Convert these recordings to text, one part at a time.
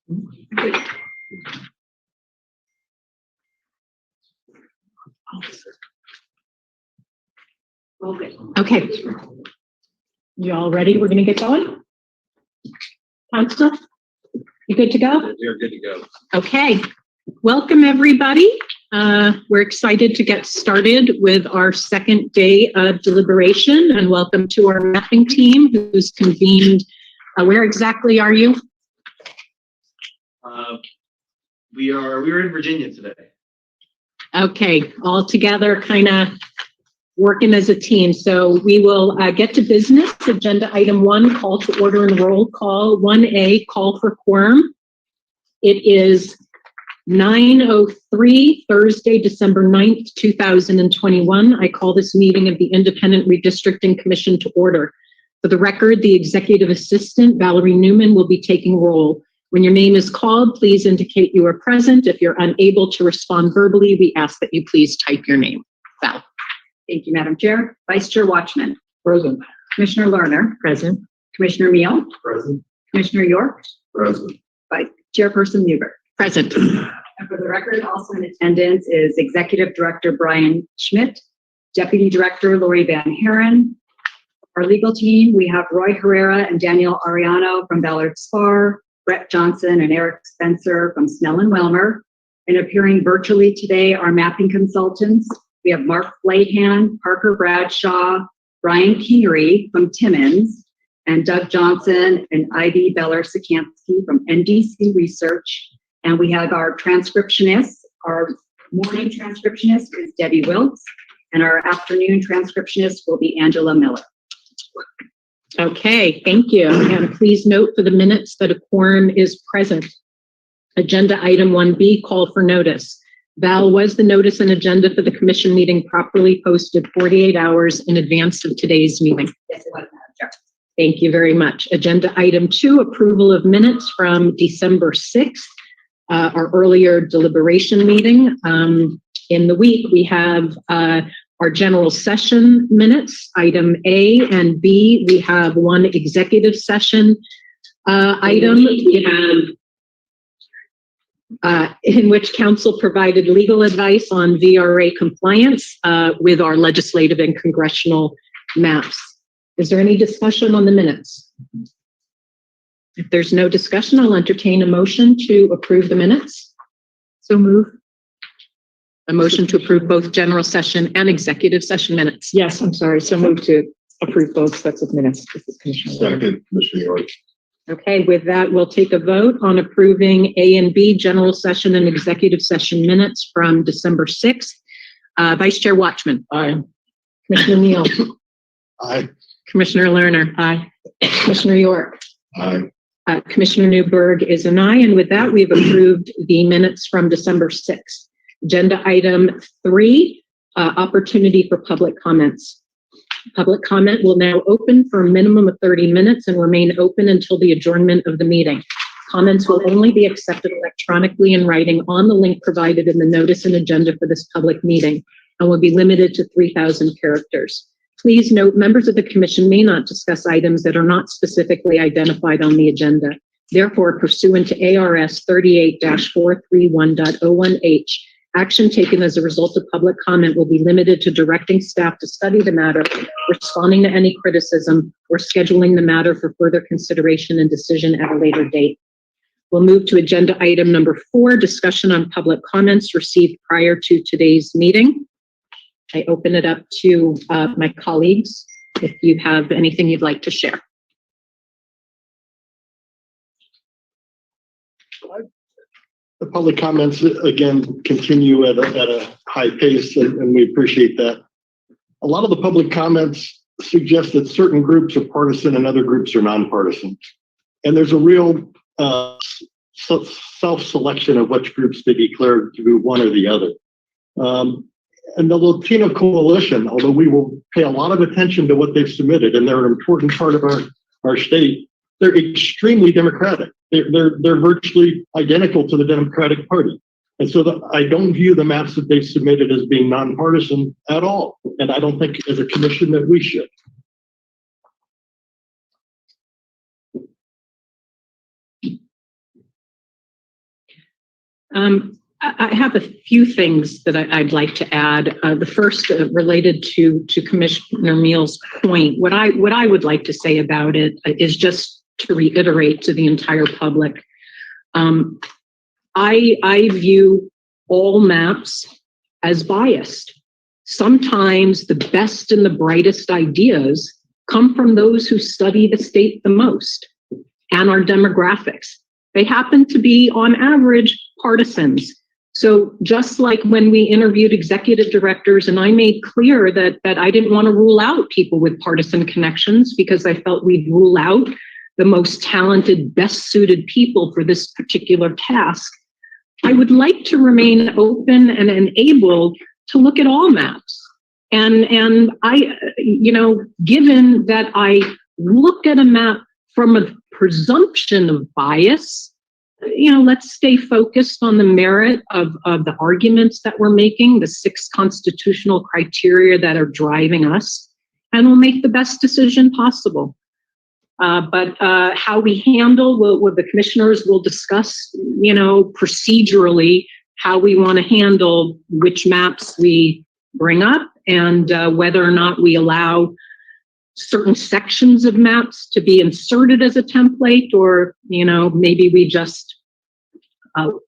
Okay. You all ready? We're going to get going. Council, you good to go? You're good to go. Okay. Welcome, everybody. We're excited to get started with our second day of deliberation, and welcome to our mapping team who's convened. Where exactly are you? We're in Virginia today. Okay, all together, kind of working as a team. So we will get to business. Agenda item 1, call to order and roll call. 1A, call for quorum. It is 9:03, Thursday, December 9th, 2021. I call this meeting of the Independent Redistricting Commission to order. For the record, the Executive Assistant, Valerie Newman, will be taking roll. When your name is called, please indicate you are present. If you're unable to respond verbally, we ask that you please type your name. Val. Thank you, Madam Chair. Vice Chair Watchman. Present. Commissioner Lerner. Present. Commissioner Meal. Present. Commissioner York. Present. Vice Chairperson Newberg. Present. And for the record, also in attendance is Executive Director Brian Schmidt, Deputy Director Lori Van Haren. Our legal team, we have Roy Herrera and Daniel Ariano from Ballard Spar, Brett Johnson and Eric Spencer from Snell and Welmer. And appearing virtually today are mapping consultants. We have Mark Flahan, Parker Bradshaw, Brian Kingery from Timmins, and Doug Johnson and Ivy Beller-Sikansky from NDC Research. And we have our transcriptionist. Our morning transcriptionist is Debbie Wilkes, and our afternoon transcriptionist will be Angela Miller. Okay, thank you. And please note for the minutes that a quorum is present. Agenda item 1B, call for notice. Val, was the notice and agenda for the commission meeting properly posted 48 hours in advance of today's meeting? Yes, it was, Madam Chair. Thank you very much. Agenda item 2, approval of minutes from December 6th, our earlier deliberation meeting. In the week, we have our general session minutes, item A and B. We have one executive session item. We have in which council provided legal advice on VRA compliance with our legislative and congressional maps. Is there any discussion on the minutes? If there's no discussion, I'll entertain a motion to approve the minutes. So move. A motion to approve both general session and executive session minutes. Yes, I'm sorry. So move to approve both sets of minutes. This is Commissioner. Second, Commissioner York. Okay, with that, we'll take a vote on approving A and B general session and executive session minutes from December 6th. Vice Chair Watchman. Aye. Commissioner Neal. Aye. Commissioner Lerner. Aye. Commissioner York. Aye. Commissioner Newberg is an aye. And with that, we've approved the minutes from December 6th. Agenda item 3, opportunity for public comments. Public comment will now open for a minimum of 30 minutes and remain open until the adjournment of the meeting. Comments will only be accepted electronically in writing on the link provided in the notice and agenda for this public meeting and will be limited to 3,000 characters. Please note, members of the commission may not discuss items that are not specifically identified on the agenda. Therefore, pursuant to ARS 38-431.01H, action taken as a result of public comment will be limited to directing staff to study the matter, responding to any criticism, or scheduling the matter for further consideration and decision at a later date. We'll move to agenda item number 4, discussion on public comments received prior to today's meeting. I open it up to my colleagues if you have anything you'd like to share. The public comments, again, continue at a high pace, and we appreciate that. A lot of the public comments suggest that certain groups are partisan and other groups are nonpartisan. And there's a real self-selection of which groups they declare to be one or the other. And the Latino Coalition, although we will pay a lot of attention to what they've submitted, and they're an important part of our state, they're extremely democratic. They're virtually identical to the Democratic Party. And so I don't view the maps that they've submitted as being nonpartisan at all. And I don't think as a commission that we should. I have a few things that I'd like to add. The first related to Commissioner Meal's point. What I would like to say about it is just to reiterate to the entire public. I view all maps as biased. Sometimes the best and the brightest ideas come from those who study the state the most and our demographics. They happen to be, on average, partisans. So just like when we interviewed executive directors, and I made clear that I didn't want to rule out people with partisan connections because I felt we'd rule out the most talented, best suited people for this particular task, I would like to remain open and able to look at all maps. And I, given that I look at a map from a presumption of bias, let's stay focused on the merit of the arguments that we're making, the 6 constitutional criteria that are driving us, and we'll make the best decision possible. But how we handle, the commissioners will discuss, procedurally how we want to handle which maps we bring up and whether or not we allow certain sections of maps to be inserted as a template, or, maybe we just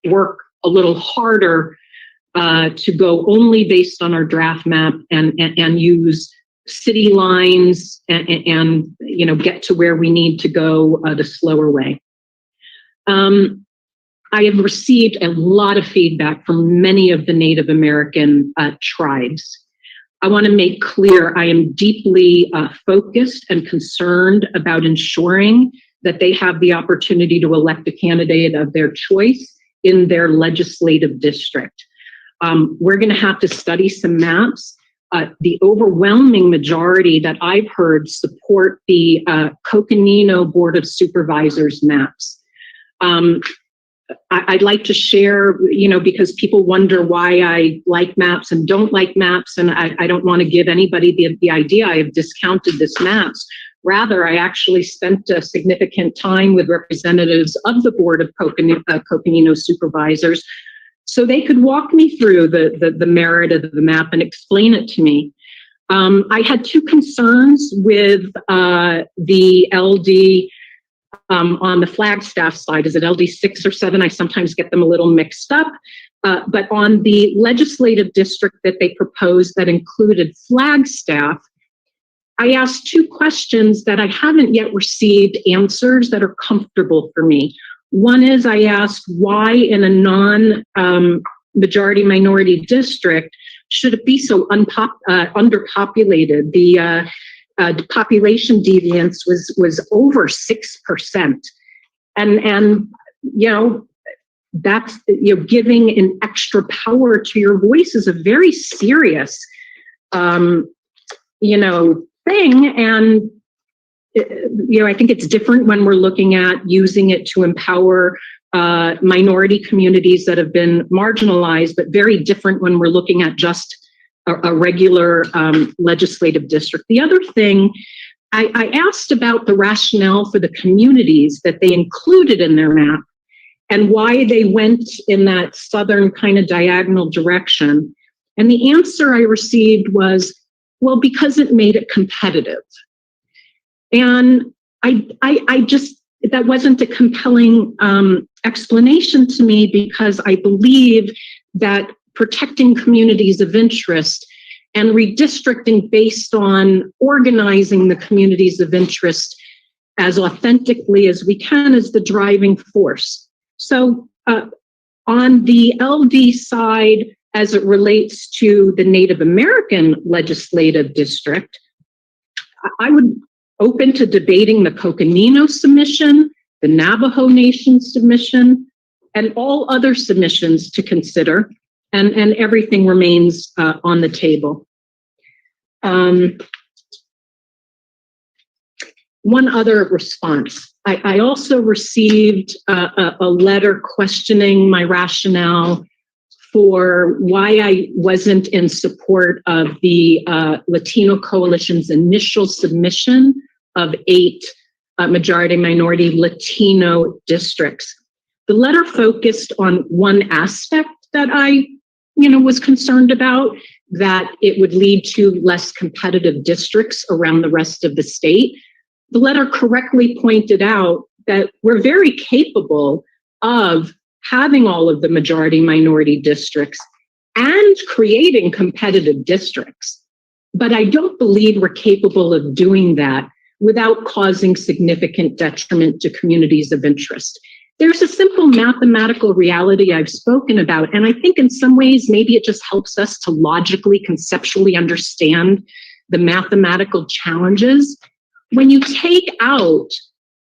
work a little harder to go only based on our draft map and use city lines and get to where we need to go the slower way. I have received a lot of feedback from many of the Native American tribes. I want to make clear I am deeply focused and concerned about ensuring that they have the opportunity to elect a candidate of their choice in their legislative district. We're going to have to study some maps. The overwhelming majority that I've heard support the Coconino Board of Supervisors maps. I'd like to share, because people wonder why I like maps and don't like maps, and I don't want to give anybody the idea I have discounted this maps. Rather, I actually spent a significant time with representatives of the Board of Coconino Supervisors so they could walk me through the merit of the map and explain it to me. I had 2 concerns with the LD on the Flagstaff side. Is it LD 6 or 7? I sometimes get them a little mixed up. But on the legislative district that they proposed that included Flagstaff, I asked 2 questions that I haven't yet received answers that are comfortable for me. One is I asked why in a non-majority minority district should it be so underpopulated? The population deviance was over 6%. And that's, giving an extra power to your voice is a very serious, thing. And, I think it's different when we're looking at using it to empower minority communities that have been marginalized, but very different when we're looking at just a regular legislative district. The other thing, I asked about the rationale for the communities that they included in their map and why they went in that southern kind of diagonal direction. And the answer I received was, well, because it made it competitive. And I just, that wasn't a compelling explanation to me, because I believe that protecting communities of interest and redistricting based on organizing the communities of interest as authentically as we can is the driving force. So on the LD side, as it relates to the Native American legislative district, I would open to debating the Coconino submission, the Navajo Nation submission, and all other submissions to consider, and everything remains on the table. One other response. I also received a letter questioning my rationale for why I wasn't in support of the Latino Coalition's initial submission of 8 majority minority Latino districts. The letter focused on one aspect that I, was concerned about, that it would lead to less competitive districts around the rest of the state. The letter correctly pointed out that we're very capable of having all of the majority minority districts and creating competitive districts. But I don't believe we're capable of doing that without causing significant detriment to communities of interest. There's a simple mathematical reality I've spoken about, and I think in some ways maybe it just helps us to logically, conceptually understand the mathematical challenges. When you take out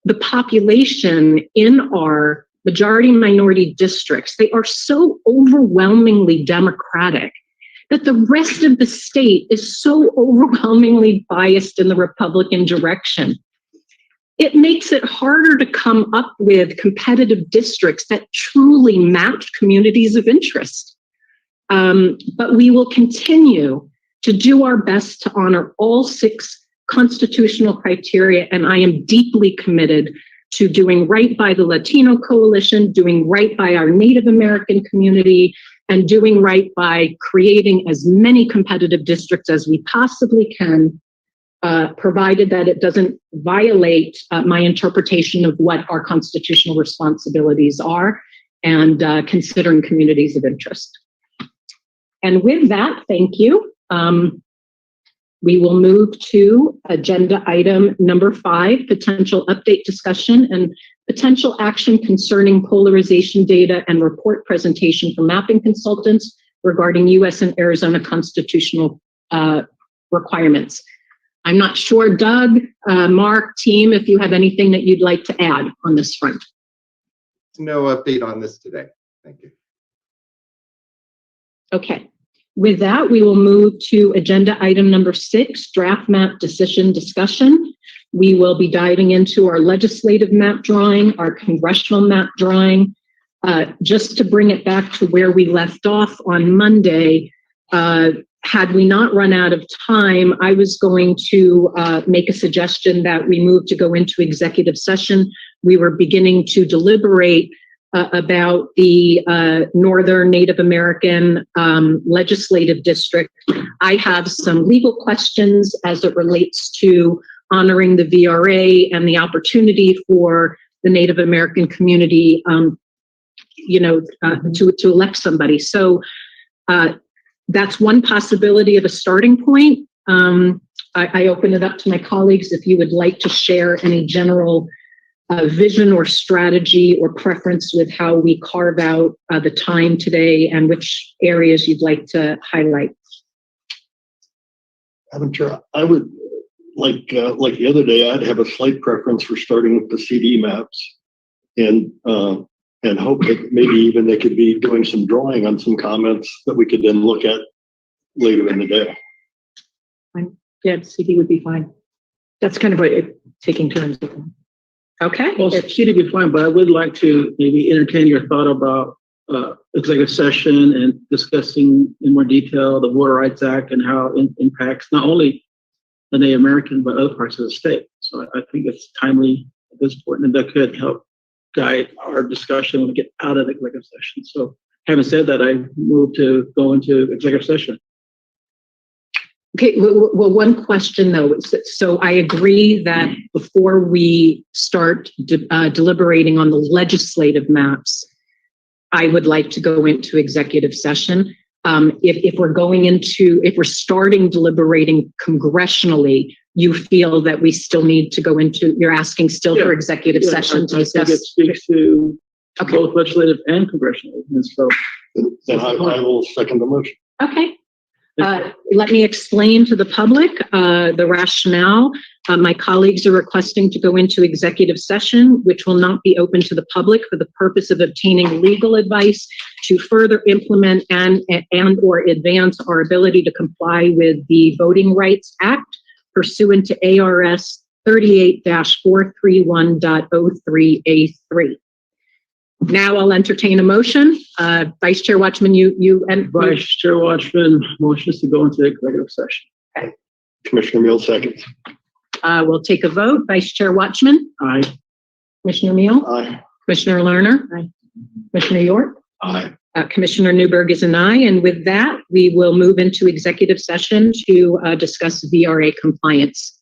the population in our majority minority districts, they are so overwhelmingly Democratic that the rest of the state is so overwhelmingly biased in the Republican direction. It makes it harder to come up with competitive districts that truly match communities of interest. But we will continue to do our best to honor all 6 constitutional criteria, and I am deeply committed to doing right by the Latino Coalition, doing right by our Native American community, and doing right by creating as many competitive districts as we possibly can, provided that it doesn't violate my interpretation of what our constitutional responsibilities are, and considering communities of interest. And with that, thank you. We will move to agenda item number 5, potential update discussion and potential action concerning polarization data and report presentation from mapping consultants regarding U.S. and Arizona constitutional requirements. I'm not sure, Doug, Mark, team, if you have anything that you'd like to add on this front. No update on this today. Thank you. Okay. With that, we will move to agenda item number 6, draft map decision discussion. We will be diving into our legislative map drawing, our congressional map drawing. Just to bring it back to where we left off on Monday, had we not run out of time, I was going to make a suggestion that we move to go into executive session. We were beginning to deliberate about the Northern Native American legislative district. I have some legal questions as it relates to honoring the VRA and the opportunity for the Native American community, to elect somebody. So that's one possibility of a starting point. I open it up to my colleagues if you would like to share any general vision or strategy or preference with how we carve out the time today and which areas you'd like to highlight. I'm sure I would like the other day, I'd have a slight preference for starting with the CD maps and hope that maybe even they could be doing some drawing on some comments that we could then look at later in the day. Yeah, CD would be fine. That's kind of what taking turns. Okay. Well, CD would be fine, but I would like to maybe entertain your thought about executive session and discussing in more detail the Voter Rights Act and how it impacts not only the Native American, but other parts of the state. So I think it's timely at this point, and that could help guide our discussion when we get out of the executive session. So having said that, I move to go into executive session. Okay, well, one question though. So I agree that before we start deliberating on the legislative maps, I would like to go into executive session. If we're starting deliberating congressionally, you feel that we still need to go into, you're asking still for executive session to discuss? I think it speaks to both legislative and congressional. And so then I will second the motion. Okay. Let me explain to the public the rationale. My colleagues are requesting to go into executive session, which will not be open to the public, for the purpose of obtaining legal advice to further implement and or advance our ability to comply with the Voting Rights Act pursuant to ARS 38-431.03A3. Now I'll entertain a motion. Vice Chair Watchman, you and Vice Chair Watchman motions to go into executive session. Okay. Commissioner Meal seconds. We'll take a vote. Vice Chair Watchman. Aye. Commissioner Meal. Aye. Commissioner Lerner. Aye. Commissioner York? Aye. Commissioner Newberg is an aye. And with that, we will move into executive session to discuss VRA compliance.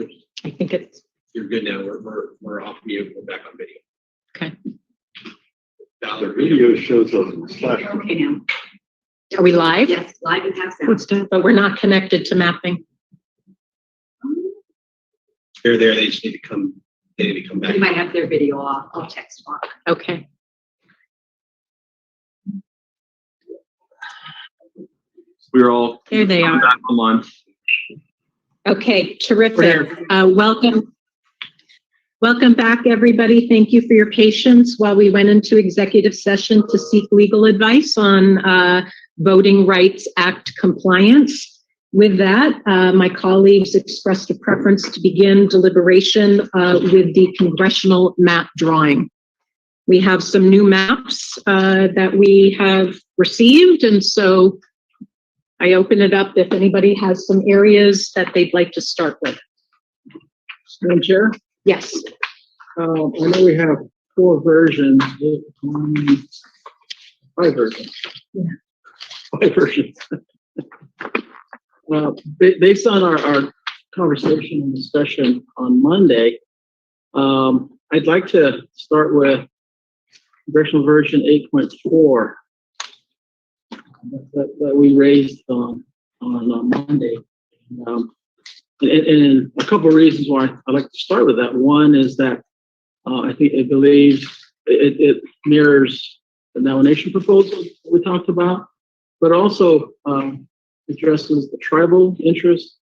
Bruce? I think it's, You're good now. We're off mute. We're back on video. okay. The video shows us slash. Okay now. Are we live? Yes, live and have sound. What's that? But we're not connected to mapping. They're there. They just need to come. They need to come back. They might have their video off. I'll text Mark. Okay. We're all There they are. back online. Okay, We're terrific. Welcome. Welcome back, everybody. Thank you for your patience while we went into executive session to seek legal advice on Voting Rights Act compliance. With that, my colleagues expressed a preference to begin deliberation with the congressional map drawing. We have some new maps that we have received, and so I open it up if anybody has some areas that they'd like to start with. Madam Chair, Yes. I know we have 4 versions. 5 versions. Yeah. 5 versions. Based on our conversation and discussion on Monday, I'd like to start with Congressional version 8.4 that we raised on Monday. And a couple of reasons why I'd like to start with that. One is that I think it believes it mirrors the nomination proposal we talked about, but also addresses the tribal interest.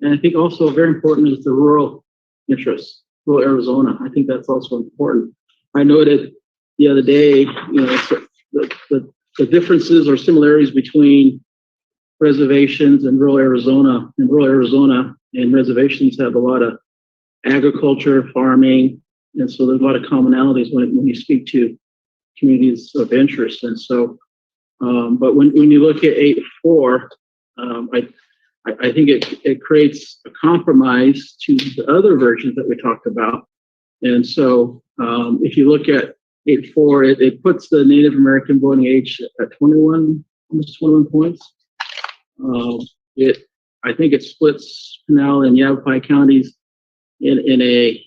And I think also very important is the rural interest, rural Arizona. I think that's also important. I noted the other day, the differences or similarities between reservations and rural Arizona. In rural Arizona and reservations have a lot of agriculture, farming, and so there's a lot of commonalities when you speak to communities of interest. And so, but when you look at 8.4, I think it creates a compromise to the other versions that we talked about. And so, if you look at 8.4, it puts the Native American voting age at 21, almost 21 points. I think it splits Pinal and Yavapai counties in a,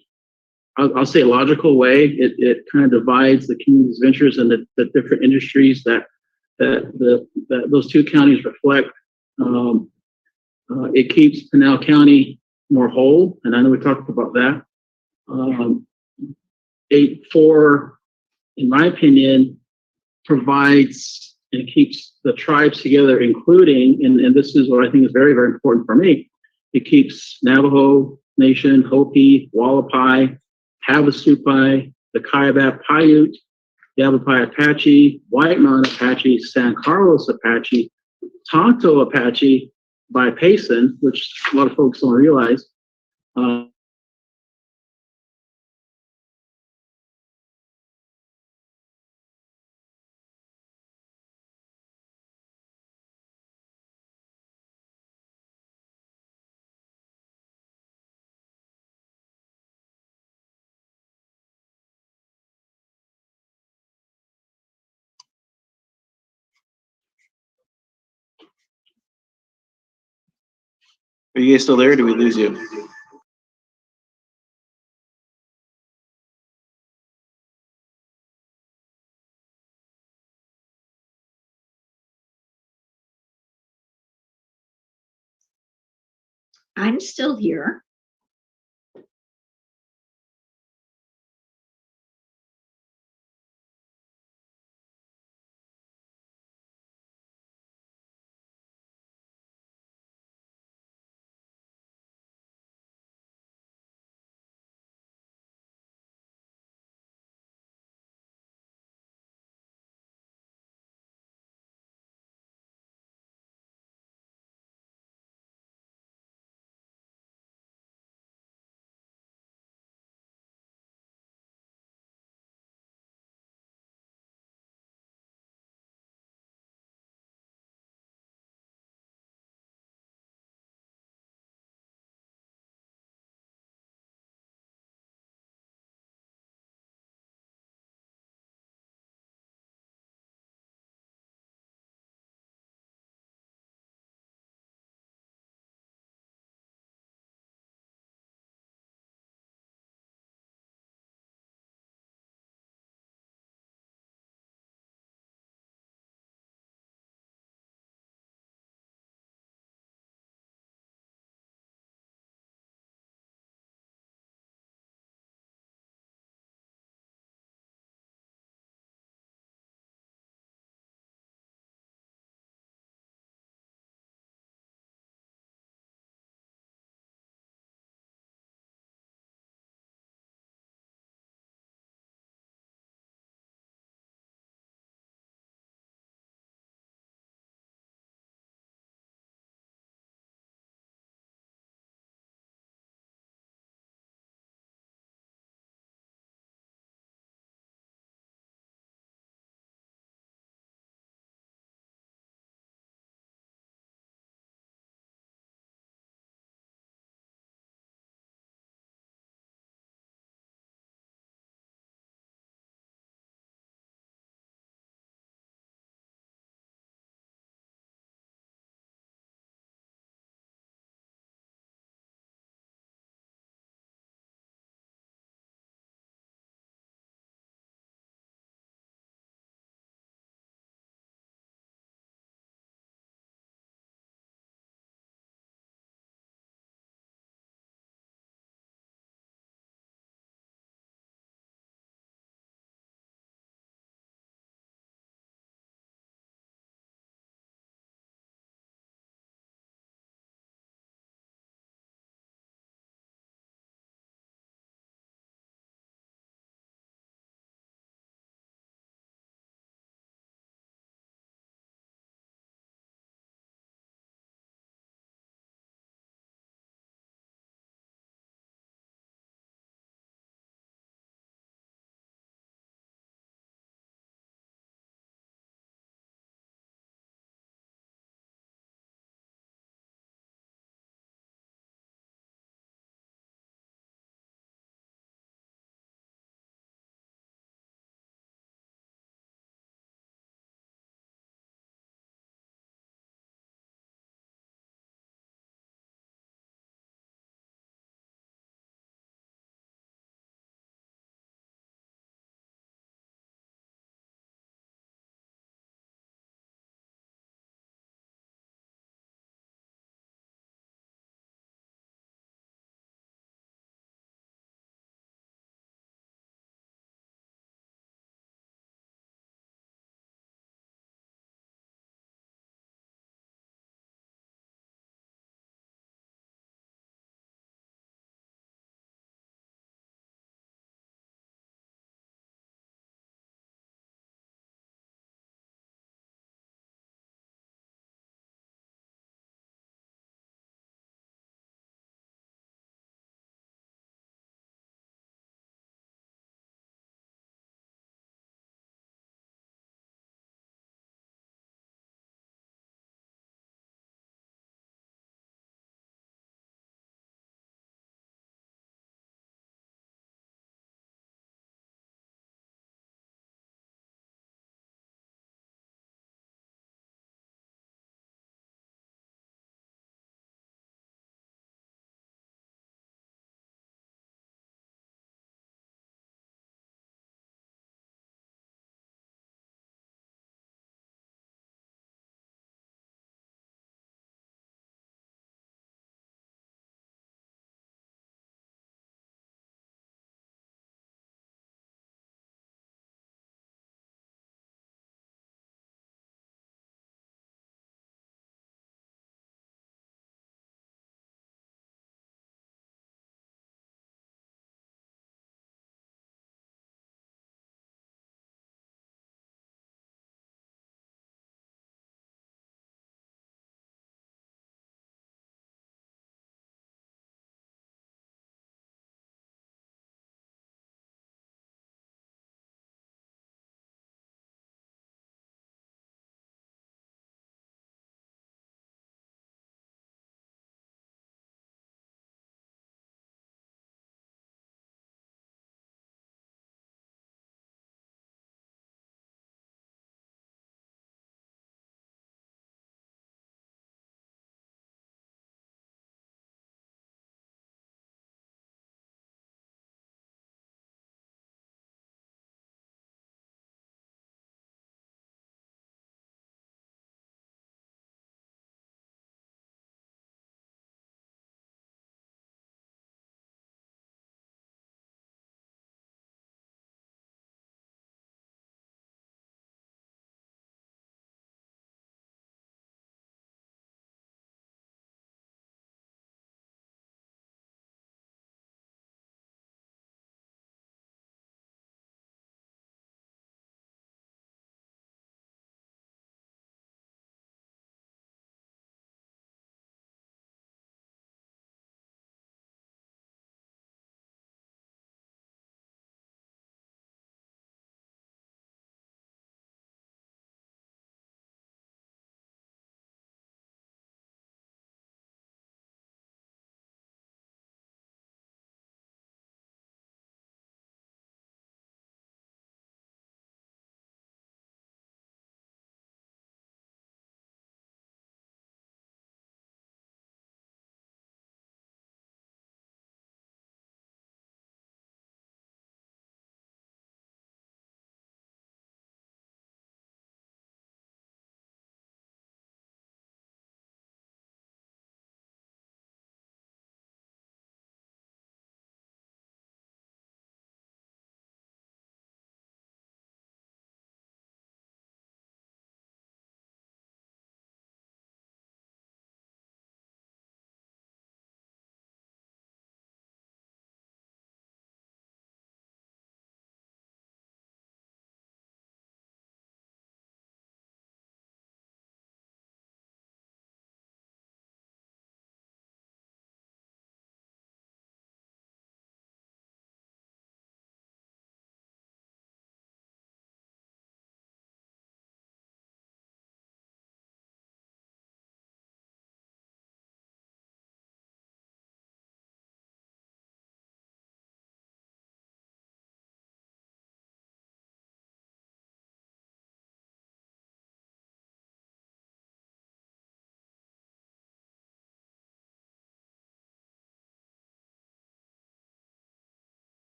I'll say, logical way. It kind of divides the communities of interest and the different industries that those 2 counties reflect. It keeps Pinal County more whole, and I know we talked about that. 8.4, in my opinion, provides and keeps the tribes together, including, and this is what I think is very, very important for me, it keeps Navajo Nation, Hopi, Wallapai, Havasupai, the Kaibab Paiute, Yavapai Apache, White Mountain Apache, San Carlos Apache, Tonto Apache by Payson, which a lot of folks don't realize. Are you guys still there? Or do we lose you? I'm still here.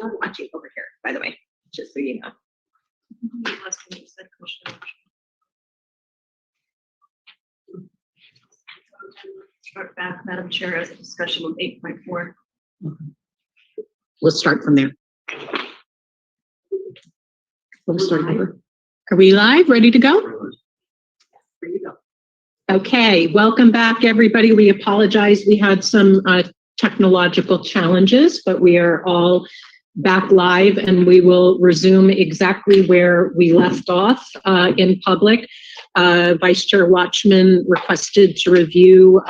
I'm watching over here, by the way, just so you know. Start back, Madam Chair, as a discussion on 8.4. We'll start from there. We'll start over. Are we live? Ready to go? There you go. Okay, welcome back, everybody. We apologize. We had some technological challenges, but we are all back live and we will resume exactly where we left off in public. Vice Chair Watchman requested to review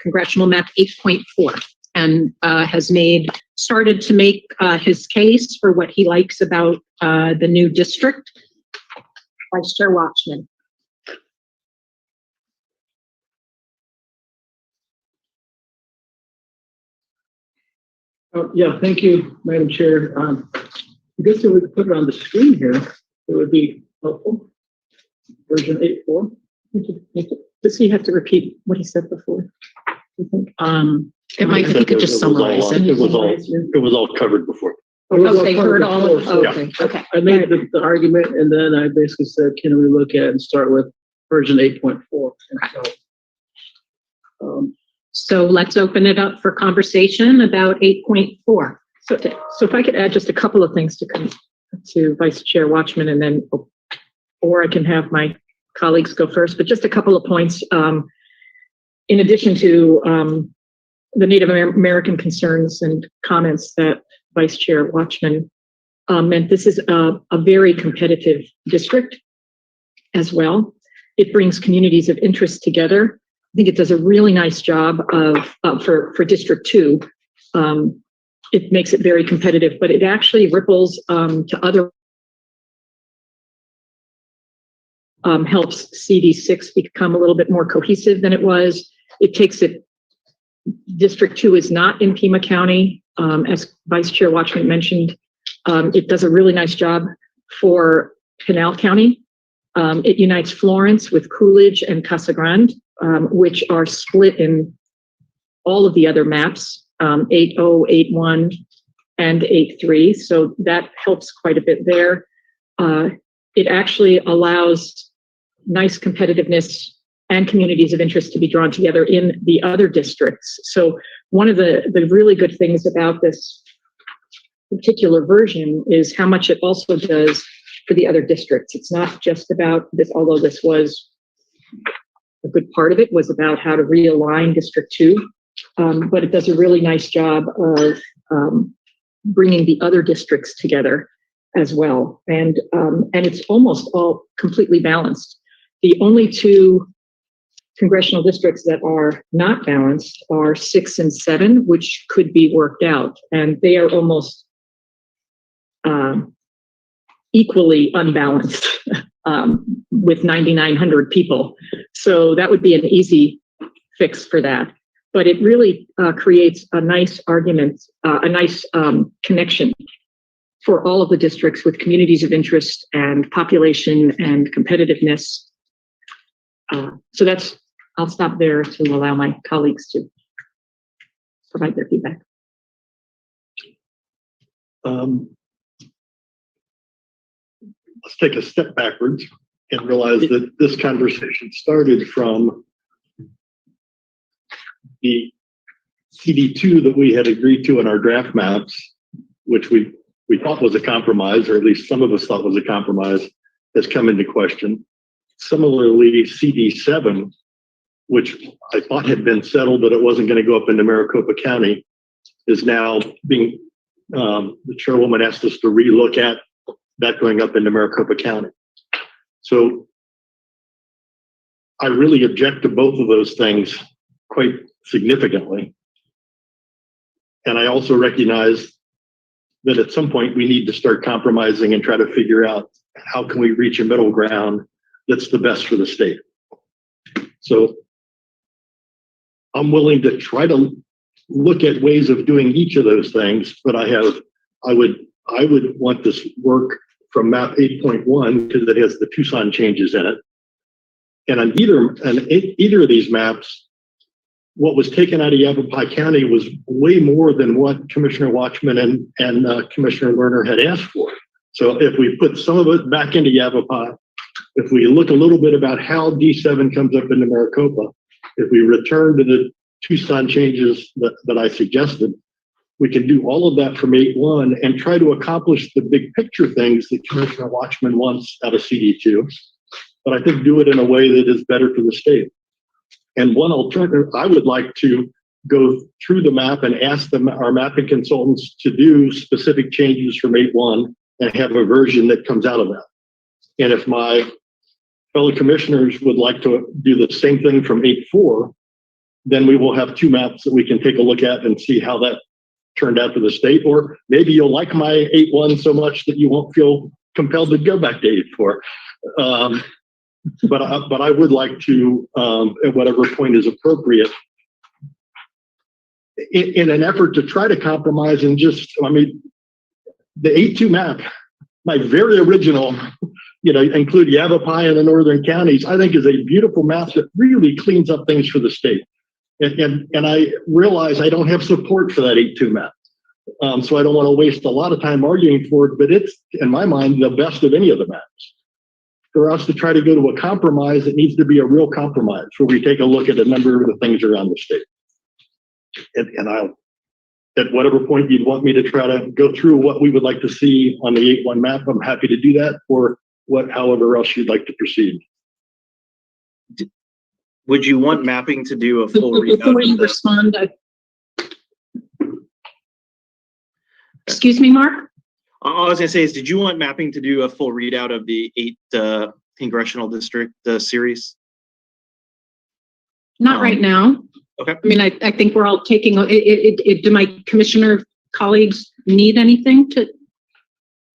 Congressional Map 8.4 and started to make his case for what he likes about the new district. Vice Chair Watchman. Yeah, thank you, Madam Chair. I guess if we could put it on the screen here, it would be helpful. Version 8.4. Does he have to repeat what he said before? You think? It might, I if he could just summarize it. It was all covered before. Oh, they heard all of it? Yeah. Okay, okay. I made the argument and then I basically said, can we look at and start with version 8.4? So let's open it up for conversation about 8.4. So if I could add just a couple of things to Vice Chair Watchman, and then, or I can have my colleagues go first, but just a couple of points. In addition to the Native American concerns and comments that Vice Chair Watchman meant, this is a very competitive district as well. It brings communities of interest together. I think it does a really nice job of for District 2. It makes it very competitive, but it actually ripples to other, helps CD6 become a little bit more cohesive than it was. It takes it, District 2 is not in Pima County, as Vice Chair Watchman mentioned. It does a really nice job for Pinal County. It unites Florence with Coolidge and Casa Grande, which are split in all of the other maps, 8.0, 8.1, and 8.3. So that helps quite a bit there. It actually allows nice competitiveness and communities of interest to be drawn together in the other districts. So one of the really good things about this particular version is how much it also does for the other districts. It's not just about this, although this was a good part of it was about how to realign District 2, but it does a really nice job of bringing the other districts together as well. And it's almost all completely balanced. The only two congressional districts that are not balanced are 6 and 7, which could be worked out, and they are almost equally unbalanced with 9,900 people. So that would be an easy fix for that. But it really creates a nice argument, a nice connection for all of the districts with communities of interest and population and competitiveness. So that's, I'll stop there to allow my colleagues to provide their feedback. Let's take a step backwards and realize that this conversation started from the CD2 that we had agreed to in our draft maps, which we thought was a compromise, or at least some of us thought was a compromise, has come into question. Similarly, CD7, which I thought had been settled, but it wasn't going to go up into Maricopa County, is now being, the chairwoman asked us to relook at that going up into Maricopa County. So I really object to both of those things quite significantly. And I also recognize that at some point we need to start compromising and try to figure out how can we reach a middle ground that's the best for the state. So I'm willing to try to look at ways of doing each of those things, but I would want this work from map 8.1 because it has the Tucson changes in it. And on either of these maps, what was taken out of Yavapai County was way more than what Commissioner Watchman and Commissioner Lerner had asked for. So if we put some of it back into Yavapai, if we look a little bit about how D7 comes up into Maricopa, if we return to the Tucson changes that I suggested, we can do all of that from 8.1 and try to accomplish the big picture things that Commissioner Watchman wants out of CD2, but I think do it in a way that is better for the state. And one alternative, I would like to go through the map and ask them, our mapping consultants, to do specific changes from 8.1 and have a version that comes out of that. And if my fellow commissioners would like to do the same thing from 8.4, then we will have two maps that we can take a look at and see how that turned out for the state. Or maybe you'll like my 8.1 so much that you won't feel compelled to go back to 8.4. But I would like to, at whatever point is appropriate, in an effort to try to compromise and just, I mean, the 8.2 map, my very original, include Yavapai and the northern counties, I think is a beautiful map that really cleans up things for the state. And I realize I don't have support for that 8.2 map. So I don't want to waste a lot of time arguing for it, but it's, in my mind, the best of any of the maps. For us to try to go to a compromise, it needs to be a real compromise where we take a look at a number of the things around the state. And I'll, at whatever point you'd want me to try to go through what we would like to see on the 8.1 map, I'm happy to do that, or however else you'd like to proceed. Would you want mapping to do a full Before you readout? respond, excuse me, Mark? All I was gonna say is, did you want mapping to do a full readout of the 8 congressional district series? Not right now. Okay. I mean, I think we're all taking, do my commissioner colleagues need anything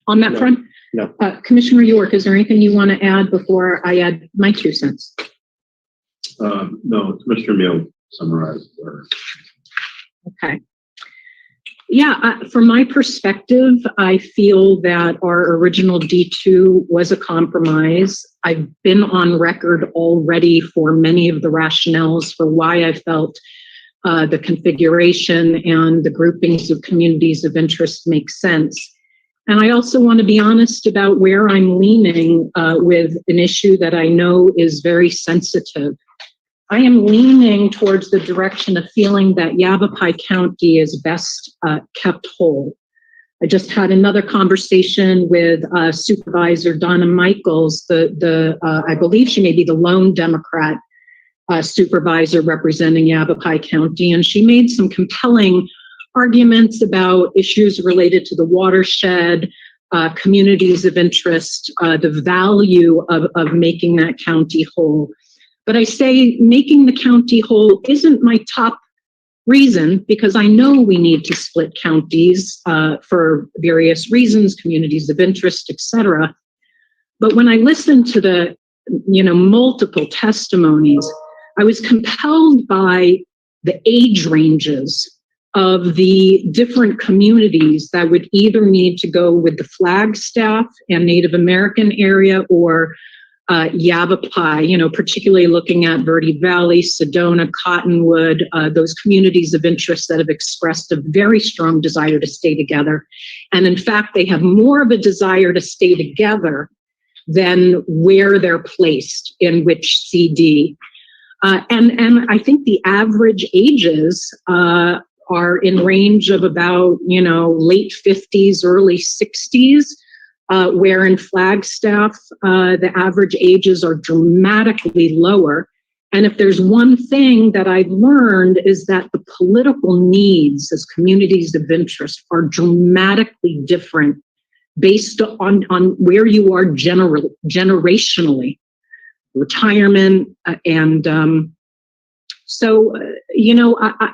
on that front? No. Commissioner York, is there anything you want to add before I add my 2 cents? No, Commissioner Meal summarized. Okay. Yeah, from my perspective, I feel that our original D2 was a compromise. I've been on record already for many of the rationales for why I felt the configuration and the groupings of communities of interest make sense. And I also want to be honest about where I'm leaning with an issue that I know is very sensitive. I am leaning towards the direction of feeling that Yavapai County is best kept whole. I just had another conversation with Supervisor Donna Michaels, I believe she may be the lone Democrat supervisor representing Yavapai County, and she made some compelling arguments about issues related to the watershed, communities of interest, the value of making that county whole. But I say making the county whole isn't my top reason, because I know we need to split counties for various reasons, communities of interest, etc. But when I listened to the, multiple testimonies, I was compelled by the age ranges of the different communities that would either need to go with the Flagstaff and Native American area or Yavapai, particularly looking at Verde Valley, Sedona, Cottonwood, those communities of interest that have expressed a very strong desire to stay together. And in fact, they have more of a desire to stay together than where they're placed in which CD. And I think the average ages are in range of about, late 50s, early 60s. Where in Flagstaff, the average ages are dramatically lower. And if there's one thing that I've learned is that the political needs as communities of interest are dramatically different based on where you are generationally, retirement. And so,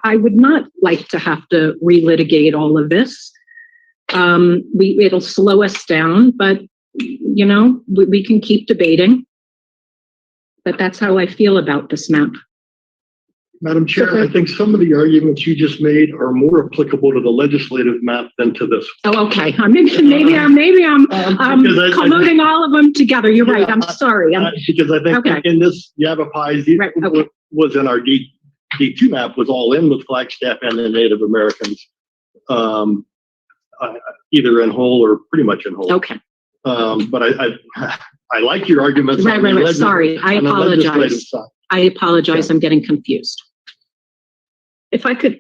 I would not like to have to relitigate all of this. It'll slow us down, but we can keep debating. But that's how I feel about this map. Madam Chair, I think some of the arguments you just made are more applicable to the legislative map than to this. Oh, okay. Maybe I'm colluding all of them together. You're right. I'm sorry. Because I think in this Yavapai was in our D2 map was all in with Flagstaff and the Native Americans, either in whole or pretty much in whole. Okay. But I like your arguments. Right. Sorry, I apologize. Yeah. I'm getting confused. If I could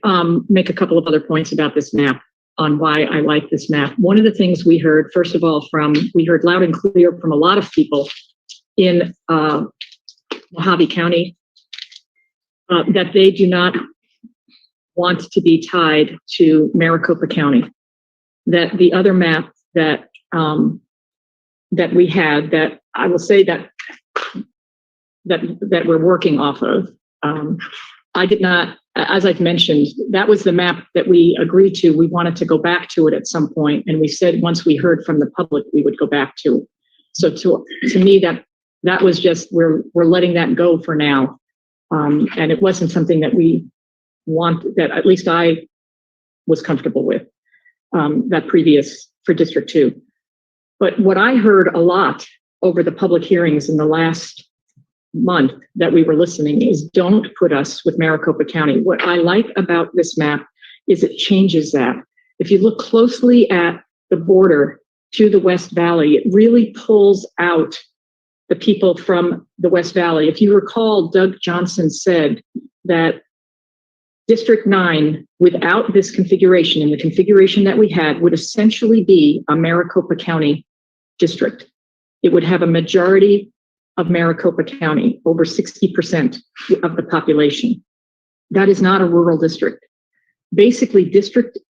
make a couple of other points about this map on why I like this map. One of the things we heard, first of all, we heard loud and clear from a lot of people in Mojave County that they do not want to be tied to Maricopa County. That the other map that we had, that I will say that we're working off of, I did not, as I've mentioned, that was the map that we agreed to. We wanted to go back to it at some point, and we said once we heard from the public, we would go back to it. So to me, that was just, we're letting that go for now, and it wasn't something that we want, that at least I was comfortable with, that previous for District 2. But what I heard a lot over the public hearings in the last month that we were listening is, don't put us with Maricopa County. What I like about this map is it changes that. If you look closely at the border to the West Valley, it really pulls out the people from the West Valley. If you recall, Doug Johnson said that District 9, without this configuration, and the configuration that we had, would essentially be a Maricopa County district. It would have a majority of Maricopa County, over 60% of the population. That is not a rural district. Basically,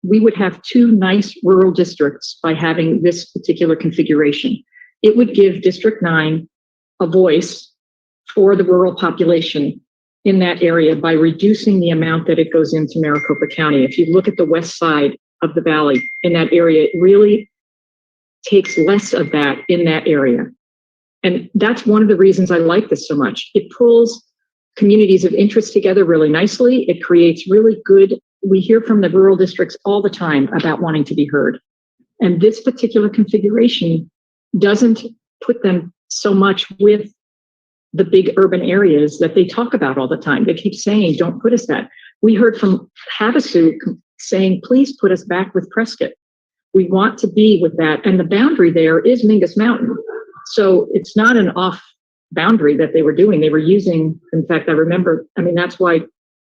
we would have two nice rural districts by having this particular configuration. It would give District 9 a voice for the rural population in that area by reducing the amount that it goes into Maricopa County. If you look at the west side of the valley in that area, it really takes less of that in that area. And that's one of the reasons I like this so much. It pulls communities of interest together really nicely. It creates really good, we hear from the rural districts all the time about wanting to be heard. And this particular configuration doesn't put them so much with the big urban areas that they talk about all the time. They keep saying, don't put us that. We heard from Havasu saying, please put us back with Prescott. We want to be with that. And the boundary there is Mingus Mountain. So it's not an off boundary that they were doing. They were using, in fact, I remember, that's why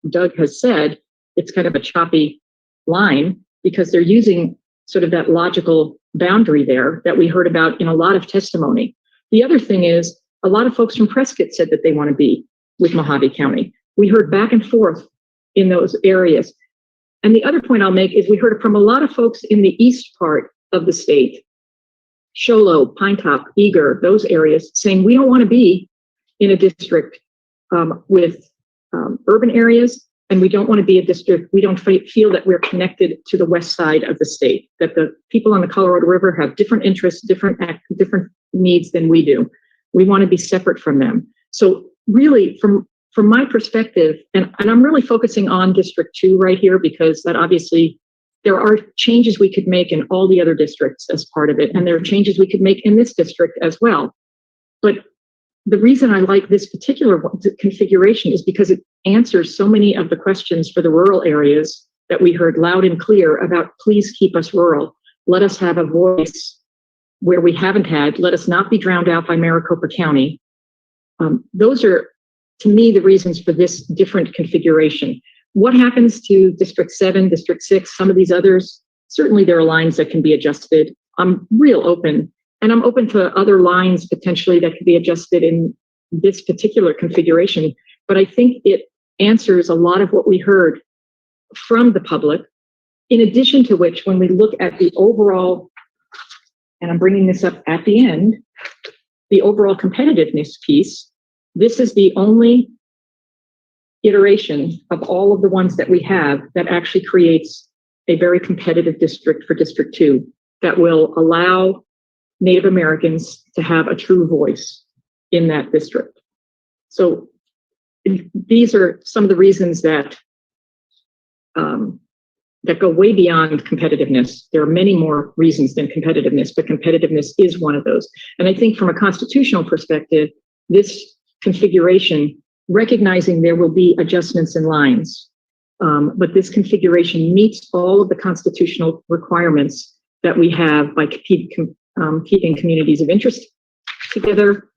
Doug has said it's kind of a choppy line, because they're using sort of that logical boundary there that we heard about in a lot of testimony. The other thing is, a lot of folks from Prescott said that they want to be with Mojave County. We heard back and forth in those areas. And the other point I'll make is we heard from a lot of folks in the east part of the state, Show Low, Pine Top, Eager, those areas, saying we don't want to be in a district with urban areas, and we don't want to be a district, we don't feel that we're connected to the west side of the state, that the people on the Colorado River have different interests, different needs than we do. We want to be separate from them. So really, from my perspective, and I'm really focusing on District 2 right here, because that obviously there are changes we could make in all the other districts as part of it, and there are changes we could make in this district as well. But the reason I like this particular configuration is because it answers so many of the questions for the rural areas that we heard loud and clear about. Please keep us rural. Let us have a voice where we haven't had. Let us not be drowned out by Maricopa County. Those are, to me, the reasons for this different configuration. What happens to District 7, District 6, some of these others? Certainly there are lines that can be adjusted. I'm real open, and I'm open to other lines potentially that could be adjusted in this particular configuration. But I think it answers a lot of what we heard from the public, in addition to which, when we look at the overall, and I'm bringing this up at the end, the overall competitiveness piece, this is the only iteration of all of the ones that we have that actually creates a very competitive district for District 2 that will allow Native Americans to have a true voice in that district. So these are some of the reasons that that go way beyond competitiveness. There are many more reasons than competitiveness, but competitiveness is one of those. And I think from a constitutional perspective, this configuration recognizing there will be adjustments in lines. But this configuration meets all of the constitutional requirements that we have by keeping communities of interest together,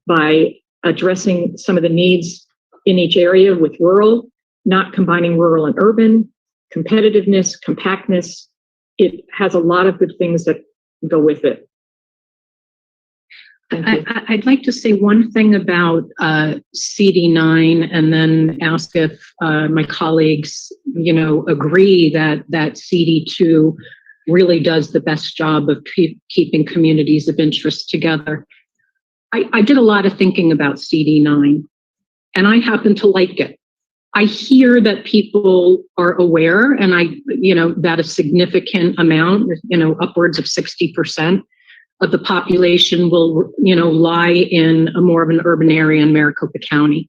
by addressing some of the needs in each area with rural, not combining rural and urban, competitiveness, compactness. It has a lot of good things that go with it. I'd like to say one thing about CD9 and then ask if my colleagues, agree that CD2 really does the best job of keeping communities of interest together. I did a lot of thinking about CD9, and I happen to like it. I hear that people are aware, and that a significant amount, upwards of 60% of the population will, lie in a more of an urban area in Maricopa County.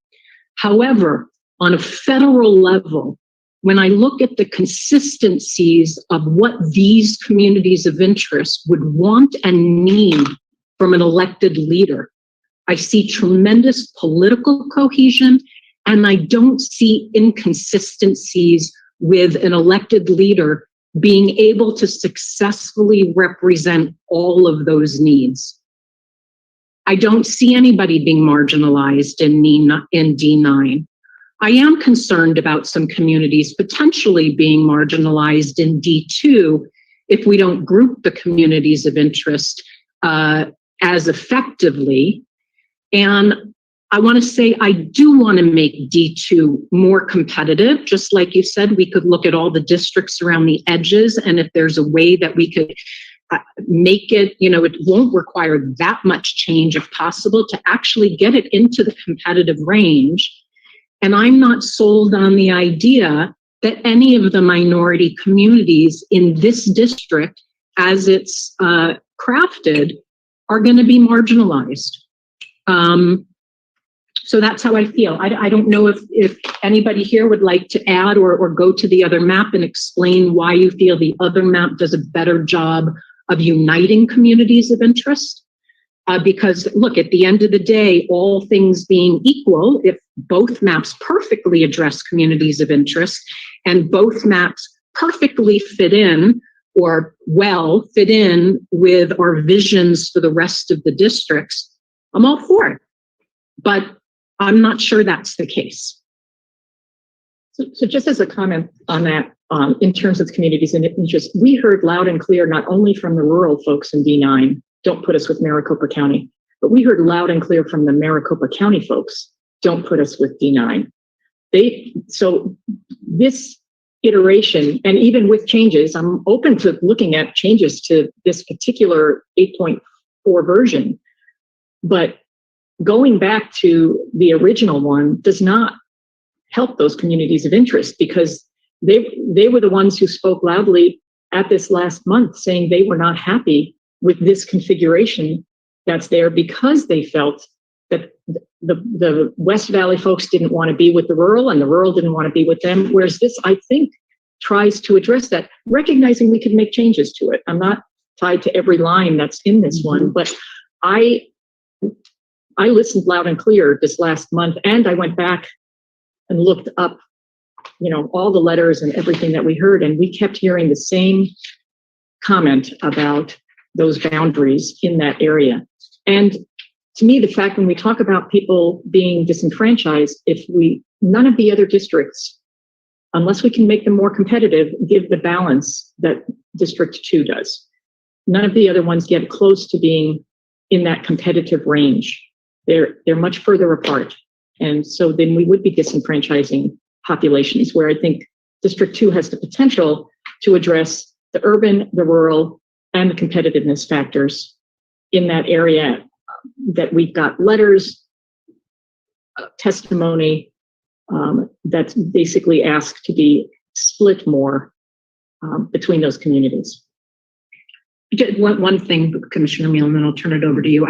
However, on a federal level, when I look at the consistencies of what these communities of interest would want and need from an elected leader, I see tremendous political cohesion, and I don't see inconsistencies with an elected leader being able to successfully represent all of those needs. I don't see anybody being marginalized in D9. I am concerned about some communities potentially being marginalized in D2 if we don't group the communities of interest as effectively. And I want to say I do want to make D2 more competitive. Just like you said, we could look at all the districts around the edges, and if there's a way that we could make it, it won't require that much change if possible to actually get it into the competitive range. And I'm not sold on the idea that any of the minority communities in this district, as it's crafted, are going to be marginalized. So that's how I feel. I don't know if anybody here would like to add or go to the other map and explain why you feel the other map does a better job of uniting communities of interest. Because look, at the end of the day, all things being equal, if both maps perfectly address communities of interest and both maps perfectly fit in or well fit in with our visions for the rest of the districts, I'm all for it. But I'm not sure that's the case. So just as a comment on that, in terms of communities and interest, we heard loud and clear, not only from the rural folks in D9, don't put us with Maricopa County, but we heard loud and clear from the Maricopa County folks, don't put us with D9. So this iteration, and even with changes, I'm open to looking at changes to this particular 8.4 version, but going back to the original one does not help those communities of interest, because they were the ones who spoke loudly at this last month saying they were not happy with this configuration that's there because they felt that the West Valley folks didn't want to be with the rural and the rural didn't want to be with them. Whereas this, I think, tries to address that, recognizing we could make changes to it. I'm not tied to every line that's in this one, but I listened loud and clear this last month, and I went back and looked up, all the letters and everything that we heard, and we kept hearing the same comment about those boundaries in that area. And to me, the fact when we talk about people being disenfranchised, none of the other districts, unless we can make them more competitive, give the balance that District 2 does. None of the other ones get close to being in that competitive range. They're much further apart. And so then we would be disenfranchising populations, where I think District 2 has the potential to address the urban, the rural, and the competitiveness factors in that area that we've got letters, testimony that's basically asked to be split more between those communities. One thing, Commissioner Meal, and then I'll turn it over to you.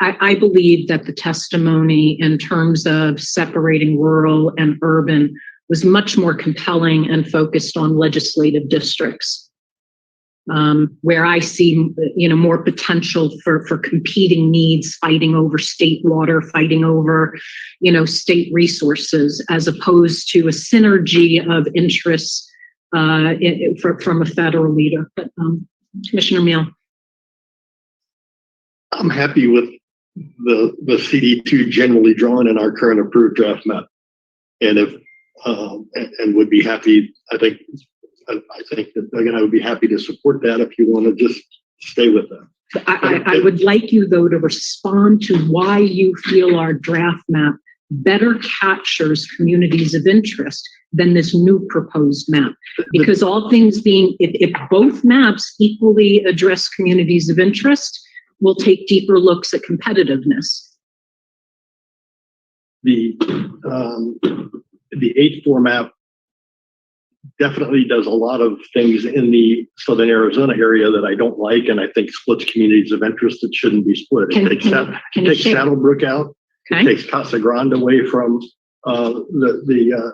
I believe that the testimony in terms of separating rural and urban was much more compelling and focused on legislative districts. where I see, more potential for competing needs, fighting over state water, fighting over, state resources, as opposed to a synergy of interests from a federal leader. But Commissioner Meal. I'm happy with the CD2 generally drawn in our current approved draft map. And if, and would be happy, I think that, again, I would be happy to support that if you want to just stay with that. I would like you, though, to respond to why you feel our draft map better captures communities of interest than this new proposed map. Because all things being, if both maps equally address communities of interest, we'll take deeper looks at competitiveness. The 8-4 map definitely does a lot of things in the Southern Arizona area that I don't like, and I think splits communities of interest that shouldn't be split. It takes Saddlebrook out. Okay. It takes Casa Grande away from the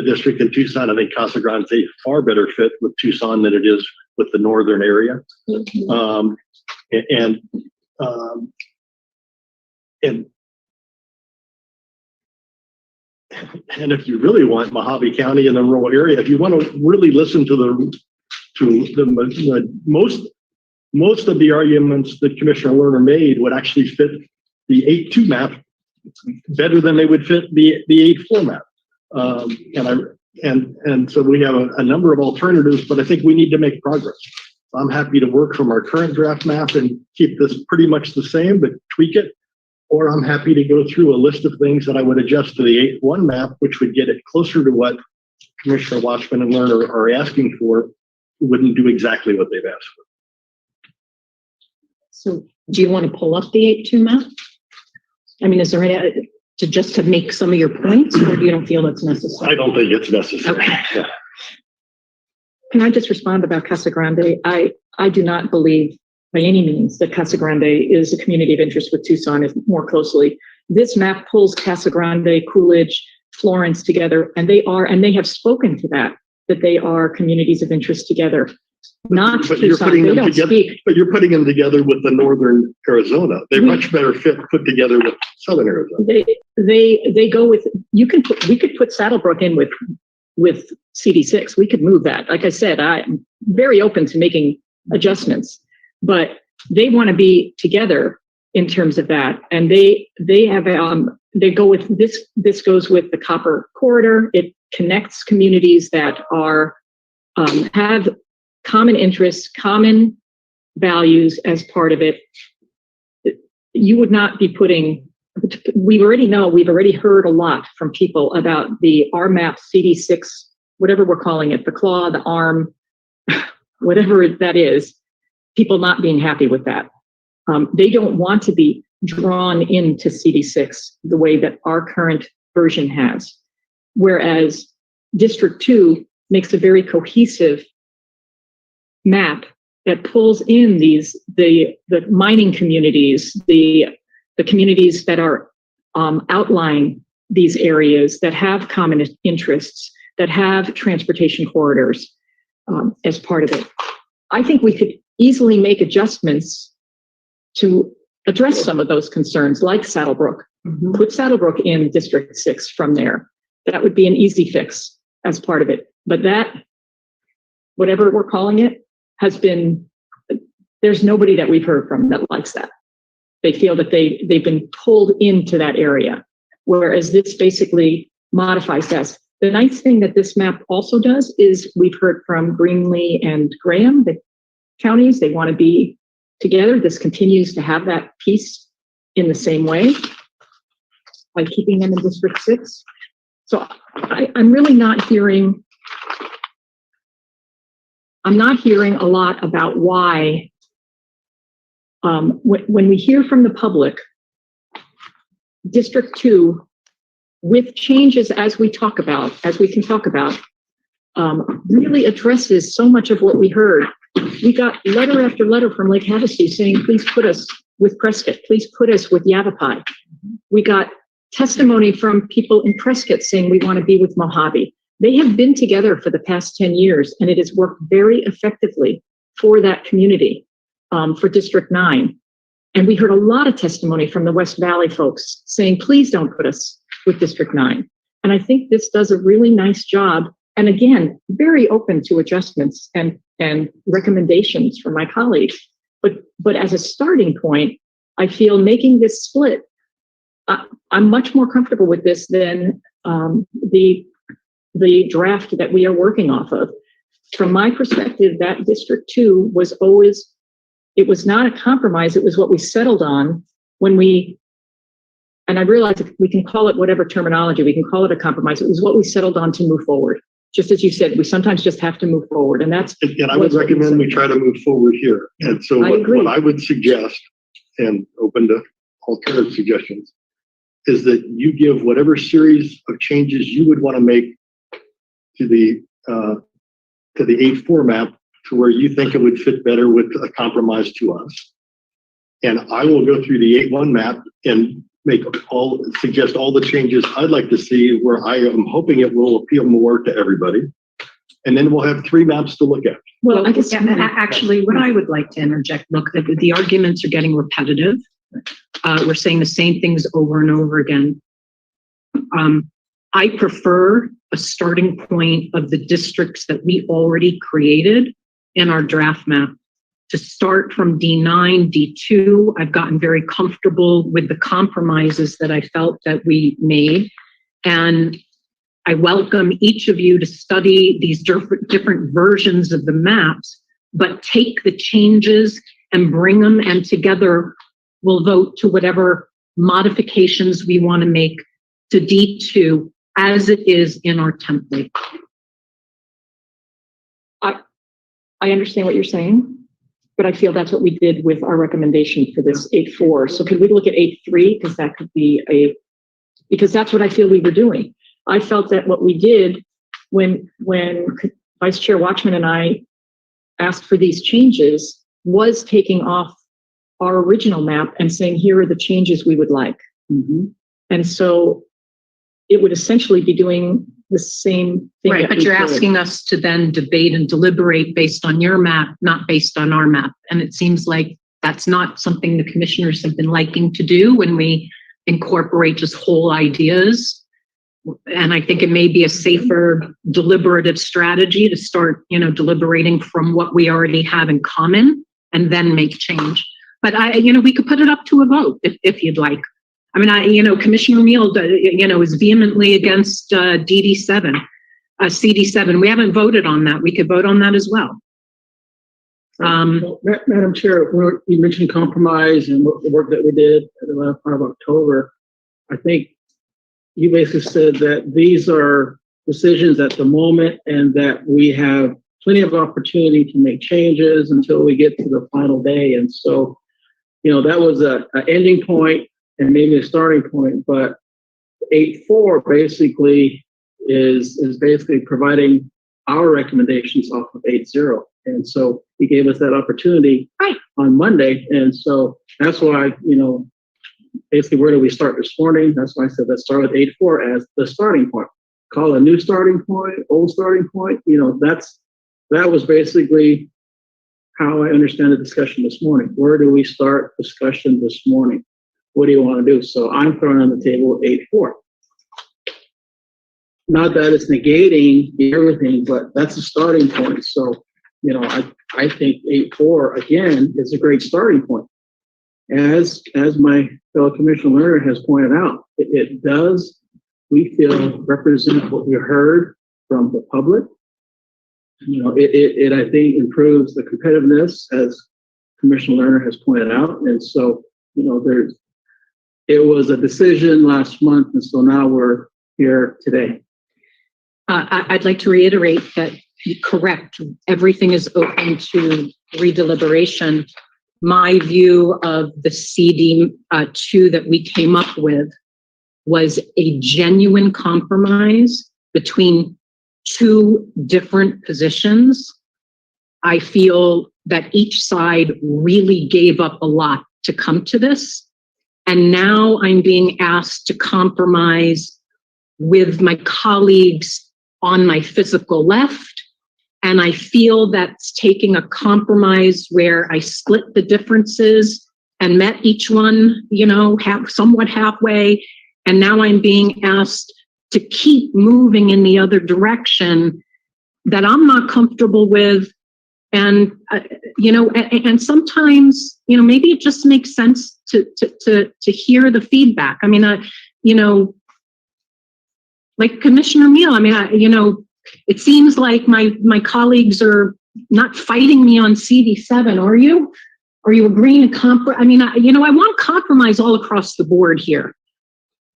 district in Tucson. I think Casa Grande is a far better fit with Tucson than it is with the northern area. Mm-hmm. And if you really want Mojave County in the rural area, if you want to really listen to the most of the arguments that Commissioner Lerner made would actually fit the 8-2 map better than they would fit the 8-4 map. And so we have a number of alternatives, but I think we need to make progress. I'm happy to work from our current draft map and keep this pretty much the same, but tweak it. Or I'm happy to go through a list of things that I would adjust to the 8-1 map, which would get it closer to what Commissioner Watchman and Lerner are asking for. Wouldn't do exactly what they've asked for. So do you want to pull up the 8-2 map? I mean, is there any, to make some of your points, or do you don't feel it's necessary? I don't think it's necessary. Okay. Yeah. Can I just respond about Casa Grande? I do not believe by any means that Casa Grande is a community of interest with Tucson is more closely. This map pulls Casa Grande, Coolidge, Florence together, and they have spoken to that they are communities of interest together. Not but Tucson, they don't speak. But you're putting them together with the northern Arizona. They're much better fit put together with southern Arizona. They go with, we could put Saddlebrook in with CD6. We could move that. Like I said, I'm very open to making adjustments, but they want to be together in terms of that. And they go with this. This goes with the Copper Corridor. It connects communities that are have common interests, common values as part of it. You would not be putting. We already know. We've already heard a lot from people about the RMAP CD6, whatever we're calling it, the claw, the arm, whatever that is. People not being happy with that. They don't want to be drawn into CD6 the way that our current version has. Whereas District 2 makes a very cohesive map that pulls in the mining communities, the communities that are outlying these areas that have common interests, that have transportation corridors as part of it. I think we could easily make adjustments to address some of those concerns, like Saddlebrook. Mm-hmm. Put Saddlebrook in District 6 from there. That would be an easy fix as part of it. But that, whatever we're calling it, there's nobody that we've heard from that likes that. They feel that they've been pulled into that area, whereas this basically modifies that. The nice thing that this map also does is we've heard from Greenlee and Graham, the counties, they want to be together. This continues to have that piece in the same way by keeping them in District 6. So I'm really not hearing, a lot about why, when we hear from the public, District 2, with changes as we can talk about, really addresses so much of what we heard. We got letter after letter from Lake Havasu saying, please put us with Prescott, please put us with Yavapai. We got testimony from people in Prescott saying we want to be with Mojave. They have been together for the past 10 years, and it has worked very effectively for that community, for District 9. And we heard a lot of testimony from the West Valley folks saying, please don't put us with District 9. And I think this does a really nice job. And again, very open to adjustments and recommendations from my colleagues. But as a starting point, I feel making this split, I'm much more comfortable with this than the draft that we are working off of. From my perspective, that District 2 was always, it was not a compromise, it was what we settled on when we, and I realize we can call it whatever terminology, we can call it a compromise, it was what we settled on to move forward. Just as you said, we sometimes just have to move forward, and that's. And I would recommend we try to move forward here. And so what I would suggest, and open to alternative suggestions, is that you give whatever series of changes you would want to make to the 8-4 map to where you think it would fit better with a compromise to us. And I will go through the 8-1 map and suggest all the changes I'd like to see where I am hoping it will appeal more to everybody. And then we'll have 3 maps to look at. Well, I guess actually what I would like to interject, look, the arguments are getting repetitive. We're saying the same things over and over again. I prefer a starting point of the districts that we already created in our draft map. To start from D9, D2, I've gotten very comfortable with the compromises that I felt that we made. And I welcome each of you to study these different versions of the maps, but take the changes and bring them, and together we'll vote to whatever modifications we want to make to D2 as it is in our template. I understand what you're saying, but I feel that's what we did with our recommendation for this 8-4. So could we look at 8-3? Because that could be because that's what I feel we were doing. I felt that what we did when Vice Chair Watchman and I asked for these changes was taking off our original map and saying, here are the changes we would like. Mm-hmm. And so it would essentially be doing the same thing. Right, but you're asking us to then debate and deliberate based on your map, not based on our map. And it seems like that's not something the commissioners have been liking to do when we incorporate just whole ideas. And I think it may be a safer deliberative strategy to start, deliberating from what we already have in common and then make change. But we could put it up to a vote if you'd like. I mean, Commissioner Meal, is vehemently against DD7, CD7. We haven't voted on that. We could vote on that as well. Madam Chair, you mentioned compromise and the work that we did at the last part of October. I think you basically said that these are decisions at the moment and that we have plenty of opportunity to make changes until we get to the final day. And so, that was an ending point and maybe a starting point, but 8-4 basically is basically providing our recommendations off of 8-0. And so he gave us that opportunity on Monday. And so that's why, basically where do we start this morning? That's why I said let's start with 8-4 as the starting point. Call a new starting point, old starting point. That was basically how I understand the discussion this morning. Where do we start discussion this morning? What do you want to do? So I'm throwing on the table 8-4. Not that it's negating everything, but that's a starting point. So, I think 8-4 again is a great starting point. As my fellow Commissioner Lerner has pointed out, it does, we feel, represent what we heard from the public. It I think improves the competitiveness, as Commissioner Lerner has pointed out. And so, it was a decision last month, and so now we're here today. I'd like to reiterate that, correct, everything is open to redeliberation. My view of the CD2 that we came up with was a genuine compromise between two different positions. I feel that each side really gave up a lot to come to this. And now I'm being asked to compromise with my colleagues on my physical left And I feel that's taking a compromise where I split the differences and met each one, somewhat halfway. And now I'm being asked to keep moving in the other direction that I'm not comfortable with. And, and sometimes, maybe it just makes sense to hear the feedback. I mean, like Commissioner Meal, it seems like my colleagues are not fighting me on CD7. Are you? Are you agreeing to compromise? I mean, I want compromise all across the board here.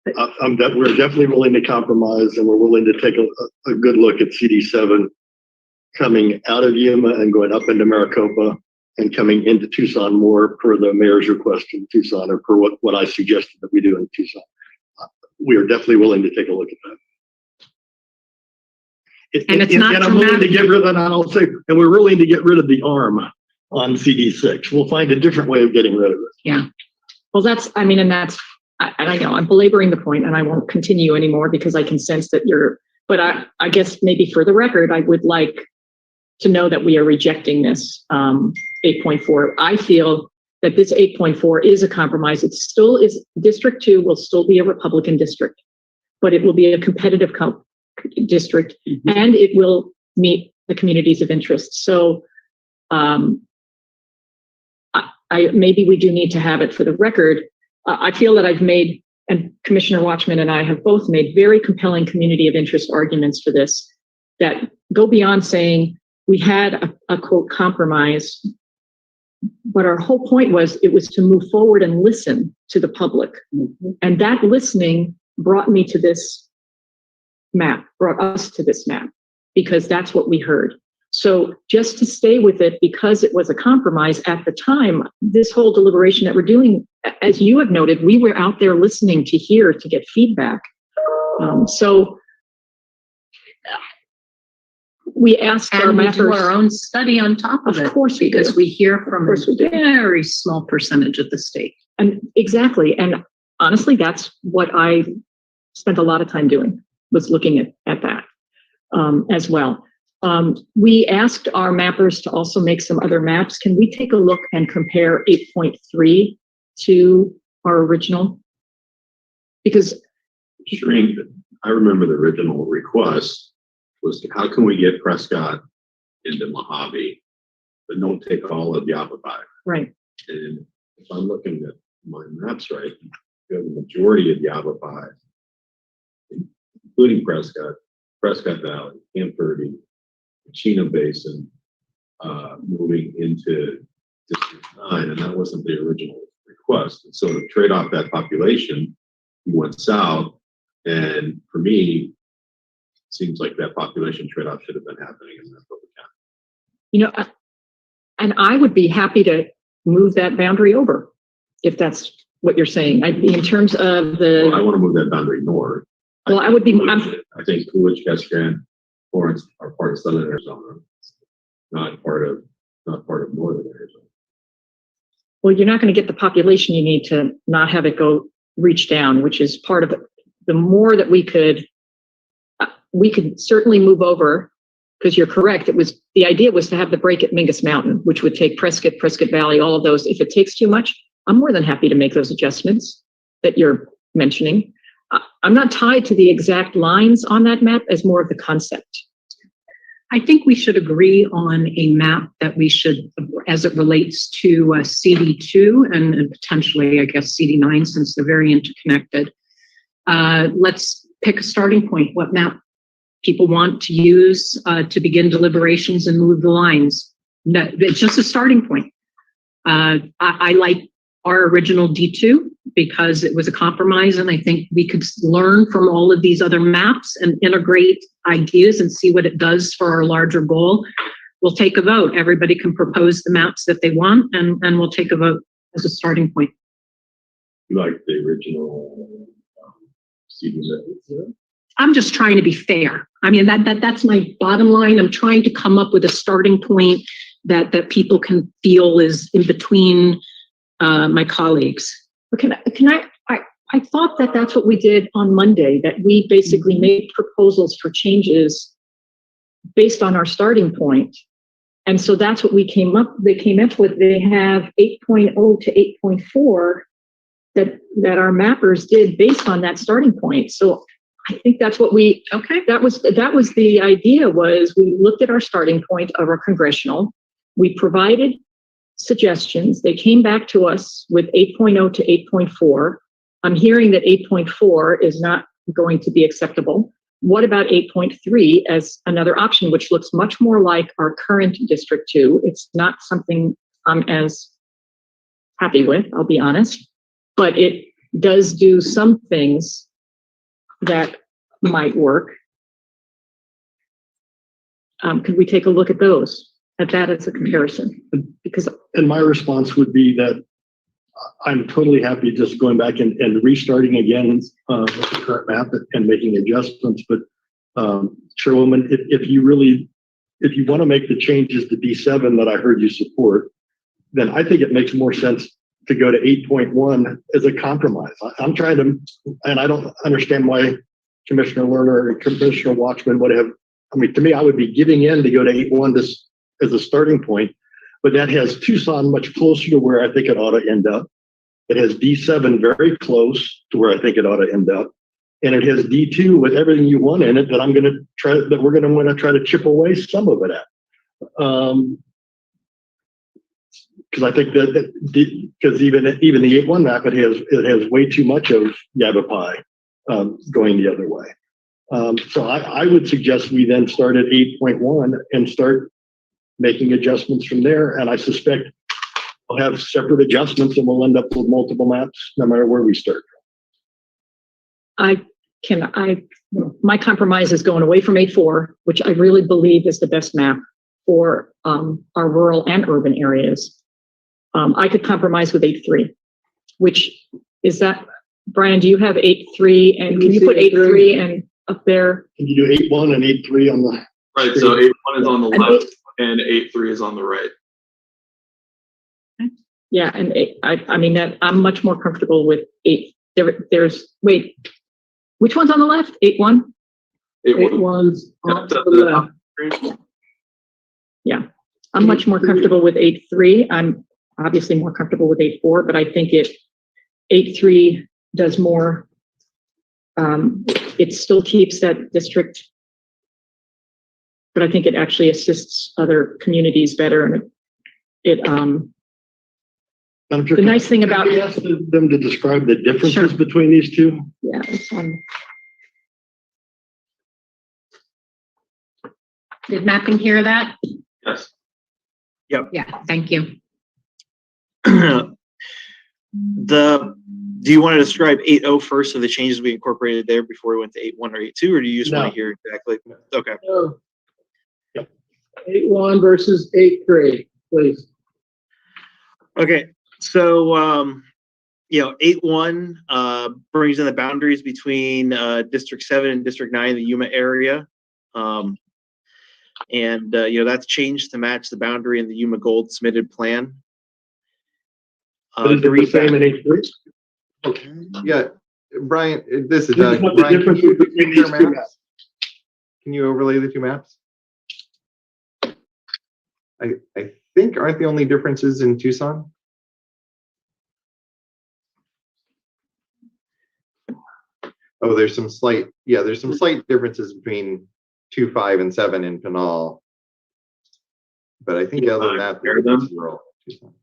We're definitely willing to compromise, and we're willing to take a good look at CD7 coming out of Yuma and going up into Maricopa and coming into Tucson more per the mayor's request in Tucson, or per what I suggested that we do in Tucson. We are definitely willing to take a look at that. And it's not I'm willing to get rid of that. I'll say, and we're willing to get rid of the arm on CD6. We'll find a different way of getting rid of it. Yeah. Well, I know I'm belaboring the point, and I won't continue anymore because I can sense that but I guess maybe for the record, I would like to know that we are rejecting this 8.4. I feel that this 8.4 is a compromise. It still is. District 2 will still be a Republican district, but it will be a competitive district, and it will meet the communities of interest. So maybe we do need to have it for the record. I feel that I've made, and Commissioner Watchman and I have both made very compelling community of interest arguments for this that go beyond saying we had a quote compromise, but our whole point was it was to move forward and listen to the public. And that listening brought me to this map, brought us to this map, because that's what we heard. So just to stay with it because it was a compromise at the time, this whole deliberation that we're doing, as you have noted, we were out there listening to hear, to get feedback. So we asked our members. And we do our own study on top of it. Of course we do. Because we hear from a very small percentage of the state. And exactly. And honestly, that's what I spent a lot of time doing, was looking at that as well. We asked our mappers to also make some other maps. Can we take a look and compare 8.3 to our original? Because Shrink, I remember the original request was how can we get Prescott into Mojave, but don't take all of Yavapai? right. And if I'm looking at my maps right, the majority of Yavapai, including Prescott Valley, Camp Verde, Chino Basin, moving into District 9, and that wasn't the original request. And so to trade off that population, we went south, and for me, it seems like that population trade-off should have been happening in Maricopa County. And I would be happy to move that boundary over, if that's what you're saying. In terms of the. Well, I want to move that boundary north. Well, I would be. I think Coolidge, Cascade, Florence are part of Southern Arizona, not part of Northern Arizona. Well, you're not going to get the population you need to not have it reach down, which is part of it. The more that we could certainly move over, because you're correct. The idea was to have the break at Mingus Mountain, which would take Prescott Valley, all of those. If it takes too much, I'm more than happy to make those adjustments that you're mentioning. I'm not tied to the exact lines on that map, as more of the concept. I think we should agree on a map that we should, as it relates to CD2 and potentially, I guess, CD9, since they're very interconnected. Let's pick a starting point. What map people want to use to begin deliberations and move the lines. No, it's just a starting point. I like our original D2 because it was a compromise, and I think we could learn from all of these other maps and integrate ideas and see what it does for our larger goal. We'll take a vote. Everybody can propose the maps that they want, and we'll take a vote as a starting point. You like the original CD? I'm just trying to be fair. I mean, that's my bottom line. I'm trying to come up with a starting point that people can feel is in between my colleagues. But I thought that's what we did on Monday, that we basically made proposals for changes based on our starting point. And so that's what they came up with. They have 8.0 to 8.4 that our mappers did based on that starting point. So I think that's what that was the idea. Was we looked at our starting point of our congressional, we provided suggestions. They came back to us with 8.0 to 8.4. I'm hearing that 8.4 is not going to be acceptable. What about 8.3 as another option, which looks much more like our current District 2? It's not something I'm as happy with, I'll be honest, but it does do some things that might work. Could we take a look at that as a comparison? Because And my response would be that I'm totally happy just going back and restarting again with the current map and making adjustments. But Chairwoman, if you want to make the changes to D7 that I heard you support, then I think it makes more sense to go to 8.1 as a compromise. I'm trying to, and I don't understand why Commissioner Lerner and Commissioner Watchman would have. I mean, to me, I would be giving in to go to 8.1 as a starting point. But that has Tucson much closer to where I think it ought to end up. It has D7 very close to where I think it ought to end up. And it has D2 with everything you want in it that we're going to want to try to chip away some of it at. Because I think because even the 8.1 map, it has way too much of Yavapai going the other way. So I would suggest we then start at 8.1 and start making adjustments from there. And I suspect we'll have separate adjustments and we'll end up with multiple maps no matter where we start. My compromise is going away from 8.4, which I really believe is the best map for our rural and urban areas. I could compromise with 8.3, which is that, Brian, do you have 8.3 and can you put 8.3 and up there? Can you do 8.1 and 8.3 on the Right, so 8.1 is on the left and 8.3 is on the right. Yeah, and I mean that I'm much more comfortable with 8. Wait, which one's on the left? 8.1? 8.1's on the left. Yeah, I'm much more comfortable with 8.3. I'm obviously more comfortable with 8.4, but I think 8.3 does more. It still keeps that district, but I think it actually assists other communities better. And the nice thing about ask them to describe the differences between these two. Yeah, it's Did mapping hear that? Yes. Yep. Yeah, thank you. Do you want to describe 8.0 first, so the changes we incorporated there before we went to 8.1 or 8.2, or do you just want to hear exactly? Okay. Yep. 8.1 versus 8.3, please. Okay. So, 8.1 brings in the boundaries between District 7 and District 9, the Yuma area. That's changed to match the boundary in the Yuma Gold submitted plan. But is it the same in 8.3? Okay. Yeah, Brian, this is Doug. Brian, Can you between these two maps? Can you overlay the two maps? I think aren't the only differences in Tucson? Oh, there's some slight differences between 2, 5, and 7 in Pinal. But I think other than that, they're all Tucson.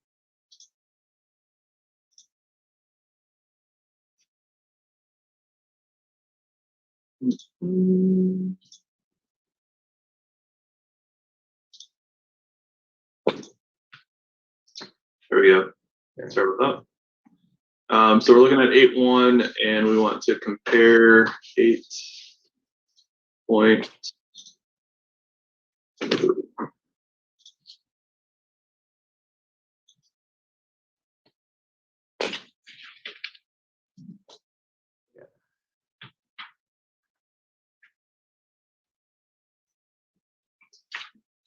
There we go. Start with that. So we're looking at 8.1 and we want to compare 8 point.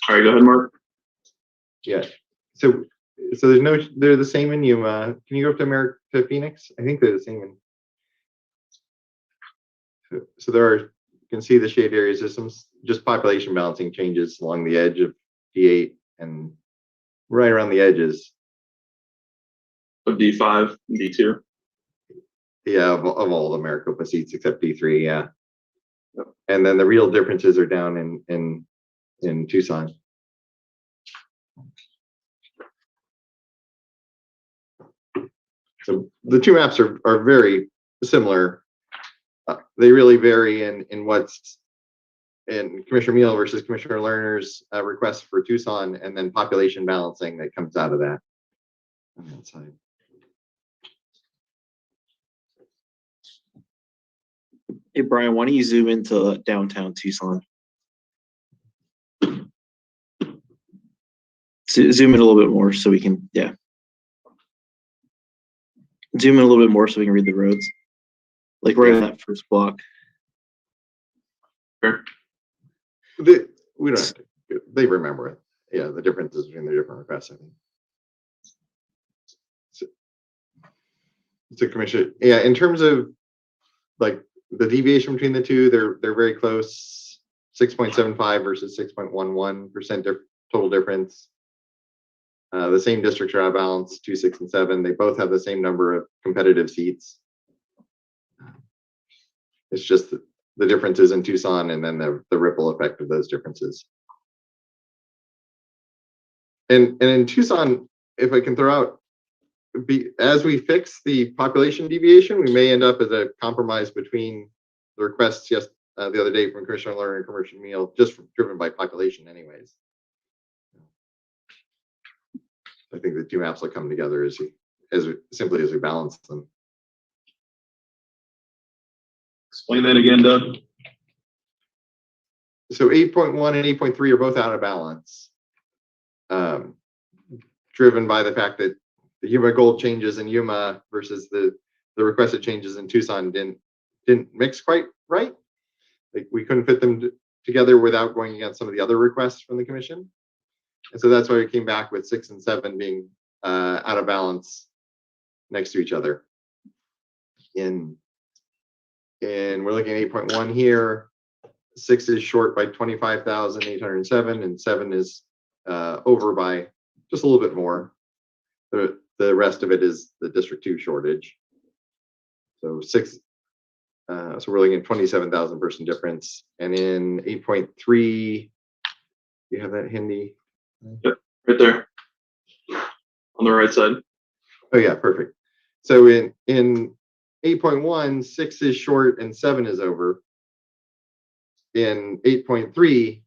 All right, go ahead, Mark. Yeah. So they're the same in Yuma. Can you go up to Phoenix? I think they're the same in. So there are, you can see the shade areas. There's some just population balancing changes along the edge of D8 and right around the edges. Of D5, D2. Yeah, of all the Maricopa seats except D3, yeah. And then the real differences are down in Tucson. So the two maps are very similar. They really vary in what's in Commissioner Meal versus Commissioner Lerner's request for Tucson, and then population balancing that comes out of that on that side. Hey, Brian, why don't you zoom into downtown Tucson? Zoom in a little bit more so we can, yeah. Zoom in a little bit more so we can read the roads. Like right in that first block. Sure. We don't have to, they remember it. Yeah, the differences between the different requests, I think. So Commissioner, yeah, in terms of like the deviation between the two, they're very close. 6.75 versus 6.11% total difference. The same districts are out of balance, 2, 6, and 7. They both have the same number of competitive seats. It's just the differences in Tucson and then the ripple effect of those differences. And in Tucson, if I can throw out, as we fix the population deviation, we may end up as a compromise between the requests the other day from Commissioner Lerner and Commissioner Meal, just driven by population anyways. I think the two maps will come together as simply as we balance them. Explain that again, Doug. So 8.1 and 8.3 are both out of balance, driven by the fact that the Yuma gold changes in Yuma versus the requested changes in Tucson didn't mix quite right. Like we couldn't fit them together without going against some of the other requests from the commission. And so that's why we came back with 6 and 7 being out of balance next to each other. And we're looking at 8.1 here. 6 is short by 25,807, and 7 is over by just a little bit more. The rest of it is the District 2 shortage. So 6. So we're looking at 27,000 person difference. And in 8.3, you have that handy. Yep, right there on the right side. Oh yeah, perfect. So in 8.1, 6 is short and 7 is over. In 8.3,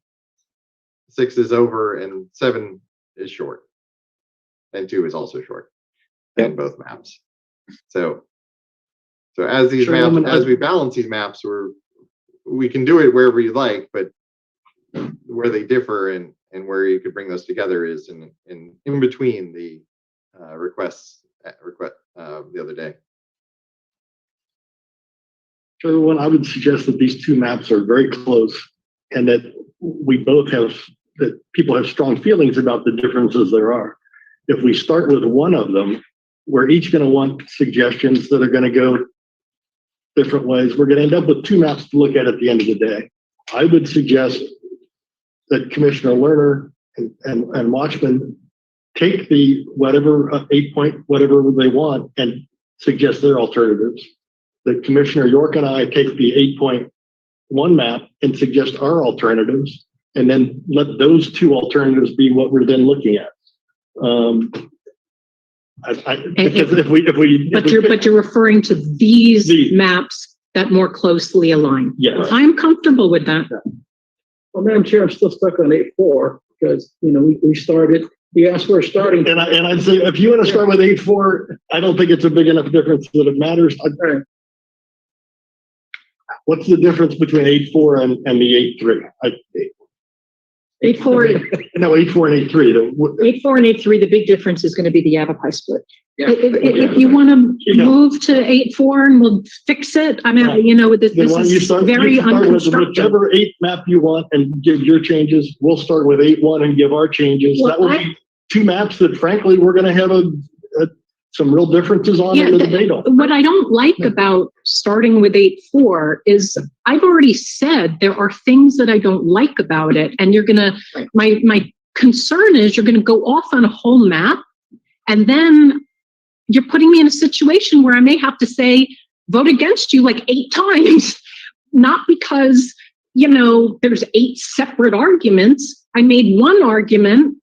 6 is over and 7 is short, and 2 is also short in both maps. So as these maps, as we balance these maps, we can do it wherever you like, but where they differ and where you could bring those together is in between the requests the other day. So everyone, I would suggest that these two maps are very close, and that that people have strong feelings about the differences there are. If we start with one of them, we're each going to want suggestions that are going to go different ways. We're going to end up with two maps to look at the end of the day. I would suggest that Commissioner Lerner and Watchman take the whatever 8 whatever they want and suggest their alternatives. That Commissioner York and I take the 8.1 map and suggest our alternatives, and then let those two alternatives be what we're then looking at. But you're referring to these maps that more closely align. Yes. I'm comfortable with that. Well, Madam Chair, I'm still stuck on 8.4 because, we asked for a starting. And I'd say if you want to start with 8.4, I don't think it's a big enough difference that it matters. What's the difference between 8.4 and the 8.3? 8.4. No, 8.4 and 8.3. 8.4 and 8.3, the big difference is going to be the Yavapai split. Yeah. If you want to move to 8.4 and we'll fix it, I mean, this is very unconstructive. Whichever 8 map you want and give your changes. We'll start with 8.1 and give our changes. Well, that will be two maps that, frankly, we're going to have some real differences on in the debate on. What I don't like about starting with 8.4 is I've already said there are things that I don't like about it. And you're going to, my concern is you're going to go off on a whole map. And then you're putting me in a situation where I may have to say, vote against you like 8 times, not because, you know, there's 8 separate arguments. I made one argument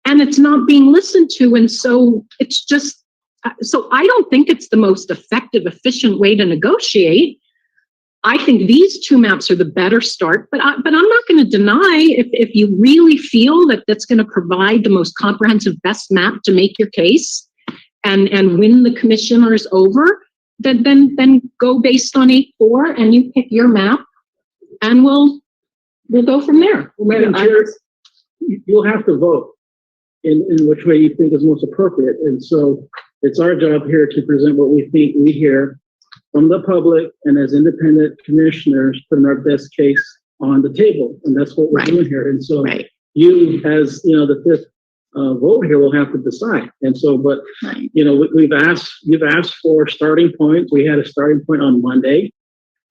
and it's not being listened to. And so it's just, so I don't think it's the most effective, efficient way to negotiate. I think these 2 maps are the better start, but I'm not going to deny if you really feel that that's going to provide the most comprehensive, best map to make your case and win the commissioners over, then go based on 8.4 and you pick your map and we'll go from there. Madam Chair, you'll have to vote in which way you think is most appropriate. And so it's our job here to present what we think we hear from the public and as independent commissioners, putting our best case on the table. And that's what we're doing here. And so you, as you know, the 5th vote here, will have to decide. And so, but you know, you've asked for starting points. We had a starting point on Monday,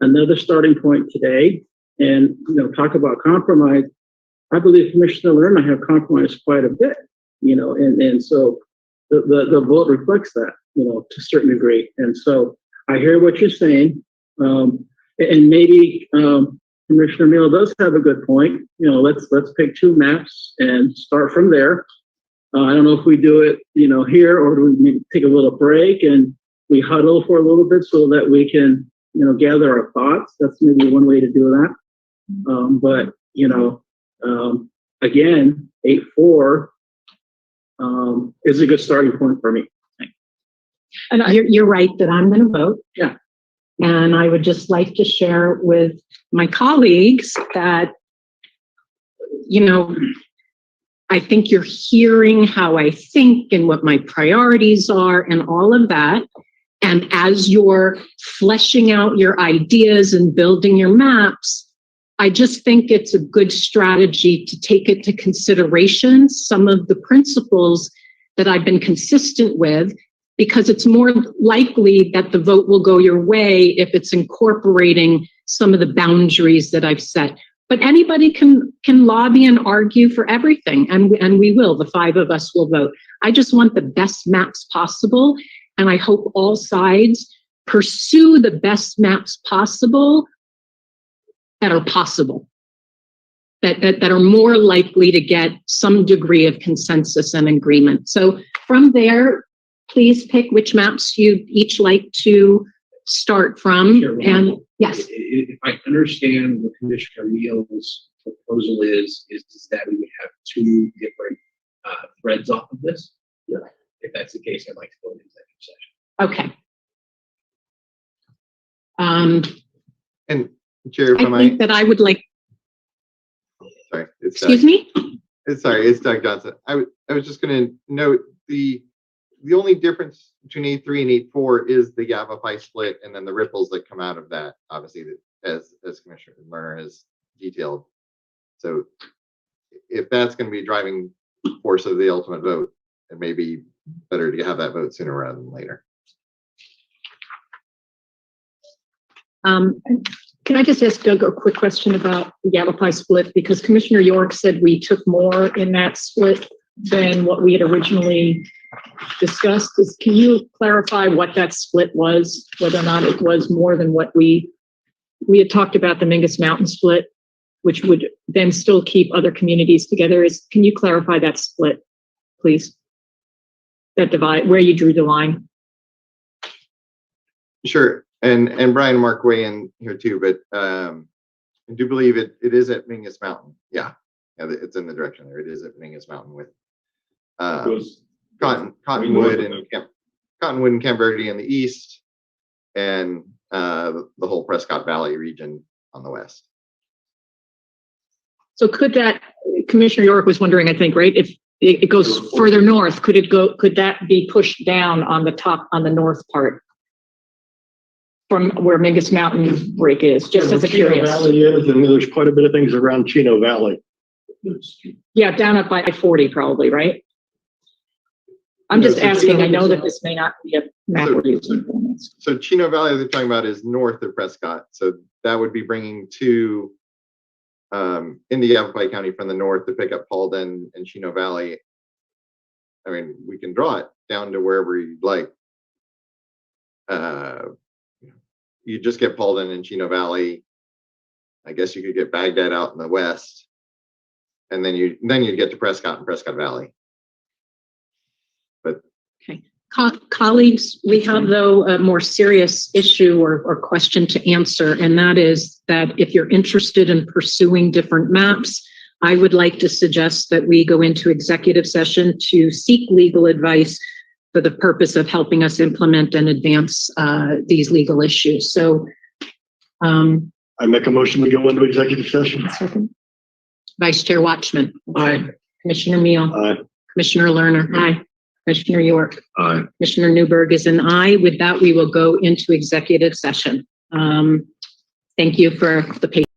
another starting point today, and you know, talk about compromise. I believe Commissioner Lerma have compromised quite a bit, you know, and so the vote reflects that, you know, to a certain degree. And so I hear what you're saying, and maybe Commissioner Neal does have a good point. You know, let's pick 2 maps and start from there. I don't know if we do it, you know, here, or do we maybe take a little break and we huddle for a little bit so that we can, you know, gather our thoughts. That's maybe one way to do that. But you know, again, 8.4 is a good starting point for me. And you're right that I'm going to vote. Yeah. And I would just like to share with my colleagues that, you know, I think you're hearing how I think and what my priorities are and all of that. And as you're fleshing out your ideas and building your maps, I just think it's a good strategy to take into consideration some of the principles that I've been consistent with, because it's more likely that the vote will go your way if it's incorporating some of the boundaries that I've set. But anybody can lobby and argue for everything, and we will. The 5 of us will vote. I just want the best maps possible, and I hope all sides pursue the best maps possible that are possible, that are more likely to get some degree of consensus and agreement. So from there, please pick which maps you each like to start from. Sure. And yes. If I understand what Commissioner Neal's proposal is that we would have 2 different threads off of this. Yeah. If that's the case, I'd like to go into executive session. Okay. And Chair, if I I might, think that I would like, sorry, it's excuse me? It's Doug Johnson. I was just going to note the only difference between 8.3 and 8.4 is the Yavapai split and then the ripples that come out of that, obviously, as Commissioner Lerner has detailed. So if that's going to be driving force of the ultimate vote, it may be better to have that vote sooner rather than later. Can I just ask Doug a quick question about the Yavapai split? Because Commissioner York said we took more in that split than what we had originally discussed. Can you clarify what that split was, whether or not it was more than what we had talked about, the Mingus Mountain split, which would then still keep other communities together? Can you clarify that split, please? That divide, where you drew the line? Sure. And Brian and Mark weigh in here too, but I do believe it is at Mingus Mountain. Yeah, it's in the direction there. It is at Mingus Mountain with Cottonwood and Camp Verde in the east, and the whole Prescott Valley region on the west. So could that, Commissioner York was wondering, I think, right, if it goes further north, could that be pushed down on the top, on the north part from where Mingus Mountain break is, just as a curious? Chino Valley is, and there's quite a bit of things around Chino Valley. Yeah, down up by 40 probably, right? I'm just No, so asking, I Chino- know that this may not be a map we're using. So Chino Valley they're talking about is north of Prescott. So that would be bringing two into Yavapai County from the north to pick up Paulden and Chino Valley. I mean, we can draw it down to wherever you'd like. You just get Paulden and Chino Valley. I guess you could get Baghdad out in the west, and then you'd get to Prescott and Prescott Valley. But Colleagues, we have though a more serious issue or question to answer, and that is that if you're interested in pursuing different maps, I would like to suggest that we go into executive session to seek legal advice for the purpose of helping us implement and advance these legal issues. So I make a motion to go into executive session. Vice Chair Watchman. Aye. Commissioner Meal. Aye. Commissioner Lerner. Aye. Commissioner York. Aye. Commissioner Newberg is an aye. With that, we will go into executive session. Thank you for the patience.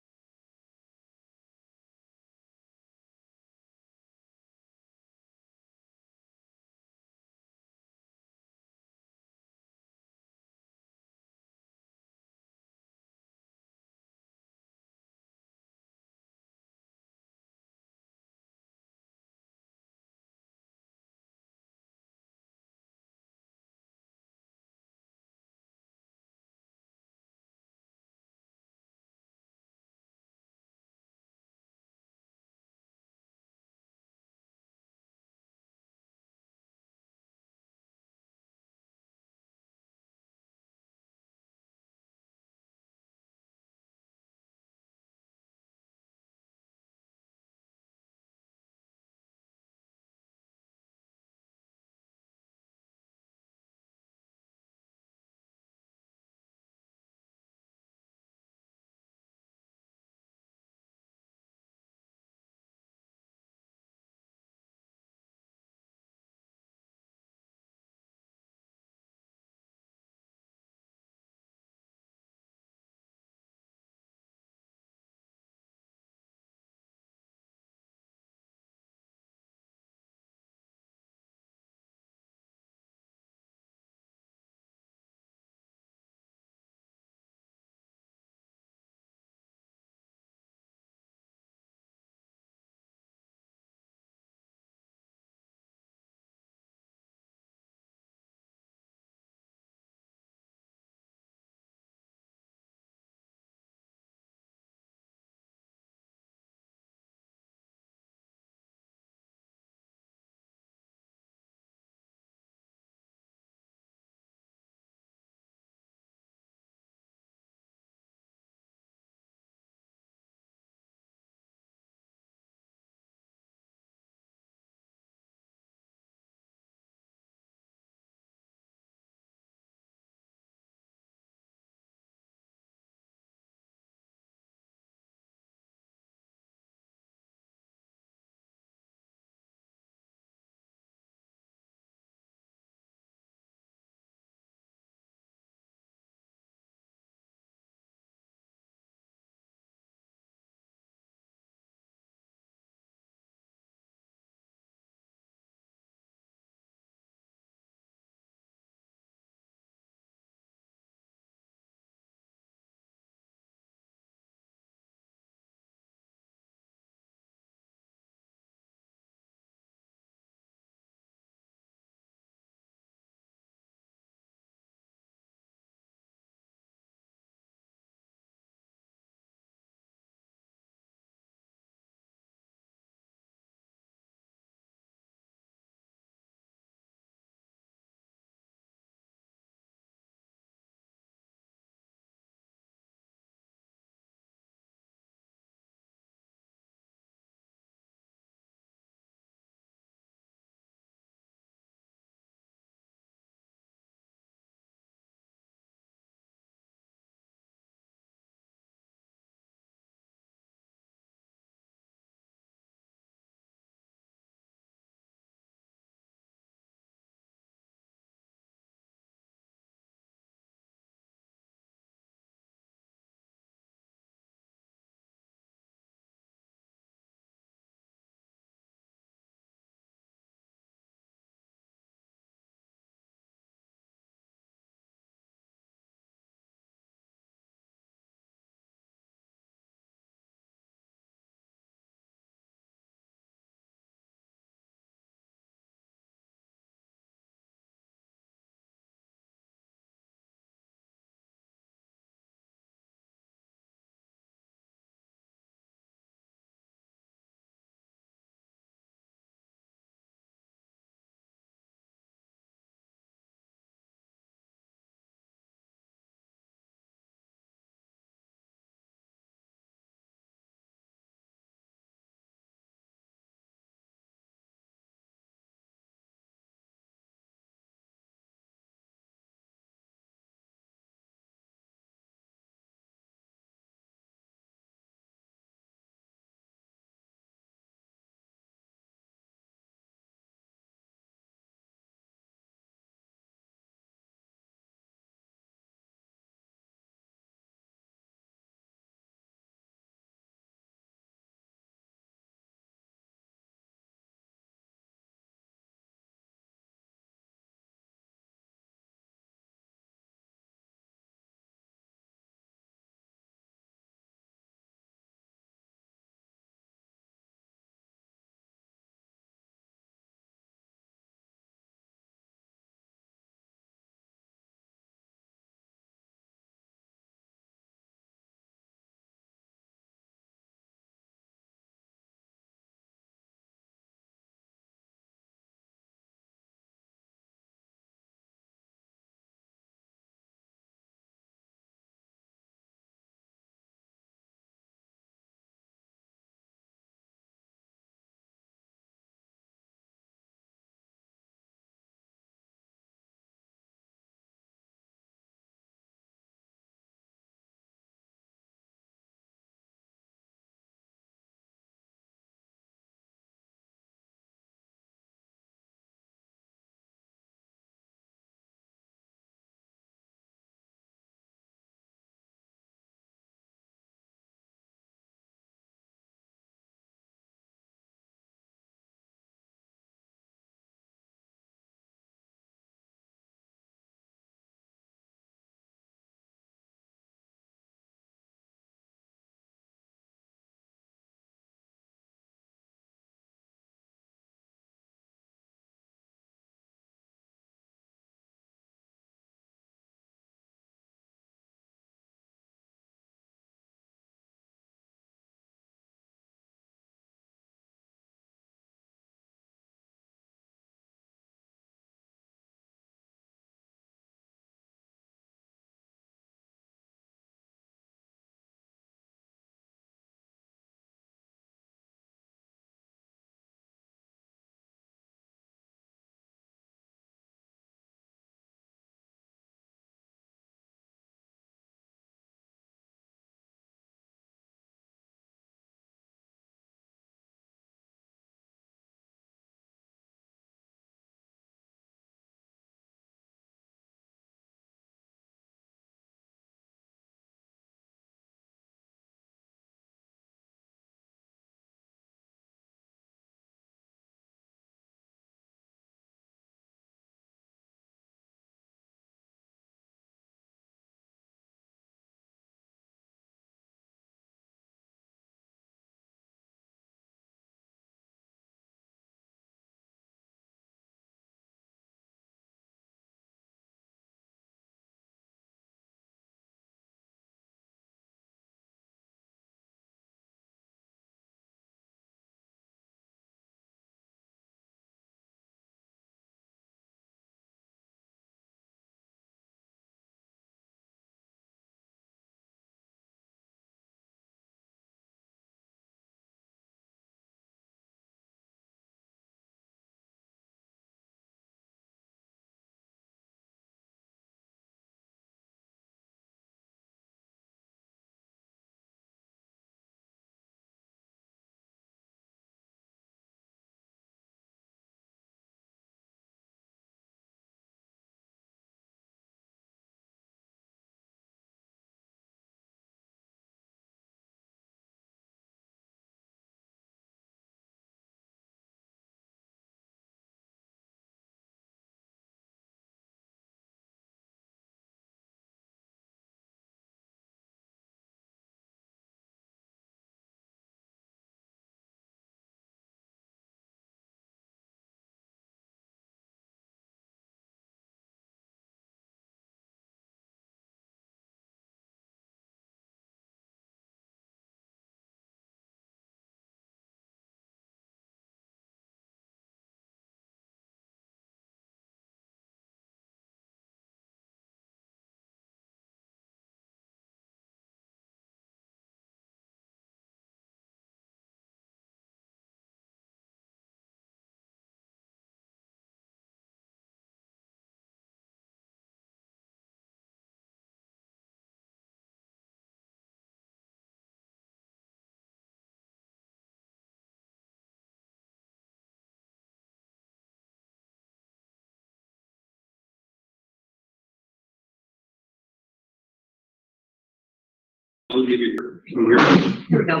I'll give you Here we go.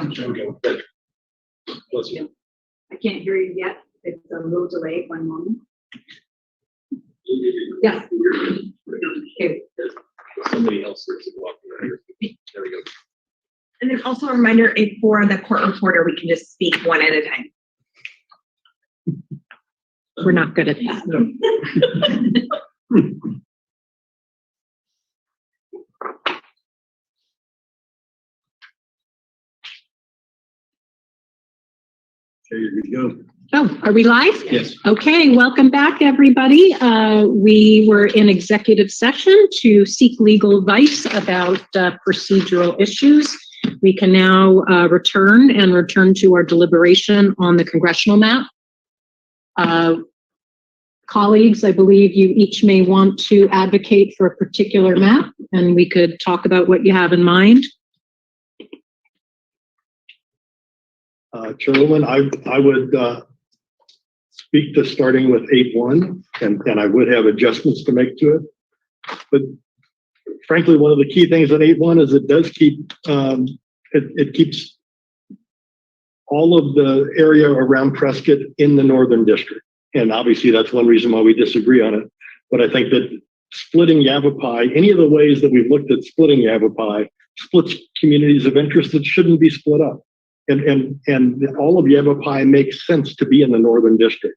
your. I can't hear you yet. It's a little delayed. One moment. Yes. Okay. Somebody else is walking around here. There we go. And then also a reminder, for the court reporter, we can just speak one at a time. We're not good at that. Okay, here we go. Oh, are we live? Yes. Okay, welcome back, everybody. We were in executive session to seek legal advice about procedural issues. We can now return to our deliberation on the congressional map. Colleagues, I believe you each may want to advocate for a particular map, and we could talk about what you have in mind. Chairwoman, I would speak to starting with 8.1, and I would have adjustments to make to it. But frankly, one of the key things on 8.1 is it does keep, it keeps all of the area around Prescott in the Northern District. And obviously that's one reason why we disagree on it. But I think that splitting Yavapai, any of the ways that we've looked at splitting Yavapai, splits communities of interest that shouldn't be split up. And all of Yavapai makes sense to be in the Northern District.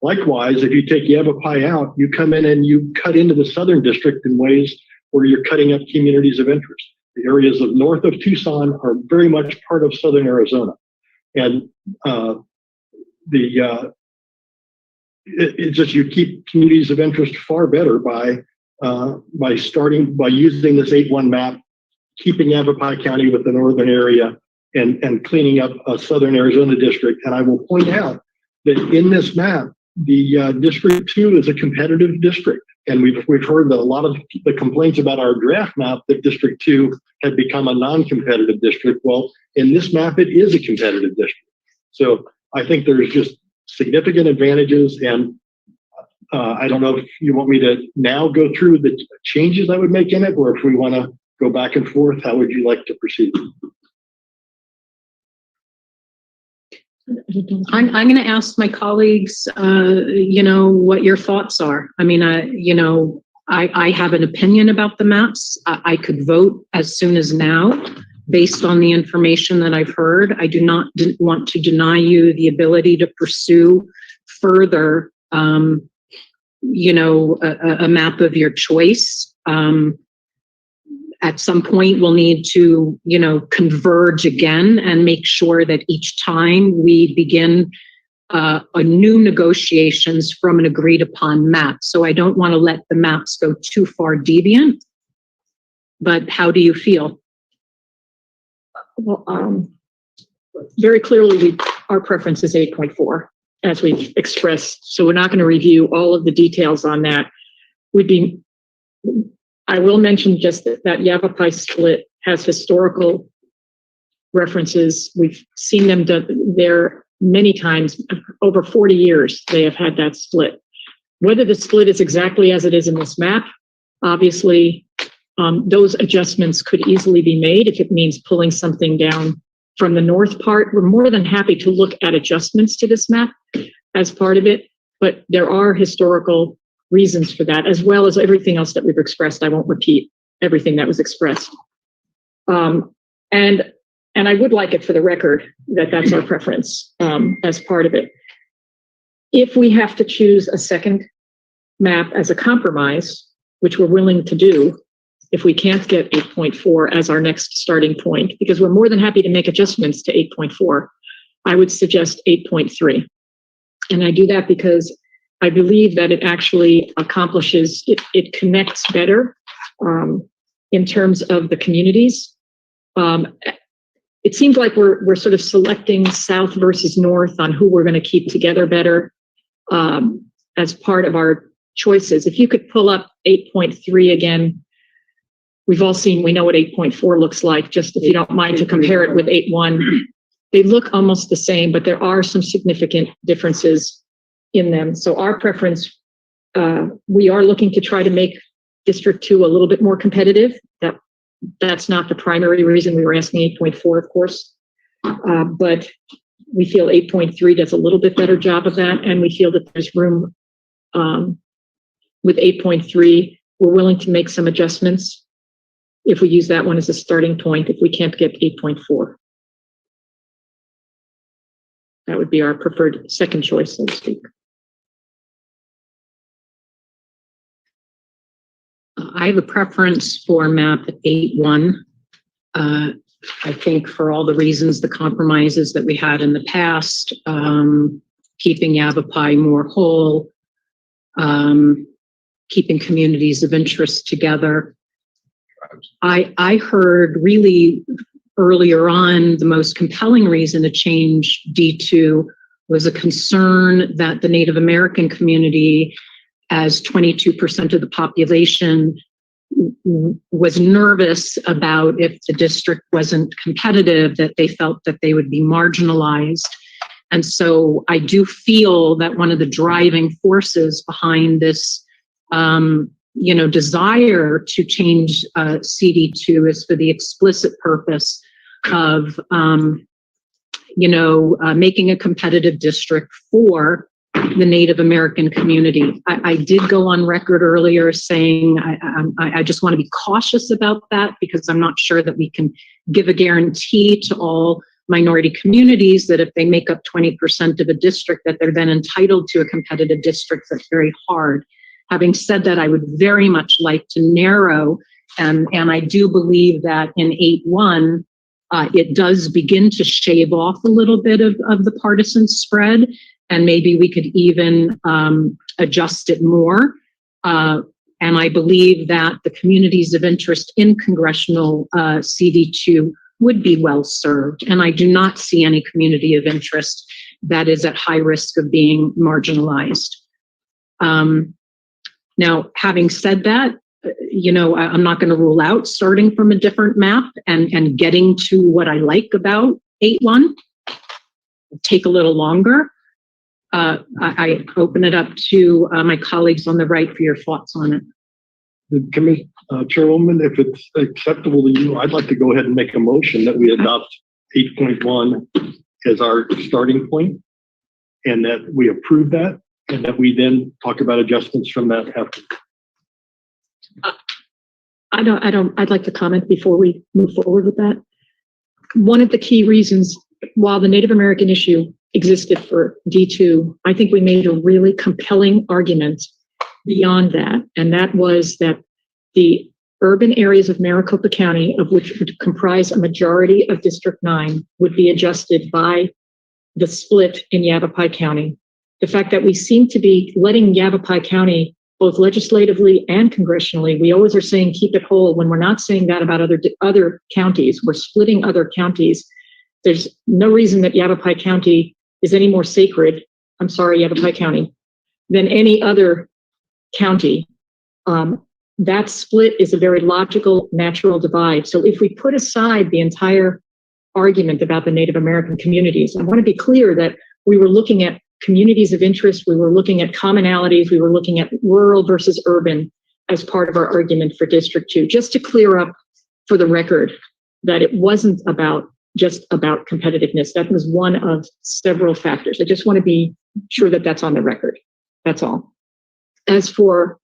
Likewise, if you take Yavapai out, you come in and you cut into the Southern District in ways where you're cutting up communities of interest. The areas of north of Tucson are very much part of Southern Arizona. And it's just you keep communities of interest far better by using this 8.1 map, keeping Yavapai County with the northern area, and cleaning up a Southern Arizona district. And I will point out that in this map, the District 2 is a competitive district. And we've heard that a lot of the complaints about our draft map that District 2 had become a non-competitive district. Well, in this map, it is a competitive district. So I think there's just significant advantages. And I don't know if you want me to now go through the changes I would make in it, or if we want to go back and forth, how would you like to proceed? I'm going to ask my colleagues, what your thoughts are. I mean, I have an opinion about the maps. I could vote as soon as now based on the information that I've heard. I do not want to deny you the ability to pursue further, a map of your choice. At some point, we'll need to, converge again and make sure that each time we begin a new negotiations from an agreed upon map. So I don't want to let the maps go too far deviant. But how do you feel? Well, very clearly, our preference is 8.4, as we've expressed. So we're not going to review all of the details on that. I will mention just that Yavapai split has historical references. We've seen them there many times. Over 40 years, they have had that split. Whether the split is exactly as it is in this map, obviously, those adjustments could easily be made if it means pulling something down from the north part. We're more than happy to look at adjustments to this map as part of it, but there are historical reasons for that, as well as everything else that we've expressed. I won't repeat everything that was expressed. And I would like it for the record that that's our preference as part of it. If we have to choose a second map as a compromise, which we're willing to do, if we can't get 8.4 as our next starting point, because we're more than happy to make adjustments to 8.4, I would suggest 8.3. And I do that because I believe that it actually accomplishes, it connects better in terms of the communities. It seems like we're sort of selecting South versus North on who we're going to keep together better as part of our choices. If you could pull up 8.3 again, we know what 8.4 looks like, just if you don't mind to compare it with 8.1. They look almost the same, but there are some significant differences in them. So our preference, we are looking to try to make District 2 a little bit more competitive. That's not the primary reason we were asking 8.4, of course. But we feel 8.3 does a little bit better job of that. And we feel that there's room with 8.3. We're willing to make some adjustments if we use that one as a starting point, if we can't get 8.4. That would be our preferred second choice, so to speak. I have a preference for map 8.1. I think for all the reasons, the compromises that we had in the past, keeping Yavapai more whole, keeping communities of interest together. I heard really earlier on the most compelling reason to change D2 was a concern that the Native American community, as 22% of the population, was nervous about if the district wasn't competitive, that they felt that they would be marginalized. And so I do feel that one of the driving forces behind this desire to change CD2 is for the explicit purpose of, making a competitive district for the Native American community. I did go on record earlier saying I just want to be cautious about that because I'm not sure that we can give a guarantee to all minority communities that if they make up 20% of a district that they're then entitled to a competitive district. That's very hard. Having said that, I would very much like to narrow, and I do believe that in 8.1, it does begin to shave off a little bit of the partisan spread, and maybe we could even adjust it more. And I believe that the communities of interest in congressional CD2 would be well served. And I do not see any community of interest that is at high risk of being marginalized. Now, having said that, I'm not going to rule out starting from a different map and getting to what I like about 8.1. It'll take a little longer. I open it up to my colleagues on the right for your thoughts on it. Chairwoman, if it's acceptable to you, I'd like to go ahead and make a motion that we adopt 8.1 as our starting point, and that we approve that, and that we then talk about adjustments from that after. I'd like to comment before we move forward with that. One of the key reasons, while the Native American issue existed for D2, I think we made a really compelling argument beyond that, and that was that the urban areas of Maricopa County, of which would comprise a majority of District 9, would be adjusted by the split in Yavapai County. The fact that we seem to be letting Yavapai County, both legislatively and congressionally, we always are saying keep it whole when we're not saying that about other counties. We're splitting other counties. There's no reason that Yavapai County is any more sacred, I'm sorry, Yavapai County, than any other county. That split is a very logical, natural divide. So if we put aside the entire argument about the Native American communities, I want to be clear that we were looking at communities of interest, we were looking at commonalities, we were looking at rural versus urban as part of our argument for District 2, just to clear up for the record that it wasn't just about competitiveness. That was one of several factors. I just want to be sure that that's on the record. That's all. As for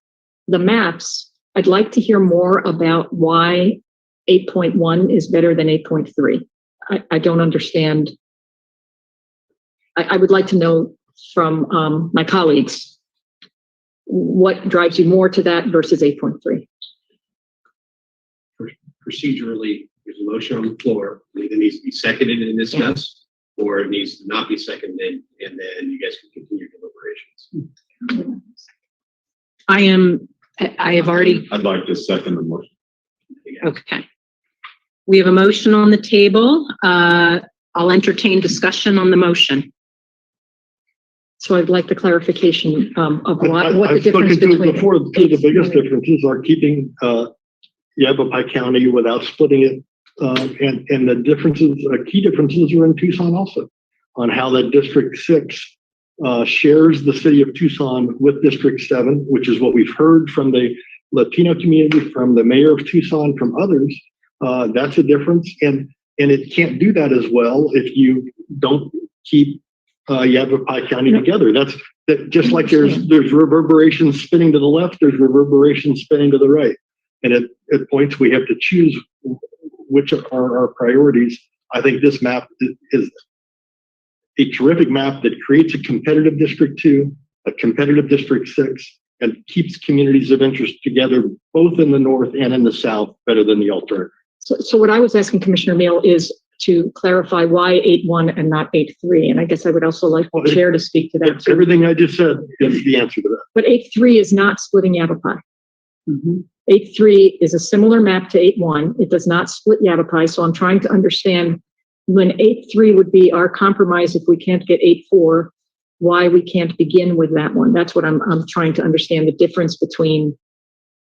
the maps, I'd like to hear more about why 8.1 is better than 8.3. I don't understand. I would like to know from my colleagues what drives you more to that versus 8.3. Procedurally, there's a motion on the floor. It either needs to be seconded and discussed, or it needs to not be seconded, and then you guys can continue deliberations. I have already. I'd like to second the motion. Okay. We have a motion on the table. I'll entertain discussion on the motion. So I'd like the clarification of what the I've difference spoken to between. before. Two of the biggest differences are keeping Yavapai County without splitting it, and the differences, key differences, are in Tucson also, on how that District 6 shares the city of Tucson with District 7, which is what we've heard from the Latino community, from the mayor of Tucson, from others, That's a difference. And it can't do that as well if you don't keep Yavapai County together. That's that. Just like there's reverberations spinning to the left, there's reverberations spinning to the right. And at points we have to choose which are our priorities. I think this map is a terrific map that creates a competitive District 2, a competitive District 6, and keeps communities of interest together, both in the north and in the south, better than the alternative. So what I was asking Commissioner Meal is to clarify why 8-1 and not 8-3. And I guess I would also like the chair to speak to that too. Everything I just said is the answer to that. But 8-3 is not splitting Yavapai. 8-3 is a similar map to 8-1. It does not split Yavapai. So I'm trying to understand when 8-3 would be our compromise if we can't get 8-4, why we can't begin with that one. That's what I'm trying to understand, the difference between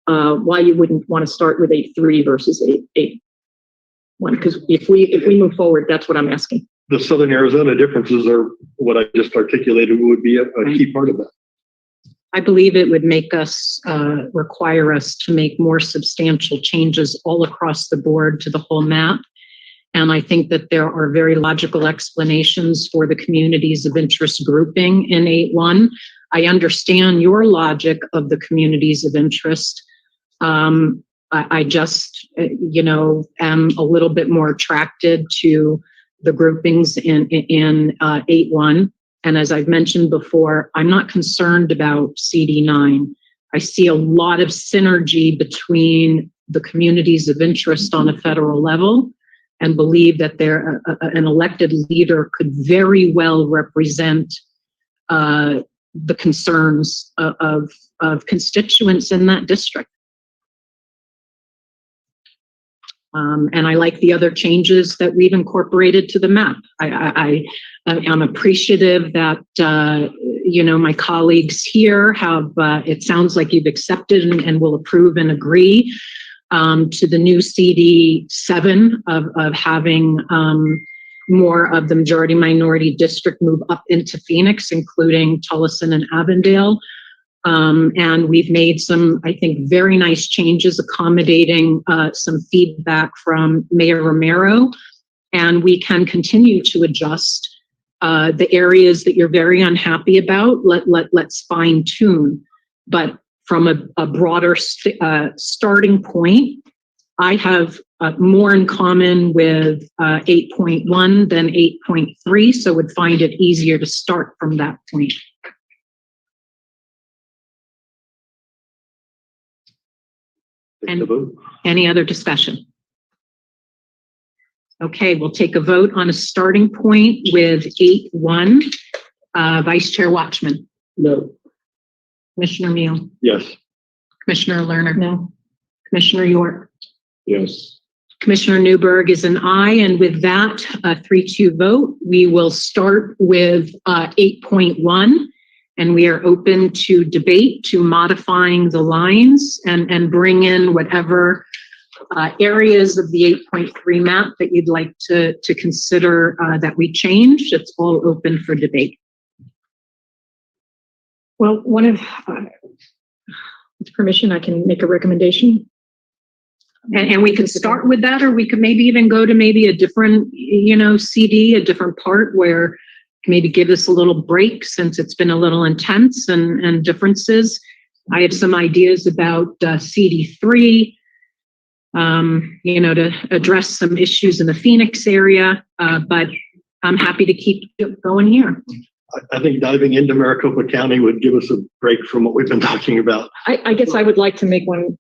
why you wouldn't want to start with 8-3 versus 8-1. Because if we move forward, that's what I'm asking. The Southern Arizona differences are what I just articulated would be a key part of that. I believe it would make us, require us to make more substantial changes all across the board to the whole map. And I think that there are very logical explanations for the communities of interest grouping in 8-1. I understand your logic of the communities of interest. I just, am a little bit more attracted to the groupings in 8-1. And as I've mentioned before, I'm not concerned about CD9. I see a lot of synergy between the communities of interest on a federal level and believe that an elected leader could very well represent the concerns of constituents in that district. And I like the other changes that we've incorporated to the map. I'm appreciative that, my colleagues here have, it sounds like you've accepted and will approve and agree to the new CD7 of having more of the majority minority district move up into Phoenix, including Tullison and Avondale. And we've made some, I think, very nice changes accommodating some feedback from Mayor Romero. And we can continue to adjust the areas that you're very unhappy about. Let's fine tune. But from a broader starting point, I have more in common with 8.1 than 8.3, so would find it easier to start from that point. And any other discussion? Okay, we'll take a vote on a starting point with 8-1. Vice Chair Watchman. No. Commissioner Meal. Yes. Commissioner Lerner. No. Commissioner York. Yes. Commissioner Newberg is an aye, and with that 3-2 vote, we will start with 8.1. And we are open to debate, to modifying the lines and bring in whatever areas of the 8.3 map that you'd like to consider that we change. It's all open for debate. Well, with permission, I can make a recommendation. And we can start with that, or we could maybe even go to maybe a different, CD, a different part where maybe give us a little break since it's been a little intense and differences. I have some ideas about CD3, to address some issues in the Phoenix area, but I'm happy to keep going here. I think diving into Maricopa County would give us a break from what we've been talking about. I guess I would like to make one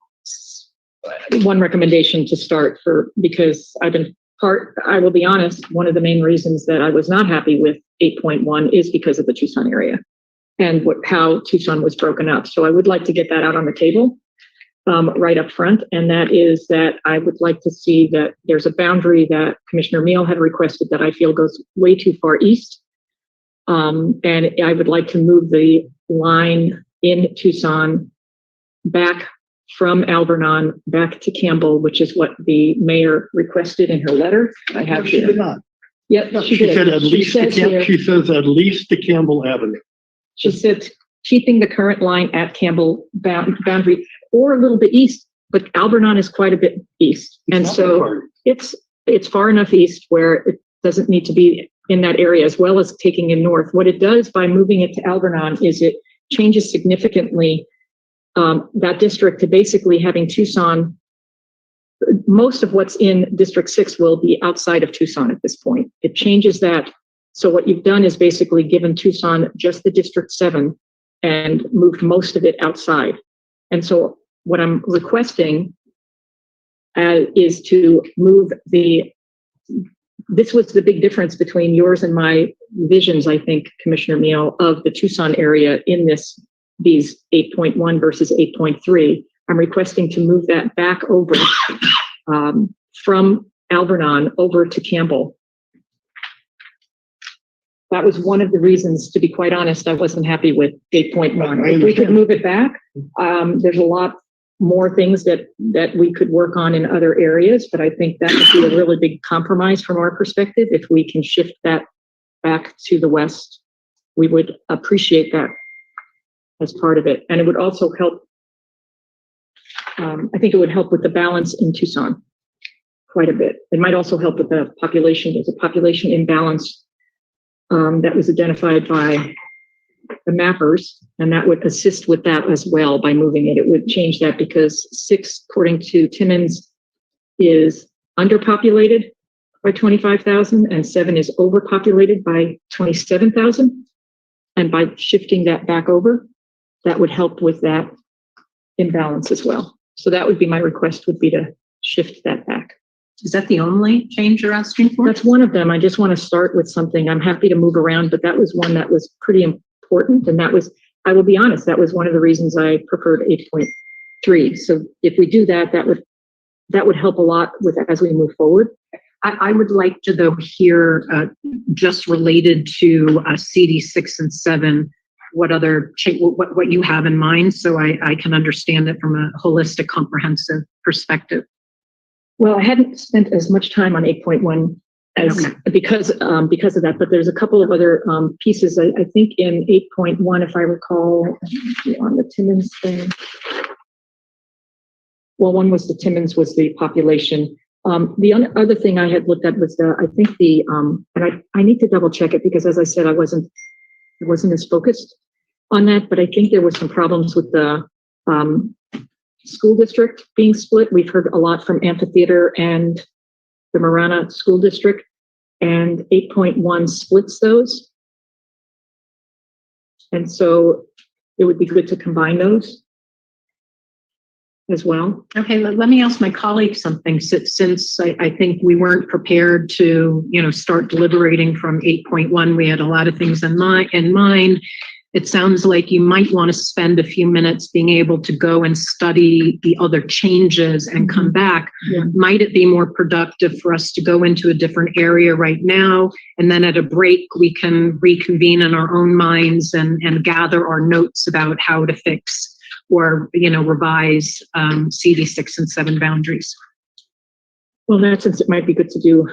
recommendation to start because I will be honest, one of the main reasons that I was not happy with 8.1 is because of the Tucson area and how Tucson was broken up. So I would like to get that out on the table right up front. And that is that I would like to see that there's a boundary that Commissioner Meal had requested that I feel goes way too far east. And I would like to move the line in Tucson back from Alvernon back to Campbell, which is what the mayor requested in her letter. I have She did not. Yep, No, she she did. said at least she says at least to Campbell Avenue. She said keeping the current line at Campbell boundary or a little bit east, but Albernon is quite a bit east. And Not so far. it's far enough east where it doesn't need to be in that area, as well as taking it north. What it does by moving it to Albernon is it changes significantly that district to basically having Tucson. Most of what's in District 6 will be outside of Tucson at this point. It changes that. So what you've done is basically given Tucson just the District 7 and moved most of it outside. And so what I'm requesting is to move this was the big difference between yours and my visions, I think, Commissioner Meehl, of the Tucson area in these 8.1 versus 8.3. I'm requesting to move that back over from Alvernon over to Campbell. That was one of the reasons, to be quite honest, I wasn't happy with 8.1. If we could move it back, there's a lot more things that we could work on in other areas, but I think that would be a really big compromise from our perspective. If we can shift that back to the west, we would appreciate that as part of it. And it would also help, I think it would help with the balance in Tucson quite a bit. It might also help with the population. There's a population imbalance that was identified by the mappers, and that would assist with that as well by moving it. It would change that because 6, according to Timmons, is underpopulated by 25,000 and 7 is overpopulated by 27,000. And by shifting that back over, that would help with that imbalance as well. So that would be my request, would be to shift that back. Is that the only change you're asking for? That's one of them. I just want to start with something. I'm happy to move around, but that was one that was pretty important. And that was, I will be honest, that was one of the reasons I preferred 8.3. So if we do that, that would help a lot with as we move forward. I would like to, though, hear just related to CD 6 and 7, what other what you have in mind, so I can understand it from a holistic, comprehensive perspective. Well, I hadn't spent as much time on 8.1 as because of that, but there's a couple of other pieces. I think in 8.1, if I recall, on the Timmons thing. Well, one was the Timmons was the population. The other thing I had looked at was I think and I need to double check it because, as I said, I wasn't as focused on that, but I think there were some problems with the school district being split. We've heard a lot from Amphitheater and the Marana School District, and 8.1 splits those. And so it would be good to combine those as well. Okay, let me ask my colleague something. Since I think we weren't prepared to, start deliberating from 8.1, we had a lot of things in mind. It sounds like you might want to spend a few minutes being able to go and study the other changes and come back. Yeah. Might it be more productive for us to go into a different area right now, and then at a break we can reconvene in our own minds and gather our notes about how to fix or revise CD 6 and 7 boundaries? Well, in that sense, it might be good to do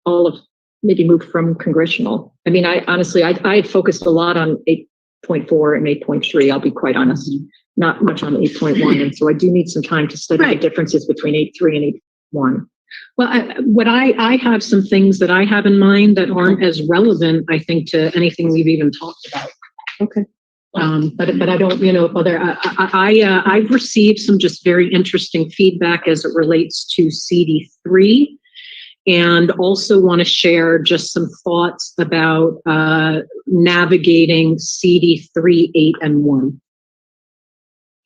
all of, maybe move from Congressional. I mean, I honestly had focused a lot on 8.4 and 8.3, I'll be quite honest, not much on 8.1. And so I do need some time to study the differences between 8.3 and 8.1. Well, I have some things that I have in mind that aren't as relevant, I think, to anything we've even talked about. Okay. But I don't, I've received some just very interesting feedback as it relates to CD3, and also want to share just some thoughts about navigating CD3, 8, and 1.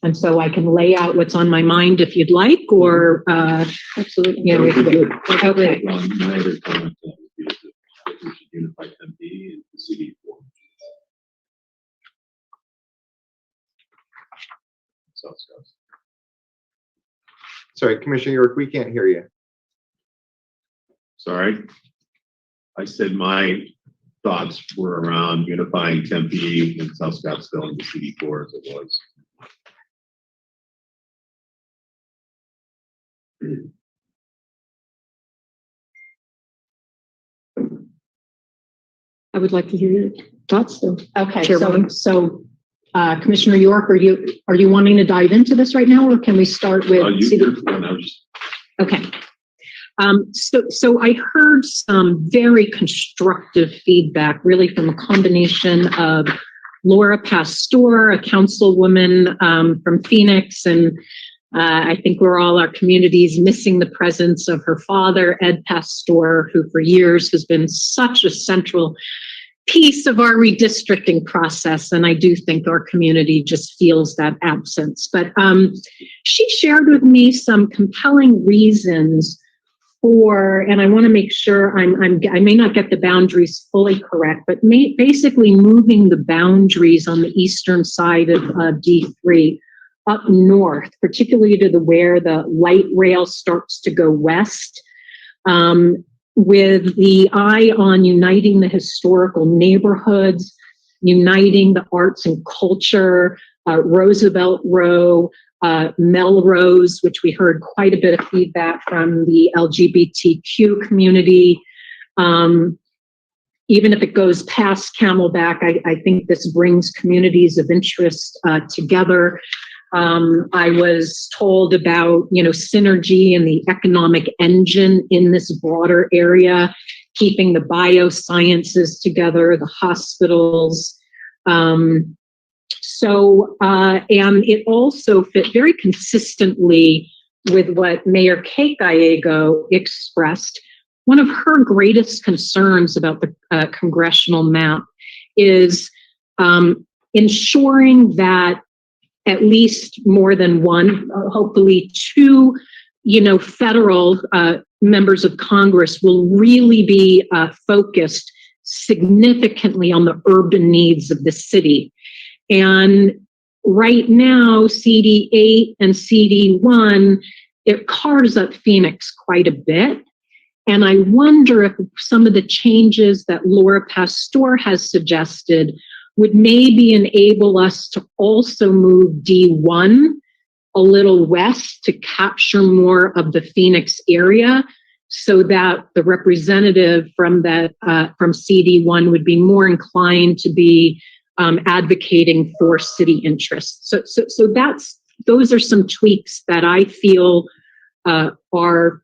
And so I can lay out what's on my mind if you'd like, or absolutely. Okay. My other comment would be that we should unify Tempe into CD4. Sorry, Commissioner York, we can't hear you. Sorry. I said my thoughts were around unifying Tempe and South Scottsdale into CD4 as it was. I would like to hear your thoughts, though. Okay, Chairwoman. so Commissioner York, are you wanting to dive into this right now, or can we start with? Okay. So I heard some very constructive feedback, really from a combination of Laura Pastor, a councilwoman from Phoenix, and I think our community's missing the presence of her father, Ed Pastor, who for years has been such a central piece of our redistricting process. And I do think our community just feels that absence. But she shared with me some compelling reasons for, and I want to make sure I may not get the boundaries fully correct, but basically moving the boundaries on the eastern side of D3 up north, particularly to where the light rail starts to go west, with the eye on uniting the historical neighborhoods, uniting the arts and culture, Roosevelt Row, Melrose, which we heard quite a bit of feedback from the LGBTQ community. Even if it goes past Camelback, I think this brings communities of interest together. I was told about, synergy and the economic engine in this broader area, keeping the biosciences together, the hospitals. And it also fit very consistently with what Mayor Kate Gallego expressed. One of her greatest concerns about the congressional map is ensuring that at least more than one, hopefully two, federal members of Congress will really be focused significantly on the urban needs of the city. And right now, CD8 and CD1, it carves up Phoenix quite a bit. And I wonder if some of the changes that Laura Pastor has suggested would maybe enable us to also move D1 a little west to capture more of the Phoenix area, so that the representative from CD1 would be more inclined to be advocating for city interests. So those are some tweaks that I feel are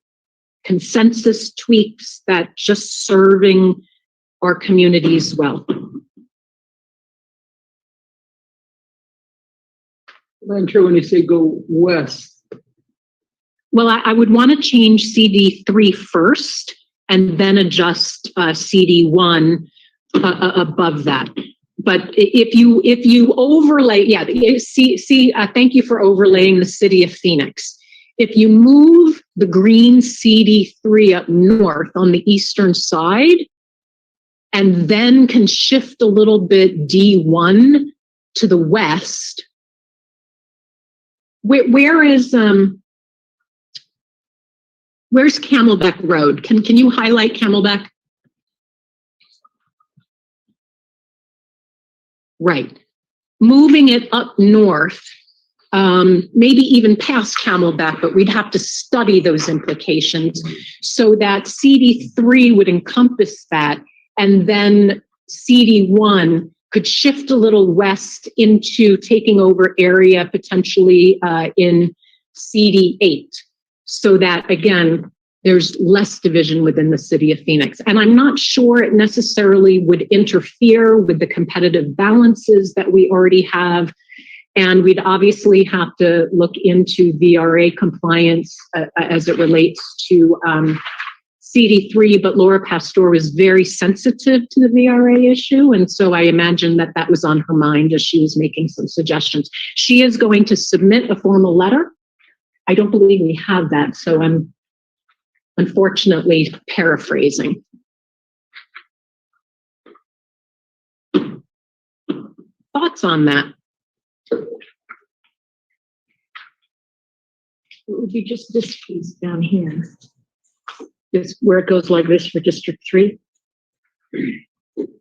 consensus tweaks that just serving our communities well. I'm sure when you say go west. Well, I would want to change CD3 first and then adjust CD1 above that. But if you overlay, thank you for overlaying the city of Phoenix. If you move the green CD3 up north on the eastern side, and then can shift a little bit D1 to the west, where's Camelback Road? Can you highlight Camelback? Right. Moving it up north, maybe even past Camelback, but we'd have to study those implications so that CD3 would encompass that, and then CD1 could shift a little west into taking over area potentially in CD8, so that, again, there's less division within the city of Phoenix. And I'm not sure it necessarily would interfere with the competitive balances that we already have. And we'd obviously have to look into VRA compliance as it relates to CD3, but Laura Pastor was very sensitive to the VRA issue. And so I imagine that was on her mind as she was making some suggestions. She is going to submit a formal letter. I don't believe we have that, so I'm unfortunately paraphrasing. Thoughts on that? It would be just this piece down here. This where it goes like this for District 3.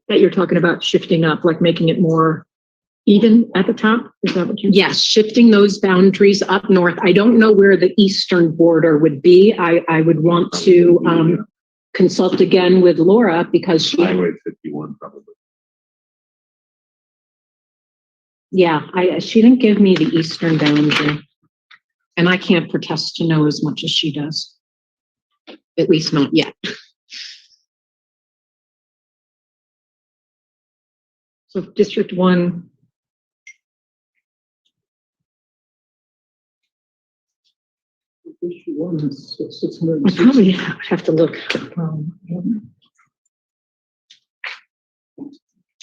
That you're talking about shifting up, like making it more even at the top? Is that what you're saying? Yes, shifting those boundaries up north. I don't know where the eastern border would be. I would want to consult again with Laura because she... Highway 51 probably. Yeah, she didn't give me the eastern boundary. And I can't protest to know as much as she does. At least not yet. So District 1. District 1 is 600. I probably have to look.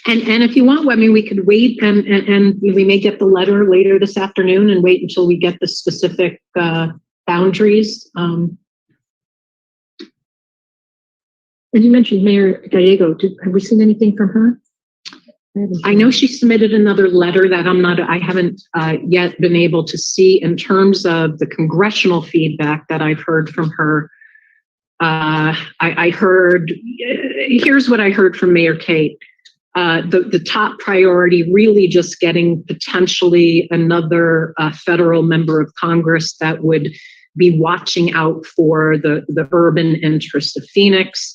And if you want, I mean, we could wait and we may get the letter later this afternoon and wait until we get the specific boundaries. And you mentioned Mayor Gallego. Have we seen anything from her? I know she submitted another letter that I haven't yet been able to see in terms of the congressional feedback that I've heard from her. I heard, here's what I heard from Mayor Kate. The top priority, really just getting potentially another federal member of Congress that would be watching out for the urban interest of Phoenix.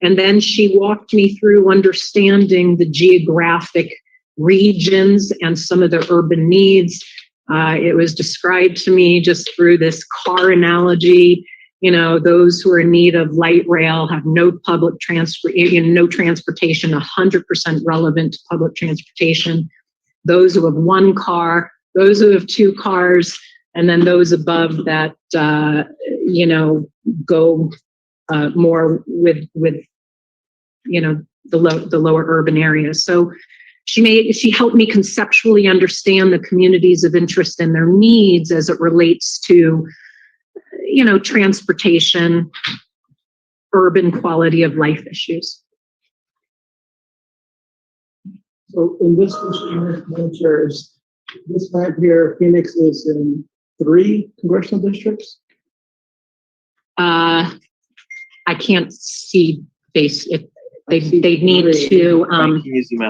And then she walked me through understanding the geographic regions and some of the urban needs. It was described to me just through this car analogy. You know, those who are in need of light rail have no public no transportation, 100% relevant to public transportation. Those who have one car, those who have two cars, and then those above that, go more with the lower urban areas. So she helped me conceptually understand the communities of interest and their needs as it relates to transportation, urban quality of life issues. So in this chairs, this map here, Phoenix is in 3 congressional districts. I can't see base. They need to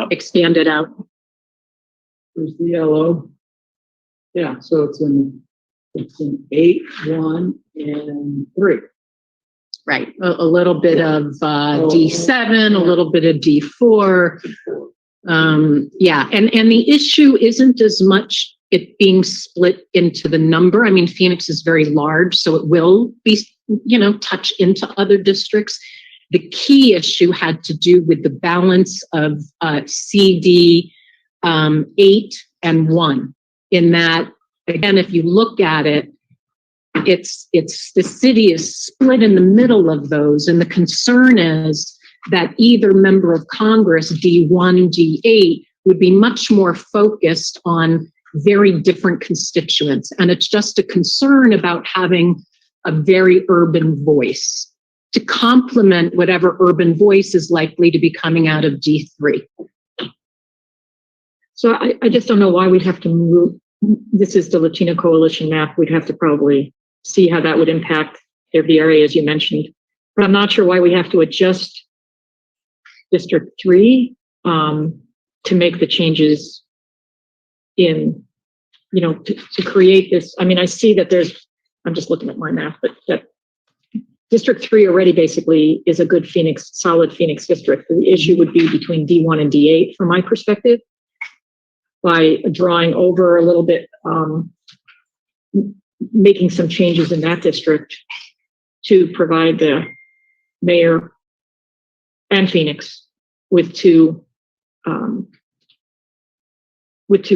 expand it out. There's the yellow. Yeah, so it's in 8, 1, and 3. Right, a little bit of D7, a little bit of D4. Yeah, and the issue isn't as much it being split into the number. I mean, Phoenix is very large, so it will be, touch into other districts. The key issue had to do with the balance of CD 8 and 1, in that, again, if you look at it, it's the city is split in the middle of those, and the concern is that either member of Congress, D1, D8, would be much more focused on very different constituents, and it's just a concern about having a very urban voice to complement whatever urban voice is likely to be coming out of D3. So I just don't know why we'd have to move. This is the Latino Coalition map. We'd have to probably see how that would impact the areas you mentioned. But I'm not sure why we have to adjust District 3 to make the changes in, to create this. I mean, I see that I'm just looking at my map, but that District 3 already basically is a good solid Phoenix district. The issue would be between D1 and D8 from my perspective. By drawing over a little bit, making some changes in that district to provide the mayor and Phoenix with two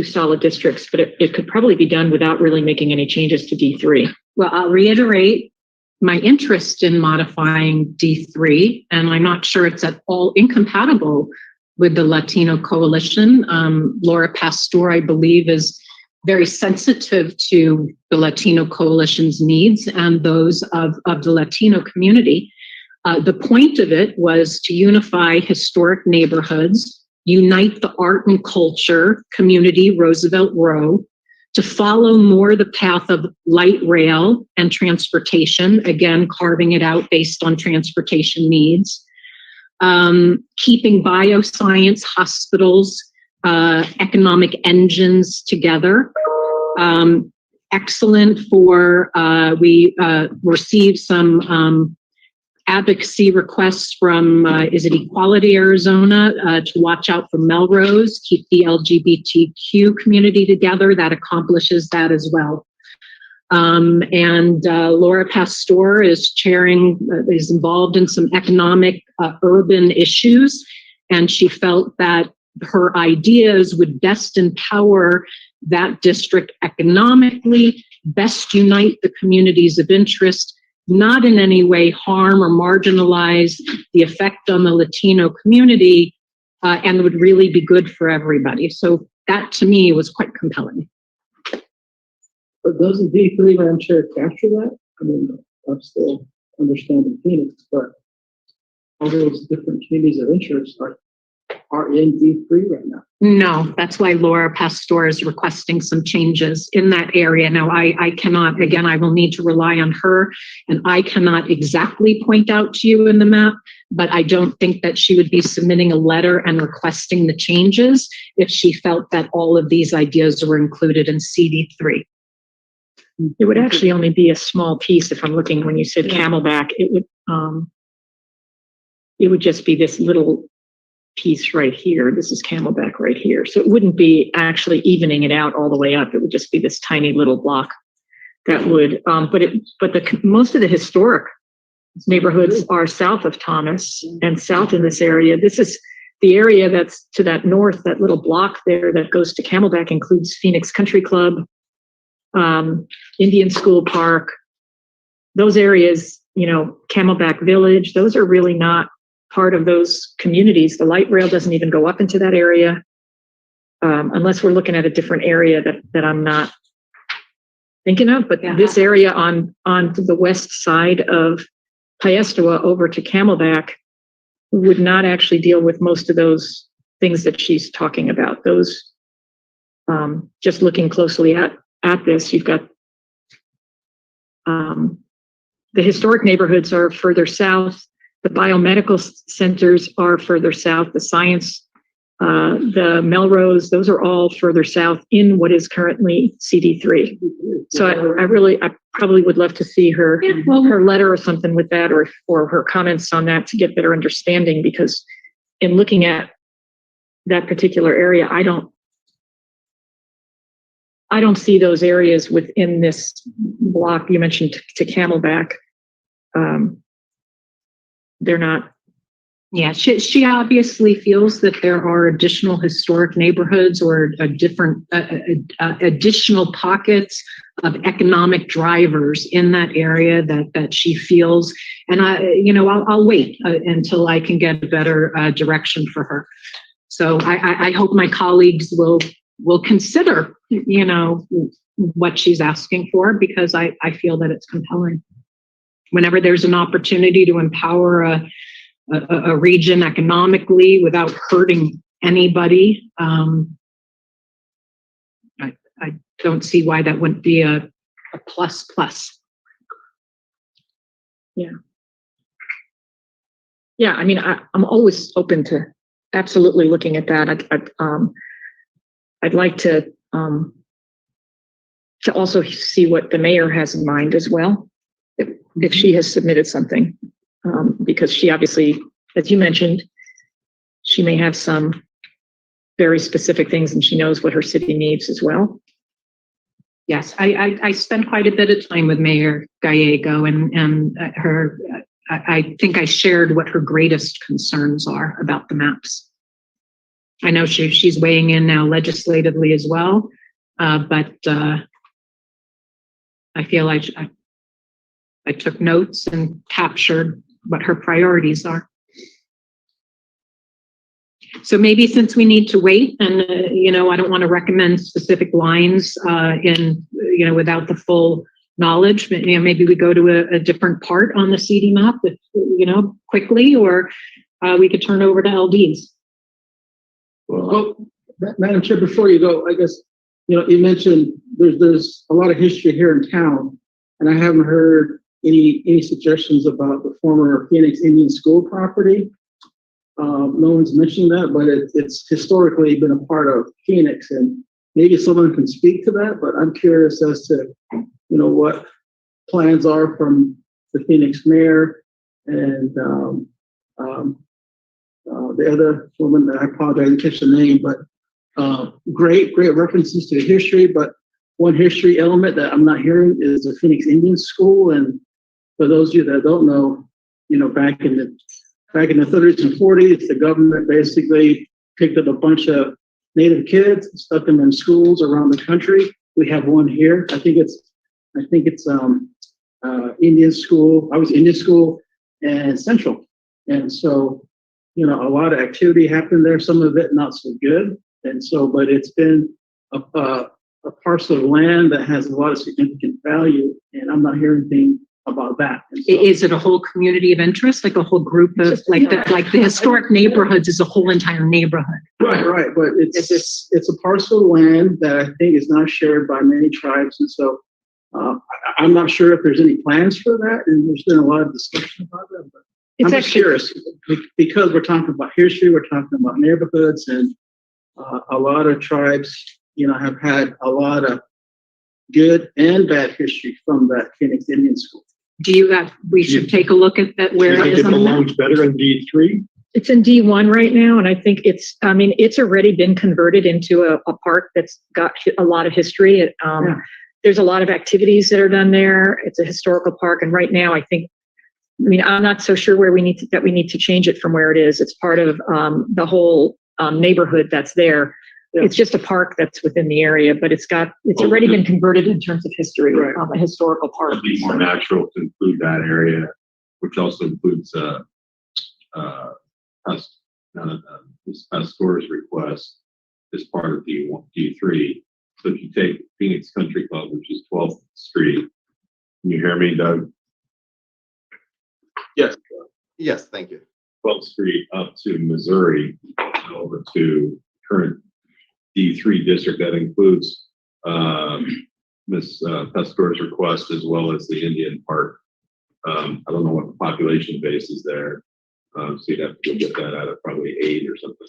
solid districts, but it could probably be done without really making any changes to D3. Well, I'll reiterate my interest in modifying D3, and I'm not sure it's at all incompatible with the Latino Coalition. Laura Pastor, I believe, is very sensitive to the Latino Coalition's needs and those of the Latino community. The point of it was to unify historic neighborhoods, unite the art and culture community, Roosevelt Row, to follow more the path of light rail and transportation, again, carving it out based on transportation needs. Keeping bioscience, hospitals, economic engines together. Excellent for, we received some advocacy requests from, is it Equality Arizona, to watch out for Melrose, keep the LGBTQ community together. That accomplishes that as well. And Laura Pastor is is involved in some economic urban issues, and she felt that her ideas would best empower that district economically, best unite the communities of interest, not in any way harm or marginalize the effect on the Latino community, and would really be good for everybody. So that to me was quite compelling. But doesn't D3, Madam Chair, capture that? I mean, I'm still understanding Phoenix, but all those different communities of interest are in D3 right now. No, that's why Laura Pastor is requesting some changes in that area. Now, I cannot, again, I will need to rely on her, and I cannot exactly point out to you in the map, but I don't think that she would be submitting a letter and requesting the changes if she felt that all of these ideas were included in CD3. It would actually only be a small piece. If I'm looking, when you said Camelback, it would just be this little piece right here. This is Camelback right here. So it wouldn't be actually evening it out all the way up. It would just be this tiny little block that would, but most of the historic neighborhoods are south of Thomas and south in this area. This is the area that's to that north, that little block there that goes to Camelback includes Phoenix Country Club, Indian School Park, those areas, Camelback Village, those are really not part of those communities. The light rail doesn't even go up into that area, unless we're looking at a different area that I'm not thinking of. But this area on the west side of Piestewa over to Camelback would not actually deal with most of those things that she's talking about. Those, just looking closely at this, you've got the historic neighborhoods are further south. The biomedical centers are further south. The science, the Melrose, those are all further south in what is currently CD3. So I probably would love to see her letter or something with that, or her comments on that to get better understanding, because in looking at that particular area, I don't see those areas within this block you mentioned to Camelback. They're not. Yeah, she obviously feels that there are additional historic neighborhoods or additional pockets of economic drivers in that area that she feels. And I'll wait until I can get a better direction for her. So I hope my colleagues will consider, what she's asking for, because I feel that it's compelling. Whenever there's an opportunity to empower a region economically without hurting anybody, I don't see why that wouldn't be a plus. Yeah. Yeah, I mean, I'm always open to absolutely looking at that. I'd like to also see what the mayor has in mind as well, if she has submitted something, because she obviously, as you mentioned, she may have some very specific things, and she knows what her city needs as well. Yes, I spent quite a bit of time with Mayor Gallego, and her. I think I shared what her greatest concerns are about the maps. I know she's weighing in now legislatively as well, but I feel like I took notes and captured what her priorities are. So maybe since we need to wait, and I don't want to recommend specific lines without the full knowledge, but maybe we go to a different part on the CD map, quickly, or we could turn over to LDs. Well, Madam Chair, before you go, I guess, you mentioned there's a lot of history here in town, and I haven't heard any suggestions about the former Phoenix Indian School property. No one's mentioning that, but it's historically been a part of Phoenix, and maybe someone can speak to that, but I'm curious as to, what plans are from the Phoenix mayor and the other woman, I apologize, I didn't catch the name, but great references to history. But one history element that I'm not hearing is the Phoenix Indian School. And for those of you that don't know, back in the 30s and 40s, the government basically picked up a bunch of Native kids, stuck them in schools around the country. We have one here. I think it's Indian school. I was Indian school and Central, and so a lot of activity happened there. Some of it not so good, and so but it's been a parcel of land that has a lot of significant value, and I'm not hearing anything about that. And so, Is it a whole community of interest, like a whole group of like the historic neighborhoods is a whole entire neighborhood? right, but it's a parcel of land that I think is not shared by many tribes, and so I'm not sure if there's any plans for that, and there's been a lot of discussion about that. But I'm just curious because we're talking about history, we're talking about neighborhoods, and a lot of tribes, have had a lot of good and bad history from that Phoenix Indian School. We should take a look at that where it is on the map. belongs better in D3? It's in D1 right now, and I think it's already been converted into a park that's got a lot of history. There's a lot of activities that are done there. It's a historical park, and right now I'm not so sure where we need to change it from where it is. It's part of the whole neighborhood that's there. Yeah. It's just a park that's within the area, but it's already been converted in terms of history, a historical park. It'd be more natural to include that area, which also includes this pastor's request as part of D3. So if you take Phoenix Country Club, which is 12th Street, can you hear me, Doug? Yes, thank you. 12th Street up to Missouri, over to current D3 district that includes Ms. Pastor's request as well as the Indian Park. I don't know what the population base is there, so you'd have to go get that out of probably 8 or something.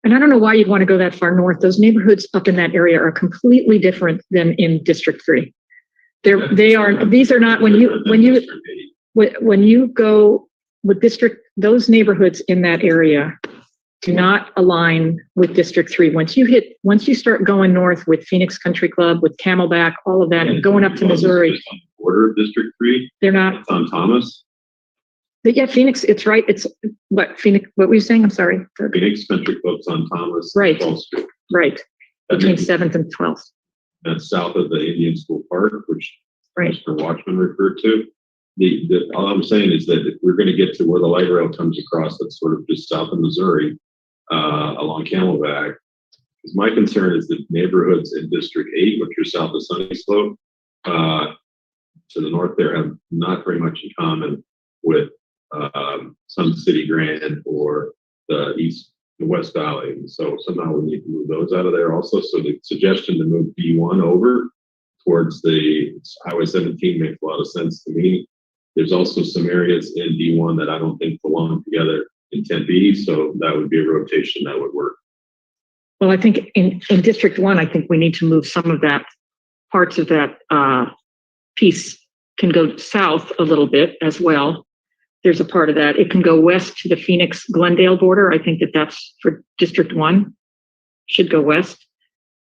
And I don't know why you'd want to go that far north. Those neighborhoods up in that area are completely different than in District 3. These are not when you go with those neighborhoods in that area do not align with District 3. Once you start going north with Phoenix Country Club, with Camelback, all of that, and going up to Missouri. On the border of District 3? They're not. It's on Thomas? But yeah, Phoenix, it's right. It's Phoenix, what were you saying? I'm sorry. Phoenix Country Club's on Thomas. Right. 12th Street. Right. Between 7th and 12th. That's south of the Indian School Park, which Mr. Watchman referred to. All I'm saying is that if we're going to get to where the light rail comes across, that's sort of just south of Missouri, along Camelback, because my concern is that neighborhoods in District 8, which are south of Sunny Slope, to the north there, have not very much in common with Sun City Grand or the West Valley. And so somehow we need to move those out of there also. So the suggestion to move D1 over towards the Highway 17 makes a lot of sense to me. There's also some areas in D1 that I don't think belong together in Tempe, so that would be a rotation that would work. Well, I think in District 1, I think we need to move some of that, parts of that piece can go south a little bit as well. There's a part of that. It can go west to the Phoenix-Glendale border. I think that's for District 1, should go west.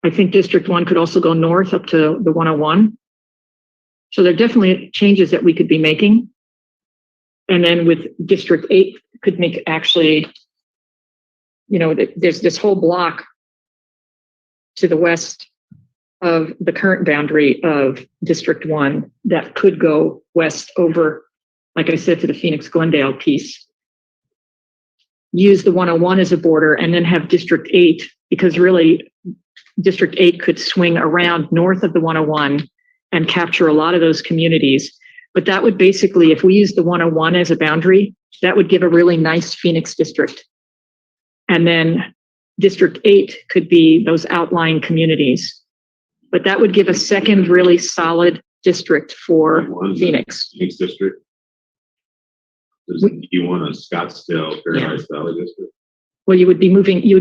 I think District 1 could also go north up to the 101. So there are definitely changes that we could be making. And then with District 8 could make actually, there's this whole block to the west of the current boundary of District 1 that could go west over, like I said, to the Phoenix-Glendale piece. Use the 101 as a border and then have District 8, because really District 8 could swing around north of the 101 and capture a lot of those communities. But that would basically, if we use the 101 as a boundary, that would give a really nice Phoenix district. And then District 8 could be those outlying communities. But that would give a second really solid district for Phoenix. Phoenix district. Do you want a Scottsdale, Paradise Valley district? Well, you would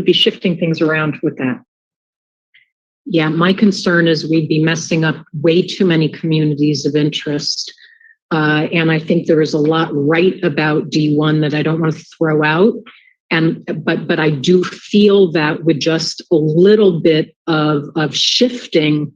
be shifting things around with that. Yeah, my concern is we'd be messing up way too many communities of interest And I think there is a lot right about D1 that I don't want to throw out. But I do feel that with just a little bit of shifting,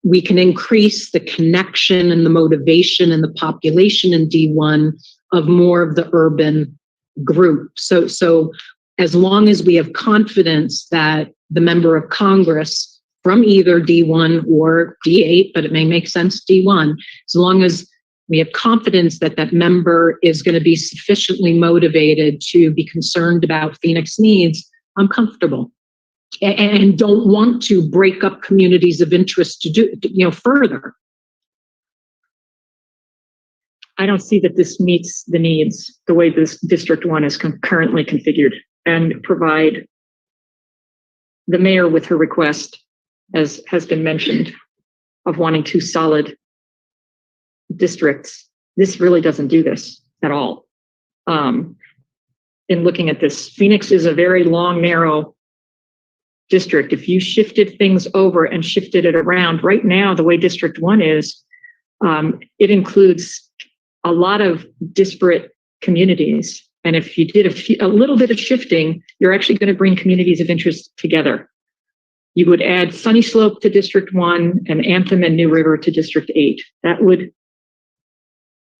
we can increase the connection and the motivation and the population in D1 of more of the urban group. So as long as we have confidence that the member of Congress from either D1 or D8, but it may make sense D1, as long as we have confidence that that member is going to be sufficiently motivated to be concerned about Phoenix needs, I'm comfortable. And don't want to break up communities of interest to do, further. I don't see that this meets the needs the way this District 1 is currently configured, and provide the mayor with her request, as has been mentioned, of wanting 2 solid districts. This really doesn't do this at all. In looking at this, Phoenix is a very long, narrow district. If you shifted things over and shifted it around, right now, the way District 1 is, it includes a lot of disparate communities. And if you did a little bit of shifting, you're actually going to bring communities of interest together. You would add Sunny Slope to District 1 and Anthem and New River to District 8. That would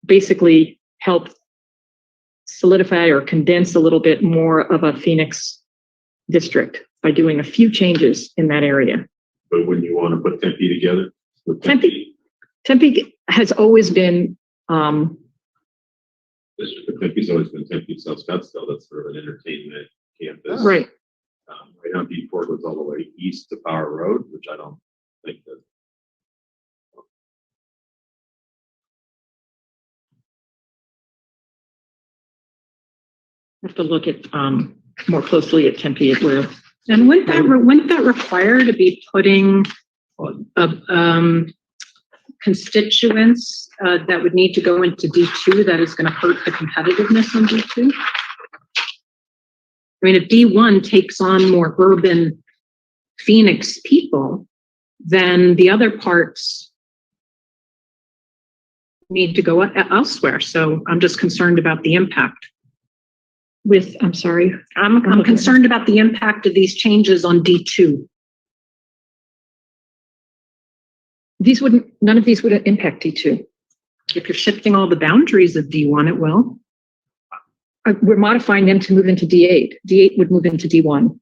basically help solidify or condense a little bit more of a Phoenix district by doing a few changes in that area. But when you want to put Tempe together? Tempe has always been, Tempe's always been Tempe, South Scottsdale. That's sort of an entertainment campus. right. Right now, D4 goes all the way east to Power Road, which I don't think that. Have to look at more closely at Tempe at where. And wouldn't that require to be putting constituents that would need to go into D2 that is going to hurt the competitiveness on D2? I mean, if D1 takes on more urban Phoenix people, then the other parts need to go elsewhere. So I'm just concerned about the impact. I'm concerned about the impact of these changes on D2. None of these would impact D2. If you're shifting all the boundaries of D1, it will. We're modifying them to move into D8. D8 would move into D1.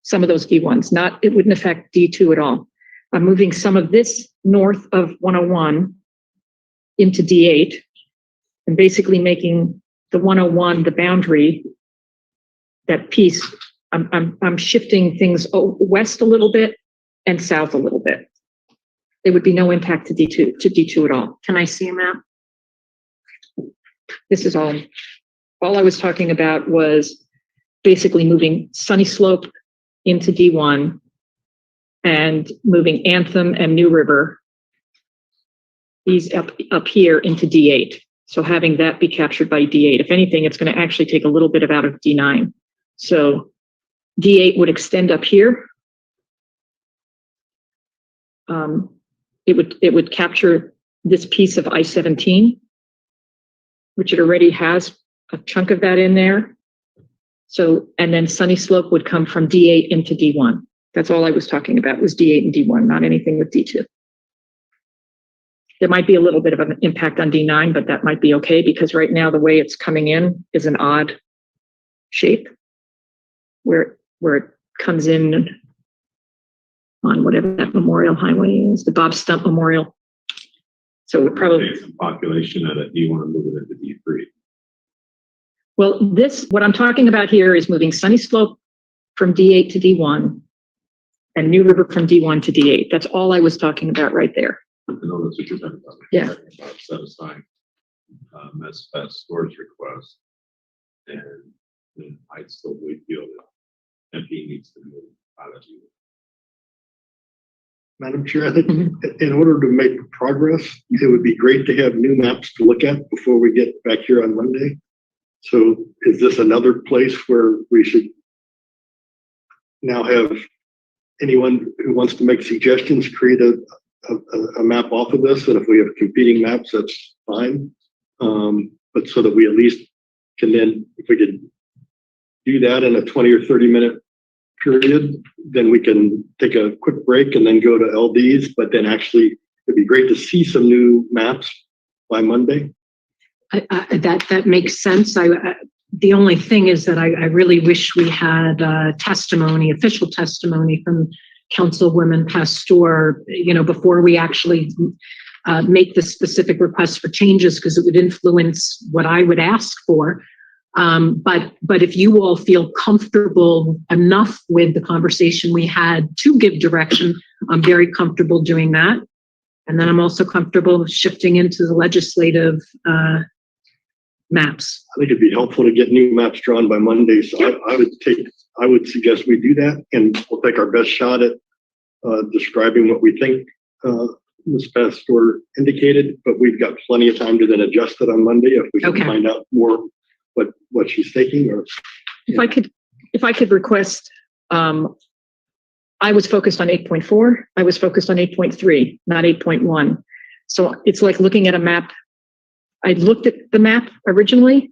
Some of those D1s, it wouldn't affect D2 at all. I'm moving some of this north of 101 into D8 and basically making the 101 the boundary, that piece. I'm shifting things west a little bit and south a little bit. There would be no impact to D2 at all. Can I see a map? This is all I was talking about was basically moving Sunny Slope into D1 and moving Anthem and New River, these up here into D8. So having that be captured by D8. If anything, it's going to actually take a little bit out of D9. So D8 would extend up here. It would capture this piece of I-17, which it already has a chunk of that in there. So, and then Sunny Slope would come from D8 into D1. That's all I was talking about was D8 and D1, not anything with D2. There might be a little bit of an impact on D9, but that might be okay because right now the way it's coming in is an odd shape where it comes in on whatever that Memorial Highway is, the Bob Stump Memorial. So it probably some population at it. Do you want to move it into D3? Well, what I'm talking about here is moving Sunny Slope from D8 to D1 and New River from D1 to D8. That's all I was talking about right there. I know that's what you're talking about. Yeah. You're talking about set aside as storage request. And I still would feel that MP needs to move out of you. Madam Chair, I think in order to make progress, it would be great to have new maps to look at before we get back here on Monday. So is this another place where we should now have anyone who wants to make suggestions create a map off of this? And if we have competing maps, that's fine. But so that we at least can then, if we could do that in a 20 or 30-minute period, then we can take a quick break and then go to LDs. But then actually, it'd be great to see some new maps by Monday. That makes sense. The only thing is that I really wish we had testimony, official testimony from Councilwoman Pastor, before we actually make the specific request for changes, because it would influence what I would ask for. But if you all feel comfortable enough with the conversation we had to give direction, I'm very comfortable doing that. And then I'm also comfortable shifting into the legislative maps. I think it'd be helpful to get new maps drawn by Monday. So I would suggest we do that, and we'll take our best shot at describing what we think Ms. Pastor indicated, but we've got plenty of time to then adjust it on Monday if we can find out more what she's thinking. Or if I could request, I was focused on 8.4. I was focused on 8.3, not 8.1. So it's like looking at a map. I looked at the map originally,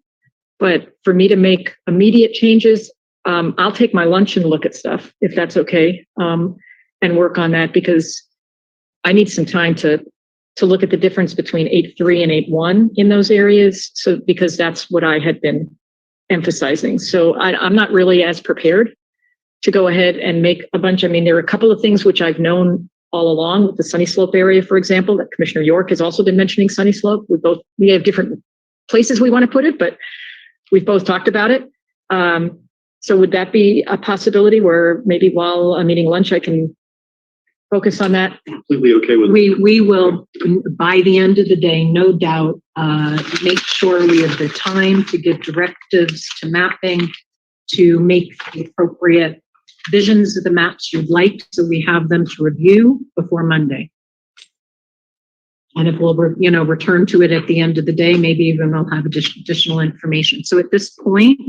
but for me to make immediate changes, I'll take my lunch and look at stuff, if that's okay, and work on that, because I need some time to look at the difference between 8.3 and 8.1 in those areas. So, because that's what I had been emphasizing. So I'm not really as prepared to go ahead and make a bunch. I mean, there are a couple of things which I've known all along with the Sunny Slope area, for example, that Commissioner York has also been mentioning Sunny Slope. We have different places we want to put it, but we've both talked about it. So would that be a possibility where maybe while I'm eating lunch, I can focus on that? Completely okay with We will, by the end of the day, no doubt, make sure we have the time to give directives to mapping, to make the appropriate visions of the maps you'd like, so we have them to review before Monday. And if we'll, return to it at the end of the day, maybe even we'll have additional information. So at this point,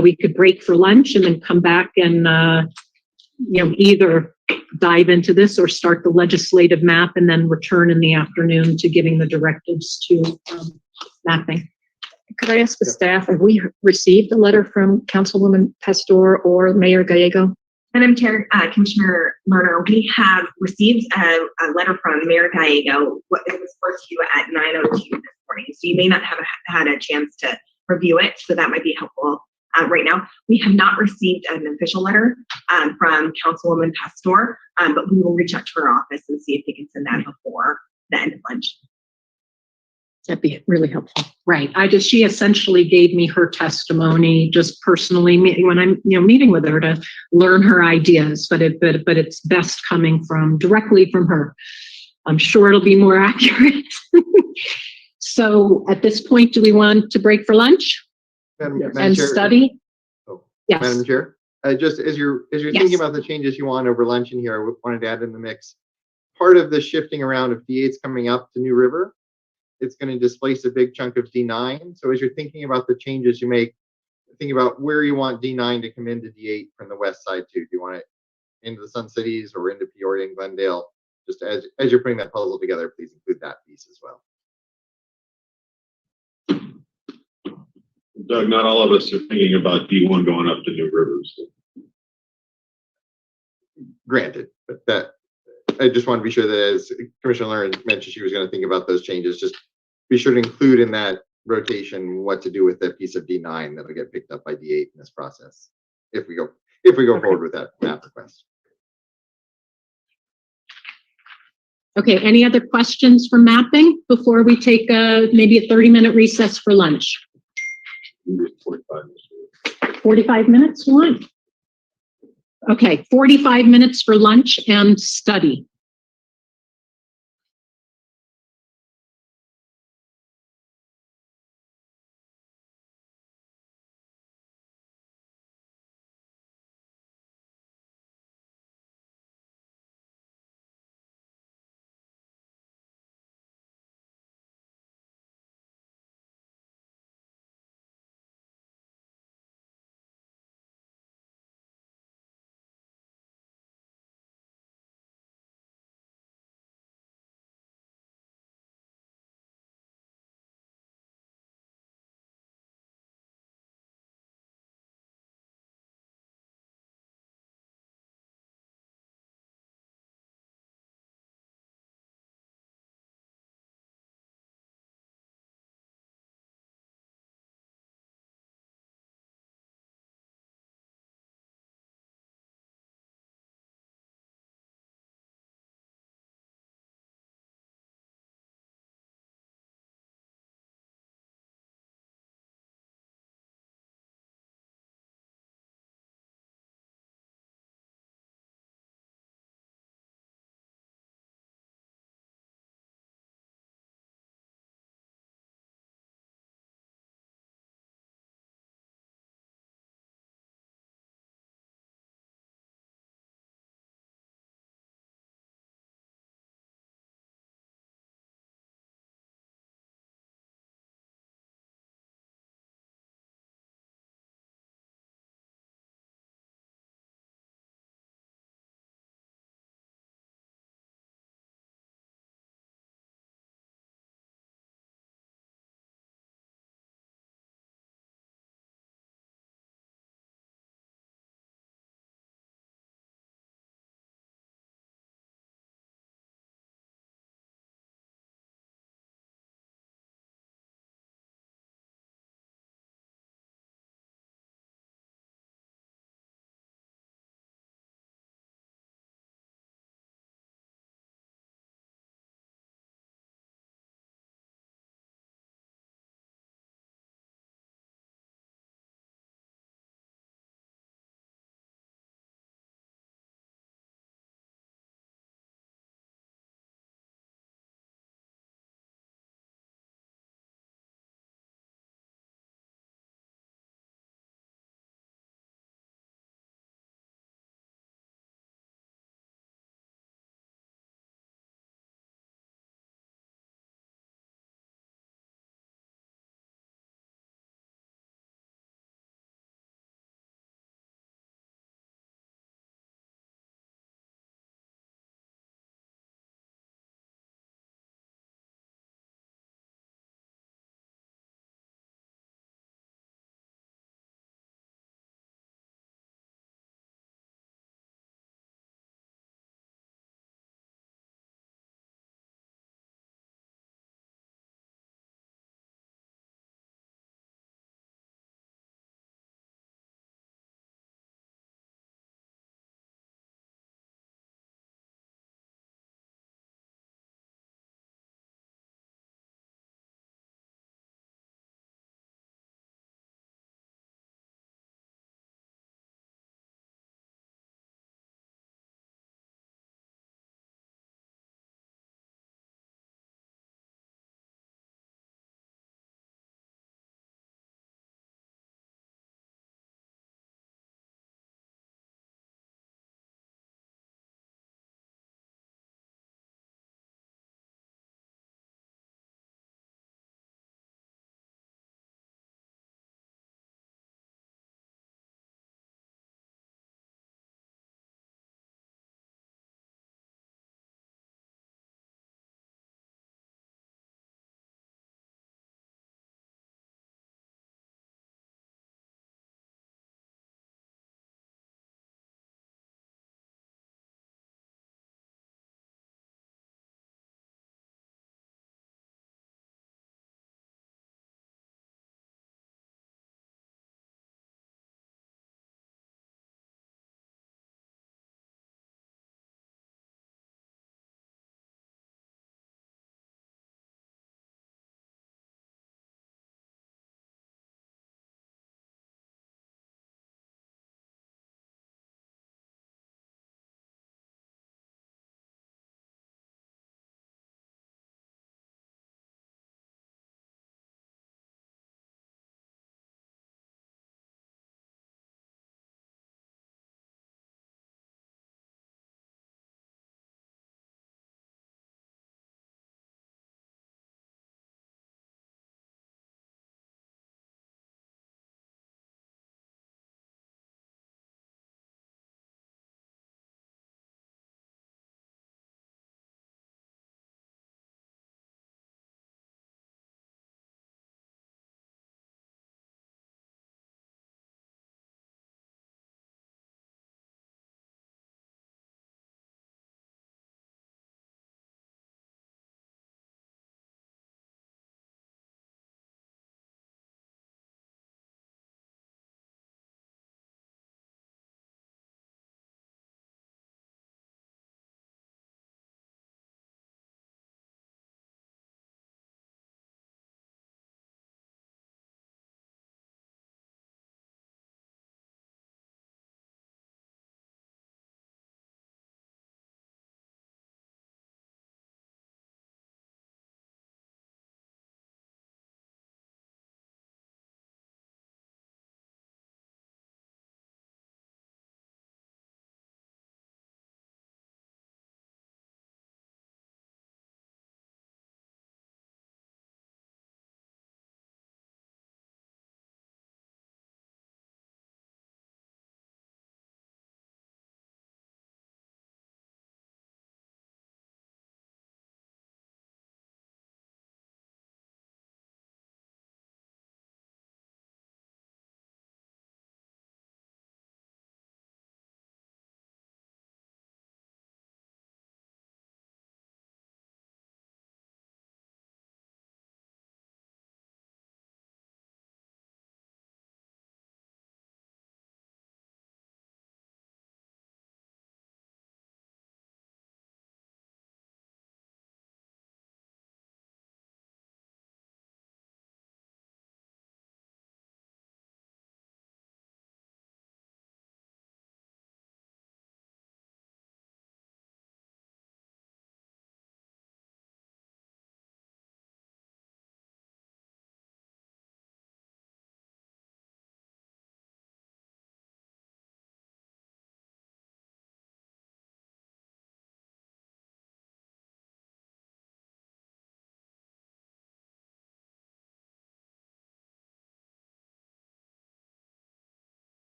we could break for lunch and then come back and, either dive into this or start the legislative map and then return in the afternoon to giving the directives to mapping. Could I ask the staff, have we received a letter from Councilwoman Pastor or Mayor Gallego? Madam Chair, Commissioner Lerner, we have received a letter from Mayor Gallego. It was first to you at 9:02 this morning, so you may not have had a chance to review it, so that might be helpful. Right now, we have not received an official letter from Councilwoman Pastor, but we will reach out to her office and see if they can send that before the end of lunch. That'd be really helpful. Right. She essentially gave me her testimony just personally when I'm, meeting with her to learn her ideas, but it's best coming directly from her. I'm sure it'll be more accurate. So at this point, do we want to break for lunch Madam and Chair, study? Yes. Madam Chair, just as you're Yes. thinking about the changes you want over lunch in here, I wanted to add in the mix. Part of the shifting around of D8's coming up to New River, it's going to displace a big chunk of D9. So as you're thinking about the changes you make, think about where you want D9 to come into D8 from the west side too. Do you want it into the Sun Cities or into Peoria and Glendale? Just as you're putting that puzzle together, please include that piece as well. Doug, not all of us are thinking about D1 going up to New Rivers. Granted, but that I just want to be sure that as Commissioner Lerner mentioned, she was going to think about those changes. Just be sure to include in that rotation what to do with that piece of D9 that'll get picked up by D8 in this process. If we go forward with that map request. Okay. Any other questions for mapping before we take maybe a 30-minute recess for lunch? 45 minutes? One. Okay, 45 minutes for lunch and study.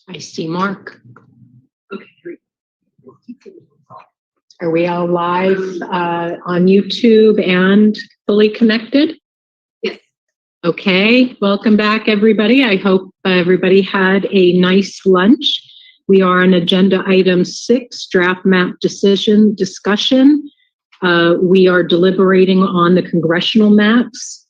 I see Mark. Are we all live on YouTube and fully connected? Yes. Okay, welcome back, everybody. I hope everybody had a nice lunch. We are on agenda item 6, draft map decision discussion. We are deliberating on the congressional maps.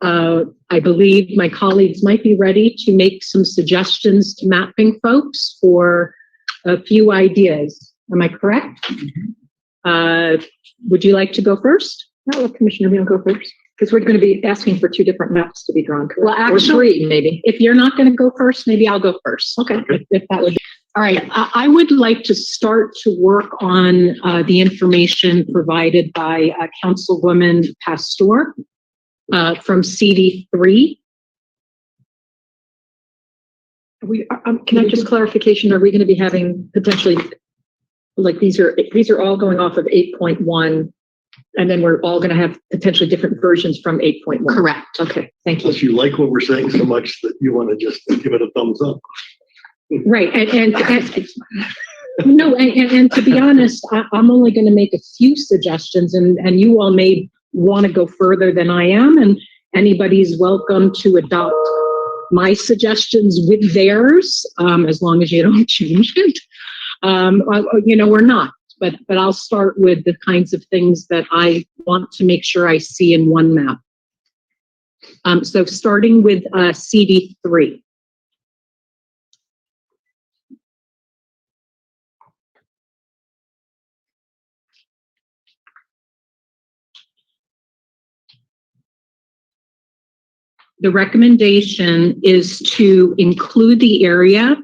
I believe my colleagues might be ready to make some suggestions to mapping folks for a few ideas. Am I correct? Would you like to go first? No, let Commissioner Neal go first, because we're going to be asking for 2 different maps to be drawn. Correct? Well, actually, maybe. If you're not going to go first, maybe I'll go first. Okay. If that would be. All right. I would like to start to work on the information provided by Councilwoman Pastor from CD3. Can I just clarification? Are we going to be having potentially, like, these are all going off of 8.1, and then we're all going to have potentially different versions from 8.1? Correct. Okay, thank you. Unless you like what we're saying so much that you want to just give it a thumbs up. Right. And no, and to be honest, I'm only going to make a few suggestions, and you all may want to go further than I am, and anybody's welcome to adopt my suggestions with theirs, as long as you don't change it. We're not, but I'll start with the kinds of things that I want to make sure I see in one map. So starting with CD3. The recommendation is to include the area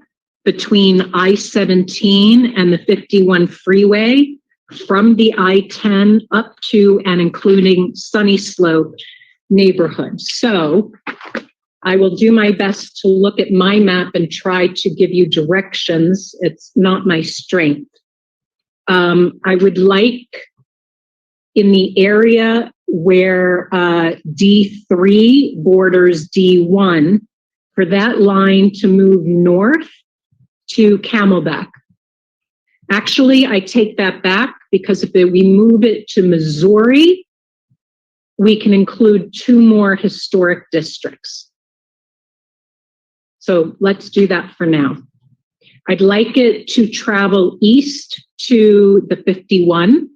between I-17 and the 51 freeway from the I-10 up to and including Sunny Slope neighborhood. So I will do my best to look at my map and try to give you directions. It's not my strength. I would like in the area where D3 borders D1 for that line to move north to Camelback. Actually, I take that back, because if we move it to Missouri, we can include 2 more historic districts. So let's do that for now. I'd like it to travel east to the 51,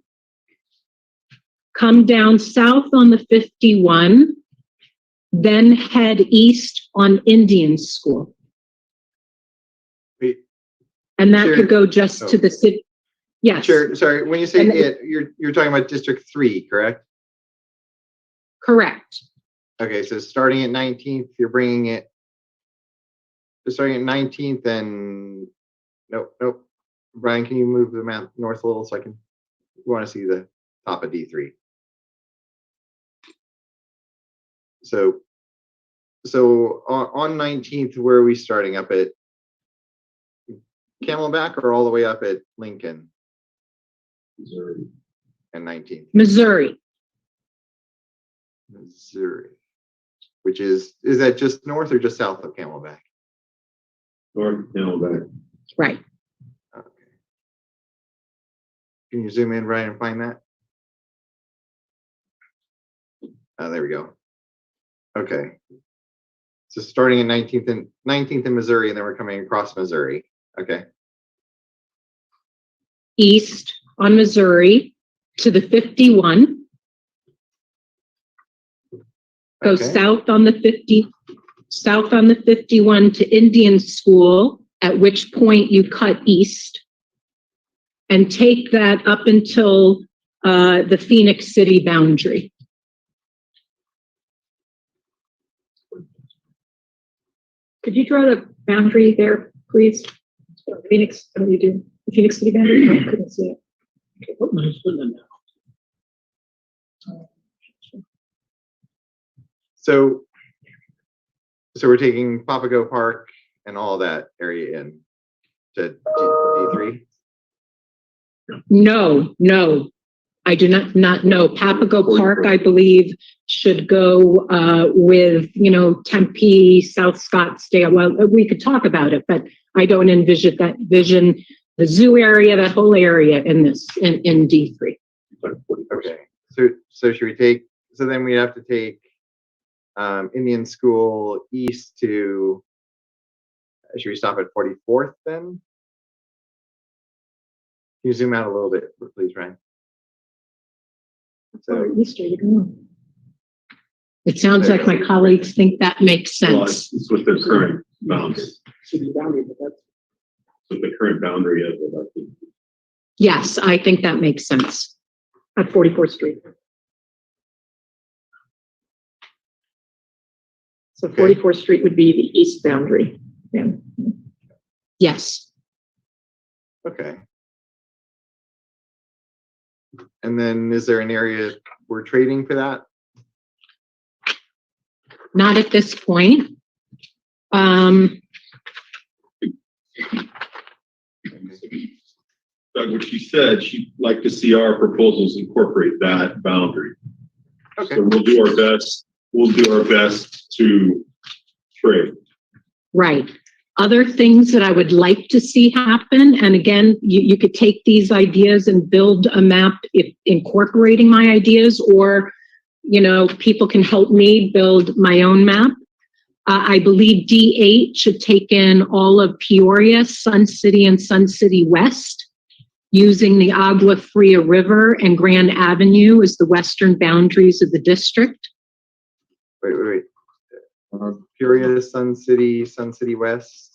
come down south on the 51, then head east on Indian School. Wait, and that sure. could go just to the city. Yes. Sure. Sorry. When you say And it, you're talking about District 3, correct? Correct. Okay. So starting at 19th, you're bringing it. So starting at 19th, and nope. Brian, can you move the map north a little so I can? We want to see the top of D3. So on 19th, where are we starting? Up at Camelback or all the way up at Lincoln? Missouri. And 19th. Missouri. Which is that just north or just south of Camelback? North Camelback. Right. Okay. Can you zoom in, Brian, and find that? There we go. Okay. So starting in 19th in Missouri, and then we're coming across Missouri. Okay. East on Missouri to the 51. Go Okay. south on the 51 to Indian School, at which point you cut east and take that up until the Phoenix City boundary. Could you draw the boundary there, please? Phoenix, what do you do? The Phoenix City boundary? No, I couldn't see it. Oh, nice. So we're taking Papago Park and all that area in to D3? No, I do not know. Papago Park, I believe, should go with, Tempe, South Scottsdale. Well, we could talk about it, but I don't envision the zoo area, that whole area in D3. Okay. So should we take, so then we have to take Indian School east to, should we stop at 44th then? Can you zoom out a little bit, please, Ryan? So, It sounds like my colleagues think that makes Well, sense. it's with the current bounds, City boundary, but that's with the current boundary of the. Yes, I think that makes sense. At 44th Street. So 44th Street would be the east boundary. Yeah. Yes. okay. And then is there an area we're trading for that? Not at this point. Doug, what she said, she'd like to see our proposals incorporate that boundary. Okay. So we'll do our best. We'll do our best to trade. Right. Other things that I would like to see happen, and again, you could take these ideas and build a map if incorporating my ideas, or, people can help me build my own map. I believe D8 should take in all of Peoria, Sun City, and Sun City West, using the Agua Fria River and Grand Avenue as the western boundaries of the district. Wait. Peoria, Sun City West.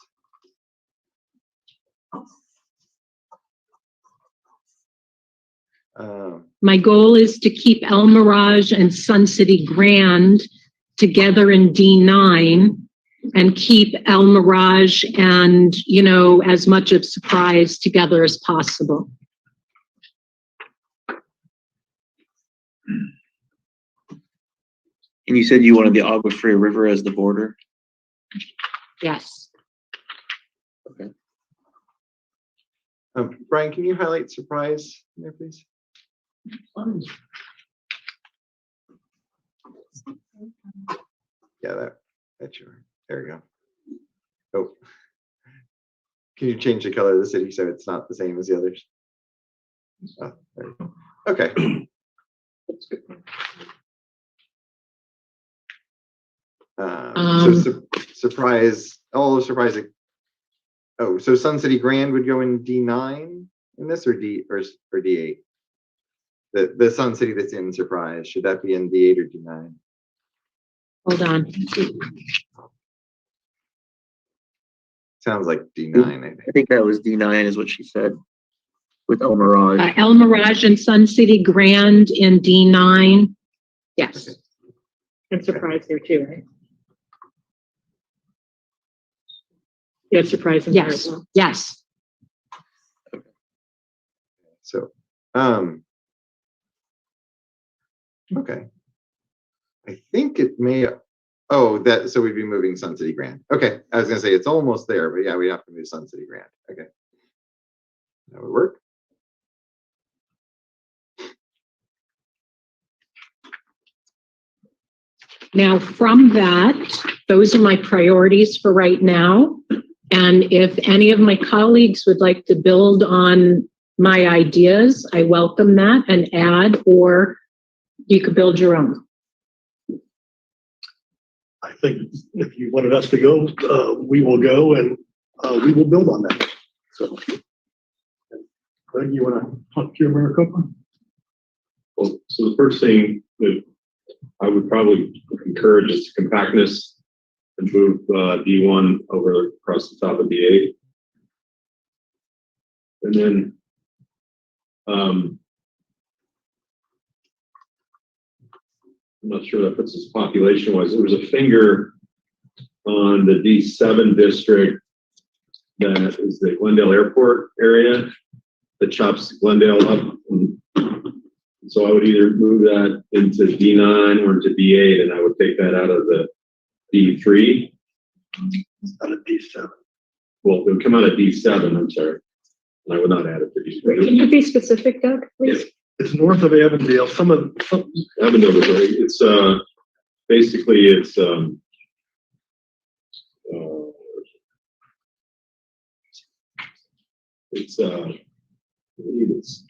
My goal is to keep El Mirage and Sun City Grand together in D9 and keep El Mirage and, as much of Surprise together as possible. And you said you wanted the Agua Fria River as the border? Yes. Okay. Brian, can you highlight Surprise there, please? Yeah, that's your, there you go. Oh, can you change the color of the city so it's not the same as the others? Oh, there you go. Okay. Surprise, all of Surprise. Oh, so Sun City Grand would go in D9 in this, or D8? The Sun City that's in Surprise, should that be in D8 or D9? Hold on. Sounds like D9. I think that was D9 is what she said with El Mirage. El Mirage and Sun City Grand in D9. Yes. Okay. And Surprise there too, right? Yeah, Surprise in there as Yes. well. Yes. So, okay. I think it may, so we'd be moving Sun City Grand. Okay, I was gonna say it's almost there, but yeah, we have to move Sun City Grand. Okay. That would work. Now, from that, those are my priorities for right now. And if any of my colleagues would like to build on my ideas, I welcome that and add, or you could build your own. I think if you wanted us to go, we will go and we will build on that. So, Greg, you want to talk to your Maricopa? Well, so the first thing that I would probably encourage is compactness and move D1 over across the top of D8. And then I'm not sure that puts us population wise. There was a finger on the D7 district that is the Glendale Airport area that chops Glendale up. And So I would either move that into D9 or into D8, and I would take that out of the D3. Out of D7. Well, it would come out of D7, I'm sorry. And I would not add it to Can D3. you be specific, Doug, please? It's north of Avondale. Avondale is right. It's basically it's I believe it's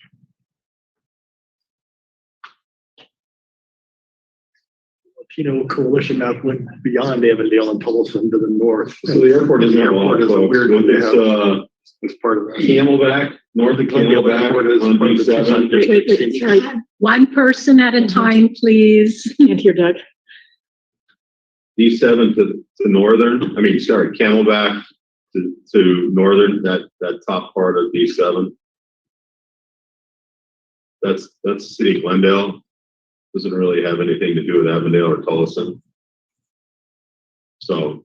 Latino coalition map went beyond Avondale and Tolleson to the north. so the airport is The not airport is a weird one to have. It's part of that. Camelback, north of Camelback on D7. One person at a time, please. Can't hear Doug. D7 to northern, Camelback to northern, that top part of D7. That's the city of Glendale. Doesn't really have anything to do with Avondale or Tolleson. So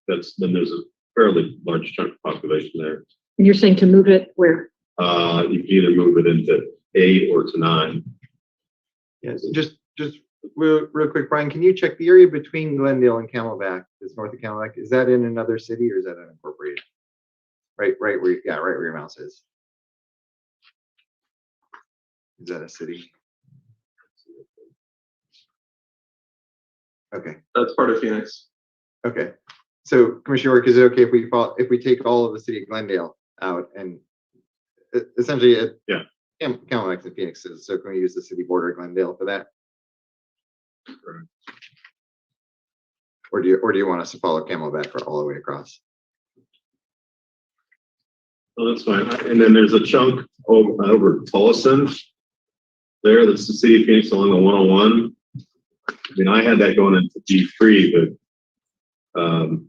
then there's a fairly large chunk of population there. And you're saying to move it where? You can either move it into 8 or to 9. Yes, just real quick, Brian, can you check the area between Glendale and Camelback, this north of Camelback? Is that in another city or is that unincorporated? Right where your mouse is. Is that a city? Okay. That's part of Phoenix. Okay. So Commissioner York, is it okay if we take all of the city of Glendale out and essentially Camelback and Phoenix is, so can we use the city border of Glendale for that? Or do you want us to follow Camelback all the way across? Oh, that's fine. And then there's a chunk over Tolleson there. That's the city of Phoenix along the 101. I had that going into D3, but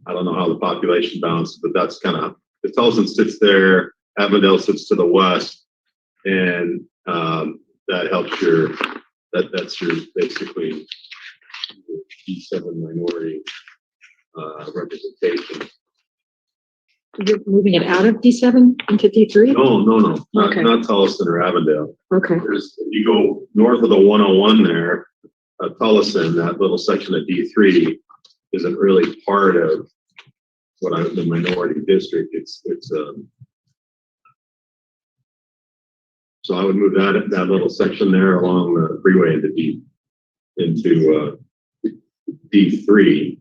I don't know how the population balances, but that's kind of, the Tolleson sits there, Avondale sits to the west, and that helps that's your basically D7 minority representation. You're moving it out of D7 into D3? No, not Tolleson or Avondale. Okay. You go north of the 101 there, Tolleson, that little section of D3 isn't really part of the minority district. So I would move that little section there along the freeway into D3.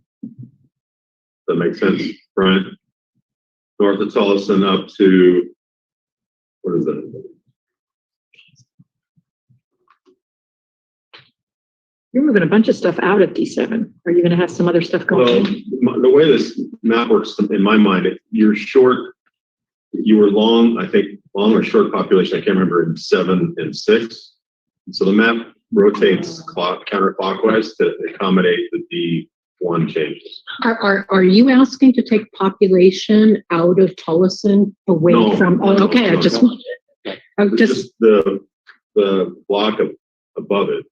That makes sense, Brian? North of Tolleson up to, what is that? You're moving a bunch of stuff out of D7. Are you going to have some other stuff going in? Well, the way this map works in my mind, you were long or short population, I can't remember, in 7 and 6. And so the map rotates counterclockwise to accommodate the D1 changes. Are you asking to take population out of Tolleson away from? Oh, okay. I just Just the block above it.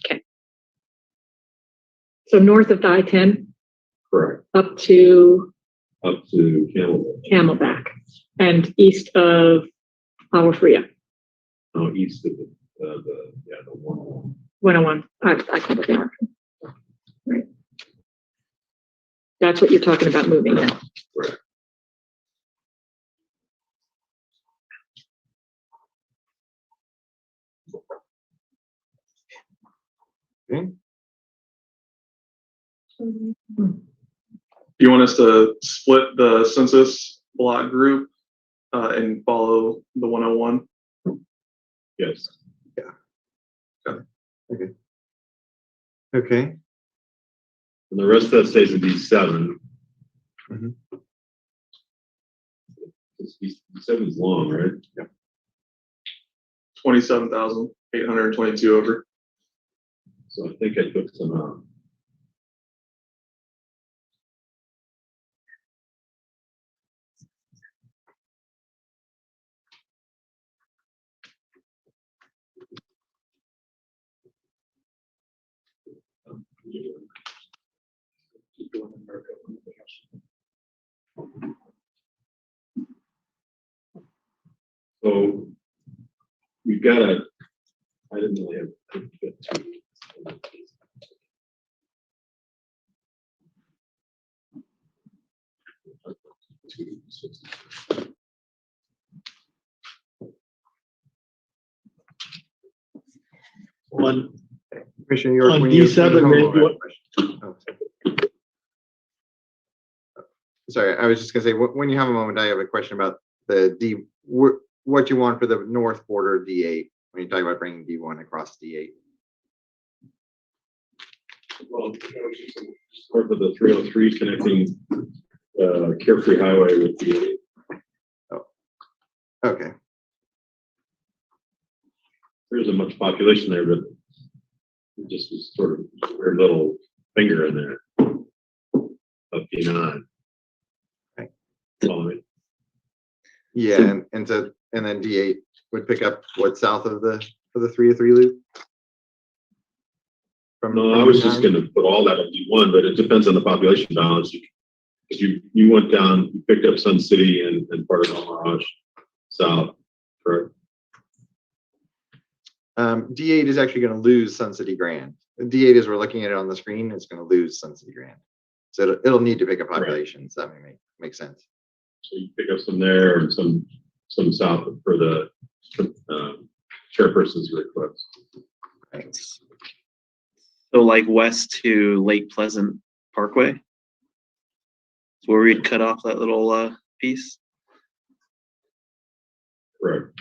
Okay. So north of I-10? Correct. Up to Camelback. and east of Agua Fria. No, east of the 101. 101. I call it that. Right. That's what you're talking about moving now. Correct. Okay. Do you want us to split the census block group and follow the 101? Yes. Okay. And the rest of that stays in D7. Mhm. D7 is long, right? Yeah. 27,822 over. So I think I took some out. So we've got I didn't really have. I didn't get to- On, Commissioner York, on when you. D7, hold on, what- oh, sorry, I was just gonna say, when you have a moment, I have a question about the what you want for the north border of D8, when you talk about bringing D1 across D8. Well, part of the 303 connecting Carefree Highway with the. Okay, There isn't much population there, but it just was sort of a weird little finger in there. Of D9. Okay. Follow me? yeah, and then D8 would pick up what's south of the 303 loop? No, I was just gonna put all that on D1, but it depends on the population balance. Because you went down, you picked up Sun City and part of El Mirage south, correct? D8 is actually going to lose Sun City Grand. D8, as we're looking at it on the screen, it's going to lose Sun City Grand. So it'll need to pick up populations. That may make sense. So you pick up some there and some south for the chairperson's request. Right. So like west to Lake Pleasant Parkway? Is where we'd cut off that little piece? Correct.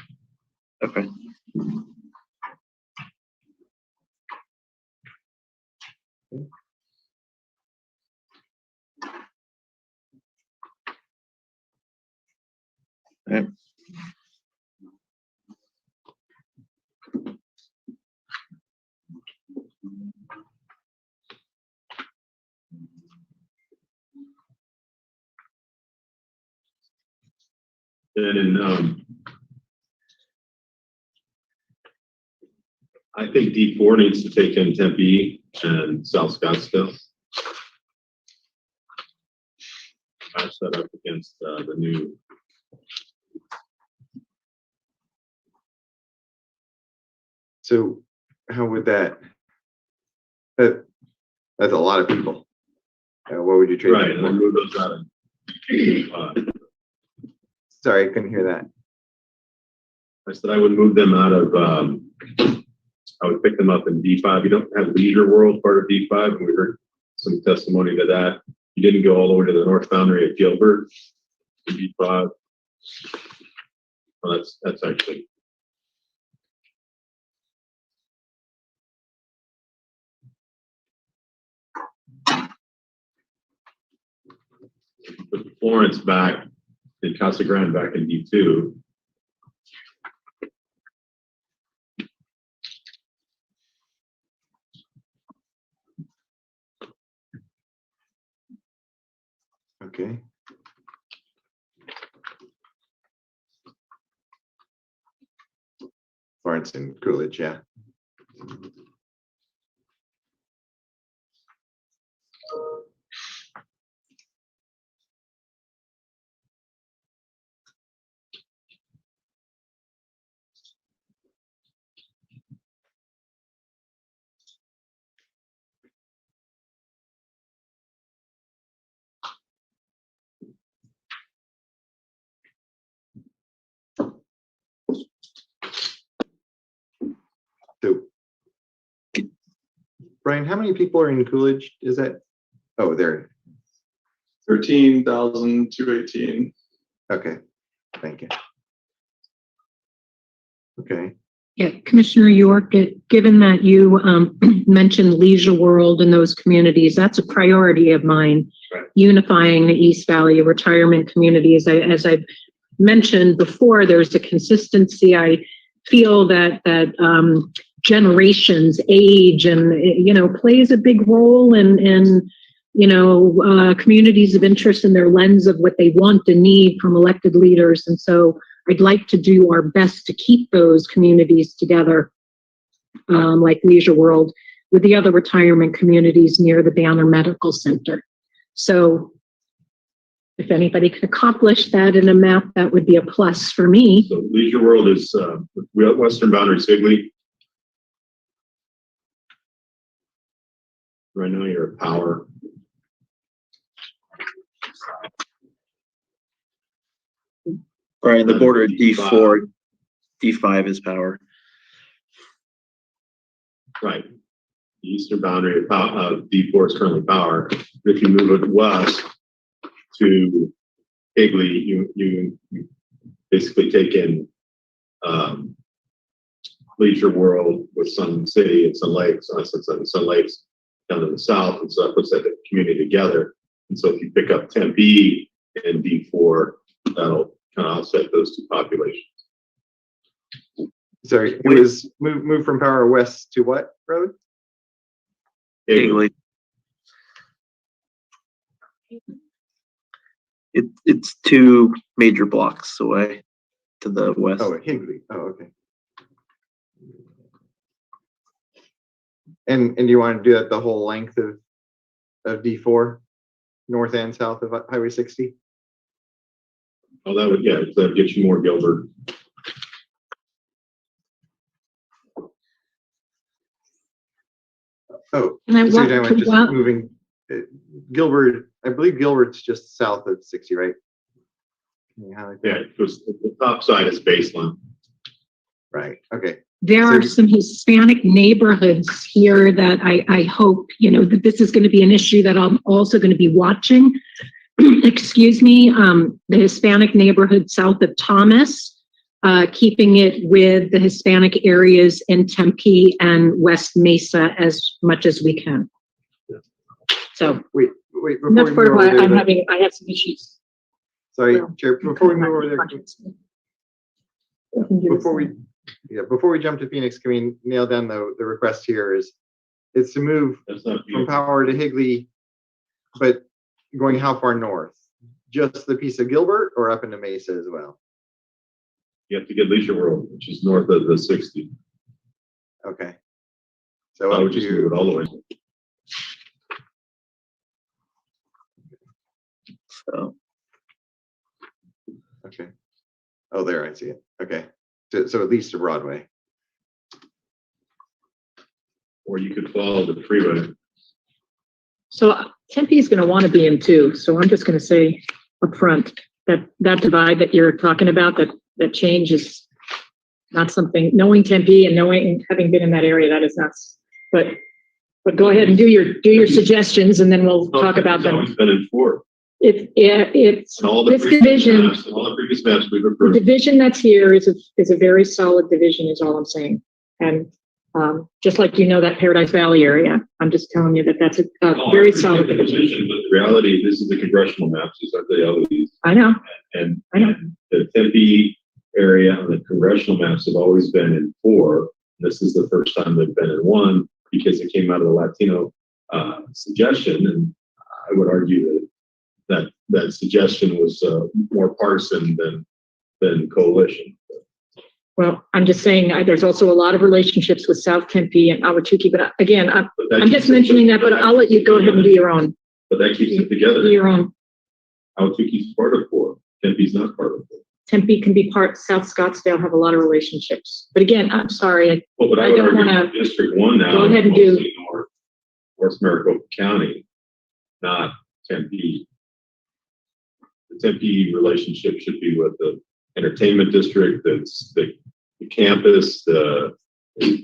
Okay. Right. And in, I think D4 needs to take in Tempe and South Scottsdale. Match that up against the new. So how would that's a lot of people. What would you trade? Right, that and then for? move those out of. Sorry, I couldn't hear that. I said I would move them out of, I would pick them up in D5. You don't have Leisure World part of D5, and we heard some testimony to that. You didn't go all the way to the north boundary of Gilbert in D5. Well, that's actually. Put Florence back and Casa Grande back in D2. Okay. Florence and Coolidge, yeah. So, Brian, how many people are in Coolidge? Is that? Oh, there. 13,218. Okay. Thank you. Okay. Yeah, Commissioner York, given that you mentioned Leisure World and those communities, that's a priority of mine. Right. Unifying the East Valley retirement community. As I mentioned before, there's a consistency. I feel that generations, age, and plays a big role in communities of interest and their lens of what they want and need from elected leaders. And so I'd like to do our best to keep those communities together, like Leisure World, with the other retirement communities near the Banner Medical Center. So if anybody could accomplish that in a map, that would be a plus for me. So Leisure World is western boundary Sigley, Right now you're at power. Right, the border at D4, D5 is power. Right. The eastern boundary of D4 is currently power. If you move it west to Higley, you basically take in Leisure World with Sun City and Sun Lakes, Sun Lakes down to the south, and so that puts that community together. And so if you pick up Tempe and D4, that'll kind of offset those two populations. Sorry, it was move from power west to what road? Higley. It's two major blocks away to the west. Oh, Higley. Oh, okay. And do you want to do that the whole length of D4, north and south of Highway 60? Oh, that would, yeah, that gets you more Gilbert. Oh, And I so want you're to talking about wa- just moving Gilbert. I believe Gilbert's just south of 60, right? Can you highlight that? Yeah, because the top side is baseline. Right. Okay. There So are you- some Hispanic neighborhoods here that I hope, that this is going to be an issue that I'm also going to be watching. Excuse me, the Hispanic neighborhood south of Thomas, keeping it with the Hispanic areas in Tempe and West Mesa as much as we can. So wait. Before that's we part of move why over there, I have some issues. sorry, well, Chair. Before we move over there, before we jump to Phoenix, can we nail down the request here is to move That's not from power to Higley, but going how far north? Just the piece of Gilbert or up into Mesa as well? You have to get Leisure World, which is north of the 60. Okay. So I up would just move it to, all the way. So okay. Oh, there, I see it. Okay. So at least to Broadway. Or you could follow the freeway. So Tempe is going to want to be in too. So I'm just going to say up front that divide that you're talking about, that change is not something, knowing Tempe and having been in that area, that is not, but go ahead and do your suggestions and then we'll talk about It's them. always been in 4. It's And all the this previous division, maps, and all the previous maps we've the approved. division that's here is a very solid division is all I'm saying. And just like that Paradise Valley area, I'm just telling you that's a Oh, I very appreciate solid the division. position, but the reality, this is the congressional maps, these aren't the LEDs. I know. And I know. the Tempe area on the congressional maps have always been in 4. This is the first time they've been in 1 because it came out of the Latino suggestion. And I would argue that suggestion was more partisan than coalition. Well, I'm just saying there's also a lot of relationships with South Tempe and Awatuki, but again, I'm just mentioning that, but I'll let you go ahead and do your own. But that keeps it together. Do your own. Awatuki's part of 4. Tempe's not part of 4. Tempe can be part, South Scottsdale have a lot of relationships. But again, I'm sorry. Well, but I I would don't argue wanna- District 1 now. Go ahead and is do- mostly North Maricopa County, not Tempe. The Tempe relationship should be with the entertainment district, that's the campus, the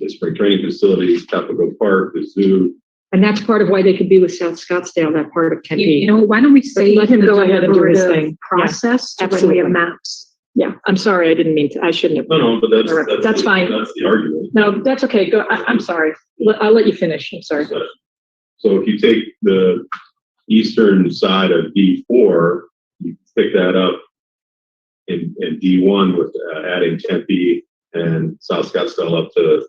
spring training facilities, Tapago Park, the zoo. And that's part of why they could be with South Scottsdale, that part of Tempe. Why don't we say Let him go ahead and do his thing. process Yeah, to when we have absolutely. maps? Yeah, I'm sorry, I didn't mean to, I shouldn't have. No, but That's fine. That's the argument. No, that's okay. Go, I'm sorry. I'll let you finish. I'm sorry. So if you take the eastern side of D4, you pick that up in D1 with adding Tempe and South Scottsdale up to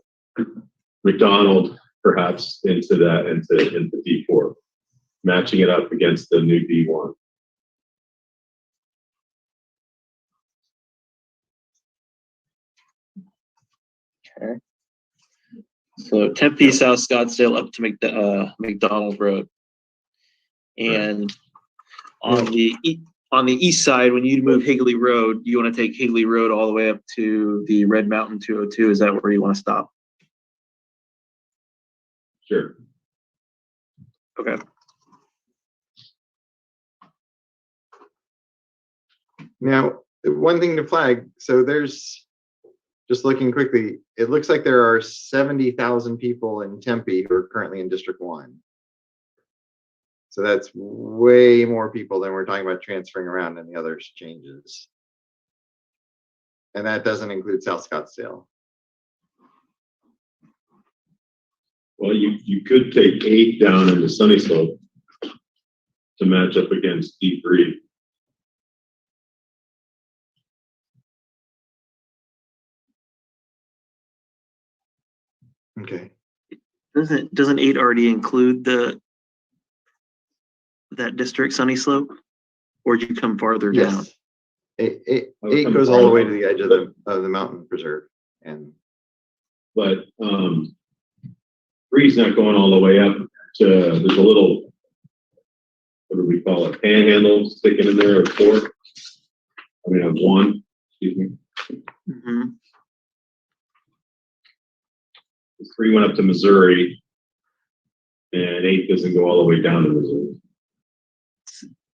McDonald, perhaps into D4, matching it up against the new D1. okay. So Tempe, South Scottsdale up to McDonald Road. And on the east side, when you move Higley Road, you want to take Higley Road all the way up to the Red Mountain 202. Is that where you want to stop? Sure. Okay. Now, one thing to flag, so there's, just looking quickly, it looks like there are 70,000 people in Tempe who are currently in District 1. So that's way more people than we're talking about transferring around in the other changes. And that doesn't include South Scottsdale. Well, you could take 8 down into Sunny Slope to match up against D3. Okay. Doesn't 8 already include that district, Sunny Slope? Or did you come farther down? Yes. Eight goes all the way to the edge of the mountain preserve. And But 3's not going all the way up to, there's a little, what do we call it, panhandle sticking in there, of 4. I mean, of 1, excuse me. Mm-hmm. 3 went up to Missouri, and 8 doesn't go all the way down to Missouri.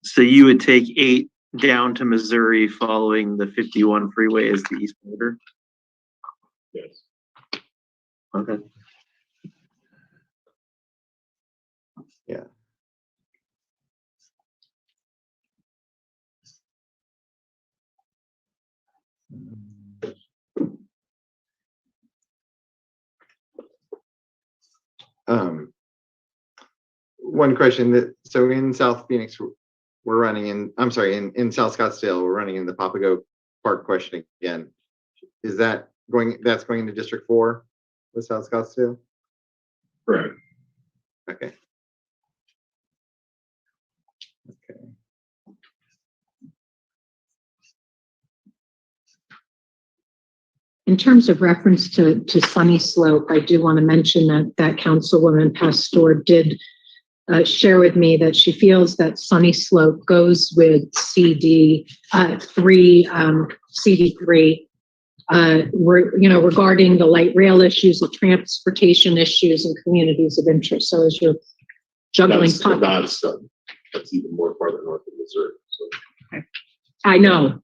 So you would take 8 down to Missouri following the 51 freeway as the east border? Yes. Okay. yeah. One question that, so in South Phoenix, we're running in, I'm sorry, in South Scottsdale, we're running in the Papago Park question again. Is that going, that's going into District 4 with South Scottsdale? Correct. Okay. Okay. In terms of reference to Sunny Slope, I do want to mention that Councilwoman Pastor did share with me that she feels that Sunny Slope goes with CD3, regarding the light rail issues, the transportation issues, and communities of interest. So as you're juggling, That's even more farther north of Missouri. So. Okay. I know,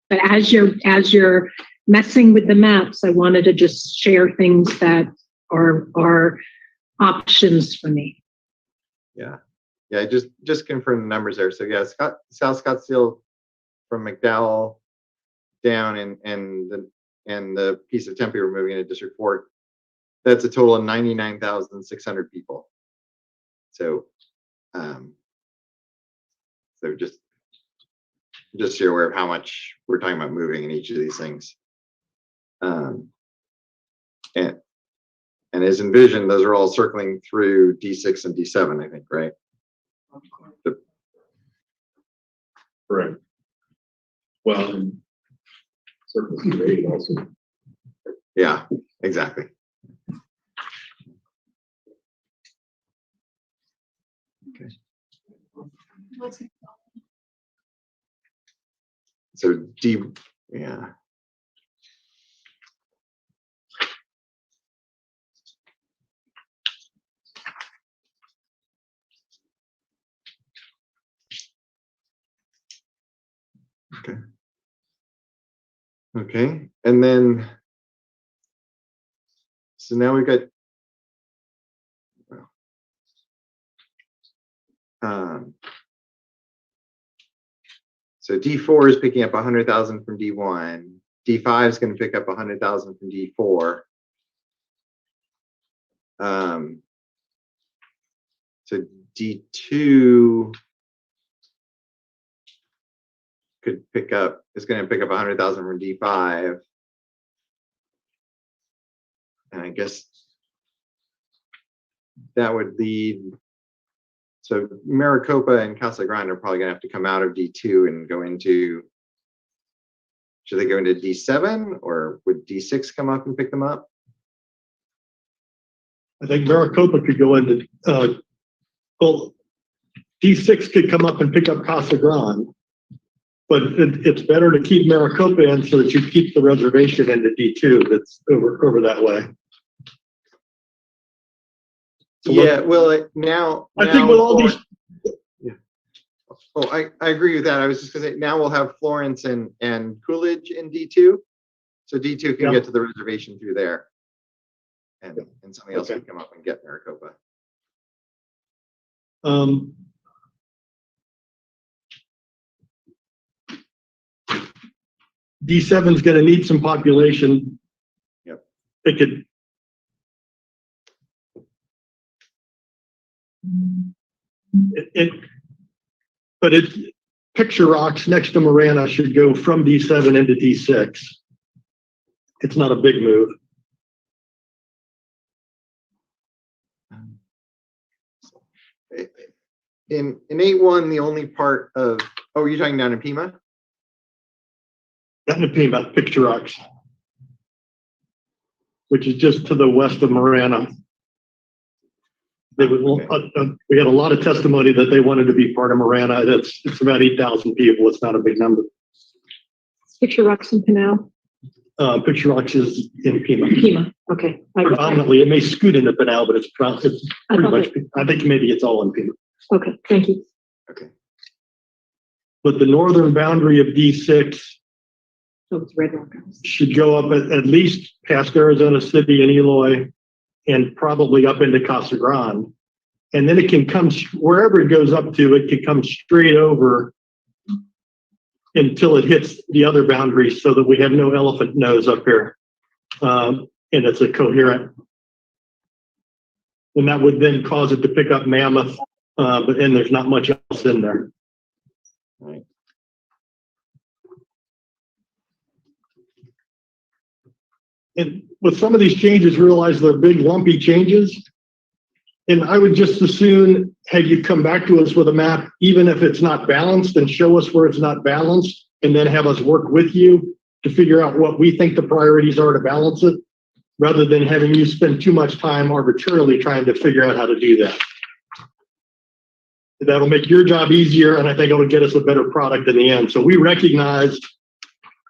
but as you're messing with the maps, I wanted to just share things that are options for me. Yeah, just confirm the numbers there. So yeah, South Scottsdale from McDowell down and the piece of Tempe we're moving into District 4, that's a total of 99,600 people. So so just so you're aware of how much we're talking about moving in each of these things. And as envisioned, those are all circling through D6 and D7, I think, right? Correct. Well, circles of 8 also. Yeah, exactly. Okay. So D, yeah. Okay. Okay, and then, so now we've got, so D4 is picking up 100,000 from D1. D5 is going to pick up 100,000 from D4. So D2 could pick up, is going to pick up 100,000 from D5. And I guess that would lead, so Maricopa and Casa Grande are probably going to have to come out of D2 and go into, should they go into D7 or would D6 come up and pick them up? I think Maricopa could go into, well, D6 could come up and pick up Casa Grande, but it's better to keep Maricopa in so that you keep the reservation into D2 that's over that way. Yeah, well, now. I think with all these, Oh, I agree with that. I was just gonna say, now we'll have Florence and Coolidge in D2. So D2 can Yeah. get to the reservation through there. And somebody else Okay. can come up and get Maricopa. D7 is going to need some population. Yep. It could. But Picture Rocks next to Marana should go from D7 into D6. It's not a big move. In 8-1, the only part of, oh, you're talking down in Pima? Not in Pima, Picture Rocks, which is just to the west of Marana. They would, we had a lot of testimony that they wanted to be part of Marana. It's about 8,000 people. It's not a big number. Picture Rocks and Pinal. Picture Rocks is in Pima. Pima, okay. Predominantly, it may scoot into Pinal, but it's pretty much, I think maybe it's all in Pima. Okay, thank you. Okay. But the northern boundary of D6 So it's Red Rock House. should go up at least past Arizona City and Eloy and probably up into Casa Grande. And then it can come, wherever it goes up to, it can come straight over until it hits the other boundary so that we have no elephant nose up here. And it's a coherent. And that would then cause it to pick up Mammoth, but then there's not much else in there. Right. And with some of these changes, realize they're big lumpy changes. And I would just as soon have you come back to us with a map, even if it's not balanced, and show us where it's not balanced, and then have us work with you to figure out what we think the priorities are to balance it, rather than having you spend too much time arbitrarily trying to figure out how to do that. That'll make your job easier, and I think it'll get us a better product in the end. So we recognize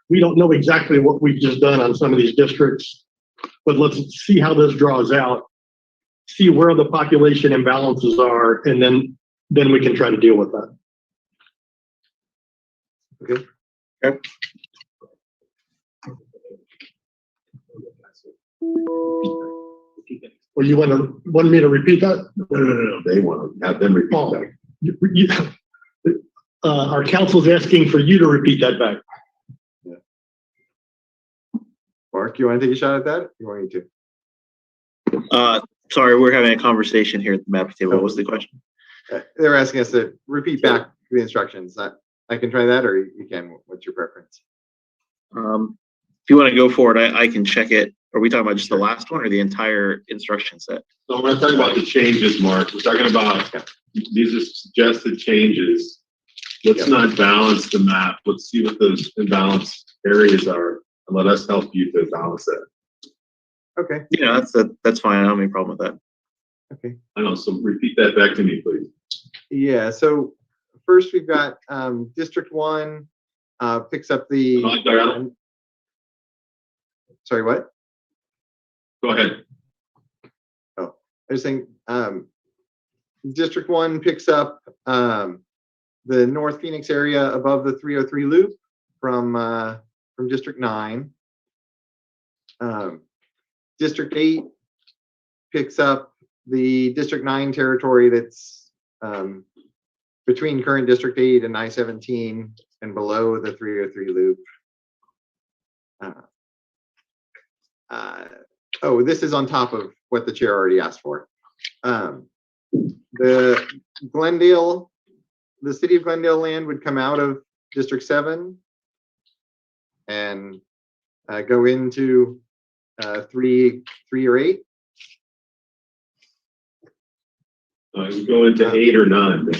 we don't know exactly what we've just done on some of these districts, but let's see how this draws out, see where the population imbalances are, and then we can try to deal with that. Okay. Okay. Well, you want me to repeat that? No. They want to have them repeat that. Our council's asking for you to repeat that back. Yeah. Mark, you want to take a shot at that? You want me to? Sorry, we're having a conversation here at the map table. What was the question? They're asking us to repeat back the instructions. I can try that, or you can. What's your preference? If you want to go for it, I can check it. Are we talking about just the last one or the entire instruction set? So we're not talking about the changes, Mark. We're talking about, these are suggested changes. Let's not balance the map. Let's see what those imbalanced areas are, and let us help you to balance that. Okay. Yeah, that's fine. I don't have any problem with that. Okay. I know, so repeat that back to me, please. Yeah, so first we've got District 1 picks up the... Sorry, what? Go ahead. Oh, I was saying District 1 picks up the North Phoenix area above the 303 loop from District 9. District 8 picks up the District 9 territory that's between current District 8 and I-17 and below the 303 loop. This is on top of what the chair already asked for. The Glendale, the city of Glendale land would come out of District 7 and go into 3 or 8. You go into 8 or 9.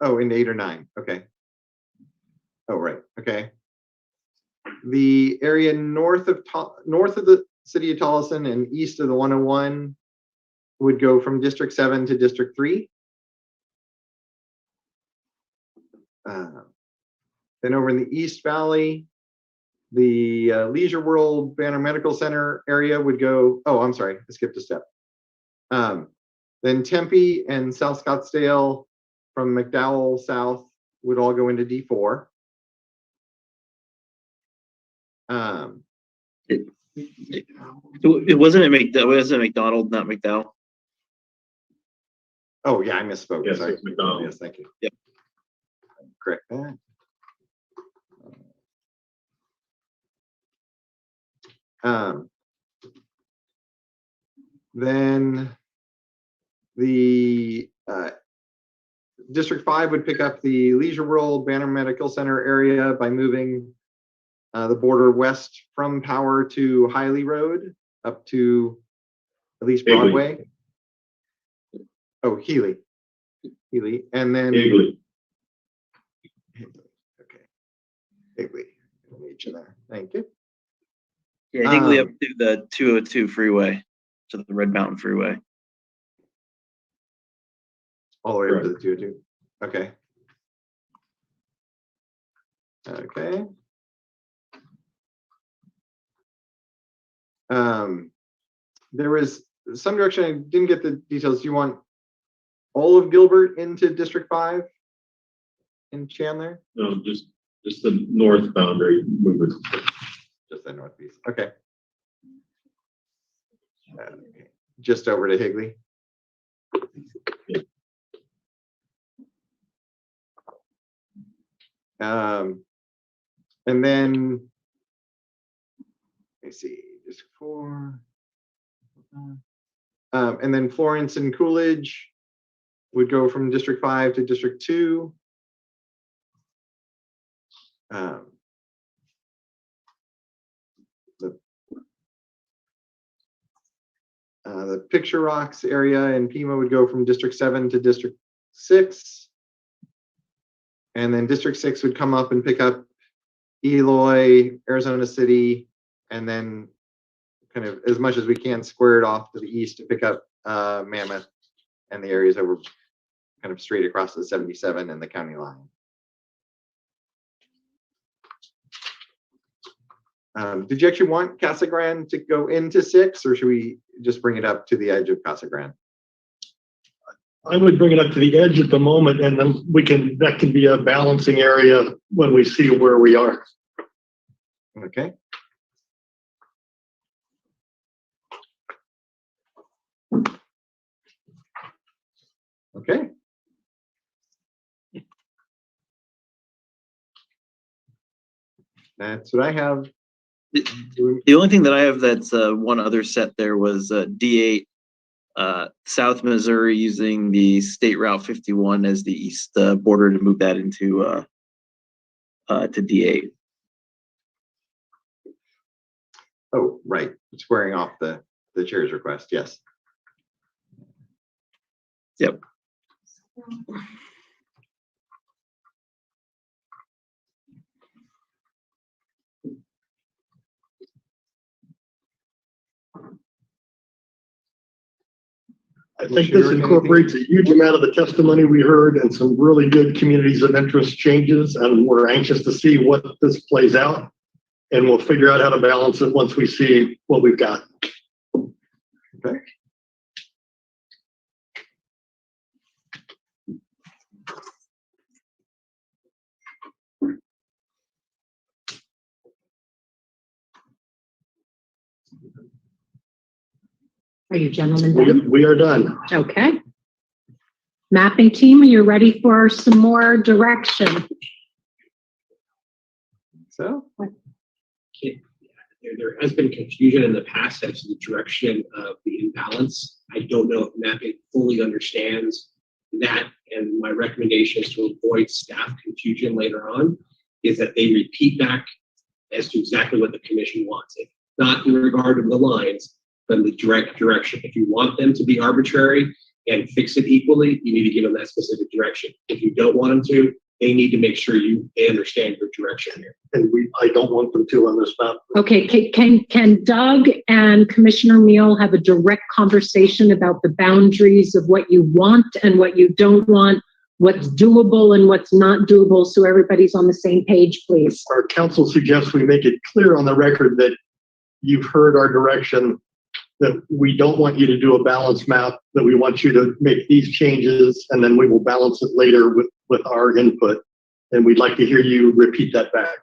Oh, into 8 or 9. Okay. Oh, right. Okay. The area north of the city of Tolleson and east of the 101 would go from District 7 to District 3. Then over in the East Valley, the Leisure World Banner Medical Center area would go, oh, I'm sorry, I skipped a step. Then Tempe and South Scottsdale from McDowell south would all go into D4. It wasn't McDonald, not McDowell. Oh yeah, I misspoke. Yes, Sorry. it's McDonald. Yes, thank you. Yep. Correct that. Then the District 5 would pick up the Leisure World Banner Medical Center area by moving the border west from Power to Hiley Road up to at least Higley. Broadway. Oh, Healy. And then Higley. Okay. Higley. I'll meet you there. Thank you. Yeah, Higley up to the 202 freeway, to the Red Mountain Freeway. All the way up to the 202. Okay. Okay. There was some direction, I didn't get the details. Do you want all of Gilbert into District 5 in Chandler? No, just the north boundary movement. Just the northeast. Okay. Okay. Just over to Higley. And then let me see, District 4. And then Florence and Coolidge would go from District 5 to District 2. The Picture Rocks area in Pima would go from District 7 to District 6. And then District 6 would come up and pick up Eloy, Arizona City, and then kind of as much as we can square it off to the east to pick up Mammoth and the areas over kind of straight across the 77 and the county line. Did you actually want Casa Grande to go into 6, or should we just bring it up to the edge of Casa Grande? I would bring it up to the edge at the moment, and then that can be a balancing area when we see where we are. Okay. Okay. That's what I have. The only thing that I have that's one other set there was D8 South Missouri, using the State Route 51 as the east border to move that into to D8. Oh, right. Squaring off the chair's request. Yes. Yep. I think this incorporates a huge amount of the testimony we heard and some really good communities of interest changes, and we're anxious to see what this plays out, and we'll figure out how to balance it once we see what we've got. Okay. Are you gentlemen done? We are done. Okay. Mapping team, are you ready for some more direction? So, There has been confusion in the past as to the direction of the imbalance. I don't know if mapping fully understands that, and my recommendation is to avoid staff confusion later on, is that they repeat back as to exactly what the commission wants. If not in regard to the lines, but the direct direction. If you want them to be arbitrary and fix it equally, you need to give them that specific direction. If you don't want them to, they need to make sure they understand your direction here. And I don't want them to on this map. Okay, can Doug and Commissioner Meal have a direct conversation about the boundaries of what you want and what you don't want, what's doable and what's not doable, so everybody's on the same page, please? Our council suggests we make it clear on the record that you've heard our direction that we don't want you to do a balance map, that we want you to make these changes, and then we will balance it later with our input. And we'd like to hear you repeat that back.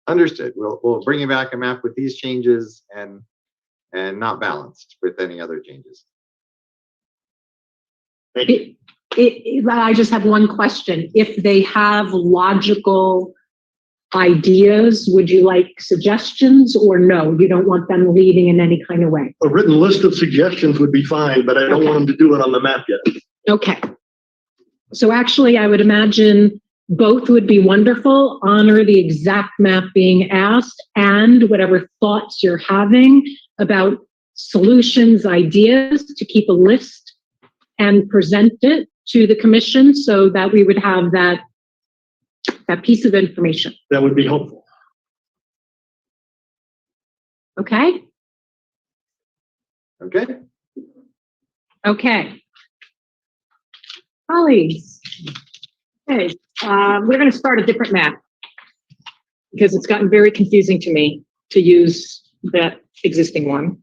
Understood. We'll bring you back a map with these changes and not balanced with any other changes. Thank you. I just have one question. If they have logical ideas, would you like suggestions, or no, you don't want them leading in any kind of way? A written list of suggestions would be fine, but I don't want them to do it on the map yet. Okay. So actually, I would imagine both would be wonderful. Honor the exact map being asked and whatever thoughts you're having about solutions, ideas, to keep a list and present it to the commission so that we would have that piece of information. That would be helpful. Okay? Okay. Okay. Colleagues. Okay, we're going to start a different map because it's gotten very confusing to me to use that existing one.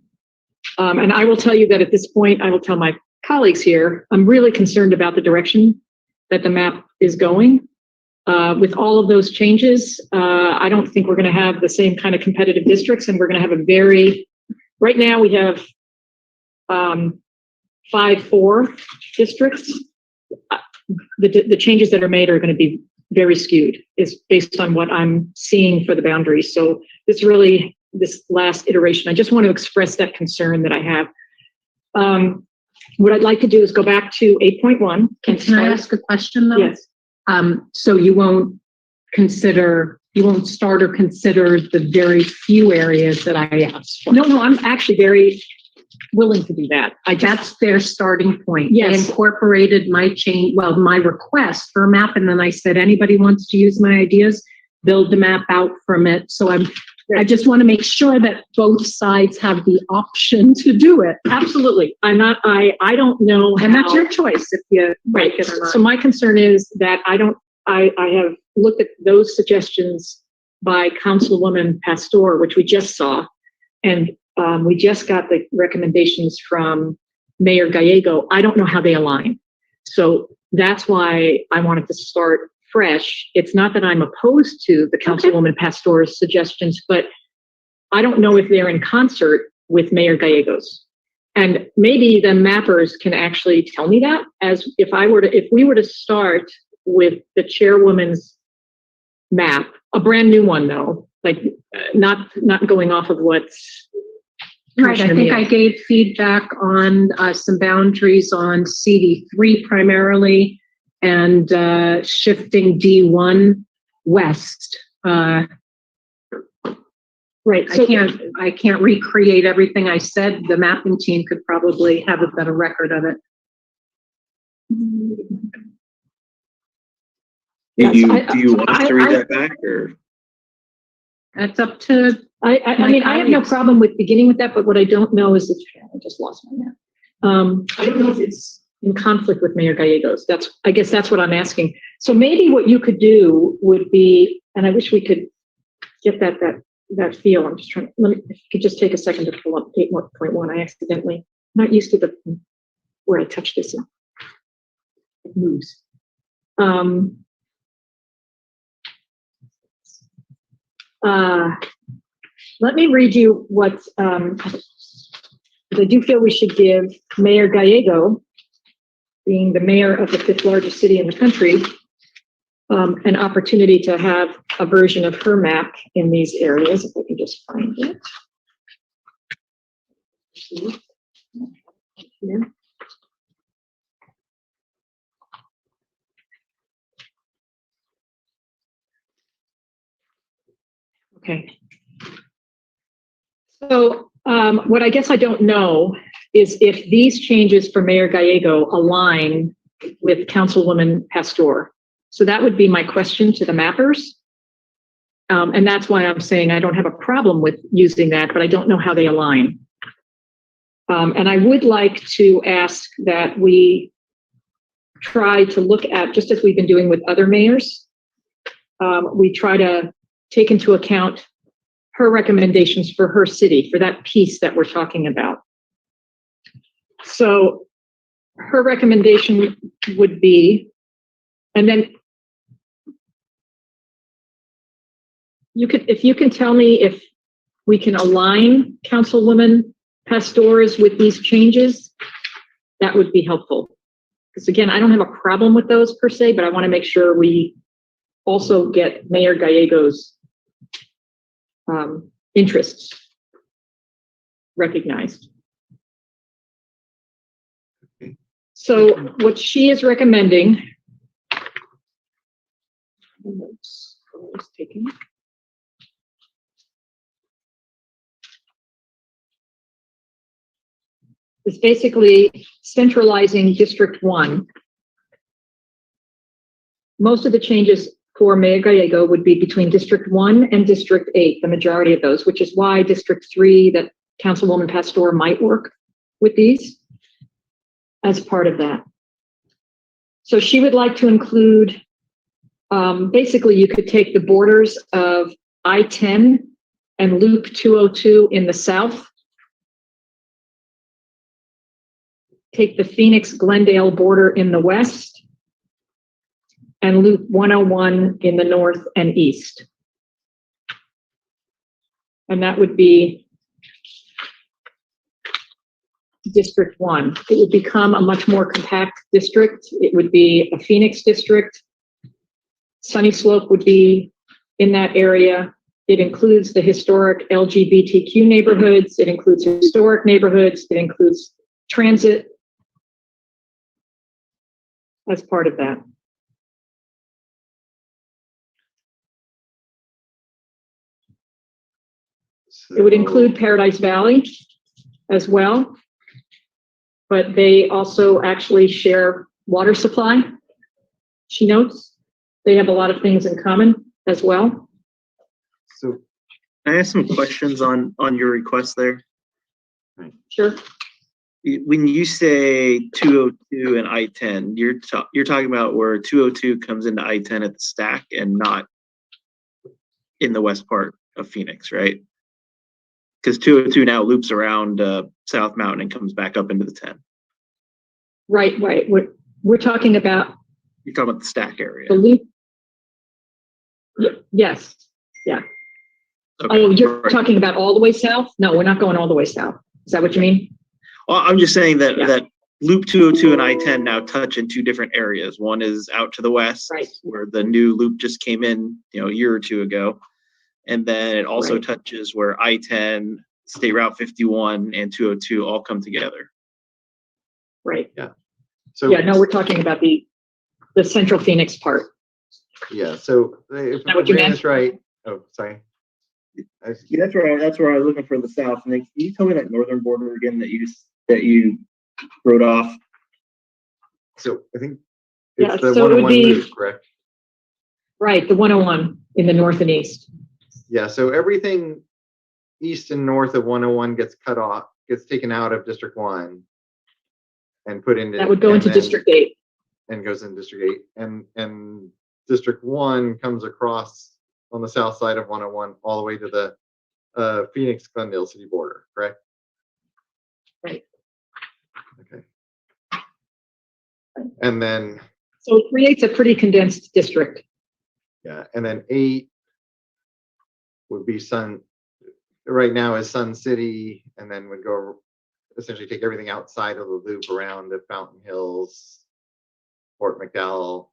And I will tell you that at this point, I will tell my colleagues here, I'm really concerned about the direction that the map is going. With all of those changes, I don't think we're going to have the same kind of competitive districts, and we're going to have right now we have 5-4 districts. The changes that are made are going to be very skewed, is based on what I'm seeing for the boundaries. So this last iteration, I just want to express that concern that I have. What I'd like to do is go back to 8.1. Can I ask a question though? Yes. So you won't start or consider the very few areas that I asked for? No, I'm actually very willing to do that. That's their starting point. Yes. I incorporated my request for a map, and then I said, anybody wants to use my ideas, build the map out from it. So I just want to make sure that both sides have the option to do it. Absolutely. I don't know. And that's your choice if you like it or not. So my concern is that I have looked at those suggestions by Councilwoman Pastor, which we just saw, and we just got the recommendations from Mayor Gallego. I don't know how they align. So that's why I wanted to start fresh. It's not that I'm opposed to the Councilwoman Pastor's suggestions, but I don't know if they're in concert with Mayor Gallego's. And maybe the mappers can actually tell me that, as if we were to start with the chairwoman's map, a brand new one though, like not going off of what's right. I think I gave feedback on some boundaries on CD3 primarily, and shifting D1 west. Right. So, I can't recreate everything I said. The mapping team could probably have a better record of it. Do you want us to read that back, or? That's up to. I mean, I have no problem with beginning with that, but what I don't know is I just lost my map. I don't know if it's in conflict with Mayor Gallego's. I guess that's what I'm asking. So maybe what you could do would be, and I wish we could get that feel. I'm just trying. If you could just take a second to pull up 8.1. I accidentally, I'm not used to where I touch this. It moves. Let me read you what, I do feel we should give Mayor Gallego, being the mayor of the 5th largest city in the country, an opportunity to have a version of her map in these areas, if I can just find it. Yeah. Okay. So what I guess I don't know is if these changes for Mayor Gallego align with Councilwoman Pastor. So that would be my question to the mappers. And that's why I'm saying I don't have a problem with using that, but I don't know how they align. And I would like to ask that we try to look at, just as we've been doing with other mayors, we try to take into account her recommendations for her city, for that piece that we're talking about. So her recommendation would be, and then if you can tell me if we can align Councilwoman Pastores with these changes, that would be helpful. Because again, I don't have a problem with those per se, but I want to make sure we also get Mayor Gallego's interests recognized. So what she is recommending, is basically centralizing District 1. Most of the changes for Mayor Gallego would be between District 1 and District 8, the majority of those, which is why District 3, that Councilwoman Pastor might work with these as part of that. So she would like to include, basically you could take the borders of I-10 and Loop 202 in the south, take the Phoenix-Glendale border in the west, and Loop 101 in the north and east. And that would be District 1. It would become a much more compact district. It would be a Phoenix district. Sunny Slope would be in that area. It includes the historic LGBTQ neighborhoods. It includes historic neighborhoods. It includes transit as part of that. It would include Paradise Valley as well, but they also actually share water supply. She notes they have a lot of things in common as well. So I have some questions on your request there. Sure. When you say 202 and I-10, you're talking about where 202 comes into I-10 at the stack and not in the west part of Phoenix, right? Because 202 now loops around South Mountain and comes back up into the 10. Right. We're talking about. You're talking about the stack area. The loop. Yes. Yeah. Okay. Oh, you're talking about all the way south? No, we're not going all the way south. Is that what you mean? Well, I'm just saying that Yeah. that Loop 202 and I-10 now touch in two different areas. One is out to the west, Right. where the new loop just came in, a year or two ago. And then it also Right. touches where I-10, State Route 51, and 202 all come together. Right. So Yeah, no, we're talking about the central Phoenix part. yeah, so if that what you meant? That's right. Oh, sorry. Yeah, that's where I was looking for the south. And then, can you tell me that northern border again that you wrote off? So I think Yeah, it's the so it would 101 be- loop, correct? Right, the 101 in the north and east. Yeah, so everything east and north of 101 gets cut off, gets taken out of District 1 and put into. That would go and into then- District 8. And goes in District 8. And District 1 comes across on the south side of 101 all the way to the Phoenix-Glendale city border, correct? Right. Okay. And then, So it creates a pretty condensed district. yeah, and then 8 would be right now is Sun City, and then would go essentially take everything outside of the loop around the Fountain Hills, Fort McDowell,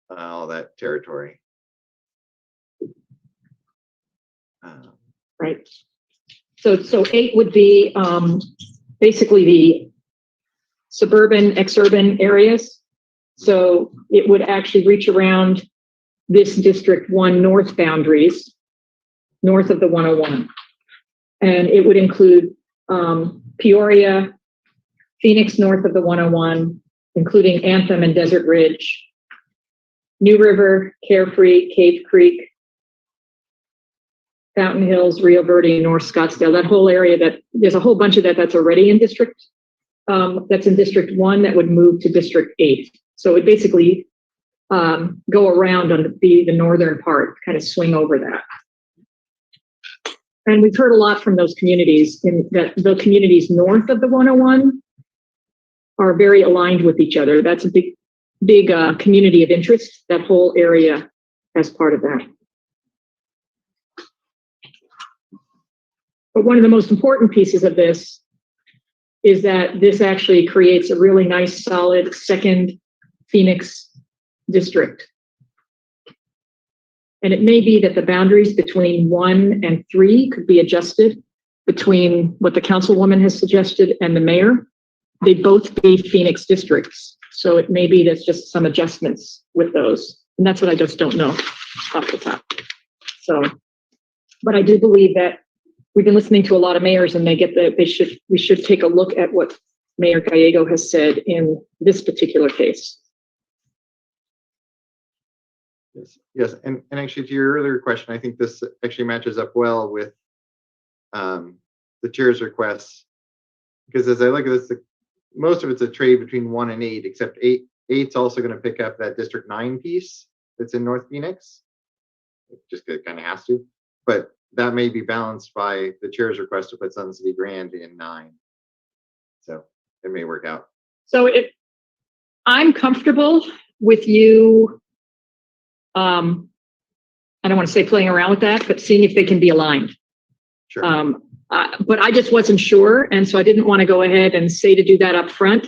all that territory. Right. So 8 would be basically the suburban, exurban areas. So it would actually reach around this District 1 north boundaries, north of the 101. And it would include Peoria, Phoenix north of the 101, including Anthem and Desert Ridge, New River, Carefree, Cave Creek, Fountain Hills, Rio Verde, North Scottsdale, that whole area there's a whole bunch of that's already in District, that's in District 1 that would move to District 8. So it basically go around on the northern part, kind of swing over that. And we've heard a lot from those communities in that the communities north of the 101 are very aligned with each other. That's a big community of interest, that whole area as part of that. But one of the most important pieces of this is that this actually creates a really nice, solid second Phoenix district. And it may be that the boundaries between 1 and 3 could be adjusted between what the councilwoman has suggested and the mayor. They both be Phoenix districts. So it may be there's just some adjustments with those. And that's what I just don't know off the top. So, but I do believe that we've been listening to a lot of mayors and we should take a look at what Mayor Gallego has said in this particular case. Yes, and actually to your earlier question, I think this actually matches up well with the chair's requests, because as I look at this, most of it's a trade between 1 and 8, except 8's also going to pick up that District 9 piece that's in North Phoenix. It just kind of has to, but that may be balanced by the chair's request to put Sun City Grand in 9. So it may work out. So I'm comfortable with you. I don't want to say playing around with that, but seeing if they can be aligned. Sure. But I just wasn't sure, and so I didn't want to go ahead and say to do that up front.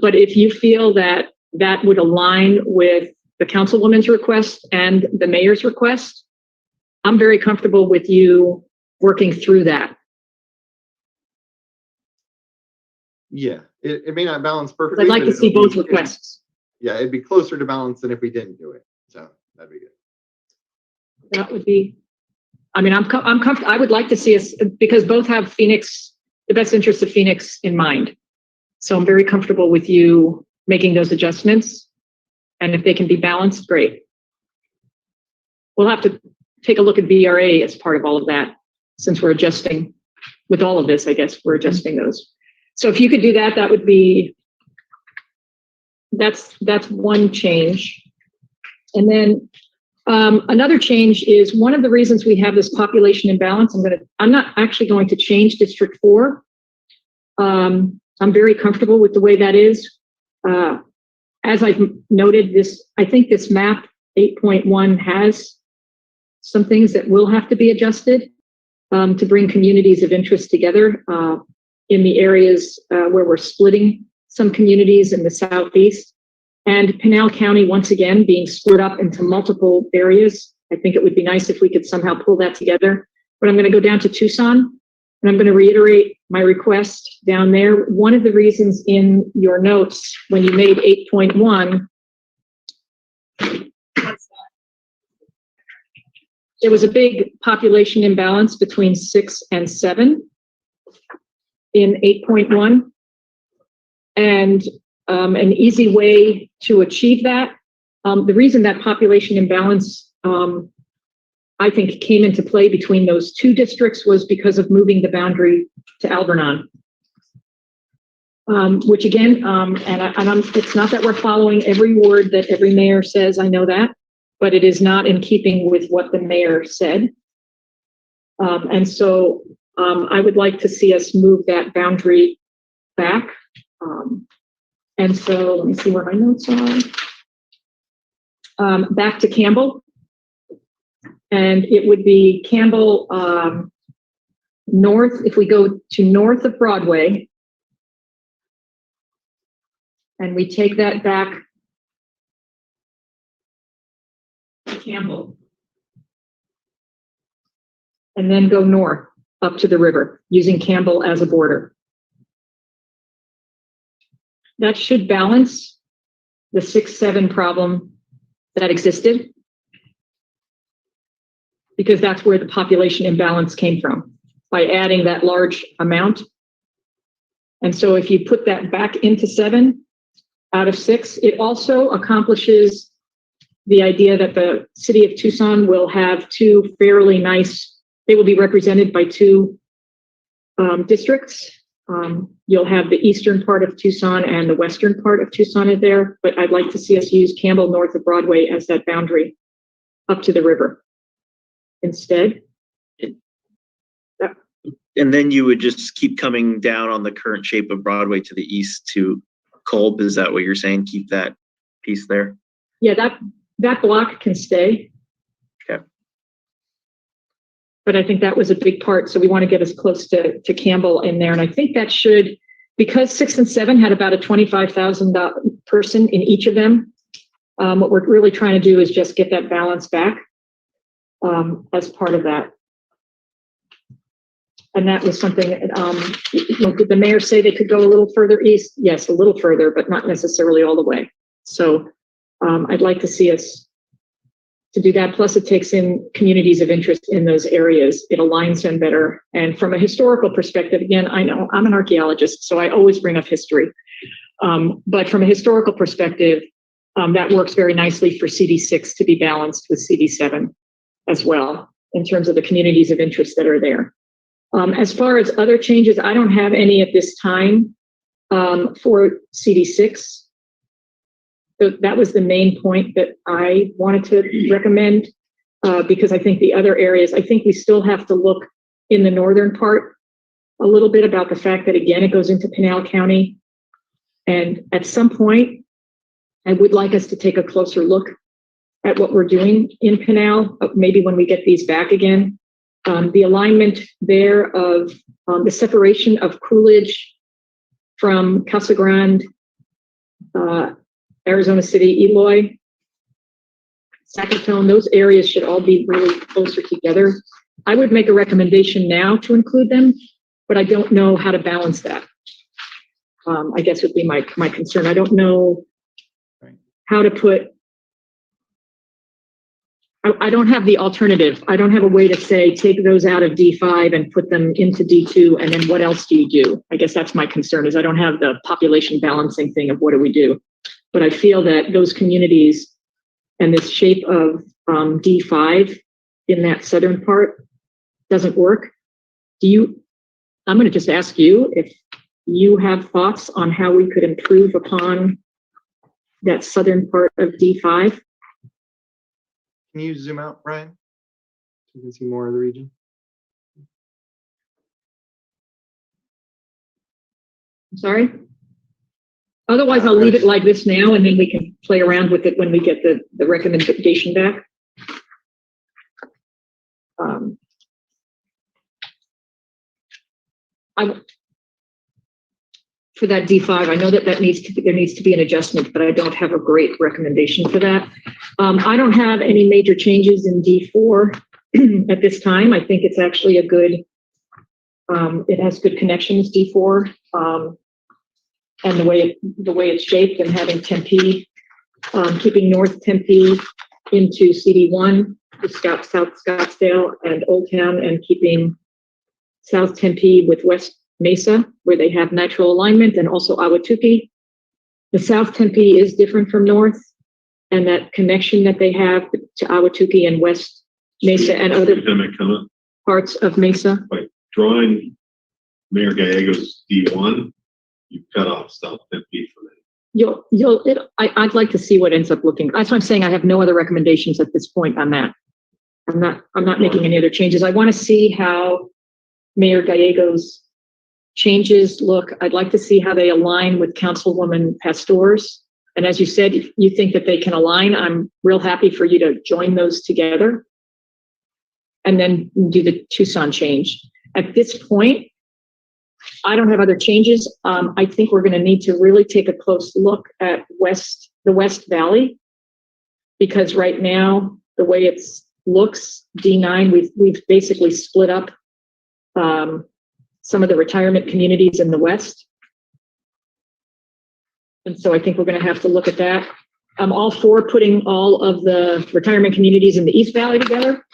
But if you feel that that would align with the councilwoman's request and the mayor's request, I'm very comfortable with you working through that. Yeah, it may not balance perfectly. I'd like to see both requests. Yeah, it'd be closer to balance than if we didn't do it. So that'd be good. That would be, I mean, I'm comfortable. I would like to see us, because both have Phoenix, the best interest of Phoenix in mind. So I'm very comfortable with you making those adjustments. And if they can be balanced, great. We'll have to take a look at VRA as part of all of that, since we're adjusting with all of this, I guess we're adjusting those. So if you could do that, that would be, that's one change. And then another change is one of the reasons we have this population imbalance. I'm not actually going to change District 4. I'm very comfortable with the way that is. As I've noted, I think this map 8.1 has some things that will have to be adjusted to bring communities of interest together in the areas where we're splitting some communities in the southeast. And Pinal County, once again, being split up into multiple areas. I think it would be nice if we could somehow pull that together. But I'm going to go down to Tucson, and I'm going to reiterate my request down there. One of the reasons in your notes when you made 8.1, there was a big population imbalance between 6 and 7 in 8.1. And an easy way to achieve that. The reason that population imbalance, I think, came into play between those two districts was because of moving the boundary to Alvernon. Which again, it's not that we're following every word that every mayor says, I know that, but it is not in keeping with what the mayor said. And so I would like to see us move that boundary back. And so let me see where my notes are. Back to Campbell. And it would be Campbell north, if we go to north of Broadway, and we take that back to Campbell, and then go north up to the river, using Campbell as a border. That should balance the 6-7 problem that existed, because that's where the population imbalance came from, by adding that large amount. And so if you put that back into 7 out of 6, it also accomplishes the idea that the city of Tucson will have two fairly nice, they will be represented by 2 districts. You'll have the eastern part of Tucson and the western part of Tucson is there, but I'd like to see us use Campbell north of Broadway as that boundary up to the river instead. and then you would just keep coming down on the current shape of Broadway to the east to Kolb. Is that what you're saying? Keep that piece there? Yeah, that block can stay. Okay. But I think that was a big part. So we want to get as close to Campbell in there. And I think that should, because 6 and 7 had about a 25,000 person in each of them. What we're really trying to do is just get that balance back as part of that. And that was something, did the mayor say they could go a little further east? Yes, a little further, but not necessarily all the way. So I'd like to see us to do that. Plus it takes in communities of interest in those areas. It aligns them better. And from a historical perspective, again, I know I'm an archaeologist, so I always bring up history. But from a historical perspective, that works very nicely for CD6 to be balanced with CD7 as well, in terms of the communities of interest that are there. As far as other changes, I don't have any at this time for CD6. So that was the main point that I wanted to recommend, because I think the other areas, I think we still have to look in the northern part a little bit about the fact that, again, it goes into Pinal County. And at some point, I would like us to take a closer look at what we're doing in Pinal, maybe when we get these back again. The alignment there of the separation of Coolidge from Casa Grande, Arizona City, Eloy, Sackatone, those areas should all be really closer together. I would make a recommendation now to include them, but I don't know how to balance that. I guess would be my concern. I don't know how to put, I don't have the alternative. I don't have a way to say, take those out of D5 and put them into D2, and then what else do you do? I guess that's my concern, is I don't have the population balancing thing of what do we do? But I feel that those communities and this shape of D5 in that southern part doesn't work. I'm going to just ask you if you have thoughts on how we could improve upon that southern part of D5. Can you zoom out, Ryan? So you can see more of the region. I'm sorry? Otherwise, I'll leave it like this now, and then we can play around with it when we get the recommendation back. For that D5, I know that there needs to be an adjustment, but I don't have a great recommendation for that. I don't have any major changes in D4 at this time. I think it's actually a good, it has good connections, D4, and the way it's shaped, and having Tempe, keeping North Tempe into CD1, to South Scottsdale and Old Town, and keeping South Tempe with West Mesa, where they have natural alignment, and also Ahwatukee. The South Tempe is different from North, and that connection that they have to Ahwatukee and West Mesa and other parts of Mesa. By drawing Mayor Gallego's D1, you cut off South Tempe from it. I'd like to see what ends up looking. That's why I'm saying I have no other recommendations at this point on that. I'm not making any other changes. I want to see how Mayor Gallego's changes look. I'd like to see how they align with Councilwoman Pastor's. And as you said, if you think that they can align, I'm real happy for you to join those together and then do the Tucson change. At this point, I don't have other changes. I think we're going to need to really take a close look at the West Valley, because right now, the way it looks, D9, we've basically split up some of the retirement communities in the West. And so I think we're going to have to look at that. I'm all for putting all of the retirement communities in the East Valley together.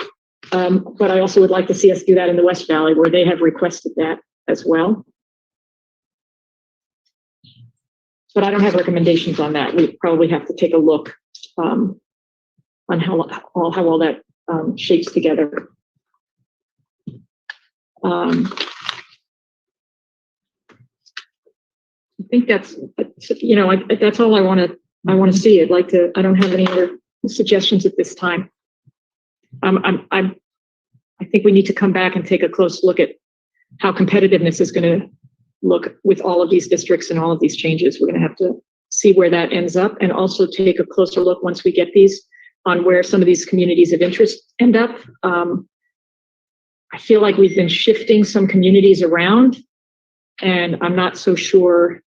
But I also would like to see us do that in the West Valley, where they have requested that as well. But I don't have recommendations on that. We probably have to take a look on how all that shapes together. I think that's all I want to see. I don't have any other suggestions at this time. I think we need to come back and take a close look at how competitiveness is going to look with all of these districts and all of these changes. We're going to have to see where that ends up, and also take a closer look once we get these on where some of these communities of interest end up. I feel like we've been shifting some communities around, and I'm not so sure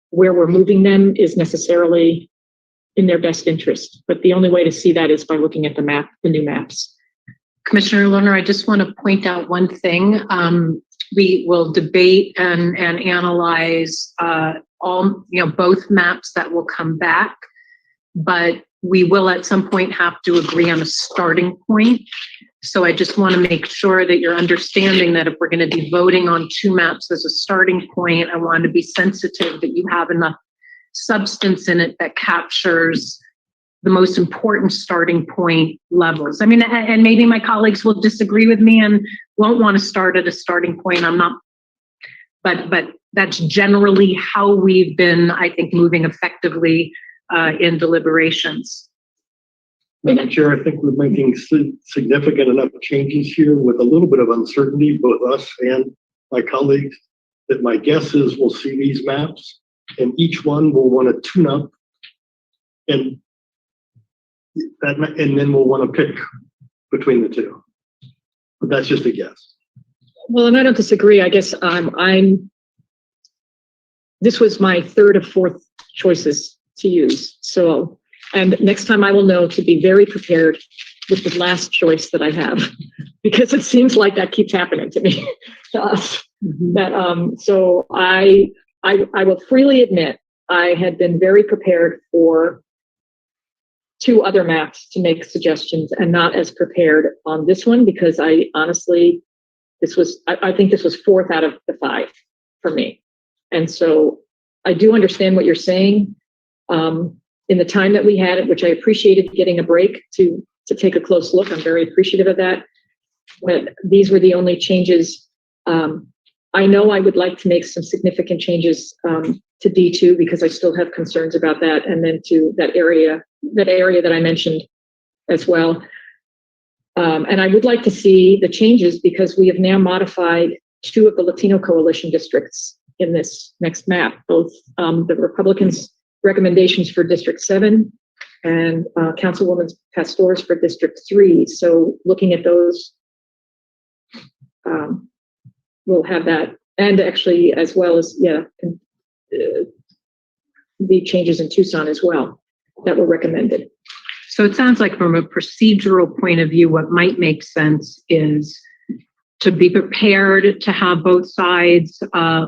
where we're moving them is necessarily in their best interest. But the only way to see that is by looking at the map, the new maps. Commissioner Lerner, I just want to point out one thing. We will debate and analyze both maps that will come back, but we will at some point have to agree on a starting point. So I just want to make sure that you're understanding that if we're going to be voting on two maps as a starting point, I want to be sensitive that you have enough substance in it that captures the most important starting point levels. I mean, and maybe my colleagues will disagree with me and won't want to start at a starting point. I'm not, but that's generally how we've been, I think, moving effectively in deliberations. Madam Chair, I think we're making significant enough changes here with a little bit of uncertainty, both us and my colleagues, that my guess is we'll see these maps and each one will want to tune up, and then we'll want to pick between the two. But that's just a guess. Well, and I don't disagree. I guess this was my third of fourth choices to use. So, and next time I will know to be very prepared with the last choice that I have, because it seems like that keeps happening to me, to us. So I will freely admit I had been very prepared for two other maps to make suggestions and not as prepared on this one, because I honestly, I think this was fourth out of the five for me. And so I do understand what you're saying. In the time that we had it, which I appreciated getting a break to take a close look, I'm very appreciative of that. But these were the only changes. I know I would like to make some significant changes to D2, because I still have concerns about that, and then to that area that I mentioned as well. And I would like to see the changes, because we have now modified two of the Latino coalition districts in this next map, both the Republicans' recommendations for District 7 and Councilwoman Pastor's for District 3. So looking at those, we'll have that, and actually as well as, the changes in Tucson as well that were recommended. So it sounds like from a procedural point of view, what might make sense is to be prepared to have both sides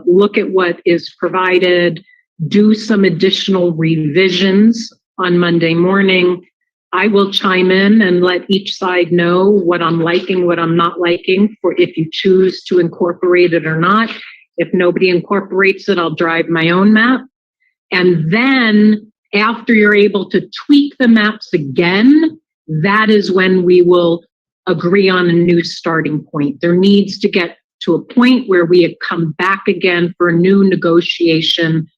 look at what is provided, do some additional revisions on Monday morning. I will chime in and let each side know what I'm liking, what I'm not liking, for if you choose to incorporate it or not. If nobody incorporates it, I'll drive my own map. And then after you're able to tweak the maps again, that is when we will agree on a new starting point. There needs to get to a point where we have come back again for a new negotiation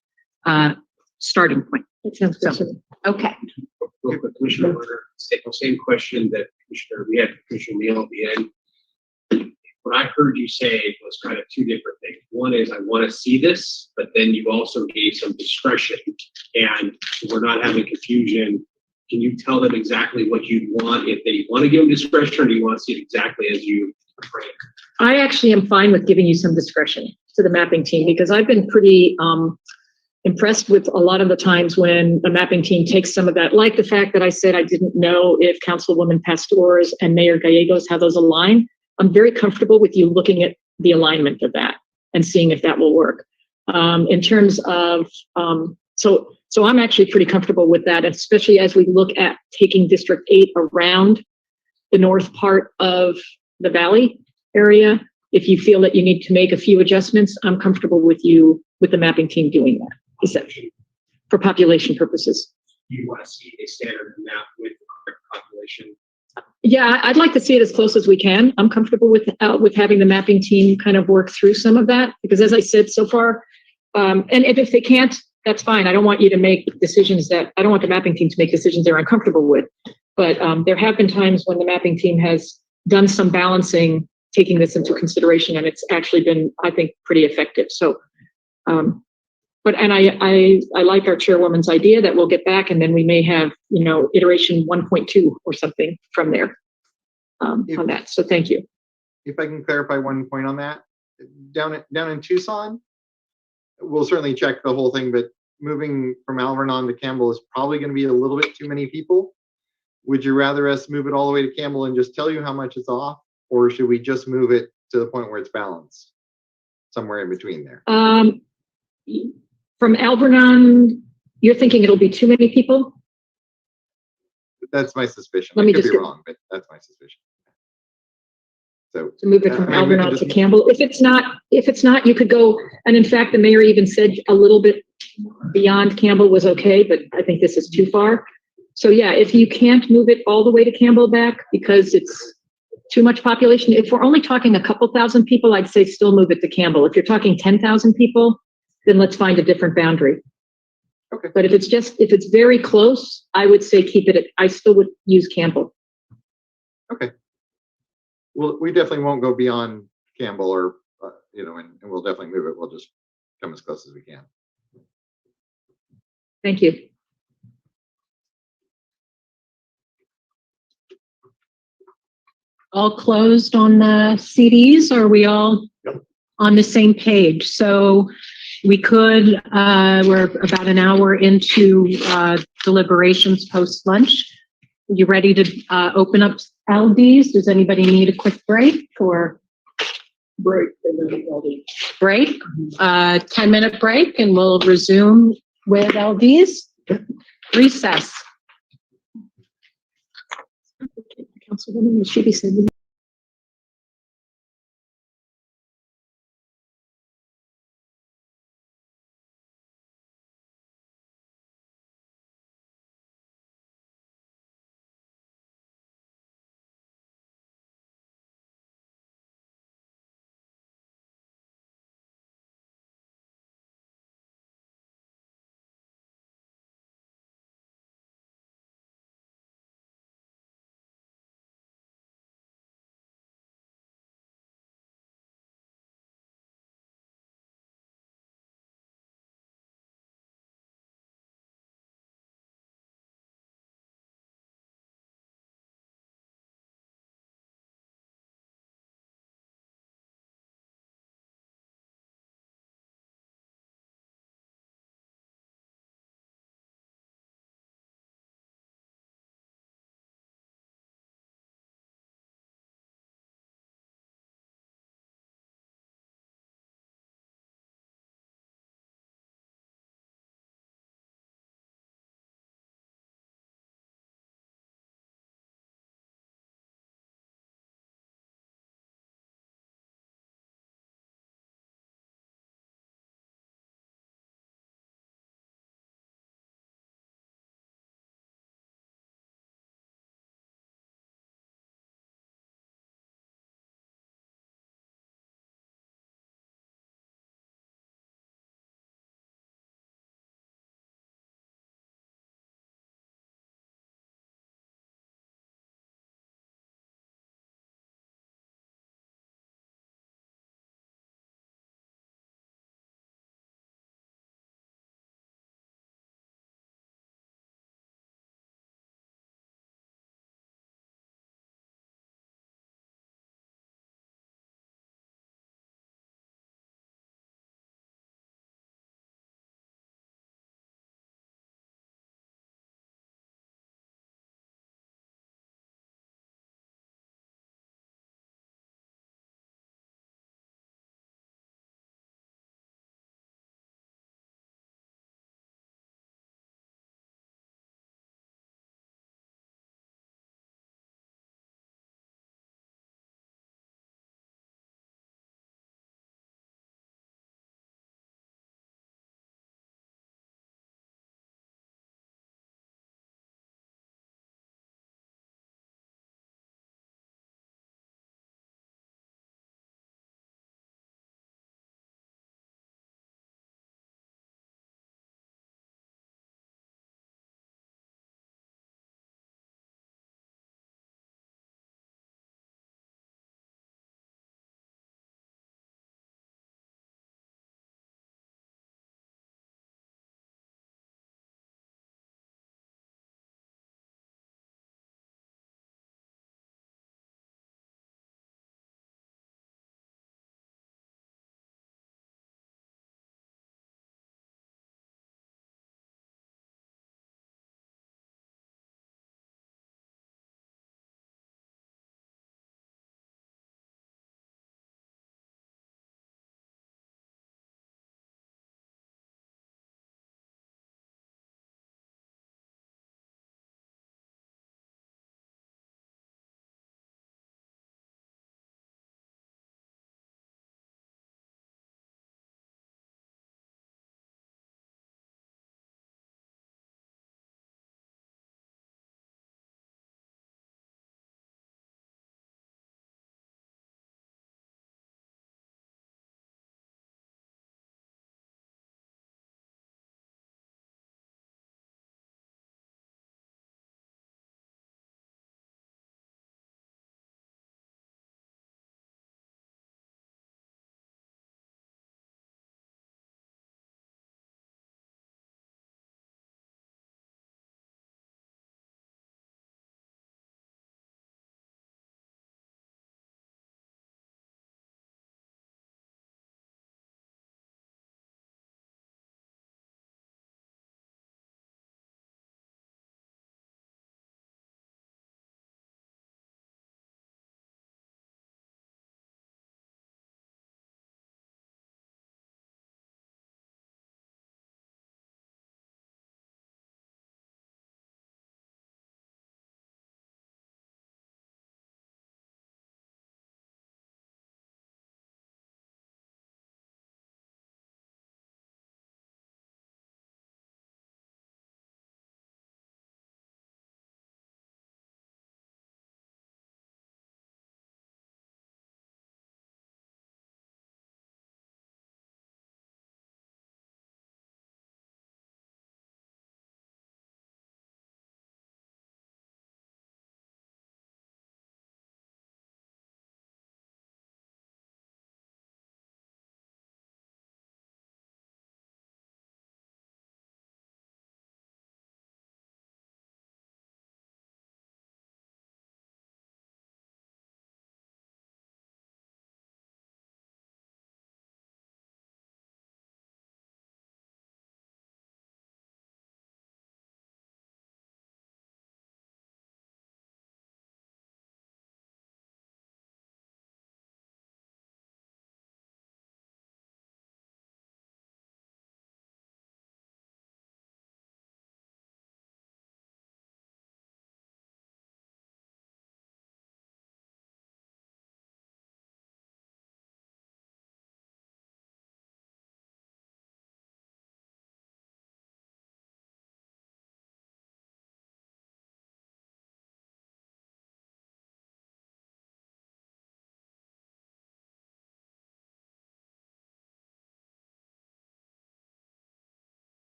starting point. That sounds good to me. Okay. Real quick, Commissioner Werner, same question that we had Commissioner Neal at the end. What I heard you say was kind of two different things. One is I want to see this, but then you also gave some discretion, and we're not having confusion. Can you tell them exactly what you want? If they want to give them discretion, or do you want to see it exactly as you frame? I actually am fine with giving you some discretion to the mapping team, because I've been pretty impressed with a lot of the times when the mapping team takes some of that, like the fact that I said I didn't know if Councilwoman Pastor's and Mayor Gallegos, how those align. I'm very comfortable with you looking at the alignment of that and seeing if that will work. In terms of, so I'm actually pretty comfortable with that, especially as we look at taking District 8 around the north part of the Valley area. If you feel that you need to make a few adjustments, I'm comfortable with you, with the mapping team doing that, essentially, for population purposes. Do you want to see a standard map with the correct population? Yeah, I'd like to see it as close as we can. I'm comfortable with having the mapping team kind of work through some of that, because as I said so far, and if they can't, that's fine. I don't want you to make decisions I don't want the mapping team to make decisions they're uncomfortable with. But there have been times when the mapping team has done some balancing taking this into consideration, and it's actually been, I think, pretty effective. So, I like our chairwoman's idea that we'll get back, and then we may have, iteration 1.2 or something from there on that. So thank you. If I can clarify one point on that, down in Tucson, we'll certainly check the whole thing, but moving from Alvernon to Campbell is probably going to be a little bit too many people. Would you rather us move it all the way to Campbell and just tell you how much it's off, or should we just move it to the point where it's balanced, somewhere in between there? From Alvernon, you're thinking it'll be too many people? That's my suspicion. Let me I could just be get- wrong, but that's my suspicion. So To move it from I mean, we could Alvernon to just- Campbell. If it's not, you could go, and in fact, the mayor even said a little bit beyond Campbell was okay, but I think this is too far. So yeah, if you can't move it all the way to Campbell back because it's too much population, if we're only talking a couple thousand people, I'd say still move it to Campbell. If you're talking 10,000 people, then let's find a different boundary. Okay. But if it's very close, I would say keep it I still would use Campbell. Okay. Well, we definitely won't go beyond Campbell, or and we'll definitely move it. We'll just come as close as we can. Thank you. All closed on the CDs? Are we all on the same page? So we could, we're about an hour into deliberations post lunch. You ready to open up LDs? Does anybody need a quick break or break? 10-minute break, and we'll resume with LDs. Recess. Councilwoman, should be sending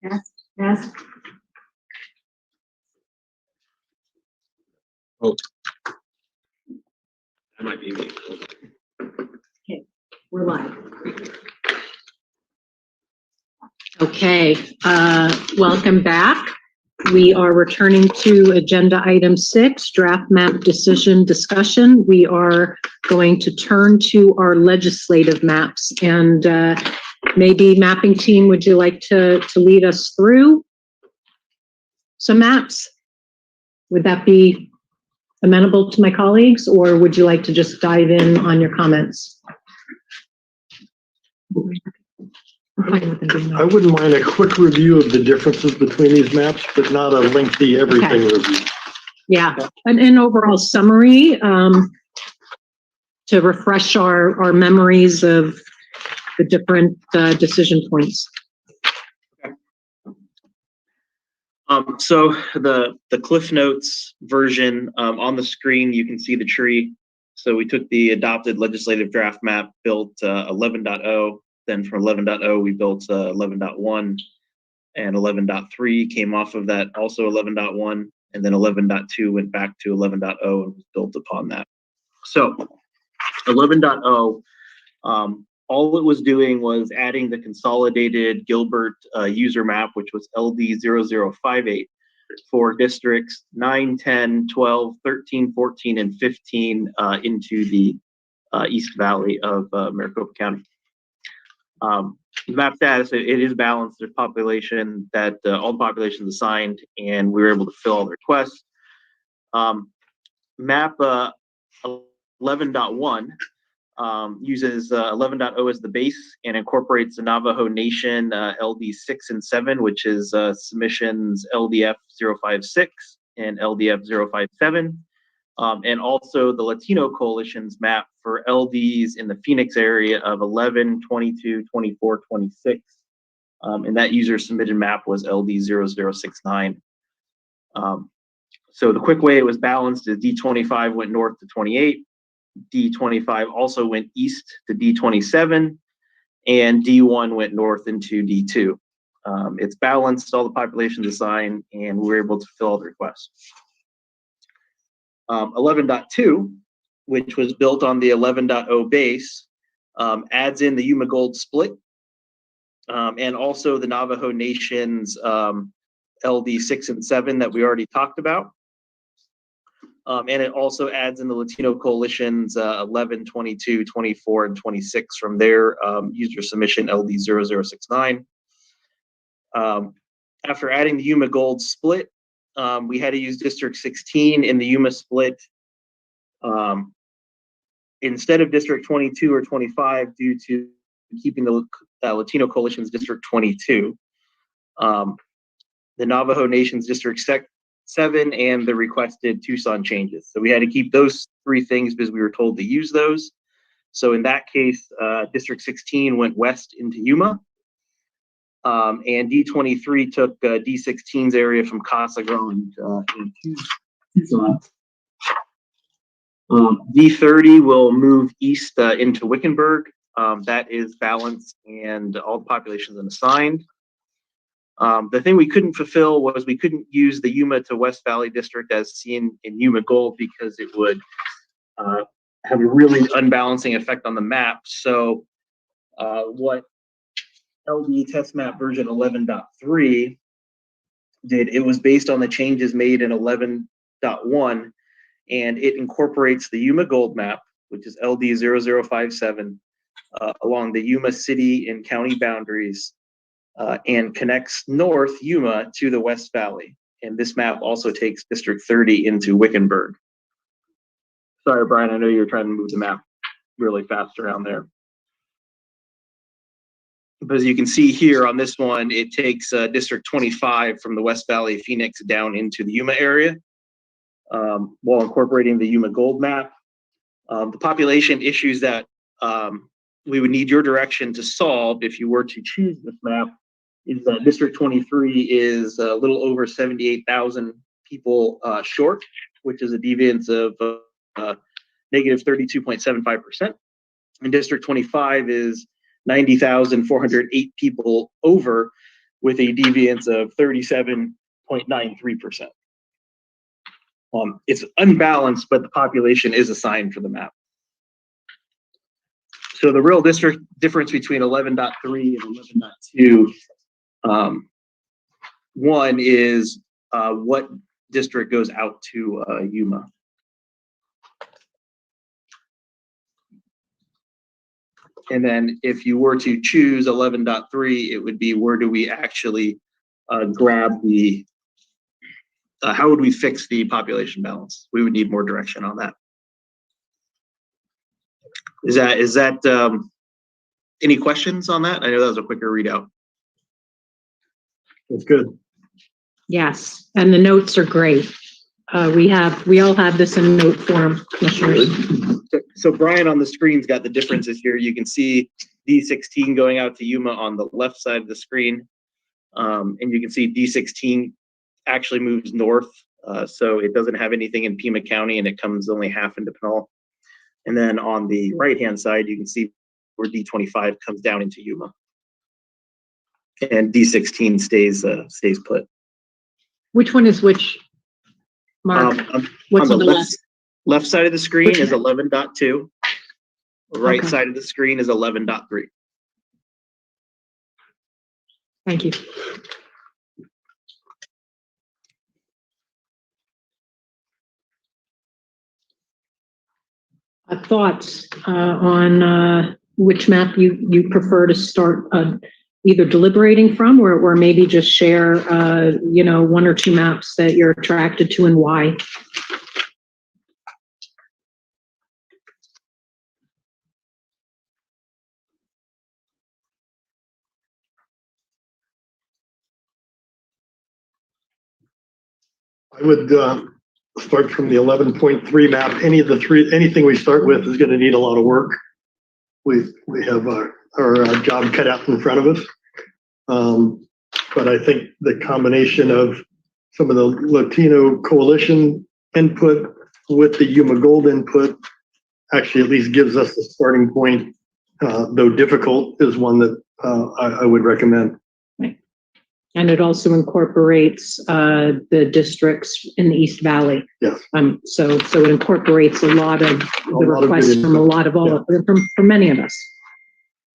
Yes. That might be me. We're live. Okay, welcome back. We are returning to agenda item 6, draft map decision discussion. We are going to turn to our legislative maps, and maybe mapping team, would you like to lead us through some maps? Would that be amenable to my colleagues, or would you like to just dive in on your comments? I wouldn't mind a quick review of the differences between these maps, but not a lengthy everything review. Yeah, an overall summary to refresh our memories of the different decision points. So the Cliff Notes version, on the screen, you can see the tree. So we took the adopted legislative draft map, built 11.0. Then from 11.0, we built 11.1, and 11.3 came off of that, also 11.1, and then 11.2 went back to 11.0 and was built upon that. So 11.0, all it was doing was adding the consolidated Gilbert user map, which was LD0058 for districts 9, 10, 12, 13, 14, and 15 into the East Valley of Maricopa County. Map status, it is balanced. There's population that all the population is assigned, and we were able to fill all the requests. Map 11.1 uses 11.0 as the base and incorporates the Navajo Nation LD 6 and 7, which is submissions LDF 056 and LDF 057. And also the Latino Coalition's map for LDs in the Phoenix area of 11, 22, 24, 26. And that user submitted map was LD 0069. So the quick way it was balanced is D25 went north to 28. D25 also went east to D27, and D1 went north into D2. It's balanced, all the populations assigned, and we were able to fill all the requests. 11.2, which was built on the 11.0 base, adds in the Yuma Gold split, and also the Navajo Nation's LD 6 and 7 that we already talked about. And it also adds in the Latino Coalition's 11, 22, 24, and 26 from their user submission LD 0069. After adding the Yuma Gold split, we had to use District 16 in the Yuma split instead of District 22 or 25 due to keeping the Latino Coalition's District 22. The Navajo Nation's District 7 and the requested Tucson changes. So we had to keep those three things because we were told to use those. So in that case, District 16 went west into Yuma. And D23 took D16's area from Casa Grande into Tucson. D30 will move east into Wickenburg. That is balanced and all the populations are assigned. The thing we couldn't fulfill was we couldn't use the Yuma to West Valley district as seen in Yuma Gold because it would have a really unbalancing effect on the map. So what LD test map version 11.3 did, it was based on the changes made in 11.1, and it incorporates the Yuma Gold map, which is LD 0057, along the Yuma city and county boundaries, and connects North Yuma to the West Valley. And this map also takes District 30 into Wickenburg. Sorry, Brian, I know you're trying to move the map really fast around there. But as you can see here on this one, it takes District 25 from the West Valley of Phoenix down into the Yuma area while incorporating the Yuma Gold map. The population issues that we would need your direction to solve if you were to choose this map is that District 23 is a little over 78,000 people short, which is a deviance of negative 32.75%. And District 25 is 90,408 people over, with a deviance of 37.93%. It's unbalanced, but the population is assigned for the map. So the real district difference between 11.3 and 11.2, one is what district goes out to Yuma. And then if you were to choose 11.3, it would be where do we actually grab the, how would we fix the population balance? We would need more direction on that. Is that any questions on that? I know that was a quicker readout. That's good. Yes, and the notes are great. We all have this in note form, commissioners. So Brian on the screen's got the differences here. You can see D16 going out to Yuma on the left side of the screen. And you can see D16 actually moves north. So it doesn't have anything in Pima County and it comes only half into Pinal. And then on the right-hand side, you can see where D25 comes down into Yuma. And D16 stays put. Which one is which, Mark? What's on the left? Left side of the screen is 11.2. Right Okay. side of the screen is 11.3. Thank you. Thoughts on which map you prefer to start either deliberating from, or maybe just share one or two maps that you're attracted to and why. I would start from the 11.3 map. Anything we start with is going to need a lot of work. We have our job cut out in front of us. But I think the combination of some of the Latino coalition input with the Yuma Gold input actually at least gives us a starting point, though difficult, is one that I would recommend. And it also incorporates the districts in the East Valley. Yes. So it incorporates a lot of the requests from a lot of from many of us.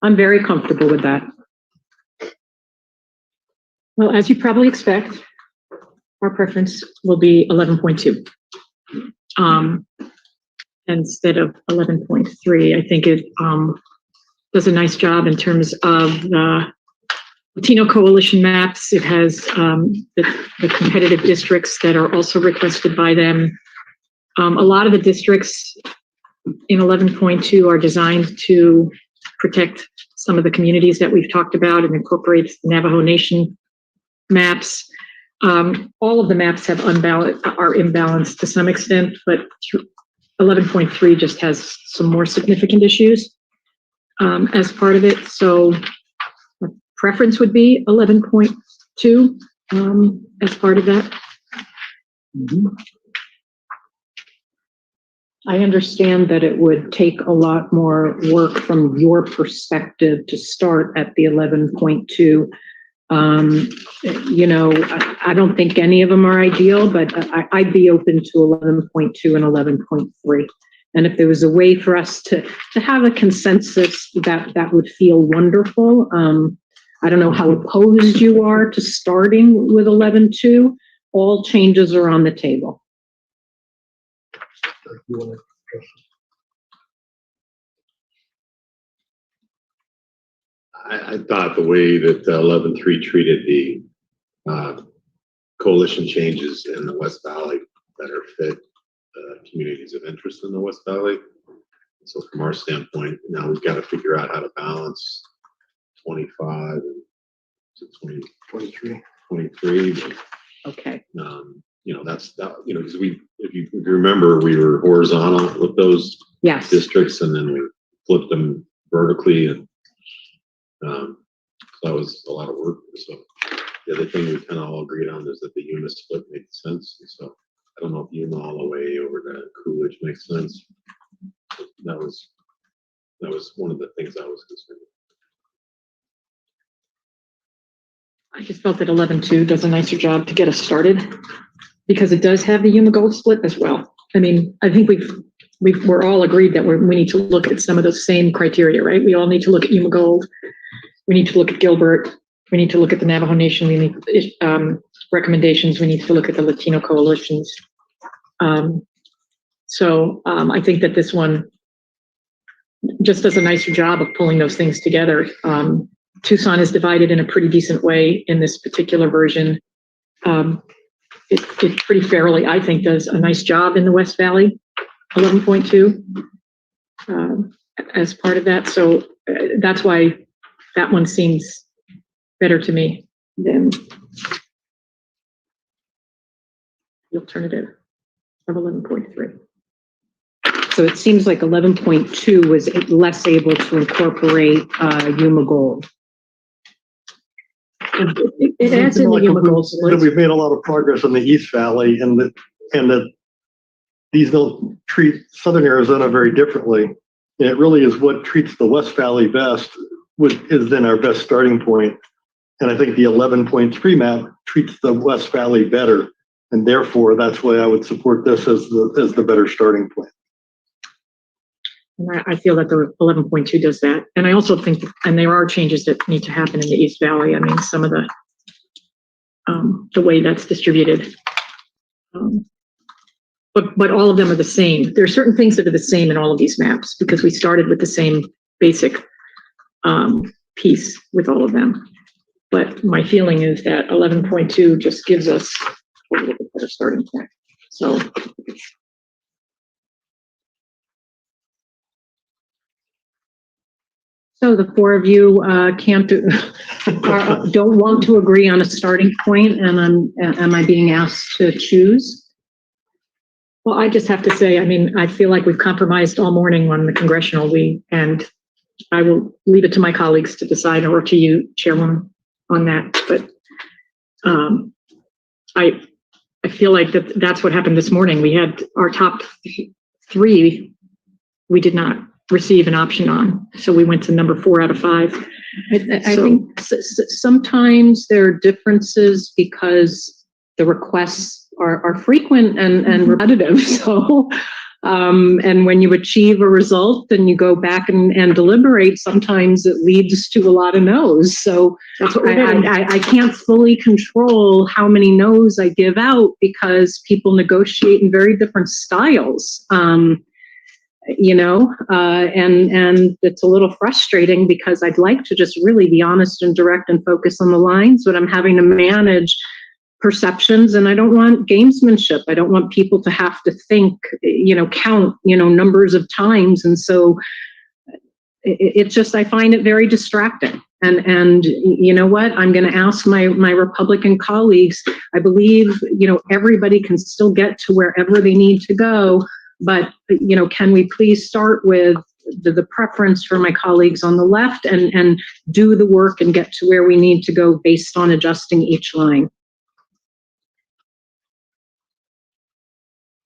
I'm very comfortable with that. Well, as you probably expect, our preference will be 11.2 instead of 11.3. I think it does a nice job in terms of the Latino coalition maps. It has the competitive districts that are also requested by them. A lot of the districts in 11.2 are designed to protect some of the communities that we've talked about and incorporates Navajo Nation maps. All of the maps are imbalanced to some extent, but 11.3 just has some more significant issues as part of it. So preference would be 11.2 as part of that. Mm-hmm. I understand that it would take a lot more work from your perspective to start at the 11.2. I don't think any of them are ideal, but I'd be open to 11.2 and 11.3. And if there was a way for us to have a consensus, that would feel wonderful. I don't know how opposed you are to starting with 11.2. All changes are on the table. I thought the way that 11.3 treated the coalition changes in the West Valley better fit communities of interest in the West Valley. So from our standpoint, now we've got to figure out how to balance 25 to 23. Okay. Because if you remember, we were horizontal with those districts, and then we flipped them vertically, and so that was a lot of work. So the other thing we kind of all agreed on is that the Yuma split made sense. And so I don't know if Yuma all the way over to Coolidge makes sense. But that was one of the things I was concerned I just felt that 11.2 does a nicer job to get us started because it does have the Yuma Gold split as well. I mean, I think we're all agreed that we need to look at some of those same criteria, right? We all need to look at Yuma Gold. We need to look at Gilbert. We need to look at the Navajo Nation. We need recommendations. We need to look at the Latino coalitions. So I think that this one just does a nicer job of pulling those things together. Tucson is divided in a pretty decent way in this particular version. It pretty fairly, I think, does a nice job in the West Valley, 11.2 as part of that. So that's why that one seems better to me than the alternative of 11.3. So it seems like 11.2 was less able to incorporate Yuma Gold. It adds in the Yuma Gold split. We've made a lot of progress in the East Valley, and that these don't treat Southern Arizona very differently. And it really is what treats the West Valley best, which is then our best starting point. And I think the 11.3 map treats the West Valley better, and therefore that's why I would support this as the better starting point. And I feel that the 11.2 does that. And I also think, and there are changes that need to happen in the East Valley. I mean, some of the way that's distributed. But all of them are the same. There are certain things that are the same in all of these maps because we started with the same basic piece with all of them. But my feeling is that 11.2 just gives us a little bit better starting point. So. So the four of you don't want to agree on a starting point, and am I being asked to choose? Well, I just have to say, I mean, I feel like we've compromised all morning on the Congressional, and I will leave it to my colleagues to decide, or to you, Chairwoman, on that. But I feel like that's what happened this morning. We had our top three. We did not receive an option on, so we went to number 4 out of 5. I think sometimes there are differences because the requests are frequent and repetitive. So and when you achieve a result and you go back and deliberate, sometimes it leads to a lot of no's. So that's what I can't fully control how many no's I give out because people negotiate in very different styles. And it's a little frustrating because I'd like to just really be honest and direct and focus on the lines, but I'm having to manage perceptions, and I don't want gamesmanship. I don't want people to have to think, count, numbers of times. And so it just, I find it very distracting. And you know what? I'm going to ask my Republican colleagues. I believe, everybody can still get to wherever they need to go. But, can we please start with the preference for my colleagues on the left and do the work and get to where we need to go based on adjusting each line?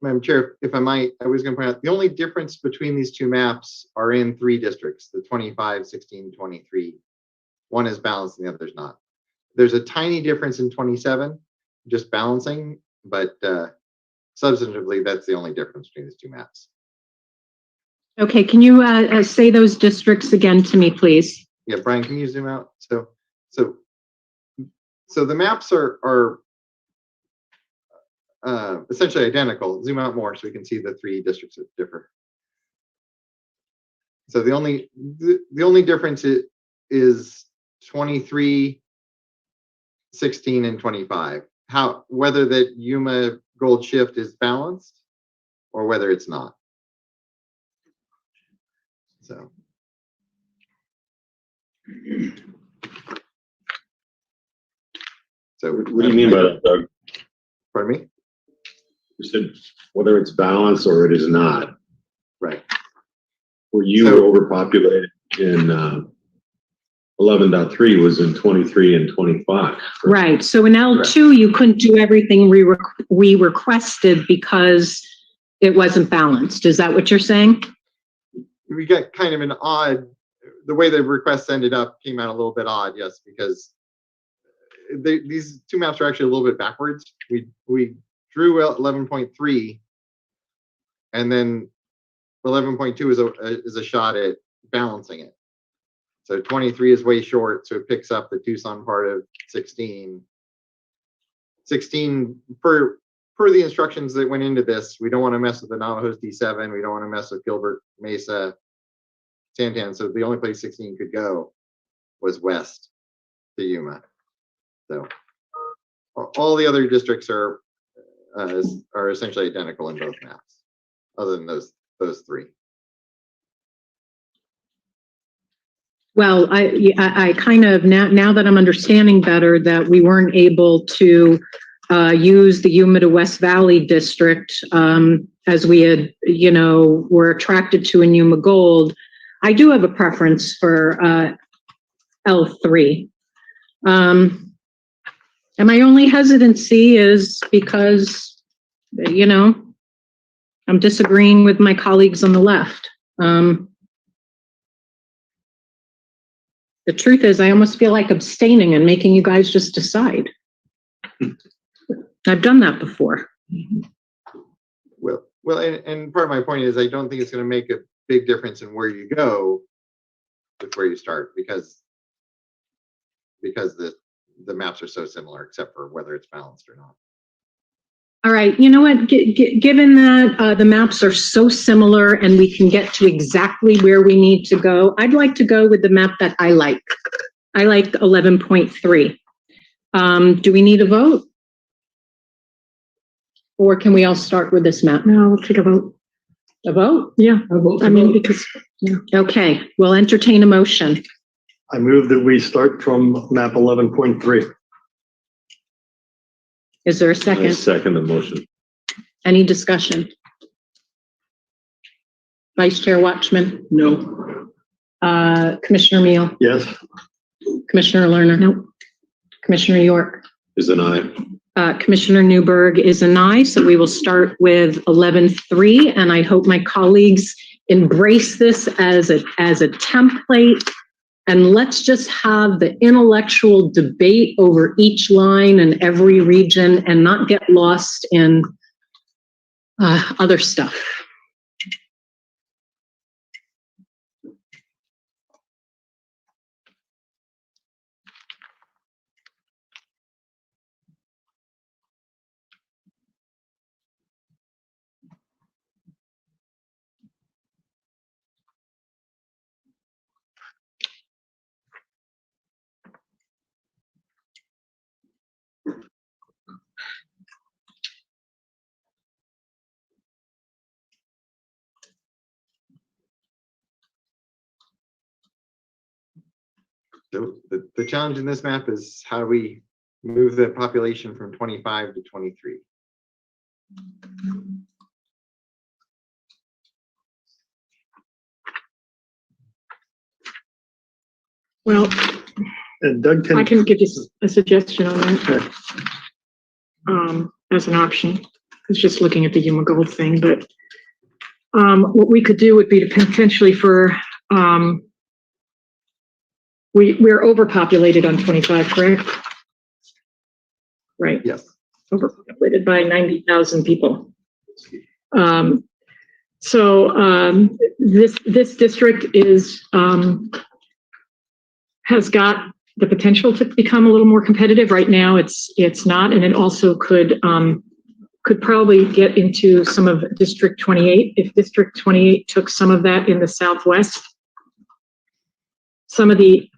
Madam Chair, if I might, I was going to point out the only difference between these two maps are in 3 districts, the 25, 16, 23. One is balanced and the other is not. There's a tiny difference in 27, just balancing, but substantively, that's the only difference between these two maps. Okay, can you say those districts again to me, please? Yeah, Brian, can you zoom out? So the maps are essentially identical. Zoom out more so we can see the 3 districts that differ. So the only difference is 23, 16, and 25. Whether that Yuma Gold shift is balanced or whether it's not. So. What do you mean by that, Doug? Pardon me? You said whether it's balanced or it is not. Right. Where you were overpopulated in 11.3 was in 23 and 25. Right. So in L2, you couldn't do everything we requested because it wasn't balanced. Is that what you're saying? We got kind of an odd, the way the requests ended up came out a little bit odd, yes, because these two maps are actually a little bit backwards. We drew 11.3, and then 11.2 is a shot at balancing it. So 23 is way short, so it picks up the Tucson part of 16. 16 per the instructions that went into this, we don't want to mess with the Navajos D7. We don't want to mess with Gilbert, Mesa, Santan. So the only place 16 could go was west to Yuma. So all the other districts are essentially identical in both maps, other than those three. Well, I kind of, now that I'm understanding better that we weren't able to use the Yuma to West Valley district as we had, were attracted to in Yuma Gold, I do have a preference for L3. And my only hesitancy is because, I'm disagreeing with my colleagues on the left. The truth is, I almost feel like abstaining and making you guys just decide. I've done that before. Well, and part of my point is I don't think it's going to make a big difference in where you go with where you start, because the maps are so similar, except for whether it's balanced or not. All right, you know what, given that the maps are so similar and we can get to exactly where we need to go, I'd like to go with the map that I like. I like 11.3. Do we need a vote? Or can we all start with this map? No, we'll take a vote. A vote? Yeah, I mean, because, yeah. Okay, we'll entertain a motion. I move that we start from map 11.3. Is there a I second? second the motion. Any discussion? Vice Chair Watchman? No. Commissioner Meal? Yes. Commissioner Lerner? Nope. Commissioner York? Is an aye. Commissioner Newberg is an aye, so we will start with 11.3, and I hope my colleagues embrace this as a template, and let's just have the intellectual debate over each line and every region and not get lost in other stuff. So the challenge in this map is how do we move the population from 25 to 23? Well, And Doug I can, can give you a suggestion on that. As an option. I was just looking at the Yuma Gold thing, but what we could do would be to potentially for, we're overpopulated on 25, correct? Right, Yes. overpopulated by 90,000 people. This district is, has got the potential to become a little more competitive. Right now, it's not, and it also could probably get into some of District 28 if District 28 took some of that in the Southwest. Some of the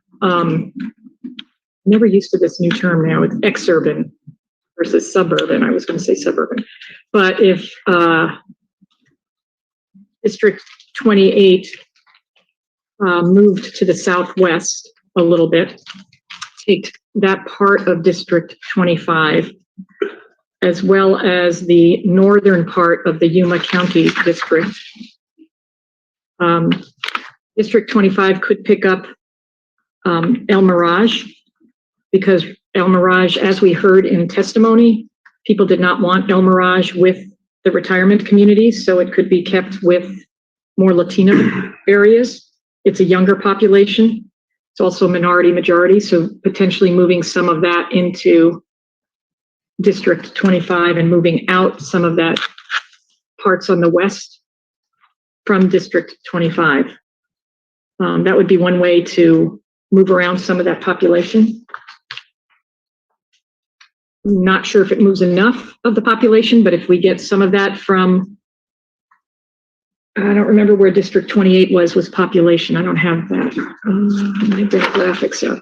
never used to this new term now. It's exurban versus suburban. I was going to say suburban, but if District 28 moved to the southwest a little bit, take that part of District 25, as well as the northern part of the Yuma County District. District 25 could pick up El Mirage, because El Mirage, as we heard in testimony, people did not want El Mirage with the retirement communities, so it could be kept with more Latino areas. It's a younger population. It's also minority majority, so potentially moving some of that into District 25 and moving out some of that parts on the west from District 25. That would be one way to move around some of that population. I'm not sure if it moves enough of the population, but if we get some of that from, I don't remember where District 28 was population. I don't have that. Let me bring graphics up.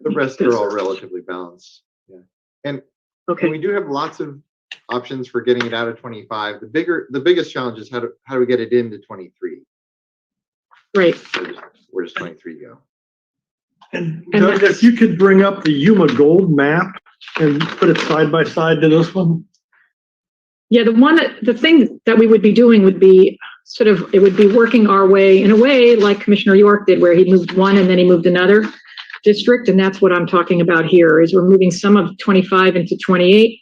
The rest are all relatively balanced. Yeah. And Okay. we do have lots of options for getting it out of 25. The biggest challenge is how do we get it into 23? Right. Where does 23 go? And Doug, if you could bring up the Yuma Gold map and put it side by side to this one. Yeah, the thing that we would be doing would be sort of, it would be working our way in a way like Commissioner York did, where he moved one and then he moved another district. And that's what I'm talking about here, is we're moving some of 25 into 28.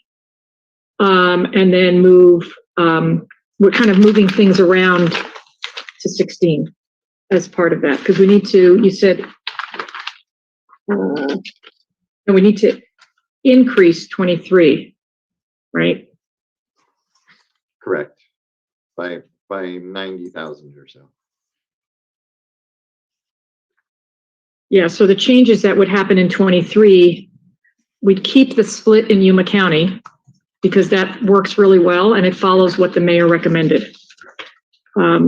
And then we're kind of moving things around to 16 as part of that. Because we need to, you said, and we need to increase 23, right? Correct. By 90,000 or so. Yeah, so the changes that would happen in 23, we'd keep the split in Yuma County because that works really well and it follows what the mayor recommended.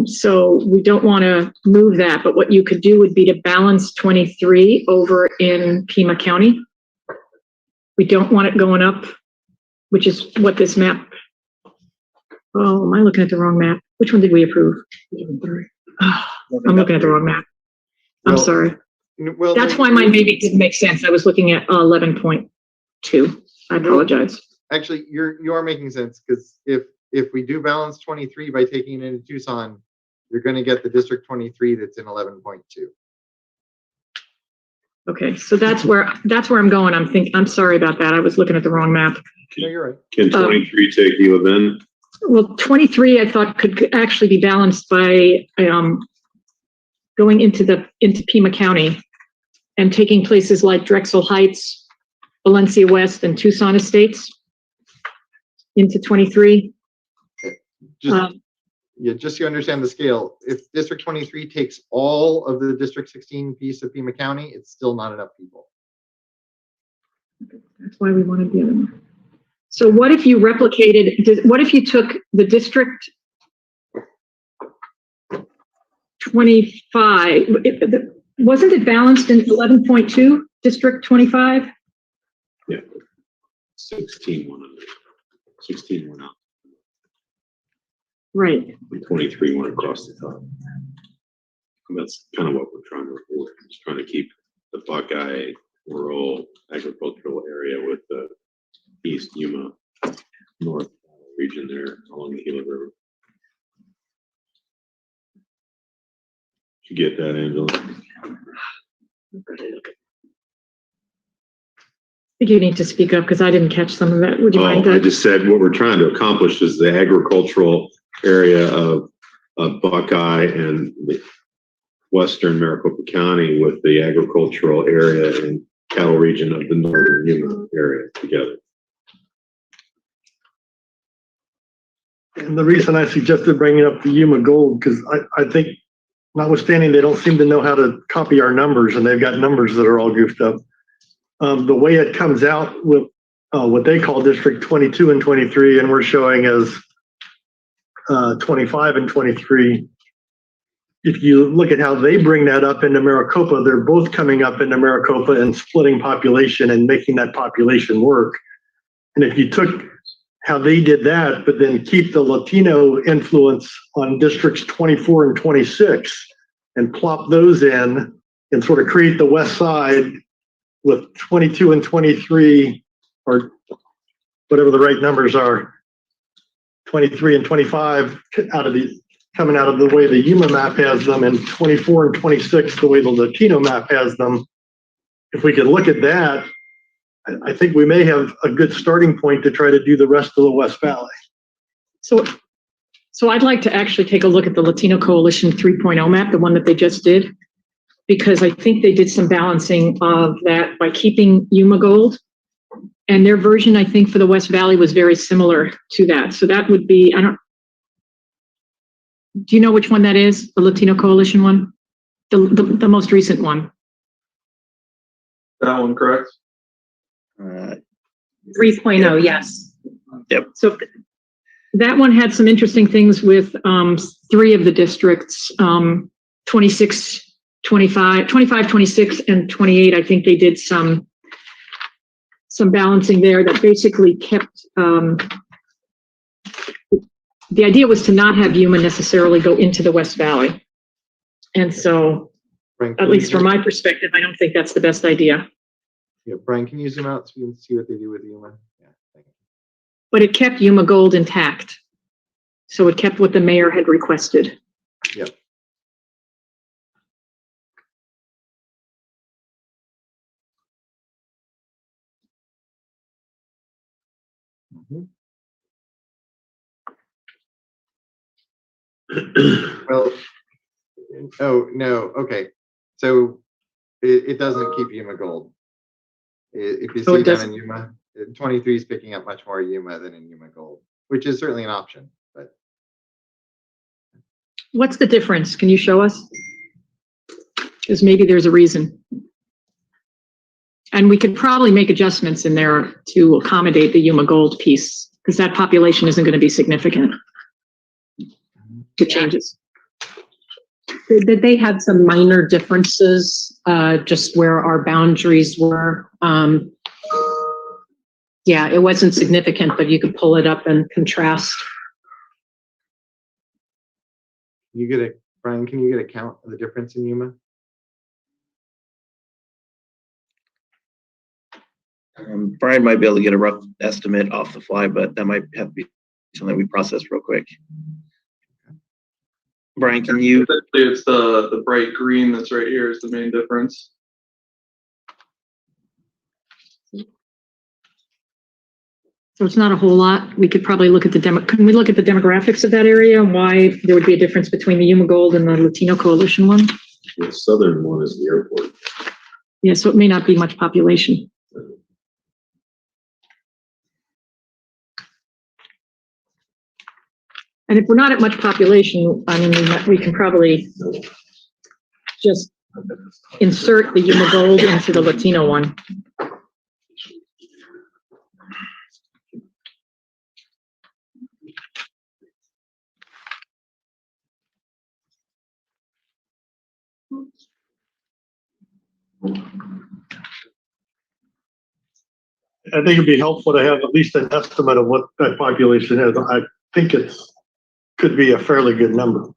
So we don't want to move that, but what you could do would be to balance 23 over in Pima County. We don't want it going up, which is what this map. Oh, am I looking at the wrong map? Which one did we approve? Oh, I'm looking at the wrong map. I'm sorry. Well, That's why mine maybe didn't make sense. I was looking at 11.2. I apologize. Actually, you are making sense, because if we do balance 23 by taking it into Tucson, you're going to get the District 23 that's in 11.2. Okay, so that's where I'm going. I'm sorry about that. I was looking at the wrong map. No, you're right. Can 23 take you a then? Well, 23 I thought could actually be balanced by going into Pima County and taking places like Drexel Heights, Valencia West, and Tucson Estates into 23. Just so you understand the scale, if District 23 takes all of the District 16 piece of Pima County, it's still not enough people. That's why we wanted the other one. So what if you replicated, what if you took the District 25, wasn't it balanced in 11.2, District 25? Yeah. 16 went under. 16 went out. Right. And 23 went across the top. And that's kind of what we're trying to avoid. Just trying to keep the Buckeye rural agricultural area with the East Yuma, North region there along the Gila River. Did you get that, Angela? I think you need to speak up because I didn't catch some of that. Would you mind? I just said what we're trying to accomplish is the agricultural area of Buckeye and the western Maricopa County with the agricultural area and cattle region of the northern Yuma area together. And the reason I suggested bringing up the Yuma Gold, because I think, notwithstanding they don't seem to know how to copy our numbers, and they've got numbers that are all goofed up. The way it comes out with what they call District 22 and 23, and we're showing as 25 and 23. If you look at how they bring that up into Maricopa, they're both coming up into Maricopa and splitting population and making that population work. And if you took how they did that, but then keep the Latino influence on districts 24 and 26 and plop those in and sort of create the west side with 22 and 23, or whatever the right numbers are, 23 and 25 coming out of the way the Yuma map has them, and 24 and 26 the way the Latino map has them. If we could look at that, I think we may have a good starting point to try to do the rest of the West Valley. So I'd like to actually take a look at the Latino Coalition 3.0 map, the one that they just did, because I think they did some balancing of that by keeping Yuma Gold. And their version, I think, for the West Valley was very similar to that. So that would be, do you know which one that is? The Latino Coalition one? The most recent one. That one, correct? 3.0, yes. Yep. So that one had some interesting things with 3 of the districts, 26, 25, 26, and 28. I think they did some balancing there that basically kept, the idea was to not have Yuma necessarily go into the West Valley. And so, Brian, at least from my perspective, I don't think that's the best idea. Yeah, Brian, can you zoom out so we can see what they do with Yuma? Yeah, thank you. But it kept Yuma Gold intact. So it kept what the mayor had requested. Yep. Well, oh, no, okay. So it doesn't keep Yuma Gold. If you Oh, it see down doesn't? in Yuma, 23 is picking up much more Yuma than in Yuma Gold, which is certainly an option, but. What's the difference? Can you show us? Because maybe there's a reason. And we could probably make adjustments in there to accommodate the Yuma Gold piece, because that population isn't going to be significant. The changes. Did they have some minor differences, just where our boundaries were? Yeah, it wasn't significant, but you could pull it up and contrast. Brian, can you get a count of the difference in Yuma? Brian might be able to get a rough estimate off the fly, but that might have to be something we process real quick. Brian, can you? Essentially, it's the bright green that's right here is the main difference. So it's not a whole lot. We could probably look at can we look at the demographics of that area and why there would be a difference between the Yuma Gold and the Latino Coalition one? The southern one is the airport. Yeah, so it may not be much population. And if we're not at much population, I mean, we can probably just insert the Yuma Gold into the Latino one. I think it'd be helpful to have at least an estimate of what that population is. I think could be a fairly good number.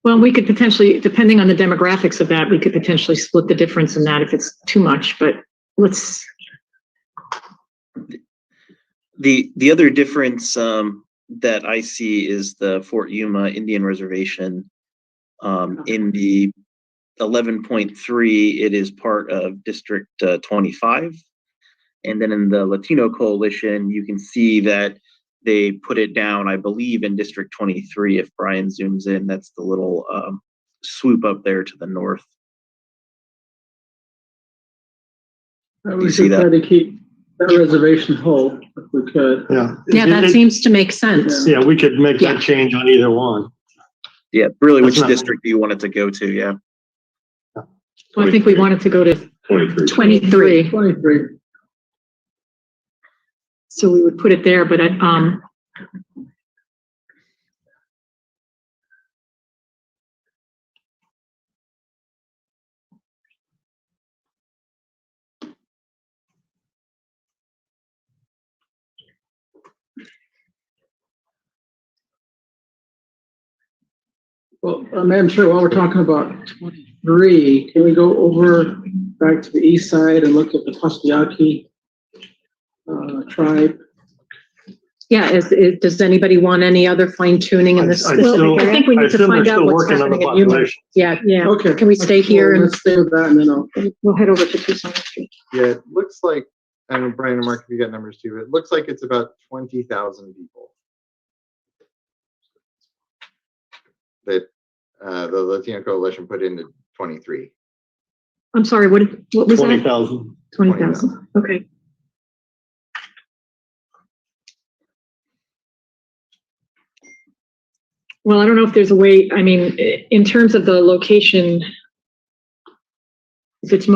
Well, we could potentially, depending on the demographics of that, we could potentially split the difference in that if it's too much, but let's. The other difference that I see is the Fort Yuma Indian Reservation. In the 11.3, it is part of District 25. And then in the Latino Coalition, you can see that they put it down, I believe, in District 23. If Brian zooms in, that's the little swoop up there to the north. We should try to keep that reservation whole if we could. Yeah. Yeah, that seems to make sense. Yeah, we could make that change on either one. Yeah, really, which district do you want it to go to? Yeah. Well, I think we wanted to go to 23. So we would put it there, but Well, Madam Chair, while we're talking about 23, can we go over back to the east side and look at the Pasquiaki tribe? yeah, does anybody want any other fine tuning in this? I think we need to find out what's happening at Yuma. Yeah. Okay. Can we stay here and let's stay with that, and then we'll head over to Tucson Street. Yeah, it looks like, I don't know, Brian and Mark, if you got numbers too, it looks like it's about 20,000 people that the Latino Coalition put into 23. I'm sorry, what was that? 20,000. 20,000, okay. Well, I don't know if there's a way, I mean, in terms of the location, if it's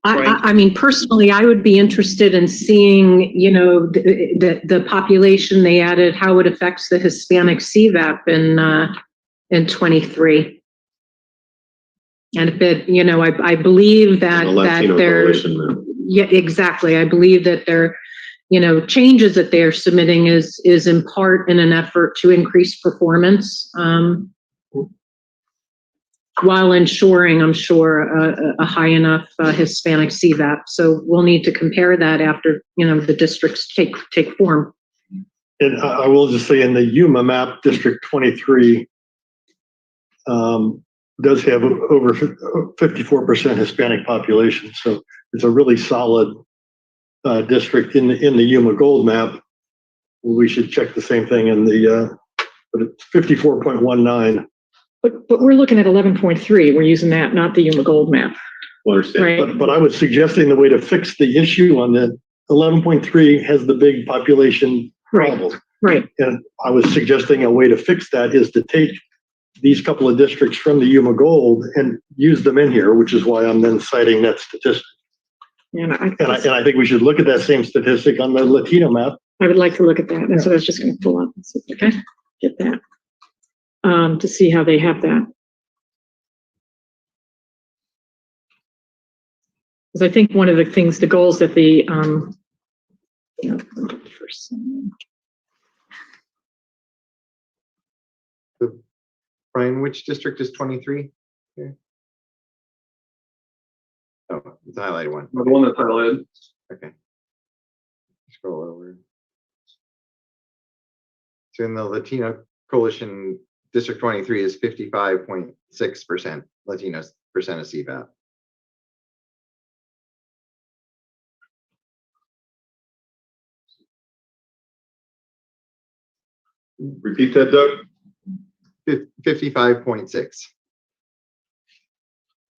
I mean, personally, I would be interested in seeing, you know, the population they added, how it affects the Hispanic CVAP in 23. And if it, you know, I believe that they're, yeah, exactly. I believe that they're, you know, changes that they're submitting is in part in an effort to increase performance, while ensuring, I'm sure, a high enough Hispanic CVAP. So we'll need to compare that after, you know, the districts take form. And I will just say in the Yuma map, District 23 does have over 54% Hispanic population. So it's a really solid district in the Yuma Gold map. We should check the same thing in the, but it's 54.19. But we're looking at 11.3. We're using that, not the Yuma Gold map. Right. But I was suggesting the way to fix the issue on the 11.3 has the big population problem. Right. And I was suggesting a way to fix that is to take these couple of districts from the Yuma Gold and use them in here, which is why I'm then citing that statistic. And I think we should look at that same statistic on the Latino map. I would like to look at that. That's what I was just going to pull up. Okay, get that. To see how they have that. Because I think one of the things, the goals that the, you know, Brian, which district is 23? Okay. Oh, it's the highlighted one. The one that's highlighted. Okay. Scroll over. So in the Latino Coalition, District 23 is 55.6% Latinos percent of CVAP. Repeat that, Doug. 55.6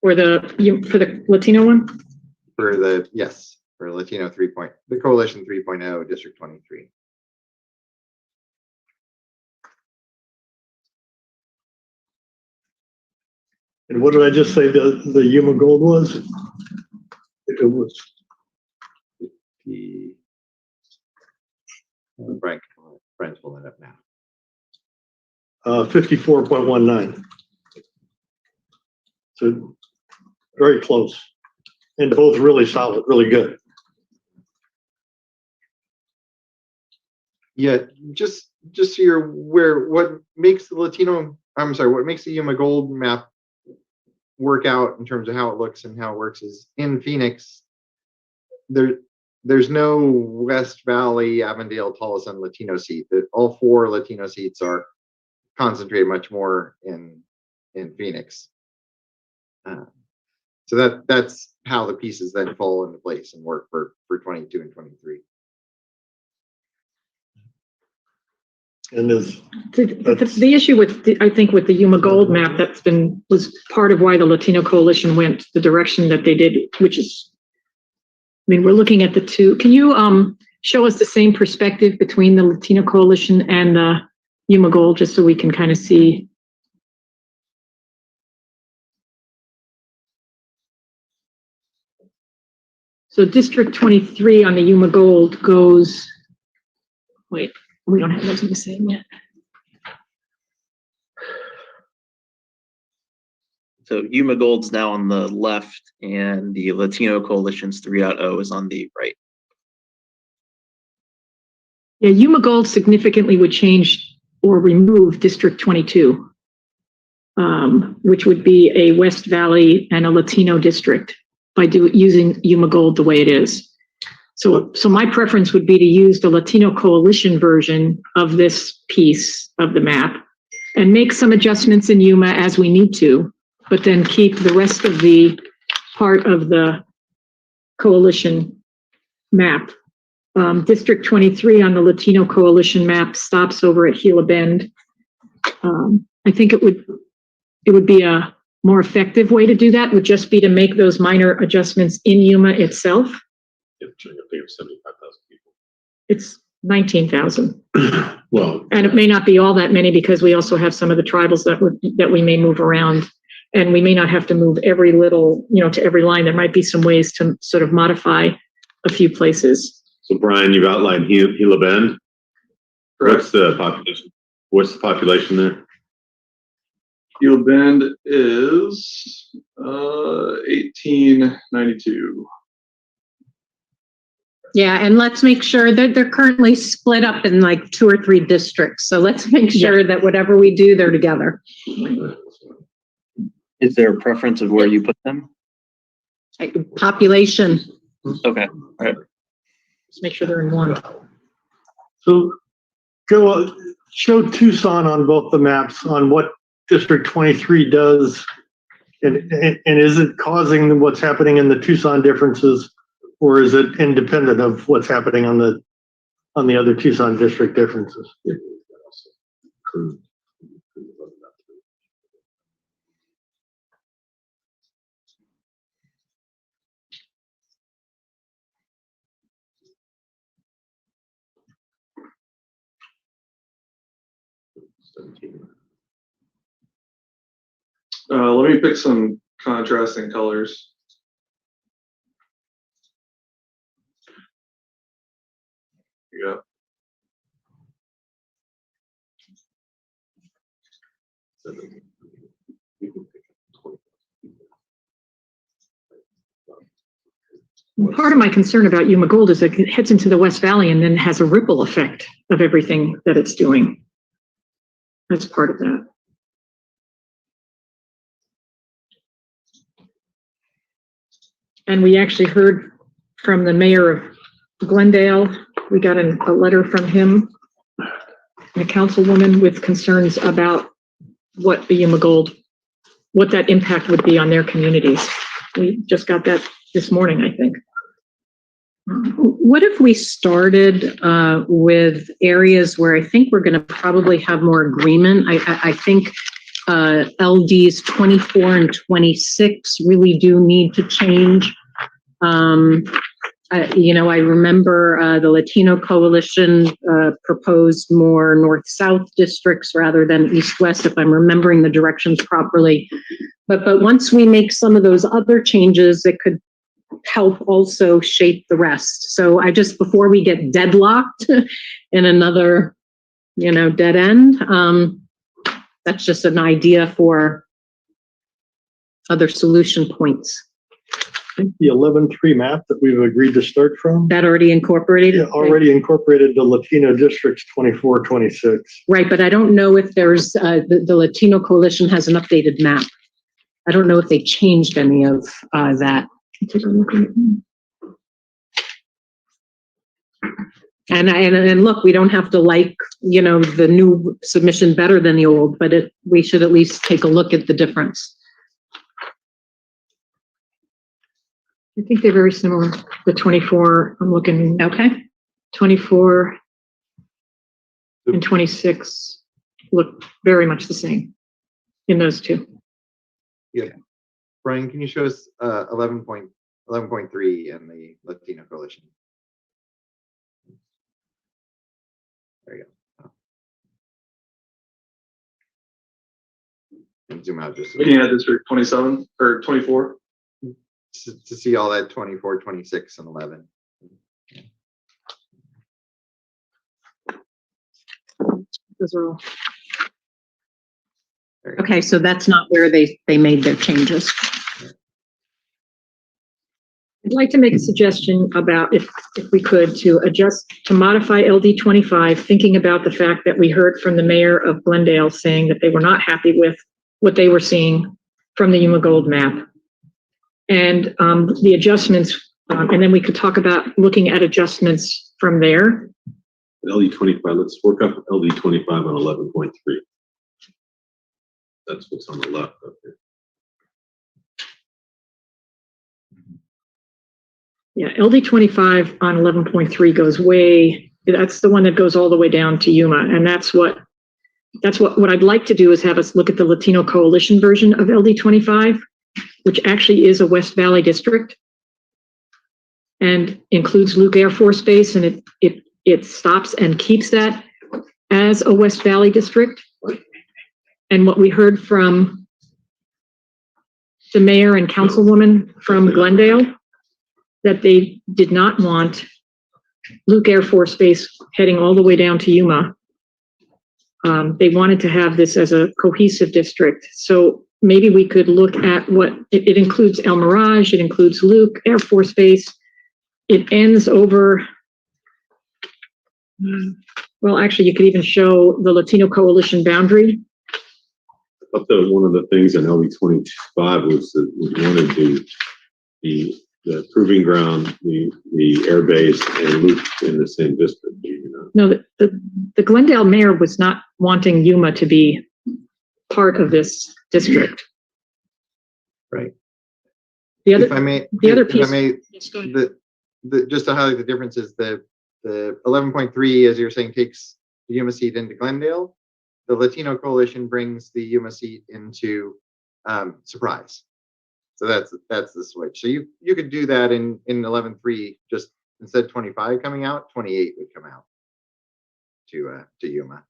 for the Latino one. For the for Latino the Coalition 3.0 District 23. And what did I just say the Yuma Gold was? It was Brian's pulling it up now. 54.19. So very close. And both really solid, really good. Yeah, just so you're aware, what makes the Yuma Gold map work out in terms of how it looks and how it works is in Phoenix, there's no West Valley, Avondale, Tolleson Latino seat. All 4 Latino seats are concentrated much more in Phoenix. So that's how the pieces then fall into place and work for 22 and 23. And the issue with I think with the Yuma Gold map was part of why the Latino Coalition went the direction that they did, which is, I mean, we're looking at the two. Can you show us the same perspective between the Latino Coalition and the Yuma Gold, just so we can kind of see? So District 23 on the Yuma Gold goes, wait, we don't have those in the same yet. So Yuma Gold's now on the left, and the Latino Coalition's 3.0 is on the right. Yeah, Yuma Gold significantly would change or remove District 22, which would be a West Valley and a Latino district by using Yuma Gold the way it is. So my preference would be to use the Latino Coalition version of this piece of the map and make some adjustments in Yuma as we need to, but then keep the rest of the part of the coalition map District 23 on the Latino Coalition map stops over at Gila Bend. I think it would be a more effective way to do that would just be to make those minor adjustments in Yuma itself. Yeah, trying to think of 75,000 people. It's 19,000. Well, And it may not be all that many because we also have some of the tribals that we may move around, and we may not have to move every little, to every line. There might be some ways to sort of modify a few places. so Brian, you've outlined Gila Bend. Correct. What's the population? What's the population there? Gila Bend is 1892. Yeah, and let's make sure that they're currently split up in like 2 or 3 districts. So let's make sure that whatever we do, they're together. Is there a preference of where you put them? Like, population, Okay, all right. Let's make sure they're in one. So show Tucson on both the maps on what District 23 does. And is it causing what's happening in the Tucson differences, or is it independent of what's happening on the other Tucson district differences? Let me pick some contrasting colors. Yeah. Part of my concern about Yuma Gold is it heads into the West Valley and then has a ripple effect of everything that it's doing. That's part of that. And we actually heard from the mayor of Glendale. We got a letter from him, and a councilwoman with concerns about what the Yuma Gold, what that impact would be on their communities. We just got that this morning, I think. What if we started with areas where I think we're going to probably have more agreement? I think LDs 24 and 26 really do need to change. I remember the Latino Coalition proposed more north-south districts rather than east-west, if I'm remembering the directions properly. But once we make some of those other changes, it could help also shape the rest. So before we get deadlocked in another, dead end, that's just an idea for other solution points. I think the 11-3 map that we've agreed to start from. That already incorporated? Already incorporated the Latino districts 24, 26. Right, but I don't know if there's, the Latino Coalition has an updated map. I don't know if they changed any of that. Take a look at it. And look, we don't have to like, the new submission better than the old, but we should at least take a look at the difference. I think they're very similar. The 24, I'm looking, okay. 24 and 26 look very much the same in those two. Yeah. Brian, can you show us 11.3 and the Latino Coalition? There you go. And zoom out just Looking at District 27 or 24. to see all that 24, 26, and 11. Those are all. Okay, so that's not where they made their changes. I'd like to make a suggestion about if we could to modify LD 25, thinking about the fact that we heard from the mayor of Glendale saying that they were not happy with what they were seeing from the Yuma Gold map. And the adjustments, and then we could talk about looking at adjustments from there. LD 25, let's work up LD 25 on 11.3. That's what's on the left up here. Yeah, LD 25 on 11.3 goes way, that's the one that goes all the way down to Yuma. And that's what I'd like to do is have us look at the Latino Coalition version of LD 25, which actually is a West Valley district and includes Luke Air Force Base, and it stops and keeps that as a West Valley district. And what we heard from the mayor and councilwoman from Glendale, that they did not want Luke Air Force Base heading all the way down to Yuma. They wanted to have this as a cohesive district. So maybe we could look at what it includes. El Mirage, it includes Luke Air Force Base. It ends over, well, actually, you could even show the Latino Coalition boundary. I thought that one of the things in LD 25 was that we wanted the proving ground, the air base, and Luke in the same district. You know? No, the Glendale mayor was not wanting Yuma to be part of this district. Right. The other, If I may, the other if piece. I may, Yes, go ahead. just to highlight the difference is the 11.3, as you're saying, takes the Yuma seat into Glendale. The Latino Coalition brings the Yuma seat into Surprise. So that's the switch. So you could do that in 11.3, just instead 25 coming out, 28 would come out to Yuma.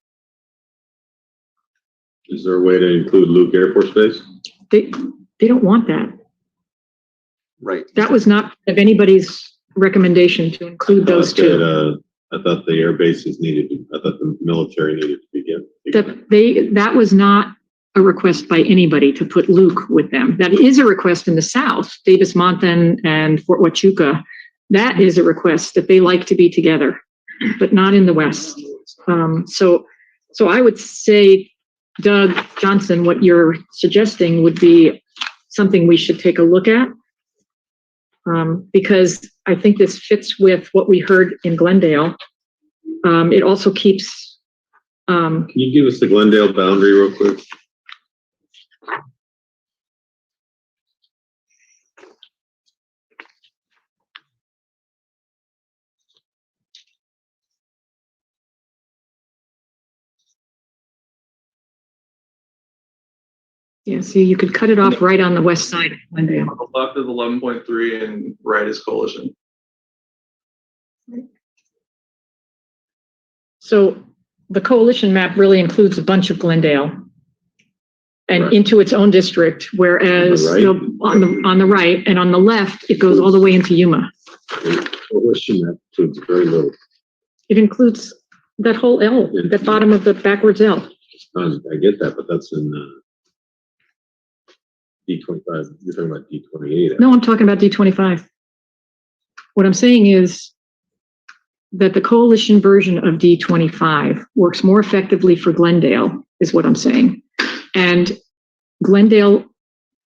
Is there a way to include Luke Air Force Base? They don't want that. Right. That was not of anybody's recommendation to include those two. I thought the air bases I thought the military needed to begin. That was not a request by anybody to put Luke with them. That is a request in the South, Davis Monthan and Fort Huachuca. That is a request that they like to be together, but not in the West. So I would say, Doug Johnson, what you're suggesting would be something we should take a look at, because I think this fits with what we heard in Glendale. It also keeps. Can you give us the Glendale boundary real quick? Yeah, so you could cut it off right on the west side of Glendale. On the left is 11.3 and right is Coalition. So the coalition map really includes a bunch of Glendale and Right. into its own district, whereas On the right? on the right and on the left, it goes all the way into Yuma. Coalition that includes very little. It includes that whole L, that bottom of the backwards L. I get that, but that's in D25. You're talking about D28. No, I'm talking about D25. What I'm saying is that the coalition version of D25 works more effectively for Glendale, is what I'm saying. And Glendale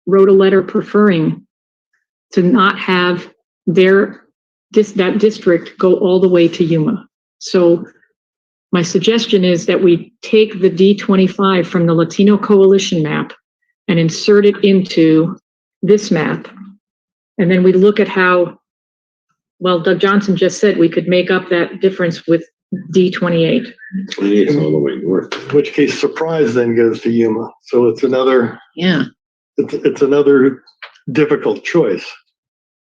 wrote a letter preferring to not have that district go all the way to Yuma. So my suggestion is that we take the D25 from the Latino Coalition map and insert it into this map. And then we look at how, well, Doug Johnson just said we could make up that difference with D28. 28 is all the way north. In which case Surprise then goes to Yuma. So it's another, Yeah. it's another difficult choice.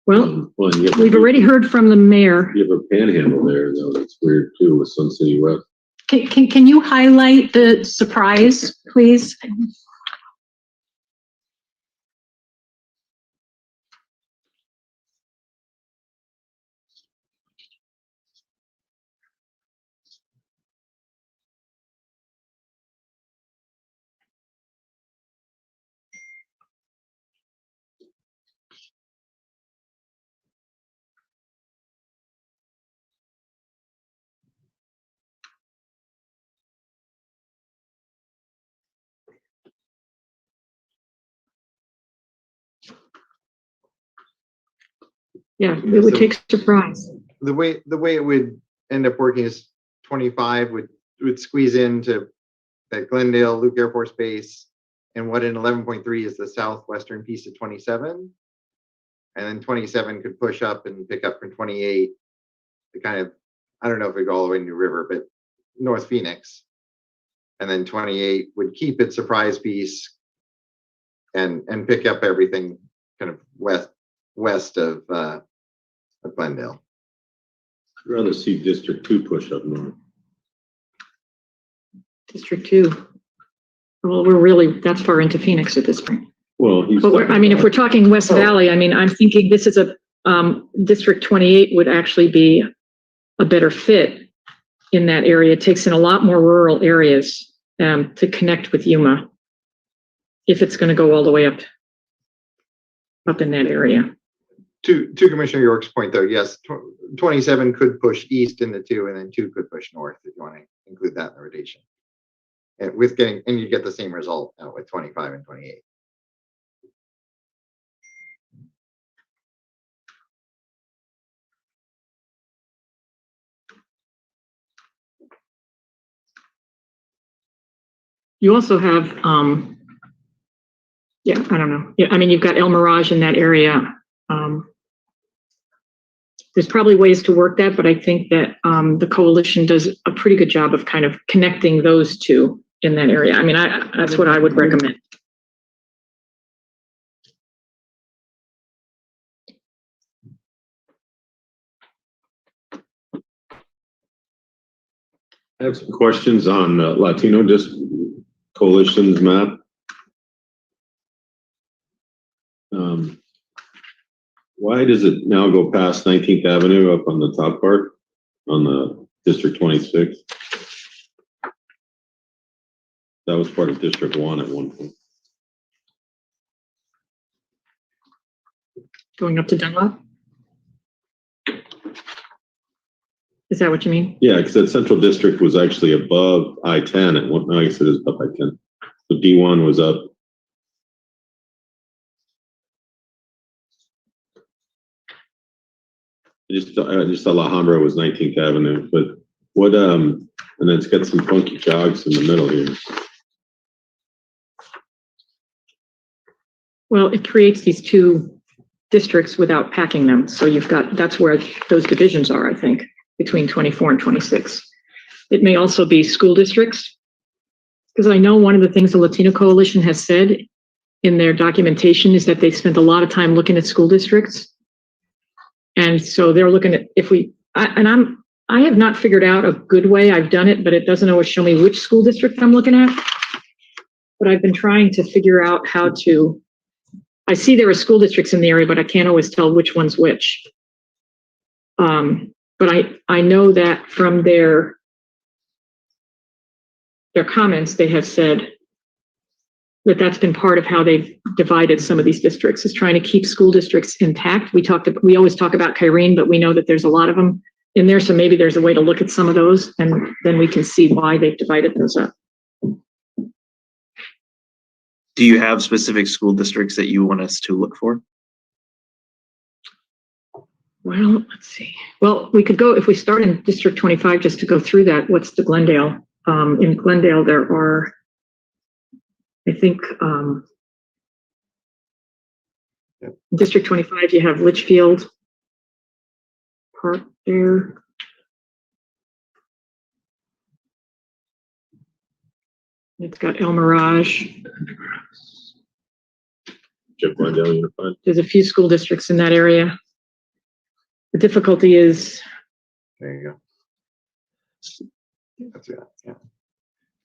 Well, Well, and we've already heard from the mayor. you have a panhandle there, though. That's weird too, with Sun City West. Can you highlight the Surprise, please? Yeah, it would take Surprise. The way it would end up working is 25 would squeeze into that Glendale Luke Air Force Base, and what in 11.3 is the southwestern piece of 27. and then 27 could push up and pick up from 28 to kind of, I don't know if we go all the way to New River, but North Phoenix. And then 28 would keep its surprise piece and pick up everything kind of west of Glendale. I'd rather see District 2 push up north. District 2. Well, we're really, that's far into Phoenix at this point. Well, But I mean, if we're talking West Valley, I mean, I'm thinking this is a, District 28 would actually be a better fit in that area. It takes in a lot more rural areas to connect with Yuma, if it's going to go all the way up in that area. To Commissioner York's point, though, yes, 27 could push east in the 2, and then 2 could push north if you want to include that in the rotation. And you get the same result out with 25 and 28. You also have, yeah, I don't know. Yeah, I mean, you've got El Mirage in that area. There's probably ways to work that, but I think that the coalition does a pretty good job of kind of connecting those two in that area. I mean, that's what I would recommend. I have some questions on Latino coalition's map. Why does it now go past 19th Avenue up on the top part on the District 26? That was part of District 1 at one point. Going up to Dunlop? Is that what you mean? Yeah, because that central district was actually above I-10 at one. No, I guess it is above I-10. So D1 was up. I just thought Alhambra was 19th Avenue, but what? And then it's got some funky jogs in the middle here. Well, it creates these two districts without packing them. So you've got, that's where those divisions are, I think, between 24 and 26. It may also be school districts, because I know one of the things the Latino Coalition has said in their documentation is that they spent a lot of time looking at school districts. And so they're looking at I have not figured out a good way. I've done it, but it doesn't always show me which school district I'm looking at. But I've been trying to figure out how to, I see there are school districts in the area, but I can't always tell which one's which. But I know that from their comments, they have said that that's been part of how they've divided some of these districts, is trying to keep school districts intact. We always talk about Kyrene, but we know that there's a lot of them in there. So maybe there's a way to look at some of those, and then we can see why they've divided those up. Do you have specific school districts that you want us to look for? Well, let's see. Well, we could go, if we start in District 25, just to go through that, what's the Glendale? In Glendale, there are, I think, District 25, you have Litchfield Park there. It's got El Mirage. Glendale Unified. There's a few school districts in that area. The difficulty is. There you go. That's it. Yeah.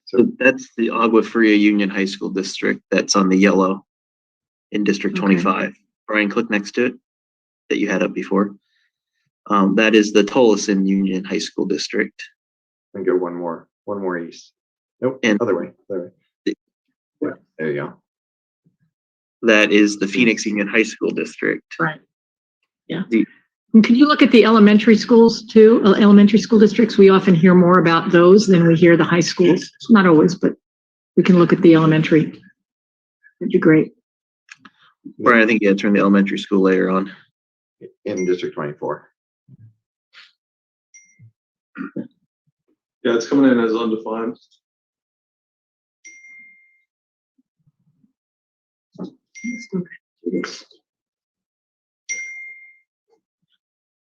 So that's the Agua Fria Union High School District that's on the yellow in District 25. Brian, click next to it that you had up before. That is the Tolleson Union High School District. And go one more east. Nope, And other way. Yeah, there you go. That is the Phoenix Union High School District. Right. Yeah. And can you look at the elementary schools too? Elementary school districts, we often hear more about those than we hear the high schools. Not always, but we can look at the elementary. That'd be great. Brian, I think you had to turn the elementary school layer on. In District 24. Yeah, it's coming in as undefined.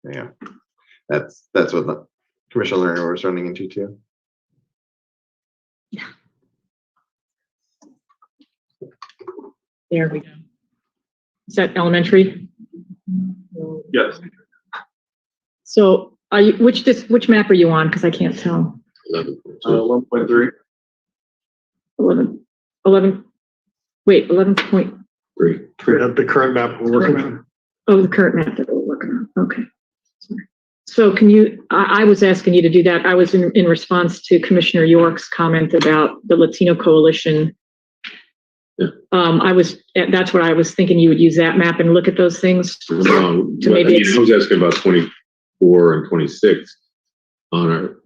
Yeah, that's what the Commissioner Lerner was running into too. There we go. Is that elementary? Yes. So are you, which map are you on? Because I can't tell. 1.3. 11, wait, 11 Great. The current map we're working on. Oh, the current map that we're working on. Okay. So can you, I was asking you to do that. I was in response to Commissioner York's comment about the Latino Coalition. Yeah. That's what I was thinking, you would use that map and look at those things. No, to but, maybe I was asking about 24 and 26 on our,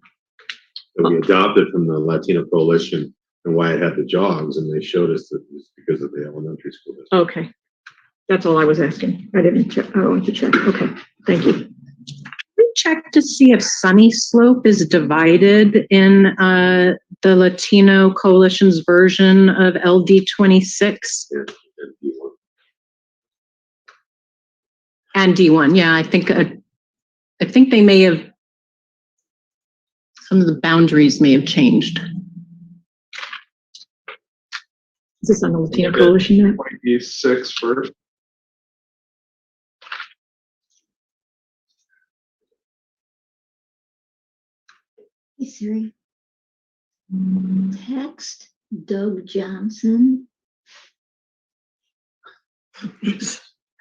that we adopted from the Latino Coalition and why it had the jogs, and they showed us that it was because of the elementary school district. Okay. That's all I was asking. I didn't check. I wanted to check. Okay. Thank you. We check to see if Sunny Slope is divided in the Latino Coalition's version of LD 26 Yeah, and D1. and D1. Yeah, I think they may have, some of the boundaries may have changed. Is this on the Latino Okay. Coalition map? 26 first. Hey Siri. Text Doug Johnson.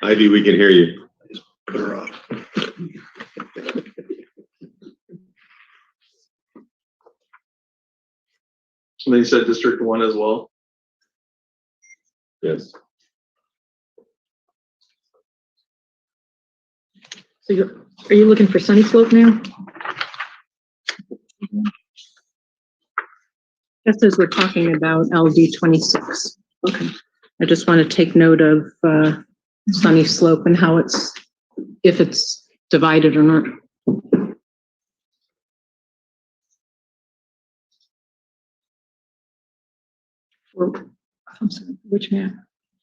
Ivy, we can hear you. Put her off. And then you said District 1 as well. Yes. So are you looking for Sunny Slope now? Just as we're talking about LD 26. Okay. I just want to take note of Sunny Slope and how if it's divided or not. I'm sorry, which map?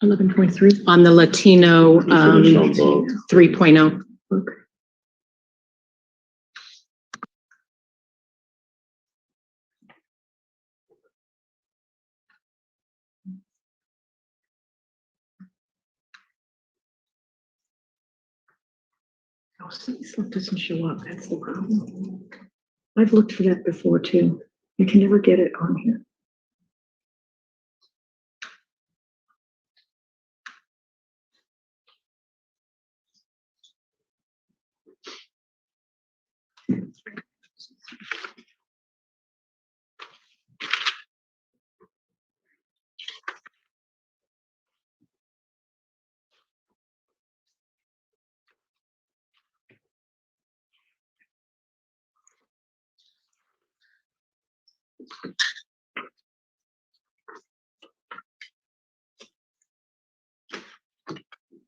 11.3? On the Latino finished on both. 3.0. Okay. Oh, Sunny Slope doesn't show up. That's the problem. I've looked for that before too. I can never get it on here.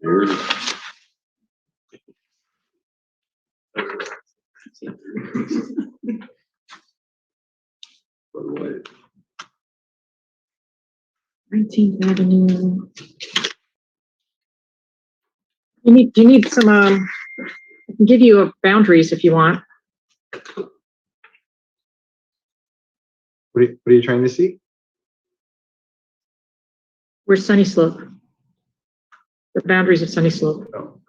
There it is. By the way, 19th Avenue. You need some, I can give you boundaries if you want. What are you trying to see? Where's Sunny Slope? The boundaries of Sunny Slope. Oh.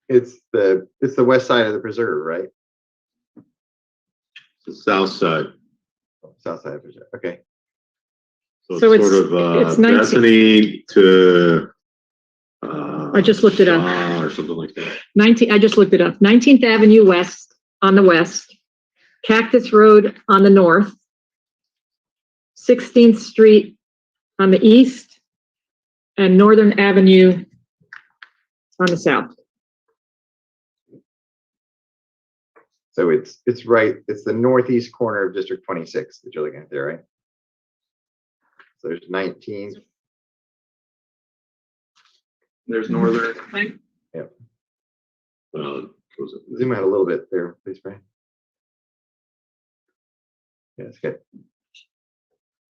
It's the west side of the preserve, right? the south side. South side of preserve. Okay. So it's sort of it's 19 Bethany to I just looked it up. Shaw or something like that. 19, I just looked it up. 19th Avenue West on the west, Cactus Road on the north, 16th Street on the east, and Northern Avenue on the south. So it's right, it's the northeast corner of District 26 that you're looking at there, right? So there's 19. There's Northern. Yep. Was it? Zoom out a little bit there, please, Brian. Yeah, it's good.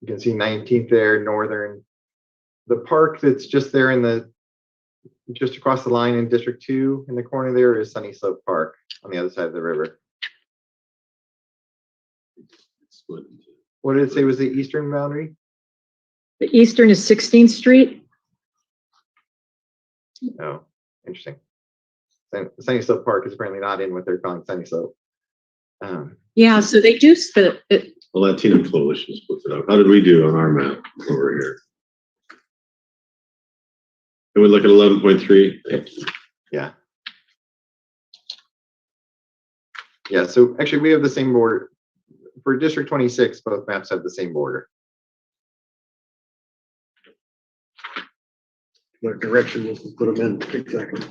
You can see 19th there, Northern. The park that's just there in the just across the line in District 2, in the corner there is Sunny Slope Park on the other side of the river. Split. What did it say was the eastern boundary? The eastern is 16th Street. Oh, interesting. Sunny Slope Park is apparently not in what they're calling Sunny Slope. Yeah, so they do split it. The Latino Coalition splits it up. How did we do on our map over here? Can we look at 11.3? Yeah. Yeah, so actually we have the same border. For District 26, both maps have the same border. What direction was to put them in exactly?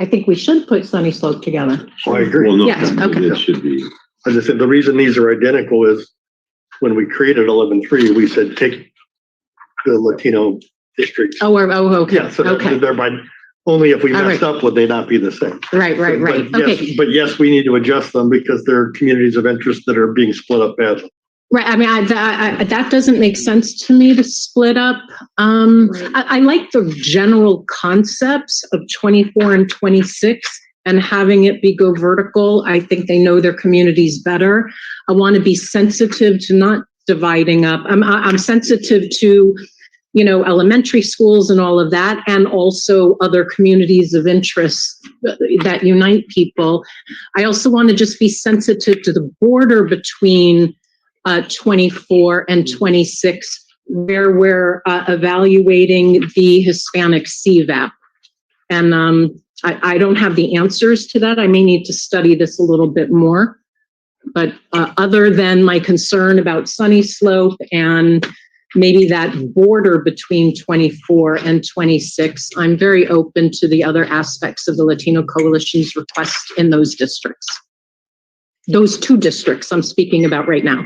I think we should put Sunny Slope together. I agree. Well, no, Yes, okay. it should be. As I said, the reason these are identical is when we created 11.3, we said take the Latino districts. Oh, okay. Yeah, so Okay. thereby, only if we All messed up would they not be the same. Right. But yes, Okay. but yes, we need to adjust them because there are communities of interest that are being split up badly. Right. I mean, that doesn't make sense to me to split up. I like the general concepts of 24 and 26 and having it go vertical. I think they know their communities better. I want to be sensitive to not dividing up. I'm sensitive to, elementary schools and all of that, and also other communities of interest that unite people. I also want to just be sensitive to the border between 24 and 26, where we're evaluating the Hispanic CVAP. And I don't have the answers to that. I may need to study this a little bit more. But other than my concern about Sunny Slope and maybe that border between 24 and 26, I'm very open to the other aspects of the Latino Coalition's request in those districts. Those two districts I'm speaking about right now.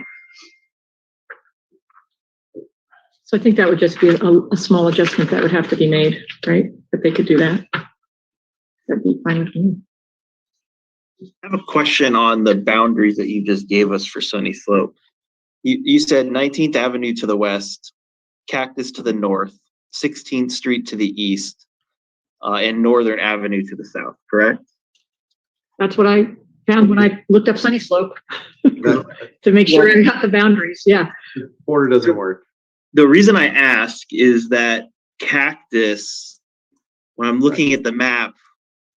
So I think that would just be a small adjustment that would have to be made, right? That they could do that. That'd be fine with me. I have a question on the boundaries that you just gave us for Sunny Slope. You said 19th Avenue to the west, Cactus to the north, 16th Street to the east, and Northern Avenue to the south, correct? That's what I found when I looked up Sunny Slope to make sure I got the boundaries. Yeah. Border doesn't work. The reason I ask is that Cactus, when I'm looking at the map,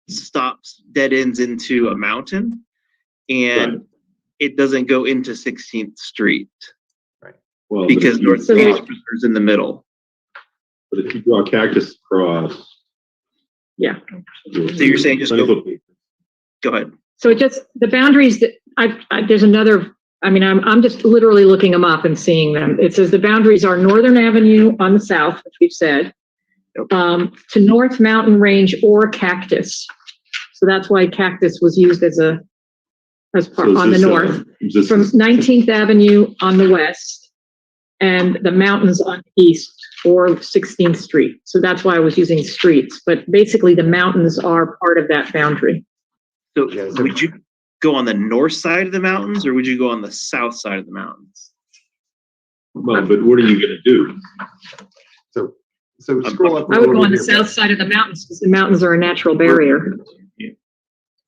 stops, dead ends into a mountain, and it doesn't go into 16th Street. Right. Well, Because North Beach is in the middle. But if you draw Cactus across. Yeah. So you're saying just go ahead. So just the boundaries that there's another, I'm just literally looking them up and seeing them. It says the boundaries are Northern Avenue on the south, which we've said, to North Mountain Range or Cactus. So that's why Cactus was used as part on the north. From 19th Avenue on the west and the mountains on the east or 16th Street. So that's why I was using streets, but basically the mountains are part of that boundary. So would you go on the north side of the mountains or would you go on the south side of the mountains? Well, but what are you going to do? So scroll up. I would go on the south side of the mountains because the mountains are a natural barrier.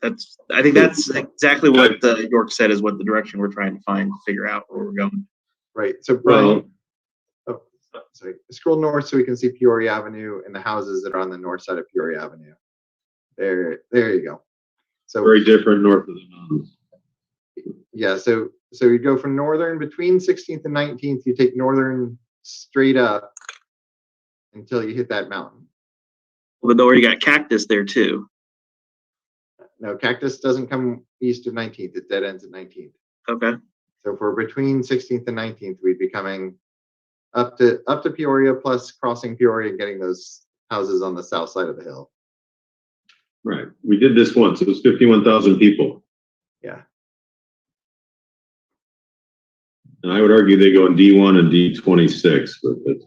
I think that's exactly what York said is what the direction we're trying to figure out where we're going. Right. So Brian, scroll north so we can see Peoria Avenue and the houses that are on the north side of Peoria Avenue. There you go. So very different north of the mountains. Yeah. So you go from northern between 16th and 19th. You take northern straight up until you hit that mountain. Well, but already got Cactus there too. No, Cactus doesn't come east of 19th. It dead ends at 19th. Okay. So if we're between 16th and 19th, we'd be coming up to Peoria plus crossing Peoria and getting those houses on the south side of the hill. Right. We did this once. It was 51,000 people. Yeah. And I would argue they go in D1 and D26, but that's.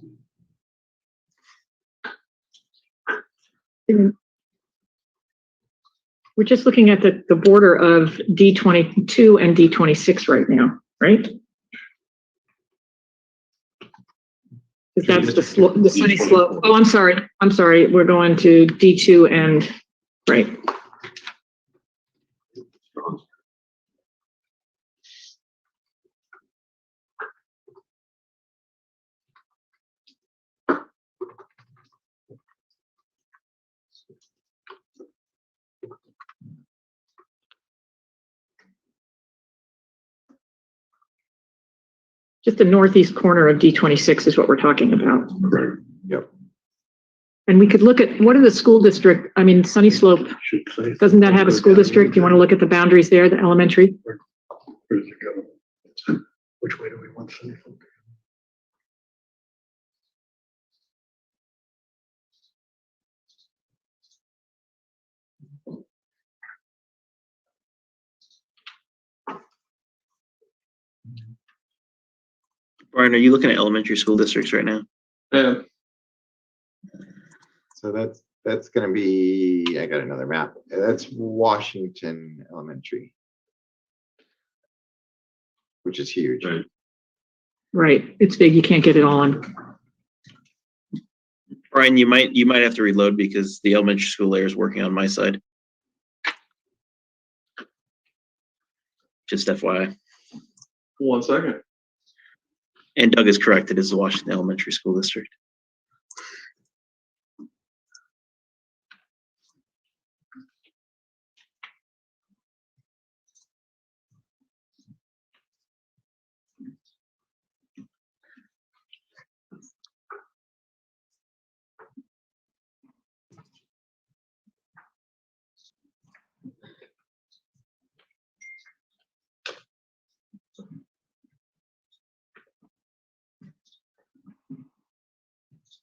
We're just looking at the border of D22 and D26 right now, right? That's the sunny slope. Oh, I'm sorry. We're going to D2 and, right. Just the northeast corner of D26 is what we're talking about. Correct. Yep. And we could look at, what are the school district, I mean, Sunny Slope, doesn't that have a school district? Do you want to look at the boundaries there, the elementary? Where does it go? Which way do we want Sunny Slope? Brian, are you looking at elementary school districts right now? Yeah. So that's going to be, I got another map. That's Washington Elementary, which is huge. Right. Right, it's big, you can't get it all on. Brian, you might have to reload because the elementary school layer is working on my side. Just FYI. 1 second. And Doug is correct, it is the Washington Elementary School District.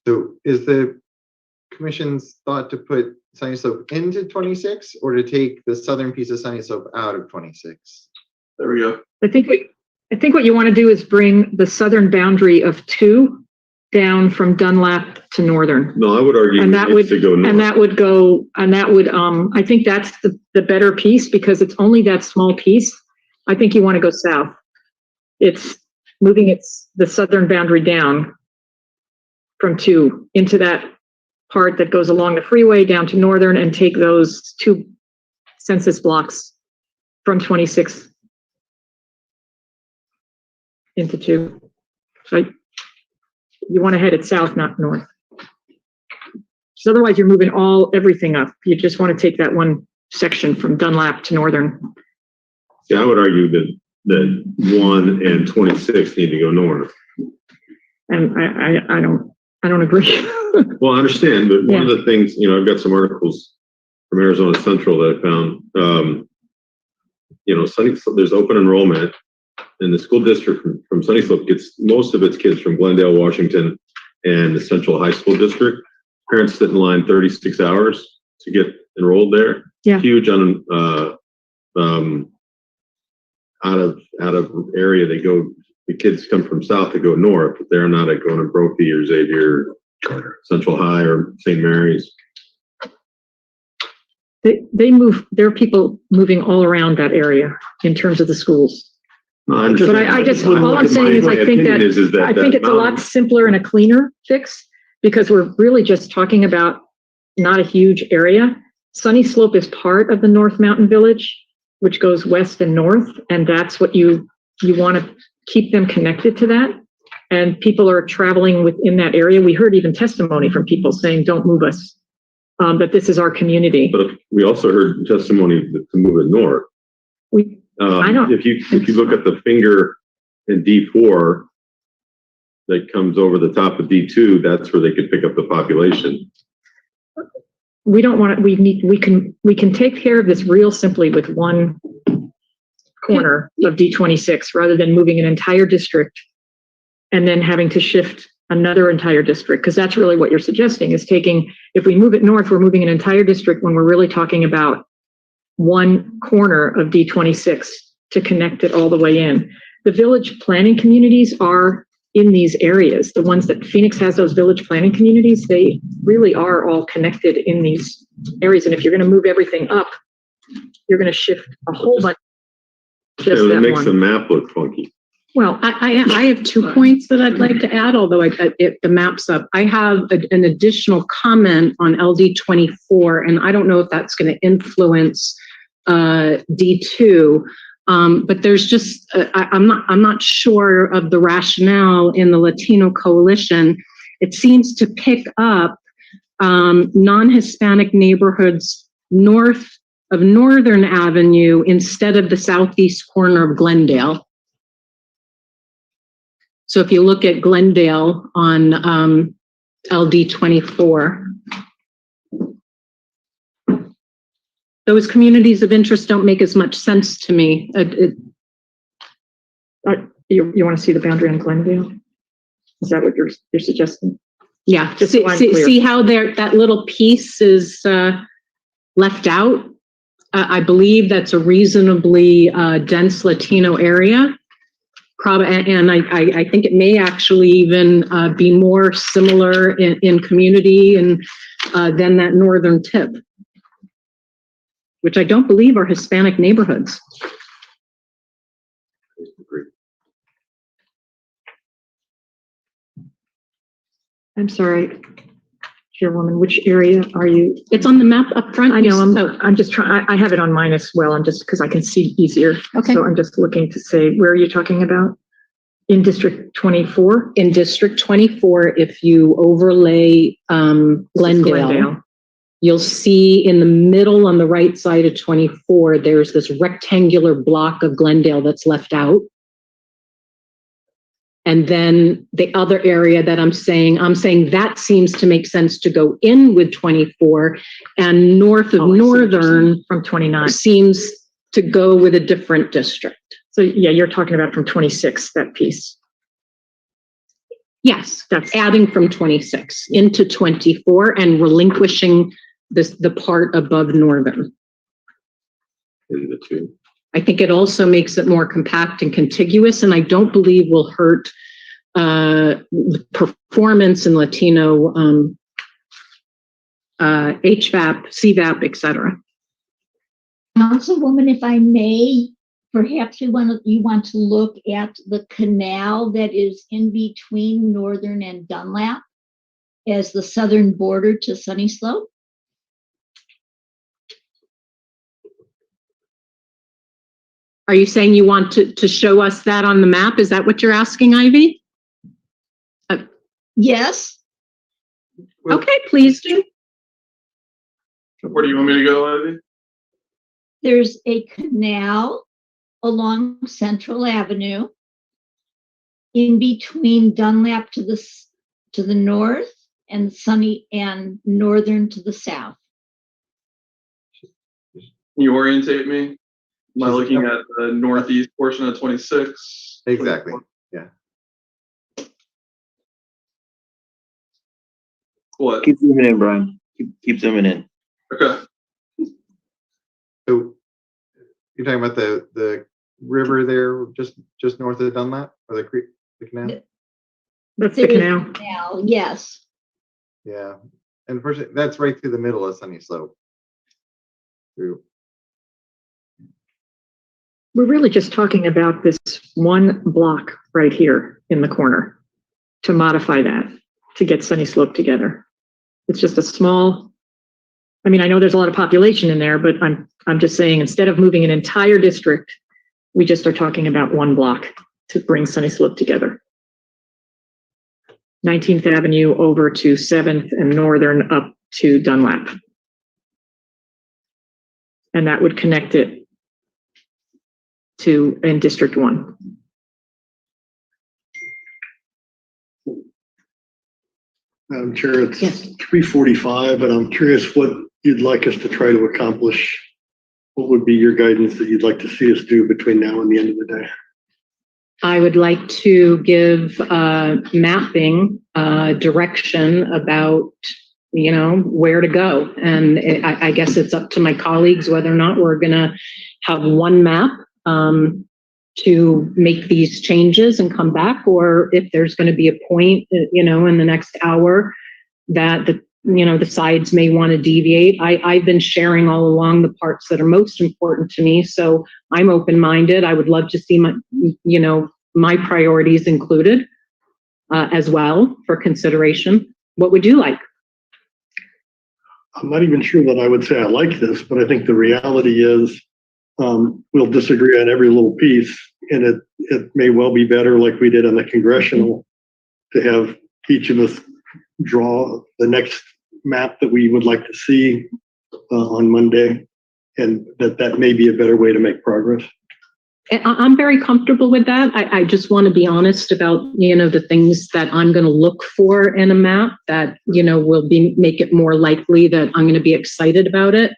So is the commission's thought to put Sunny Slope into 26 or to take the southern piece of Sunny Slope out of 26? There we go. I think what you want to do is bring the southern boundary of 2 down from Dunlap to Northern. No, I would argue And that it needs to go north. I think that's the better piece because it's only that small piece. I think you want to go south. It's moving the southern boundary down from 2 into that part that goes along the freeway down to Northern and take those 2 census blocks from 26 into 2. So you want to head it south, not north. So otherwise you're moving everything up. You just want to take that one section from Dunlap to Northern. Yeah, I would argue that 1 and 26 need to go north. And I don't agree. Well, I understand, but one of the things, I've got some articles from Arizona Central that I found, there's open enrollment and the school district from Sunny Slope gets most of its kids from Glendale, Washington, and the Central High School District. Parents sit in line 36 hours to get enrolled there. Yeah. Huge out of area. The kids come from south to go north, but they're not going to Brophy or Xavier, Central High or St. Mary's. There are people moving all around that area in terms of the schools. But all I'm saying is I think it's a lot simpler and a cleaner fix because we're really just talking about not a huge area. Sunny Slope is part of the North Mountain Village, which goes west and north, and that's what you want to keep them connected to that. And people are traveling within that area. We heard even testimony from people saying, don't move us, that this is our community. But we also heard testimony to move it north. If you look at the finger in D4 that comes over the top of D2, that's where they could pick up the population. We don't want to, we can take care of this real simply with one corner of D26 rather than moving an entire district and then having to shift another entire district, because that's really what you're suggesting is if we move it north, we're moving an entire district when we're really talking about one corner of D26 to connect it all the way in. The village planning communities are in these areas. The ones that Phoenix has, those village planning communities, they really are all connected in these areas. And if you're going to move everything up, you're going to shift a whole bunch. It makes the map look funky. Well, I have 2 points that I'd like to add, although the map's up. I have an additional comment on LD 24, and I don't know if that's going to influence D2. But there's just I'm not sure of the rationale in the Latino coalition. It seems to pick up non-Hispanic neighborhoods north of Northern Avenue instead of the southeast corner of Glendale. So if you look at Glendale on LD 24, those communities of interest don't make as much sense to me. You want to see the boundary on Glendale? Is that what you're suggesting? Yeah, just see how that little piece is left out. I believe that's a reasonably dense Latino area. And I think it may actually even be more similar in community and than that northern tip, which I don't believe are Hispanic neighborhoods. I'm sorry, Chairwoman, which area are you? It's on the map up front. I know, I'm just trying, I have it on mine as well. I'm just, because I can see easier. Okay. So I'm just looking to say, where are you talking about? In District 24? In District 24, if you overlay Glendale, you'll see in the middle on the right side of 24, there's this rectangular block of Glendale that's left out. And then the other area that I'm saying that seems to make sense to go in with 24, and north of Northern from 29 seems to go with a different district. So yeah, you're talking about from 26, that piece. Yes, that's adding from 26 into 24 and relinquishing the part above Northern. In the two. I think it also makes it more compact and contiguous, and I don't believe will hurt performance in Latino HVAP, CVAP, et cetera. Councilwoman, if I may, perhaps you want to look at the canal that is in between Northern and Dunlap as the southern border to Sunny Slope. Are you saying you want to show us that on the map? Is that what you're asking, Ivy? Yes. Okay, please do. Where do you want me to go, Ivy? There's a canal along Central Avenue in between Dunlap to the north and Sunny and Northern to the south. Can you orientate me? Am I looking at the northeast portion of 26? Exactly. 24? Yeah. What? Keep zooming in, Brian. Keep zooming in. Okay. So you're talking about the river there, just north of Dunlap, or the creek, the canal? That's the canal. Canal, yes. Yeah, and unfortunately, that's right through the middle of Sunny Slope. Through. We're really just talking about this one block right here in the corner to modify that, to get Sunny Slope together. It's just a small, I mean, I know there's a lot of population in there, but I'm just saying, instead of moving an entire district, we just are talking about one block to bring Sunny Slope together. 19th Avenue over to 7th and Northern up to Dunlap. And that would connect it to in District 1. Madam Chair, it's Yes. 3:45, and I'm curious what you'd like us to try to accomplish. What would be your guidance that you'd like to see us do between now and the end of the day? I would like to give mapping direction about, where to go. And I guess it's up to my colleagues whether or not we're going to have one map to make these changes and come back, or if there's going to be a point, in the next hour that the sides may want to deviate. I've been sharing all along the parts that are most important to me, so I'm open-minded. I would love to see my priorities included as well for consideration. What would you like? I'm not even sure that I would say I like this, but I think the reality is we'll disagree on every little piece, and it may well be better, like we did on the Congressional, to have each of us draw the next map that we would like to see on Monday, and that may be a better way to make progress. I'm very comfortable with that. I just want to be honest about, the things that I'm going to look for in a map that, will make it more likely that I'm going to be excited about it.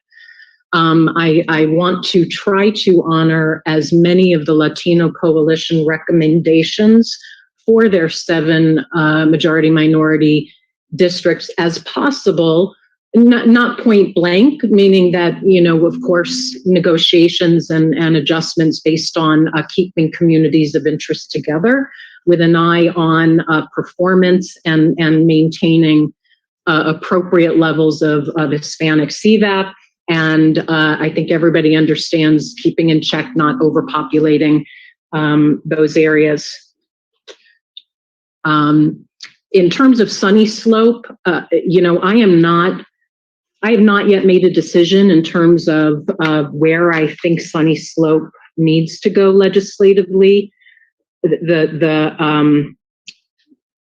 I want to try to honor as many of the Latino Coalition recommendations for their 7 majority minority districts as possible. Not point blank, meaning that, of course, negotiations and adjustments based on keeping communities of interest together with an eye on performance and maintaining appropriate levels of Hispanic CVAP. And I think everybody understands keeping in check, not overpopulating those areas. In terms of Sunny Slope, I have not yet made a decision in terms of where I think Sunny Slope needs to go legislatively. The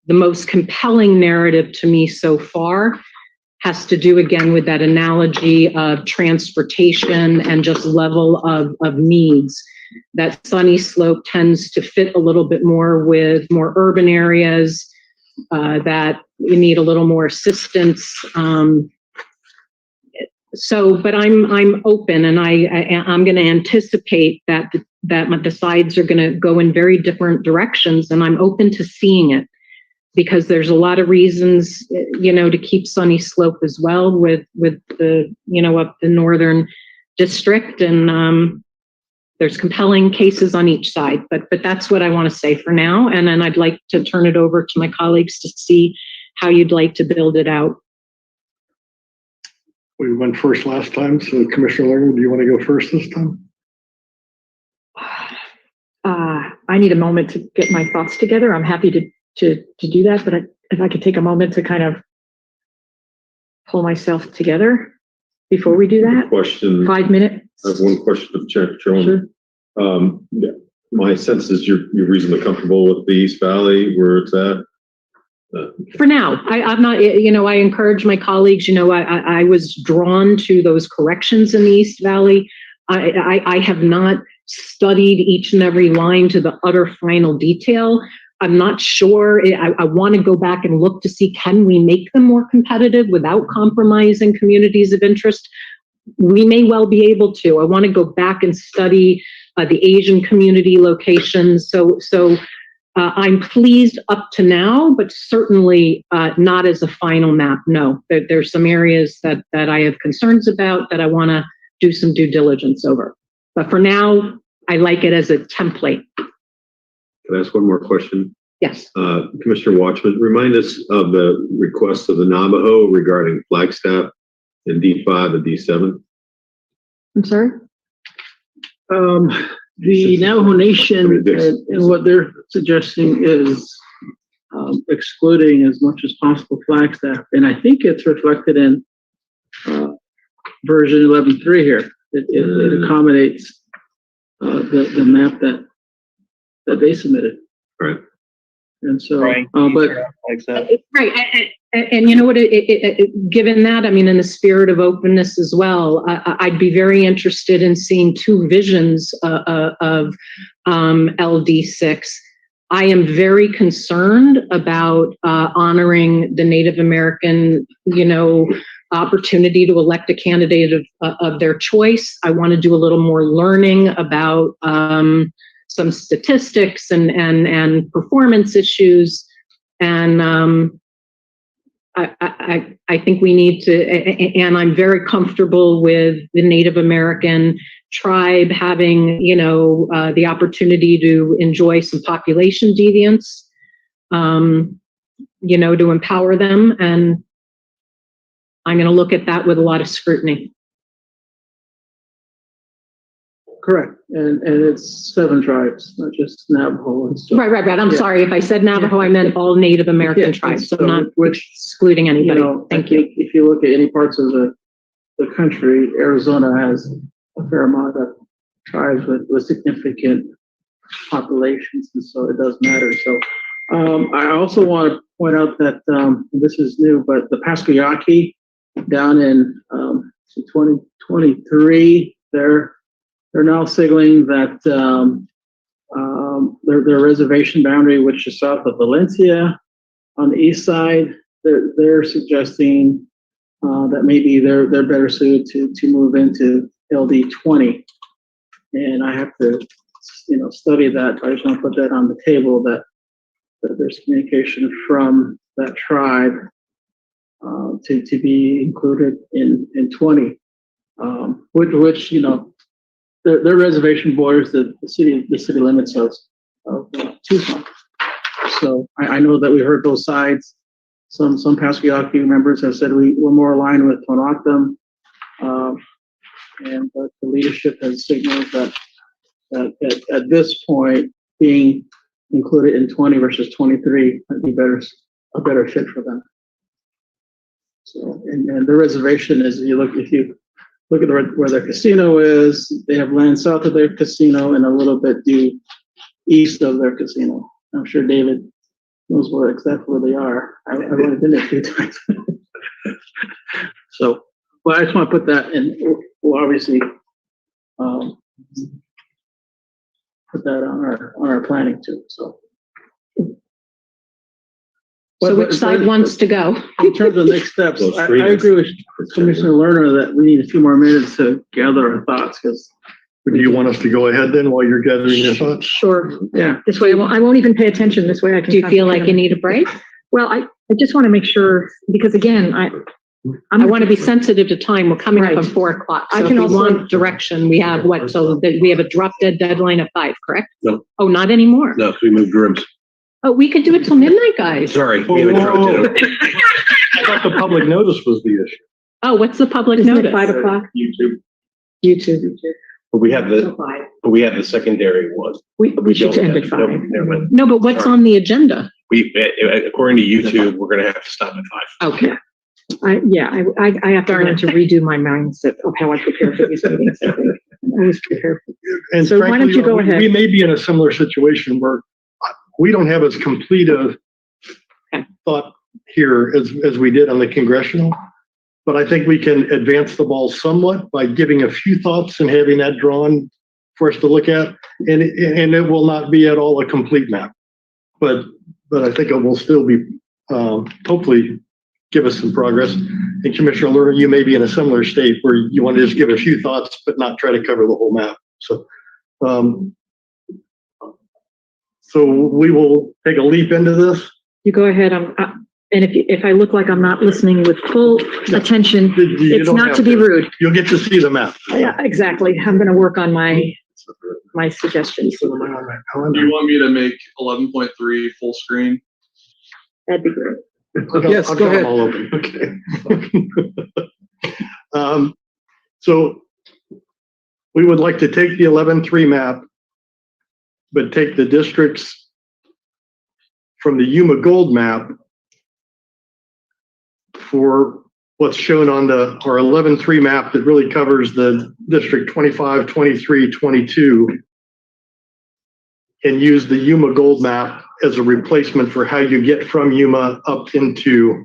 most compelling narrative to me so far has to do again with that analogy of transportation and just level of needs. That Sunny Slope tends to fit a little bit more with more urban areas that you need a little more assistance. But I'm open, and I'm going to anticipate that the sides are going to go in very different directions, and I'm open to seeing it because there's a lot of reasons, to keep Sunny Slope as well with the up the northern district, and there's compelling cases on each side. But that's what I want to say for now, and then I'd like to turn it over to my colleagues to see how you'd like to build it out. We went first last time, so Commissioner Lerner, do you want to go first this time? I need a moment to get my thoughts together. I'm happy to do that, but if I could take a moment to kind of pull myself together before we do that. Question. 5 minutes. I have one question of Chairman. Sure. My sense is you're reasonably comfortable with the East Valley where it's at. For now, I'm not, I encourage my colleagues, I was drawn to those corrections in the East Valley. I have not studied each and every line to the utter final detail. I'm not sure. I want to go back and look to see, can we make them more competitive without compromising communities of interest? We may well be able to. I want to go back and study the Asian community locations. So I'm pleased up to now, but certainly not as a final map. No, there's some areas that I have concerns about that I want to do some due diligence over. But for now, I like it as a template. Can I ask one more question? Yes. Commissioner Watchman, remind us of the request of the Navajo regarding Flagstaff in D5 and D7. I'm sorry? The Navajo Nation and what they're suggesting is excluding as much as possible Flagstaff. And I think it's reflected in version 11.3 here. It accommodates the map that they submitted. Right. And so, Right. Right. And you know what, given that, I mean, in the spirit of openness as well, I'd be very interested in seeing 2 visions of LD6. I am very concerned about honoring the Native American, opportunity to elect a candidate of their choice. I want to do a little more learning about some statistics and performance issues. And I think we need to, and I'm very comfortable with the Native American tribe having, the opportunity to enjoy some population deviance, to empower them. And I'm going to look at that with a lot of scrutiny. Correct, and it's 7 tribes, not just Navajo and stuff. Right. I'm Yeah. sorry. If I said Navajo, I meant all Native American Yeah, tribes, so so not which, excluding You anybody. know, I Thank you. think if you look at any parts of the country, Arizona has a fair amount of tribes with significant populations, and so it does matter. So I also want to point out that this is new, but the Pasquayaki down in 2023, they're now signaling that their reservation boundary, which is south of Valencia on the east side, they're suggesting that maybe they're better suited to move into LD 20. And I have to, study that. I just want to put that on the table that there's communication from that tribe to be included in 20, which their reservation borders the city limits of Tucson. So I know that we heard both sides. Some Pasquayaki members have said we're more aligned with Tonoptum, and the leadership has signaled that at this point, being included in 20 versus 23 might be a better fit for them. So, and the reservation is, if you look at where their casino is, they have land south of their casino and a little bit due east of their casino. I'm sure David knows exactly where they are. I've only been there a few times. So, well, I just want to put that in. We'll obviously put that on our planning too. So Which side wants to go? In terms of next steps, Those I three agree with Commissioner Lerner that we need a few more minutes to gather our thoughts, because Do you want us to go ahead then while you're gathering your thoughts? Sure. yeah. This way, I won't even pay attention. This way I can. Do you feel like you need a break? Well, I just want to make sure, because again, I want to be sensitive to time. We're coming up on Right. 4:00. I So can if we also- want direction, we have what? So that we have a drop dead deadline of 5, correct? No. Oh, not anymore. No, we moved rooms. Oh, we could do it till midnight, guys. Sorry. we haven't dropped it. I thought the public notice was the issue. Oh, what's the public Isn't it notice? 5 o'clock? YouTube. YouTube. But we have the secondary one. We should don't end have- at no, 5. never mind. No, but what's on the agenda? According to YouTube, we're gonna have to stop at 5. Okay. I have to learn to redo my mindset of how I prepare for these meetings. I think. I'm always prepared. And So why don't frankly, you go we ahead? may be in a similar situation where we don't have as complete a thought here as we did on the Congressional, but I think we can advance the ball somewhat by giving a few thoughts and having that drawn for us to look at. And it will not be at all a complete map, but I think it will still be, hopefully give us some progress. And Commissioner Lerner, you may be in a similar state where you want to just give a few thoughts, but not try to cover the whole map. So we will take a leap into this. You go ahead. And if I look like I'm not listening with full attention, You it's don't not have to be rude. You'll get to see the map. Yeah, exactly. I'm going to work on my suggestions. Do you want me to make 11.3 full screen? That'd be great. Yes, I'll go got ahead. them all open. Okay. So we would like to take the 11-3 map, but take the districts from the Yuma Gold map for what's shown on our 11-3 map that really covers the district 25, 23, 22, and use the Yuma Gold map as a replacement for how you get from Yuma up into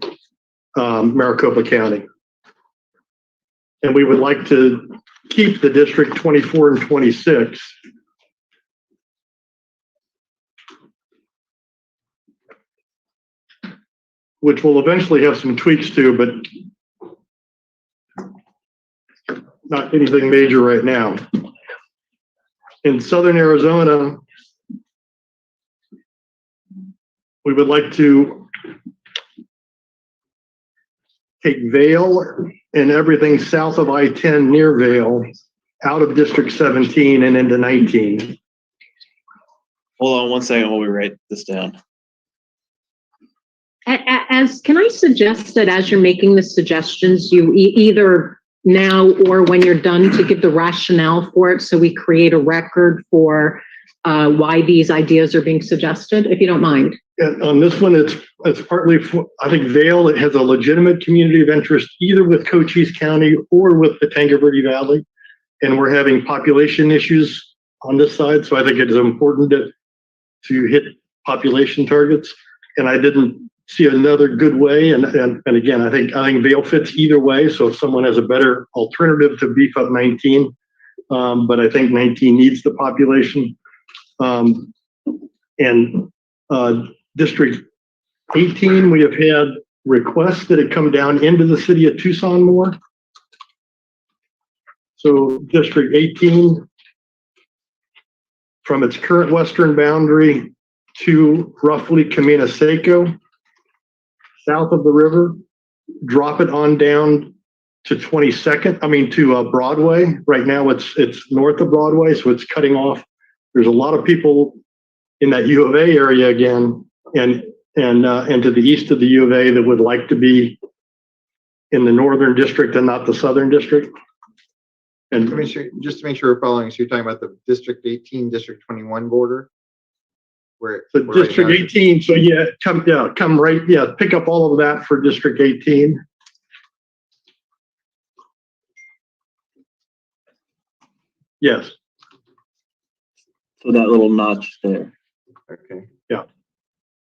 Maricopa County. And we would like to keep the district 24 and 26. Which will eventually have some tweaks to, but not anything major right now. In southern Arizona, we would like to take Vail and everything south of I-10 near Vail out of District 17 and into 19. Hold on one second while we write this down. Can I suggest that as you're making the suggestions, you either now or when you're done to give the rationale for it so we create a record for why these ideas are being suggested, if you don't mind? And on this one, it's partly for, I think Vail, it has a legitimate community of interest either with Cochise County or with the Tanque Verde Valley. And we're having population issues on this side. So I think it is important to hit population targets. And I didn't see another good way. And again, I think Vail fits either way. So if someone has a better alternative to beef up 19, but I think 19 needs the population. District 18, we have had requests that have come down into the city of Tucson more. So District 18, from its current western boundary to roughly Camino Seco, south of the river, drop it on down to 22nd, to Broadway. Right now it's north of Broadway, so it's cutting off. There's a lot of people in that U of A area again, and to the east of the U of A that would like to be in the northern district and not the southern district. And just to make sure we're following, so you're talking about the District 18, District 21 border? The District 18, so pick up all of that for District 18. Yes. So that little notch there. Okay. Yeah.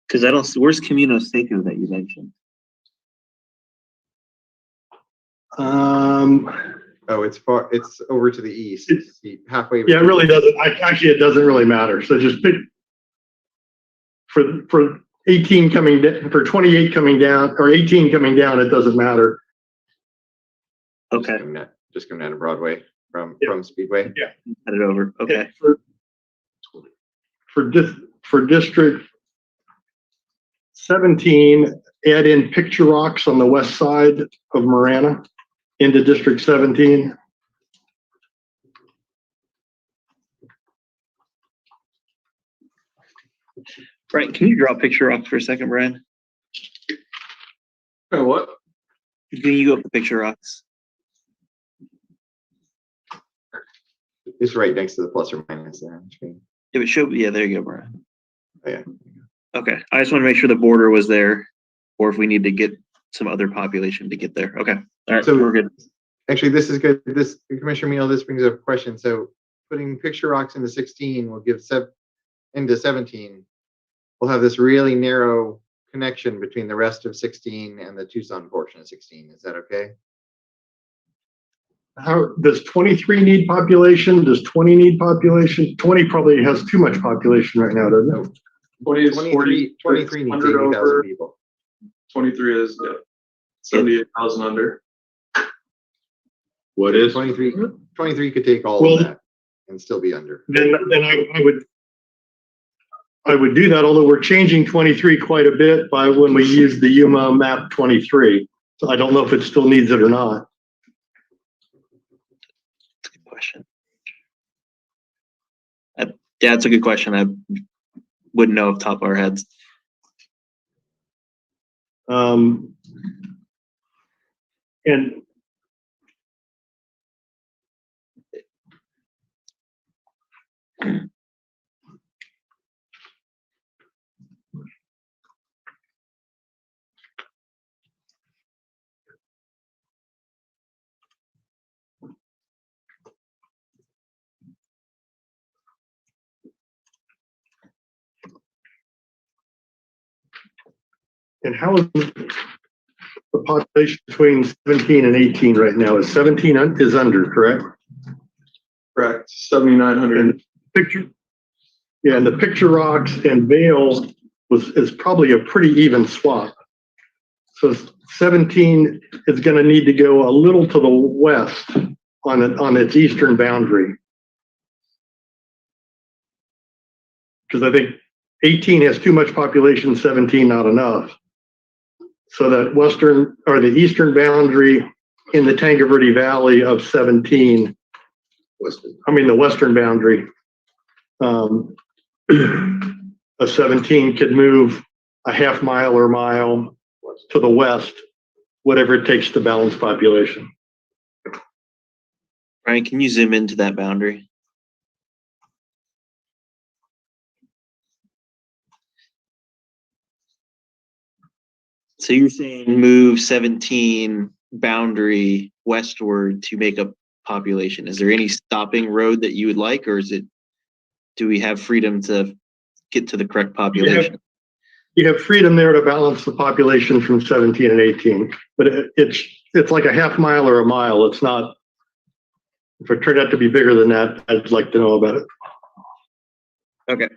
Because I don't, where's Camino Seco that you mentioned? Oh, it's far. It's over to the east. It's halfway. Yeah, it really doesn't. Actually, it doesn't really matter. So just pick for 18 coming down, for 28 coming down, or 18 coming down. It doesn't matter. Okay. Just coming down to Broadway from Speedway. Yeah. Head it over. Okay. For District 17, add in Picture Rocks on the west side of Marana into District 17. Brian, can you draw Picture Rocks for a second, Brian? What? Can you go up to Picture Rocks? It's right next to the plus or minus there on the screen. It would show. Yeah, there you go, Brian. Oh, yeah. Okay. I just want to make sure the border was there, or if we need to get some other population to get there. Okay. All right. So we're good. Actually, this is good. Commissioner Meal, this brings up a question. So putting Picture Rocks into 16 will give into 17. We'll have this really narrow connection between the rest of 16 and the Tucson portion of 16. Is that okay? How does 23 need population? Does 20 need population? 20 probably has too much population right now, doesn't it? 20 is 40, 23 needs 100 80,000 people. 23 is 78,000 under. What is 23? 23 could take all of that and still be under. Then I would do that, although we're changing 23 quite a bit by when we use the Yuma map 23. So I don't know if it still needs it or not. That's a good question. Yeah, it's a good question. I wouldn't know off the top of our heads. And how is the population between 17 and 18 right now? Is 17 is under, correct? Correct. 7,900. And the Picture Rocks and Vail is probably a pretty even swap. So 17 is going to need to go a little to the west on its eastern boundary. Because I think 18 has too much population, 17 not enough. So that the eastern boundary in the Tanque Verde Valley of 17, the western boundary of 17 could move a half mile or mile to the west, whatever it takes to balance population. Brian, can you zoom into that boundary? So you're saying move 17 boundary westward to make a population. Is there any stopping road that you would like, or do we have freedom to get to the correct population? You have freedom there to balance the population from 17 and 18, but it's like a half mile or a mile. It's not, if it turned out to be bigger than that, I'd like to know about it. Okay.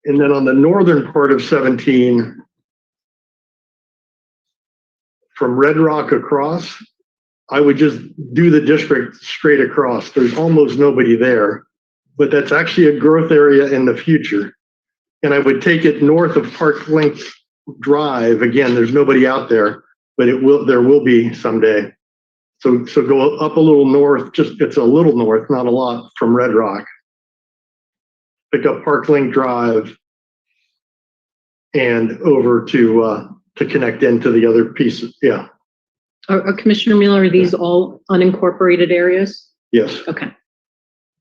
And then on the northern part of 17, from Red Rock across, I would just do the district straight across. There's almost nobody there, but that's actually a growth area in the future. And I would take it north of Park Link Drive. Again, there's nobody out there, but there will be someday. So go up a little north, it's a little north, not a lot, from Red Rock. Pick up Park Link Drive and over to connect into the other pieces. Yeah. Commissioner Mueller, are these all unincorporated areas? Yes. Okay.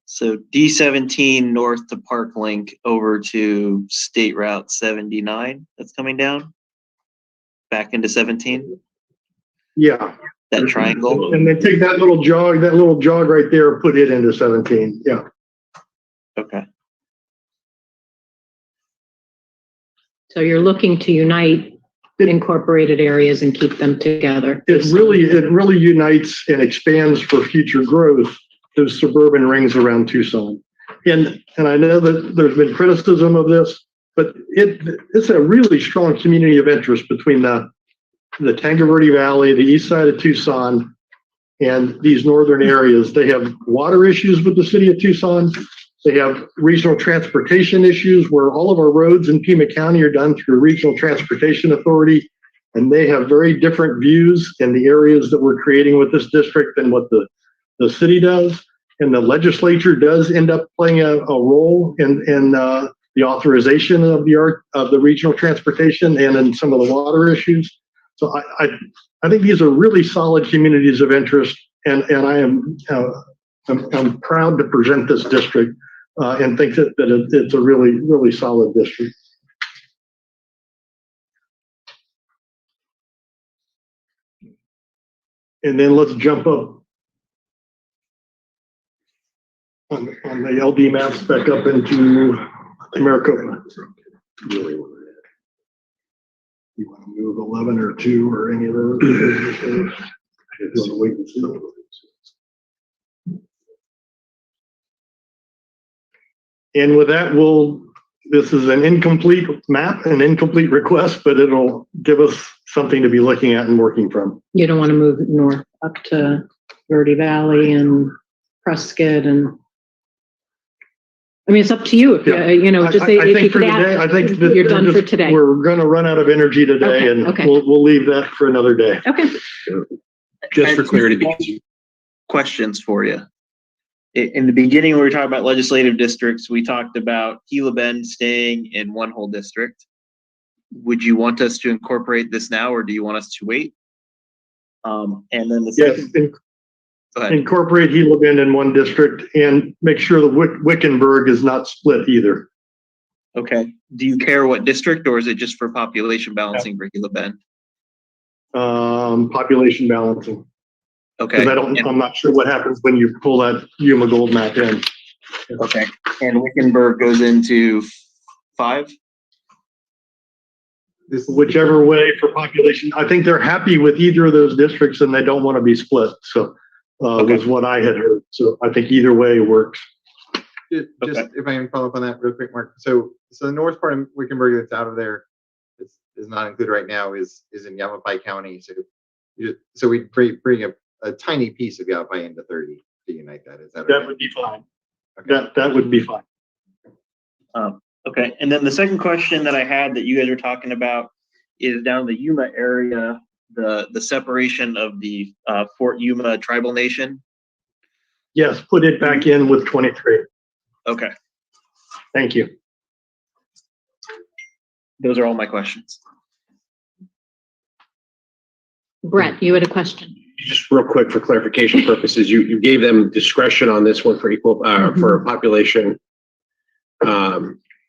So D17 north to Park Link over to State Route 79 that's coming down back into 17. Yeah. That triangle. And then take that little jog right there, and put it into 17. Yeah. Okay. So you're looking to unite incorporated areas and keep them together. It really unites and expands for future growth those suburban rings around Tucson. And I know that there's been criticism of this, but it's a really strong community of interest between the Tango Verde Valley, the east side of Tucson, and these northern areas. They have water issues with the city of Tucson. They have regional transportation issues where all of our roads in Pima County are done through Regional Transportation Authority, and they have very different views in the areas that we're creating with this district than what the city does. And the legislature does end up playing a role in the authorization of the regional transportation and in some of the water issues. So I think these are really solid communities of interest, and I'm proud to present this district and think that it's a really, really solid district. And then let's jump up on the LD maps back up into Maricopa. You want to move 11 or 2 or any of those? You want to wait and see? And with that, this is an incomplete map, an incomplete request, but it'll give us something to be looking at and working from. You don't want to move north up to Verde Valley and Prescott I mean, it's up to you. If if you could add, I think you're done for today. We're going to run out of energy today, okay. We'll leave that for another day. Okay. Just for clarity, because Questions for you. In the beginning, when we were talking about legislative districts, we talked about Gila Bend staying in one whole district. Would you want us to incorporate this now, or do you want us to wait? And then the second. Incorporate Gila Bend in one district and make sure the Wickenburg is not split either. Okay. Do you care what district, or is it just for population balancing for Gila Bend? Population balancing. Okay. I'm not sure what happens when you pull that Yuma Gold map in. Okay. And Wickenburg goes into 5? Whichever way for population. I think they're happy with either of those districts and they don't want to be split. So was what I had heard. So I think either way works. Just if I can follow up on that real quick, Mark. So the north part of Wickenburg that's out of there is not included right now is in Yavapai County. So we bring a tiny piece of Yavapai into 30 to unite that. Is that okay? That would be fine. Okay. That would be fine. Okay. And then the second question that I had that you guys were talking about is down in the Yuma area, the separation of the Fort Yuma tribal nation. Yes, put it back in with 23. Okay. Thank you. Those are all my questions. Brett, you had a question. just real quick for clarification purposes, you gave them discretion on this one for equal, for population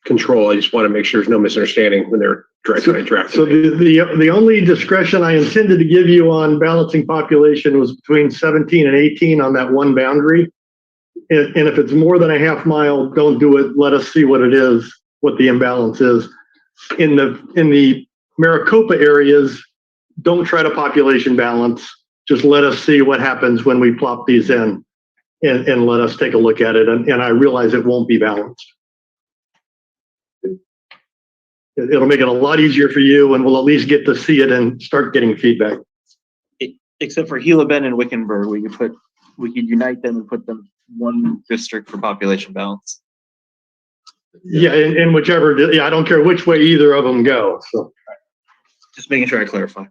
control. I just want to make sure there's no misunderstanding when they're drafting. So the only discretion I intended to give you on balancing population was between 17 and 18 on that one boundary. And if it's more than a half mile, don't do it. Let us see what it is, what the imbalance is. In the Maricopa areas, don't try to population balance. Just let us see what happens when we plop these in and let us take a look at it. And I realize it won't be balanced. It'll make it a lot easier for you, and we'll at least get to see it and start getting feedback. Except for Gila Bend and Wickenburg, we could unite them and put them one district for population balance. Yeah, in whichever, yeah, I don't care which way either of them go. So Just making sure I clarify.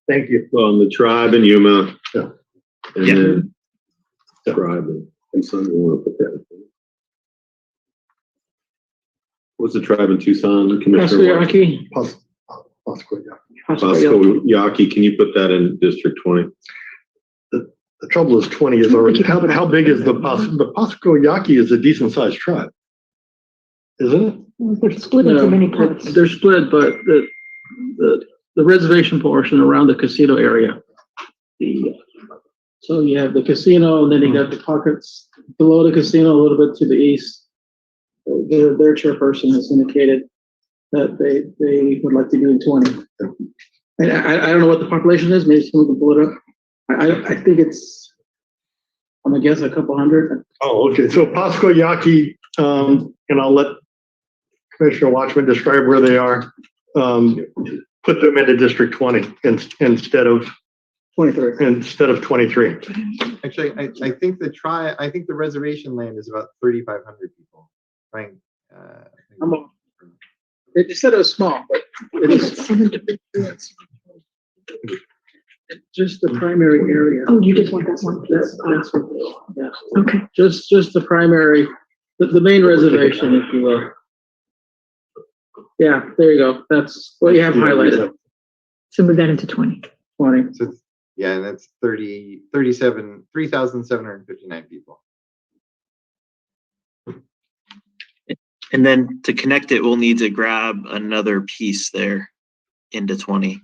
thank you. Well, and the tribe in Yuma. Yeah. And then tribe and Tucson, we want to put that. What's the tribe in Tucson, Commissioner? Pasco Yaqui, can you put that in District 20? The trouble is 20 is already, how big is the Pasco Yaqui is a decent sized tribe, isn't it? They're split into many parts. They're split, but the reservation portion around the casino area. So you have the casino, and then you got the pockets below the casino, a little bit to the east. Their chairperson has indicated that they would like to do in 20. And I don't know what the population is. Maybe someone can pull it up. I think it's, I'm gonna guess a couple hundred. Oh, okay. So Pasco Yaqui, and I'll let Commissioner Watchman describe where they are. Put them into District 20 instead of 23. Actually, I think the reservation land is about 3,500 people. Right. They said it was small, but it is just the primary area. Oh, you just want that one? Yeah. Okay. Just the primary, the main reservation, if you will. Yeah, there you go. That's what you have highlighted. So move that into 20. 20. So yeah, and that's 3,759 people. And then to connect it, we'll need to grab another piece there into 20.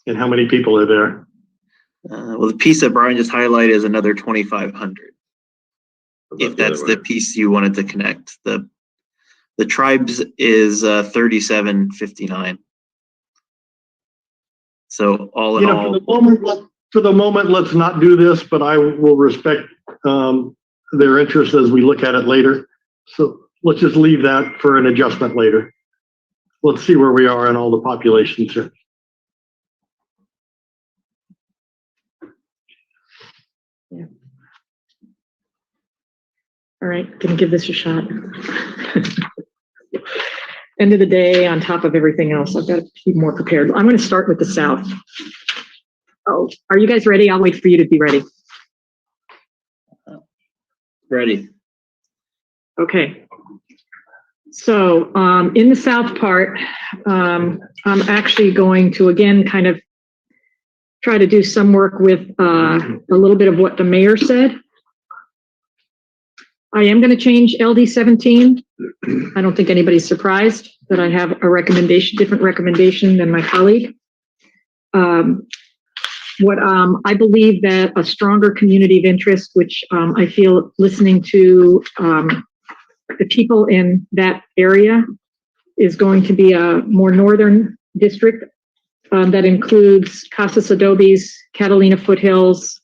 And how many people are there? Well, the piece that Brian just highlighted is another 2,500. If that's the piece you wanted to connect. The tribes is 3,759. So all in all, for the moment, let's not do this, but I will respect their interest as we look at it later. So let's just leave that for an adjustment later. Let's see where we are in all the populations here. Yeah. All right, gonna give this a shot. End of the day, on top of everything else, I've got to be more prepared. I'm going to start with the South. Oh, are you guys ready? I'll wait for you to be ready. ready. Okay. So in the South part, I'm actually going to, again, kind of try to do some work with a little bit of what the mayor said. I am going to change LD 17. I don't think anybody's surprised that I have a recommendation, different recommendation than my colleague. I believe that a stronger community of interest, which I feel listening to the people in that area, is going to be a more northern district that includes Casas Adobes, Catalina Foothills,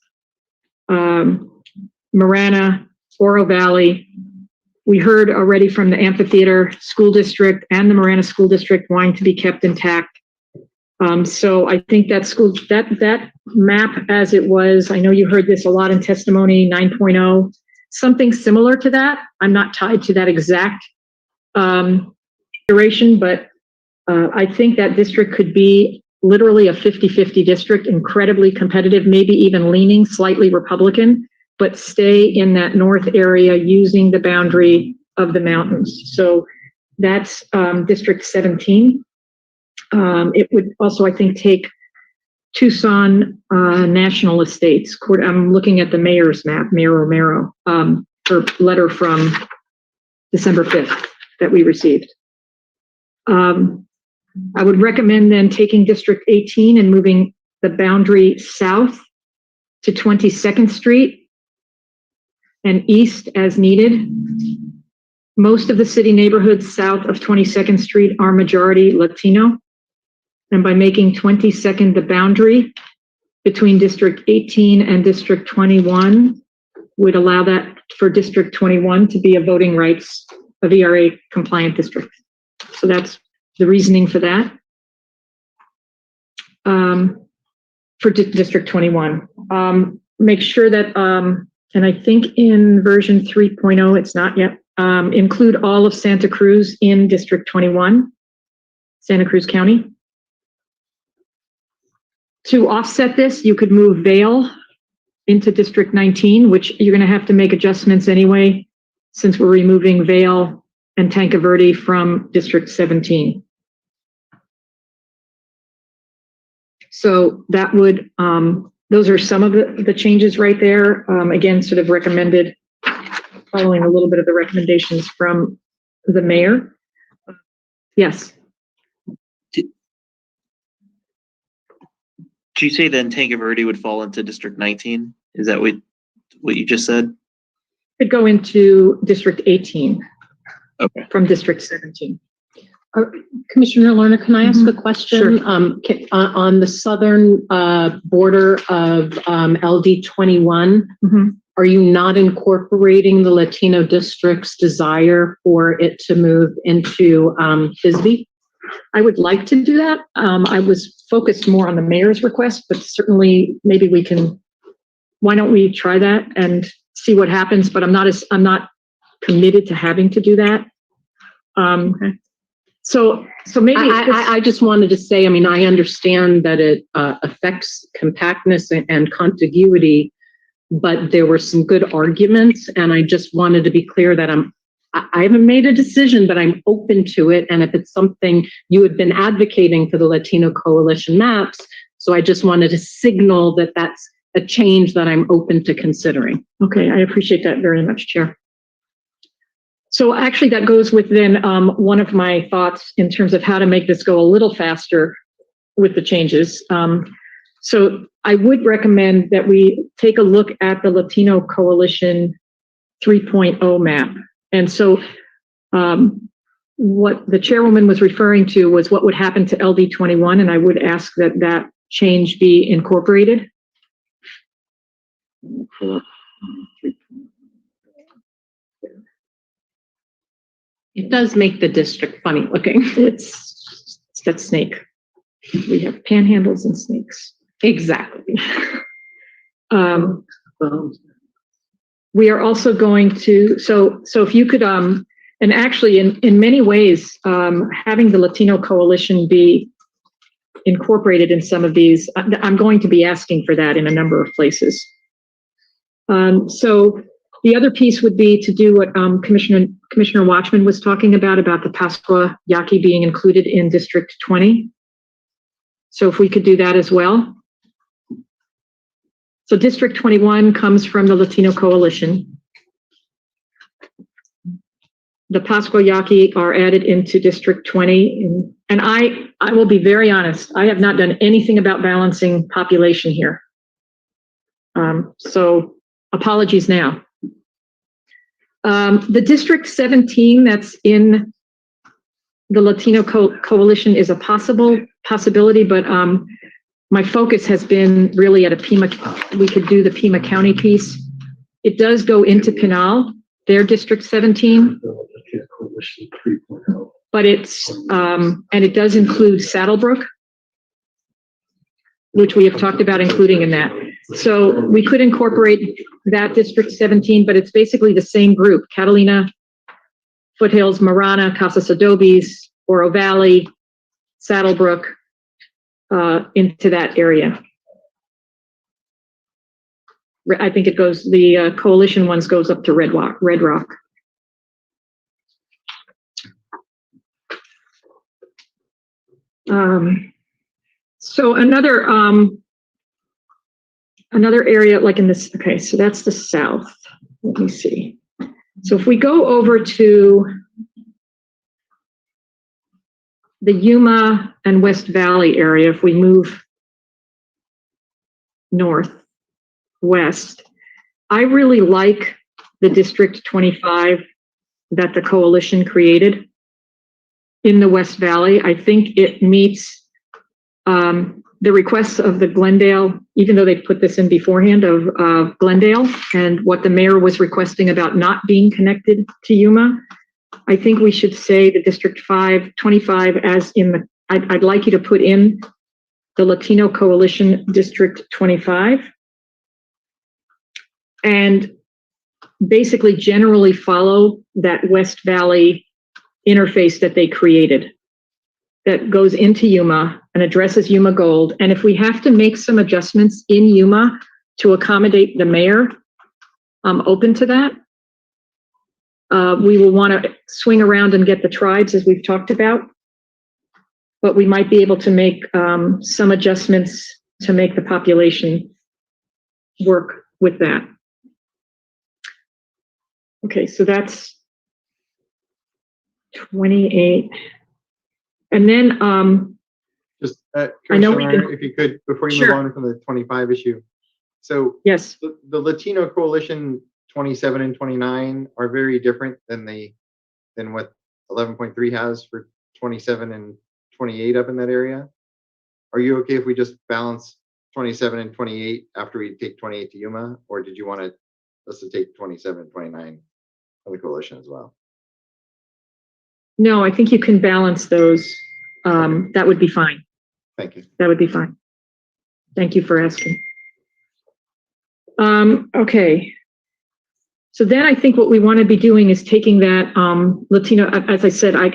Marana, Oro Valley. We heard already from the Amphitheater School District and the Marana School District wanting to be kept intact. So I think that map as it was, I know you heard this a lot in testimony 9.0, something similar to that. I'm not tied to that exact duration, but I think that district could be literally a 50-50 district, incredibly competitive, maybe even leaning slightly Republican, but stay in that north area using the boundary of the mountains. So that's District 17. It would also, I think, take Tucson National Estates. I'm looking at the mayor's map, Mayor Romero, her letter from December 5th that we received. I would recommend then taking District 18 and moving the boundary south to 22nd Street and east as needed. Most of the city neighborhoods south of 22nd Street are majority Latino. And by making 22nd the boundary between District 18 and District 21 would allow that for District 21 to be a voting rights, a VRA compliant district. So that's the reasoning for that. For District 21. Make sure that, and I think in version 3.0, it's not yet, include all of Santa Cruz in District 21, Santa Cruz County. To offset this, you could move Vail into District 19, which you're going to have to make adjustments anyway, since we're removing Vail and Tanca Verde from District 17. So that would, those are some of the changes right there. Again, sort of recommended, following a little bit of the recommendations from the mayor. Yes. Did you say then Tanca Verde would fall into District 19? Is that what you just said? Could go into District 18. Okay. From District 17. Commissioner Lerner, can I ask a question? Sure. On the southern border of LD 21, are you not incorporating the Latino district's desire for it to move into Bisbee? I would like to do that. I was focused more on the mayor's request, but certainly maybe we can, why don't we try that and see what happens? But I'm not committed to having to do that. Okay. So maybe I just wanted to say, I mean, I understand that it affects compactness and contiguity, but there were some good arguments, and I just wanted to be clear that I haven't made a decision, but I'm open to it. And if it's something you had been advocating for the Latino Coalition maps, so I just wanted to signal that that's a change that I'm open to considering. Okay, I appreciate that very much, Chair. So actually that goes with then one of my thoughts in terms of how to make this go a little faster with the changes. So I would recommend that we take a look at the Latino Coalition 3.0 map. And so what the chairwoman was referring to was what would happen to LD 21, and I would ask that that change be incorporated. It does make the district funny looking. It's that snake. We have panhandles and snakes. Exactly. We are also going to, so if you could, and actually in many ways, having the Latino Coalition be incorporated in some of these, I'm going to be asking for that in a number of places. So the other piece would be to do what Commissioner Watchman was talking about the Pascua Yaqui being included in District 20. So if we could do that as well. So District 21 comes from the Latino Coalition. The Pascua Yaqui are added into District 20. And I will be very honest, I have not done anything about balancing population here. So apologies now. The District 17 that's in the Latino Coalition is a possibility, but my focus has been really at we could do the Pima County piece. It does go into Pinal, their District 17. But it's, and it does include Saddlebrook, which we have talked about including in that. So we could incorporate that District 17, but it's basically the same group: Catalina, Foothills, Marana, Casas Adobes, Oro Valley, Saddlebrook, into that area. I think it goes, the coalition ones goes up to Red Rock. So another area like in this, okay, so that's the south. Let me see. So if we go over to the Yuma and West Valley area, if we move northwest, I really like the District 25 that the coalition created in the West Valley. I think it meets the requests of the Glendale, even though they put this in beforehand, of Glendale and what the mayor was requesting about not being connected to Yuma. I think we should say the District 25 as in the, I'd like you to put in the Latino Coalition District 25 and basically generally follow that West Valley interface that they created that goes into Yuma and addresses Yuma Gold. And if we have to make some adjustments in Yuma to accommodate the mayor, I'm open to that. We will want to swing around and get the tribes as we've talked about, but we might be able to make some adjustments to make the population work with that. Okay, so that's 28. And then just I know we Commissioner, can, if you could, before you sure. move on from the 25 issue. So Yes, the Latino Coalition 27 and 29 are very different than what 11.3 has for 27 and 28 up in that area. Are you okay if we just balance 27 and 28 after we take 28 to Yuma, or did you want us to take 27 and 29 of the coalition as well? no, I think you can balance those. That would be fine. Thank you. That would be fine. Thank you for asking. Okay. So then I think what we want to be doing is taking that Latino, as I said, I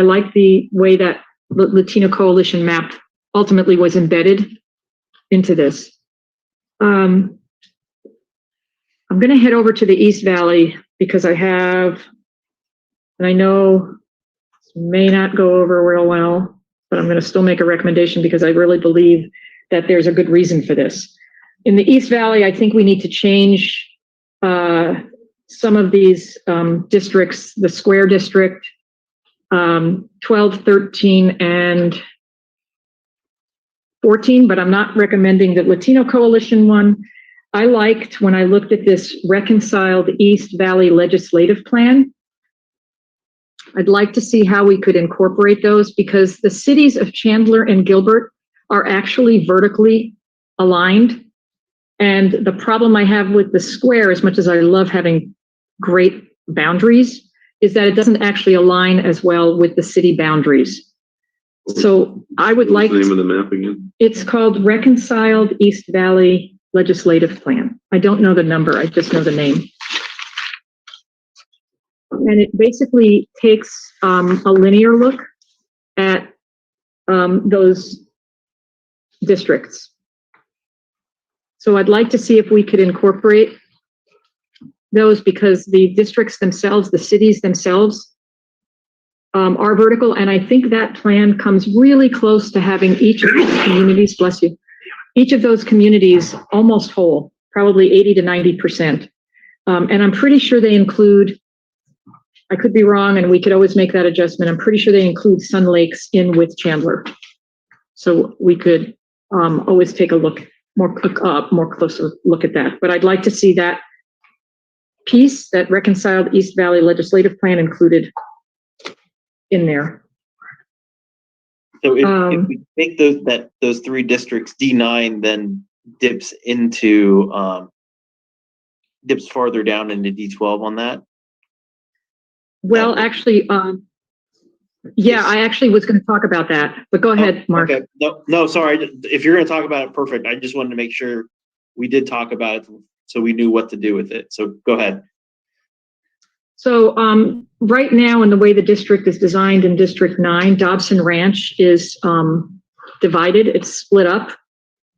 like the way that the Latino Coalition map ultimately was embedded into this. I'm going to head over to the East Valley because I have, and I know this may not go over real well, but I'm going to still make a recommendation because I really believe that there's a good reason for this. In the East Valley, I think we need to change some of these districts, the Square District, 12, 13, and 14, but I'm not recommending the Latino Coalition one. I liked when I looked at this reconciled East Valley legislative plan. I'd like to see how we could incorporate those because the cities of Chandler and Gilbert are actually vertically aligned. And the problem I have with the square, as much as I love having great boundaries, is that it doesn't actually align as well with the city boundaries. So I would like. What's the name of the map again? It's called Reconciled East Valley Legislative Plan. I don't know the number, I just know the name. And it basically takes a linear look at those districts. So I'd like to see if we could incorporate those because the districts themselves, the cities themselves, are vertical. And I think that plan comes really close to having each of those communities, bless you, each of those communities almost whole, probably 80 to 90%. And I'm pretty sure they include, I could be wrong and we could always make that adjustment. I'm pretty sure they include Sun Lakes in with Chandler. So we could always take a look, more closer look at that. But I'd like to see that piece, that reconciled East Valley legislative plan included in there. So if we make those three districts D9, then dips farther down into D12 on that. Well, actually, yeah, I actually was going to talk about that, but go ahead, Mark. Okay. No, sorry. If you're going to talk about it, perfect. I just wanted to make sure we did talk about it so we knew what to do with it. So go ahead. So right now, in the way the district is designed in District 9, Dobson Ranch is divided. It's split up,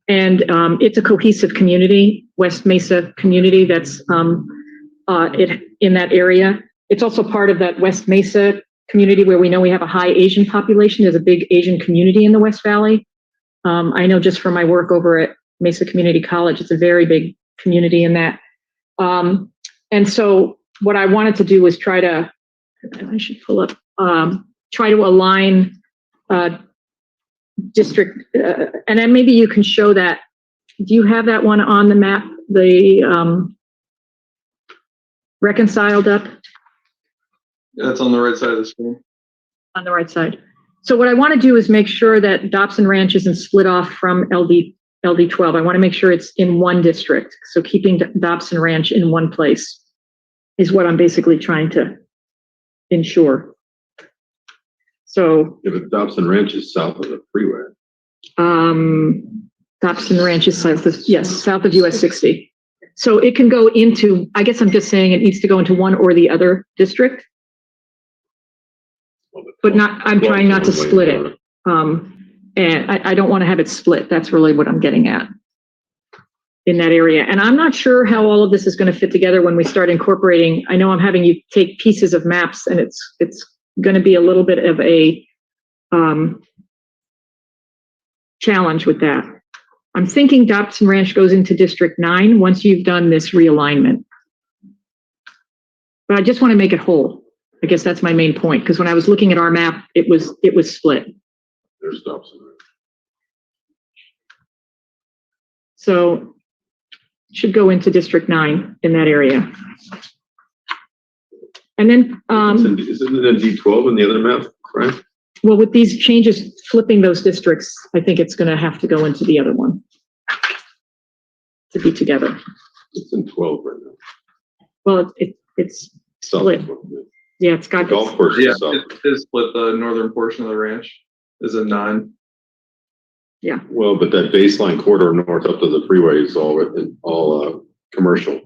and it's a cohesive community, West Mesa community that's in that area. It's also part of that West Mesa community where we know we have a high Asian population. There's a big Asian community in the West Valley. I know just from my work over at Mesa Community College, it's a very big community in that. And so what I wanted to do was try to align district, and then maybe you can show that. Do you have that one on the map, the reconciled up? Yeah, it's on the right side of the screen. On the right side. So what I want to do is make sure that Dobson Ranch isn't split off from LD12. I want to make sure it's in one district. So keeping Dobson Ranch in one place is what I'm basically trying to ensure. So Yeah, but Dobson Ranch is south of the freeway. Dobson Ranch is south of US 60. So it can go into, I guess I'm just saying it needs to go into one or the other district. But I'm trying not to split it. And I don't want to have it split. That's really what I'm getting at in that area. And I'm not sure how all of this is going to fit together when we start incorporating. I know I'm having you take pieces of maps, and it's going to be a little bit of a challenge with that. I'm thinking Dobson Ranch goes into District 9 once you've done this realignment. But I just want to make it whole. I guess that's my main point, because when I was looking at our map, it was split. There's Dobson Ranch. So it should go into District 9 in that area. And then, Isn't it D12 in the other map, right? well, with these changes, flipping those districts, I think it's going to have to go into the other one to be together. It's in 12 right now. Well, it's split. Yeah, it's got Golf course Yeah, is south. it is split. The northern portion of the ranch is a 9. Yeah. Well, but that baseline corridor north up to the freeway is all commercial.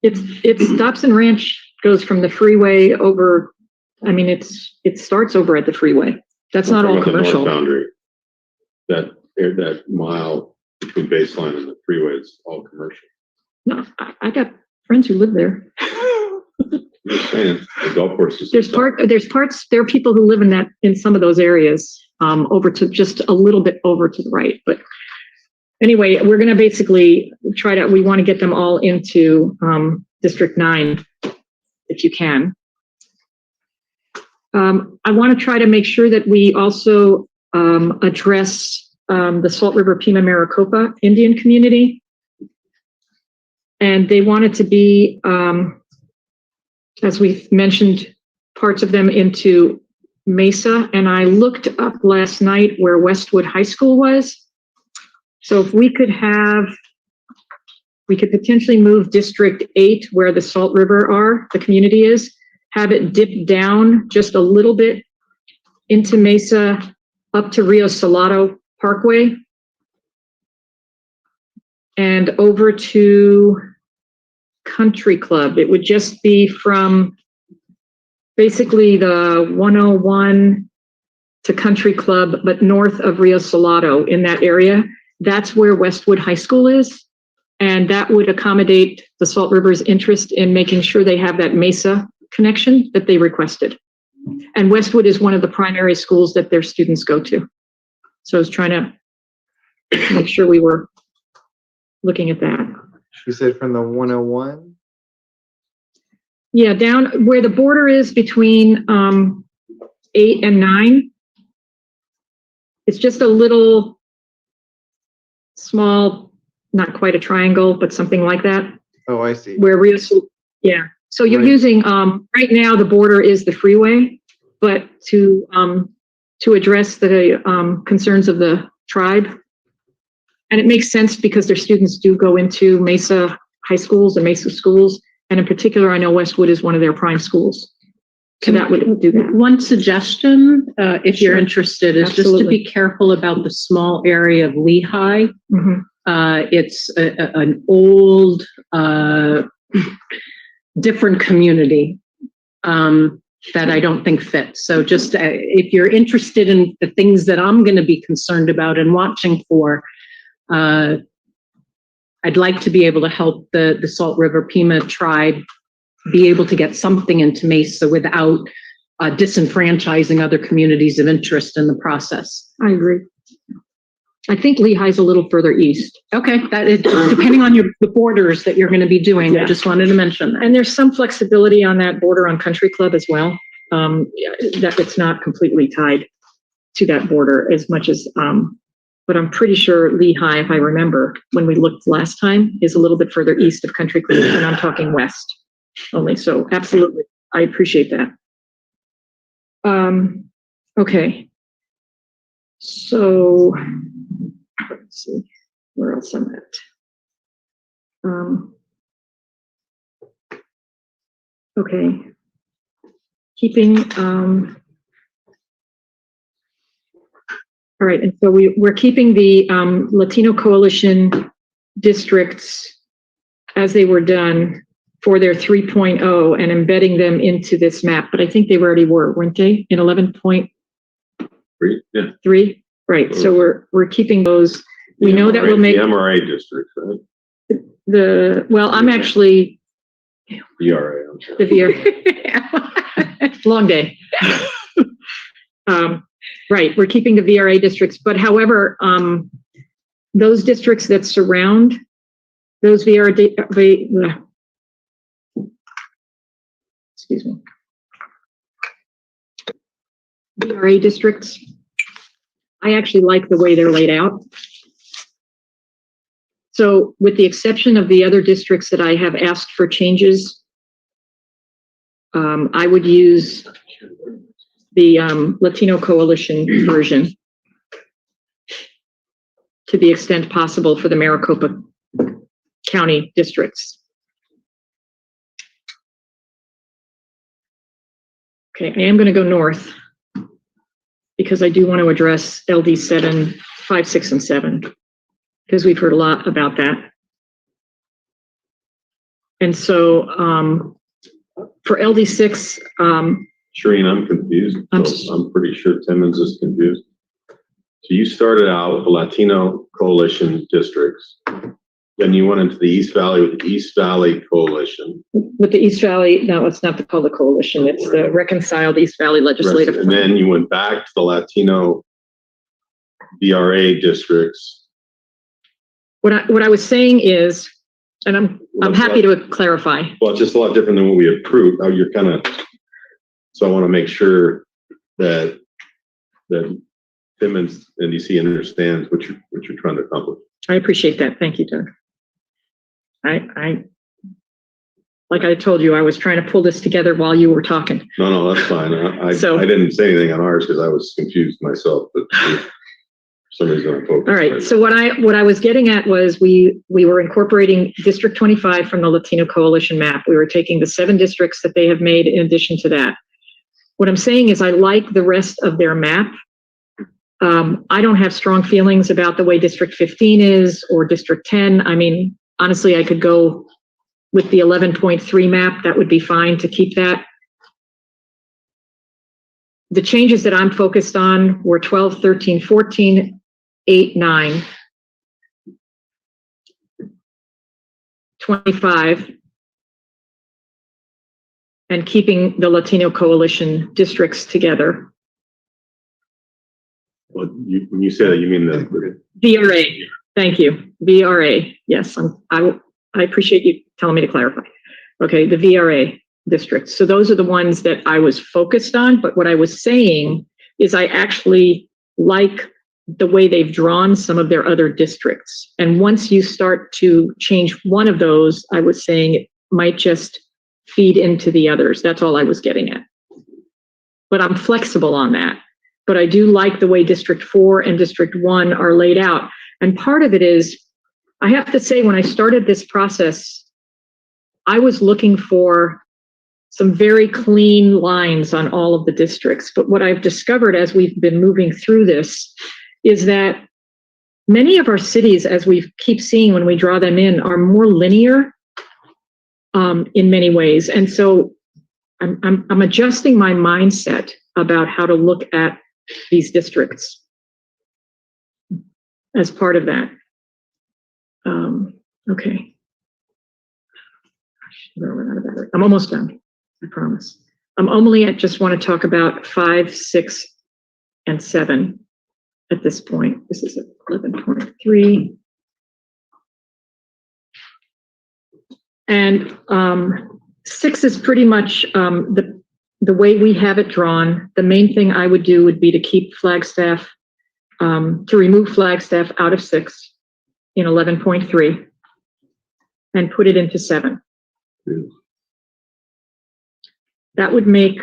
It's Dobson Ranch goes from the freeway over. I mean, it starts over at the freeway. That's not all About the north commercial. boundary. That mile between baseline and the freeway is all commercial. No, I got friends who live there. I'm just saying, the golf course is. There are people who live in some of those areas, over to just a little bit over to the right. But anyway, we're going to basically we want to get them all into District 9, if you can. I want to try to make sure that we also address the Salt River Pima Maricopa Indian community. And they wanted to be, as we've mentioned, parts of them into Mesa. And I looked up last night where Westwood High School was. So if we could potentially move District 8, where the Salt River the community is, have it dip down just a little bit into Mesa up to Rio Salado Parkway and over to Country Club. It would just be from basically the 101 to Country Club, but north of Rio Salado in that area. That's where Westwood High School is. And that would accommodate the Salt River's interest in making sure they have that Mesa connection that they requested. And Westwood is one of the primary schools that their students go to. So I was trying to make sure we were looking at that. You said from the 101? Yeah, down where the border is between 8 and 9. It's just a little small, not quite a triangle, but something like that. Oh, I see. Where yeah. So you're Right. using, right now the border is the freeway, but to address the concerns of the tribe. And it makes sense because their students do go into Mesa high schools and Mesa schools. And in particular, I know Westwood is one of their prime schools. So that would do that. One suggestion, if you're Sure. interested, is just to Absolutely. be careful about the small area of Lehigh. Mhm. It's an old, different community that I don't think fits. So just if you're interested in the things that I'm going to be concerned about and watching for, I'd like to be able to help the Salt River Pima tribe be able to get something into Mesa without disenfranchising other communities of interest in the process. I agree. I think Lehigh's a little further east. Okay, that is depending on the borders that you're going to be doing. I just wanted to mention that. And there's some flexibility on that border on Country Club as well. That it's not completely tied to that border as much as, but I'm pretty sure Lehigh, if I remember, when we looked last time, is a little bit further east of Country Club, and I'm talking west only. So absolutely, I appreciate that. Okay. So let's see where else I'm at. Okay. Keeping, all right, and so we're keeping the Latino Coalition districts as they were done for their 3.0 and embedding them into this map, but I think they already were, weren't they, in 11.3? Yeah. Right, so we're keeping those. We know that we'll make the MRA district, right? well, I'm actually VRA, I'm sure. the VRA. Long day. Right, we're keeping the VRA districts, but however, those districts that surround those excuse me, VRA districts, I actually like the way they're laid out. So with the exception of the other districts that I have asked for changes, I would use the Latino Coalition version to the extent possible for the Maricopa County districts. Okay, I am going to go north because I do want to address LD 7, 5, 6, and 7 because we've heard a lot about that. And so for LD 6, Shereen, I'm confused. I'm pretty sure Timmons is confused. So you started out with the Latino Coalition districts. Then you went into the East Valley with the East Valley Coalition. With the East Valley, no, it's not called the coalition. It's the Reconciled East Valley Legislative. And then you went back to the Latino VRA districts. What I was saying is, and I'm happy to clarify. Well, it's just a lot different than what we approved. How you're kind of, so I want to make sure that Timmons and DC understands what you're trying to accomplish. I appreciate that. Thank you, Doug. I like I told you, I was trying to pull this together while you were talking. No, that's fine. I didn't say anything on ours because I was confused myself, but somebody's going to focus. All right. So what I was getting at was we were incorporating District 25 from the Latino Coalition map. We were taking the 7 districts that they have made in addition to that. What I'm saying is I like the rest of their map. I don't have strong feelings about the way District 15 is or District 10. I mean, honestly, I could go with the 11.3 map. That would be fine to keep that. The changes that I'm focused on were 12, 13, 14, 8, 9, 25, and keeping the Latino Coalition districts together. Well, when you say that, you mean the VRA. Thank you. VRA. Yes, I appreciate you telling me to clarify. Okay, the VRA districts. So those are the ones that I was focused on. But what I was saying is I actually like the way they've drawn some of their other districts. And once you start to change one of those, I was saying it might just feed into the others. That's all I was getting at. But I'm flexible on that. But I do like the way District 4 and District 1 are laid out. And part of it is, I have to say, when I started this process, I was looking for some very clean lines on all of the districts. But what I've discovered as we've been moving through this is that many of our cities, as we keep seeing when we draw them in, are more linear in many ways. And so I'm adjusting my mindset about how to look at these districts as part of that. Okay. I'm almost done, I promise. I just want to talk about 5, 6, and 7. at this point. This is 11.3. And 6 is pretty much the way we have it drawn. The main thing I would do would be to keep Flagstaff, to remove Flagstaff out of 6 in 11.3 and put it into 7. That would make,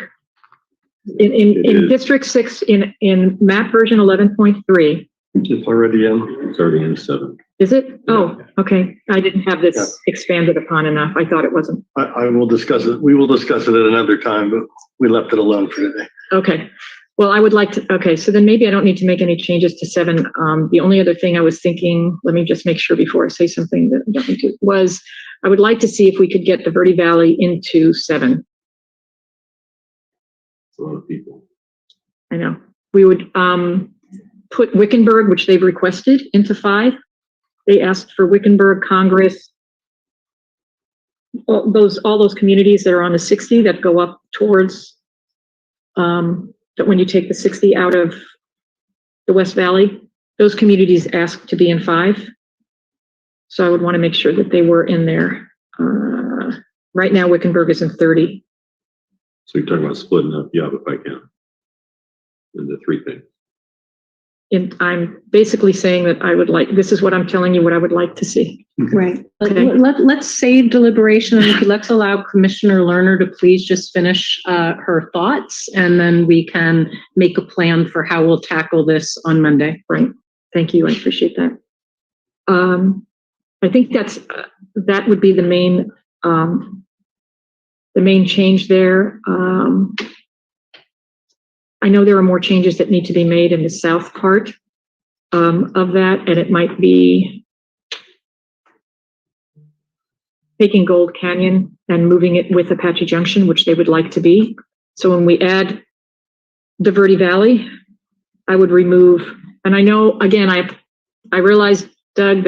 in District 6, in map version 11.3. It's already in. It's already in 7. Is it? Oh, okay. I didn't have this expanded upon enough. I thought it wasn't. I will discuss it. We will discuss it at another time, but we left it alone for today. Okay. Well, I would like to, okay, so then maybe I don't need to make any changes to 7. The only other thing I was thinking, let me just make sure before I say something that I don't need to, was I would like to see if we could get the Verde Valley into 7. It's a lot of people. I know. We would put Wickenburg, which they've requested, into 5. They asked for Wickenburg, Congress, all those communities that are on the 60 that go up towards, that when you take the 60 out of the West Valley, those communities asked to be in 5. So I would want to make sure that they were in there. Right now, Wickenburg is in 30. So you're talking about splitting up, yeah, if I can, into 3 things. And I'm basically saying that I would like, this is what I'm telling you, what I would like to see. Right. Okay. Let's save deliberation and let's allow Commissioner Lerner to please just finish her thoughts, and then we can make a plan for how we'll tackle this on Monday. Right. Thank you. I appreciate that. I think that would be the main change there. I know there are more changes that need to be made in the south part of that, and it might be taking Gold Canyon and moving it with Apache Junction, which they would like to be. So when we add the Verde Valley, I would remove, and I know, again, I realize, Doug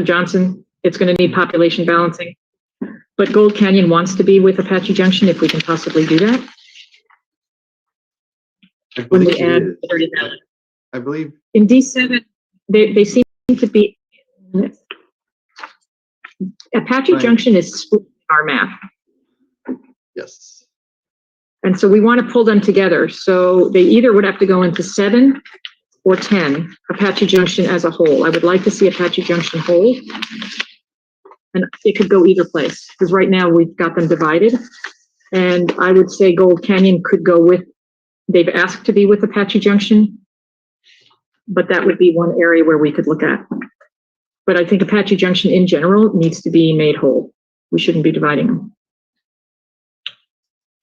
Johnson, it's going to need population balancing, but Gold Canyon wants to be with Apache Junction if we can possibly do that. When we add the Verde Valley. I believe In D7, they seem to be, Apache Right. Junction is split in our map. yes. And so we want to pull them together. So they either would have to go into 7 or 10, Apache Junction as a whole. I would like to see Apache Junction whole. And it could go either place, because right now we've got them divided. And I would say Gold Canyon could go with, they've asked to be with Apache Junction, but that would be one area where we could look at. But I think Apache Junction in general needs to be made whole. We shouldn't be dividing them.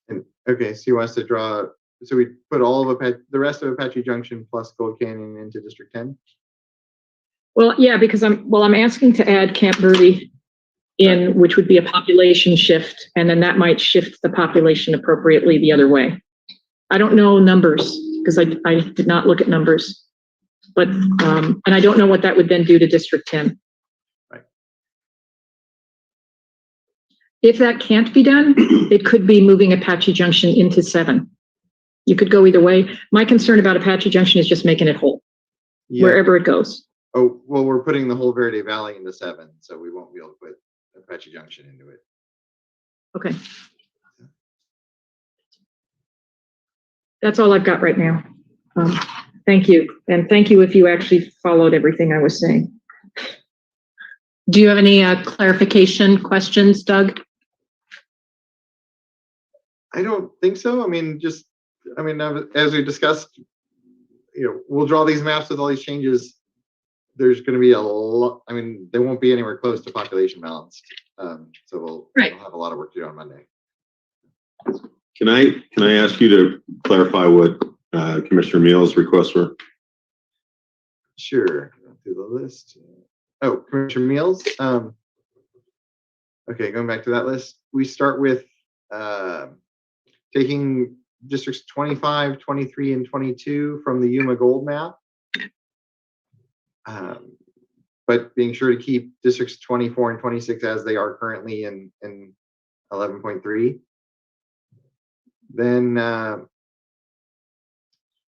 And okay, so you want us to draw, so we put all of the rest of Apache Junction plus Gold Canyon into District 10? Well, yeah, because I'm asking to add Camp Verde in, which would be a population shift, and then that might shift the population appropriately the other way. I don't know numbers, because I did not look at numbers, but, and I don't know what that would then do to District 10. Right. If that can't be done, it could be moving Apache Junction into 7. You could go either way. My concern about Apache Junction is just making it whole, wherever it goes. Oh, well, we're putting the whole Verde Valley into 7, so we won't be able to put Apache Junction into it. Okay. That's all I've got right now. Thank you. And thank you if you actually followed everything I was saying. Do you have any clarification questions, Doug? I don't think so. I mean, as we discussed, we'll draw these maps with all these changes. There's going to be a lot. I mean, they won't be anywhere close to population balanced. So we'll have a lot of work to do on Monday. Can I ask you to clarify what Commissioner Meals' requests were? Sure. Go through the list. Oh, Commissioner Meals. Okay, going back to that list, we start with taking districts 25, 23, and 22 from the Yuma Gold map, but being sure to keep districts 24 and 26 as they are currently in 11.3. Then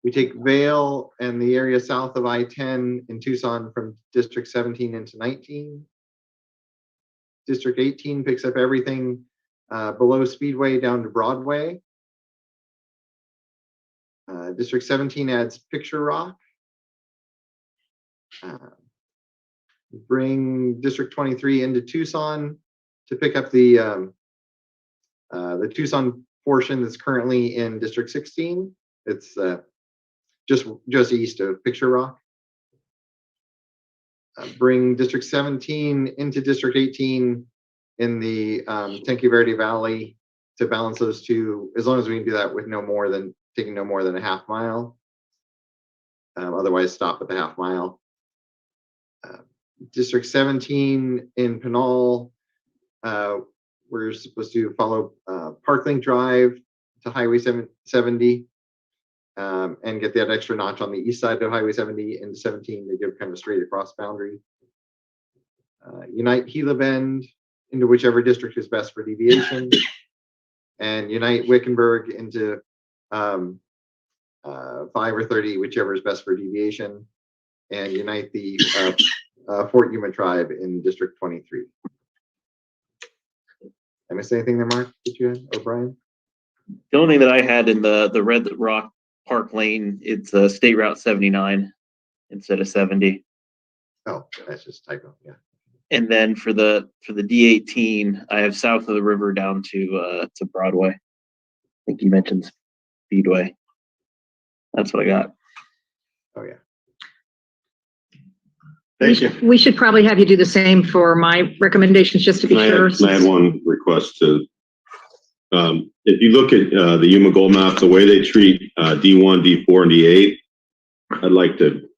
We take Vale and the area south of I-10 in Tucson from District 17 into 19. District 18 picks up everything below Speedway down to Broadway. District 17 adds Picture Rock. Bring District 23 into Tucson to pick up the Tucson portion that's currently in District 16. It's just east of Picture Rock. Bring District 17 into District 18 in the Tenque Verde Valley to balance those two, as long as we can do that with taking no more than a half mile. Otherwise, stop at the half mile. District 17 in Pinal, we're supposed to follow Parklink Drive to Highway 70 and get that extra notch on the east side of Highway 70 into 17 to give kind of straight across boundary. Unite Gila Bend into whichever district is best for deviation, and unite Wickenburg into 5 or 30, whichever is best for deviation, and unite the Fort Yuma tribe in District 23. I missed anything there, Mark? Did you have, or Brian? The only thing that I had in the Red Rock Park Lane, it's State Route 79 instead of 70. Oh, that's just typo. Yeah. And then for the D18, I have south of the river down to Broadway. I think you mentioned Speedway. That's what I got. Oh yeah. Thank you. We should probably have you do the same for my recommendations, just to be sure. I had one request to, if you look at the Yuma Gold Map, the way they treat D1, D4, and D8, I'd like to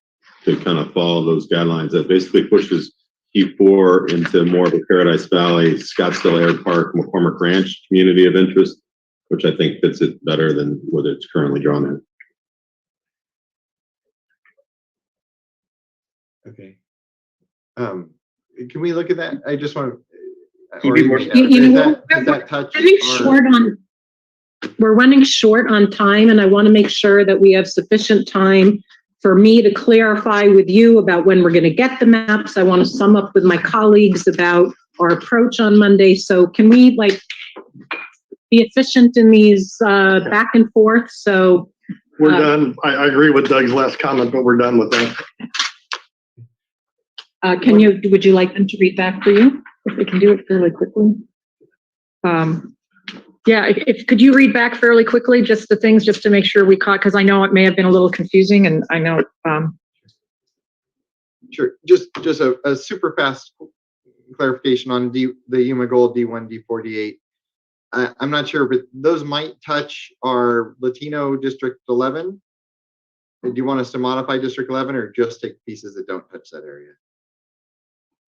kind of follow those guidelines. That basically pushes D4 into more of a Paradise Valley, Scottsdale Air Park, McCormick Ranch community of interest, which I think fits it better than what it's currently drawn in. Okay. Can we look at that? I just want to. We're running short on time, and I want to make sure that we have sufficient time for me to clarify with you about when we're going to get the maps. I want to sum up with my colleagues about our approach on Monday. So can we be efficient in these back and forth? So we're done. I agree with Doug's last comment, but we're done with that. Would you like them to read back for you? If we can do it fairly quickly. Yeah, could you read back fairly quickly, just the things, just to make sure we caught, because I know it may have been a little confusing, and I know. Sure, just a super fast clarification on the Yuma Gold D1, D4, D8. I'm not sure, but those might touch our Latino District 11. Do you want us to modify District 11 or just take pieces that don't touch that area?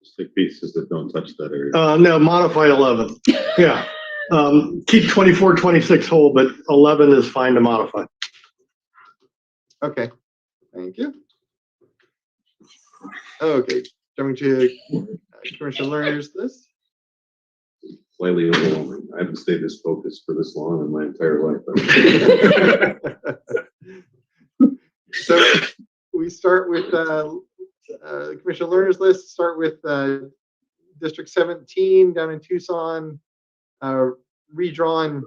Just take pieces that don't touch that area. No, modify 11. Yeah. Keep 24, 26 whole, but 11 is fine to modify. Okay, thank you. Okay, coming to Commercial Learners list. Slightly overwhelming. I haven't stayed this focused for this long in my entire life. So we start with Commercial Learners list. Start with District 17 down in Tucson. Redrawn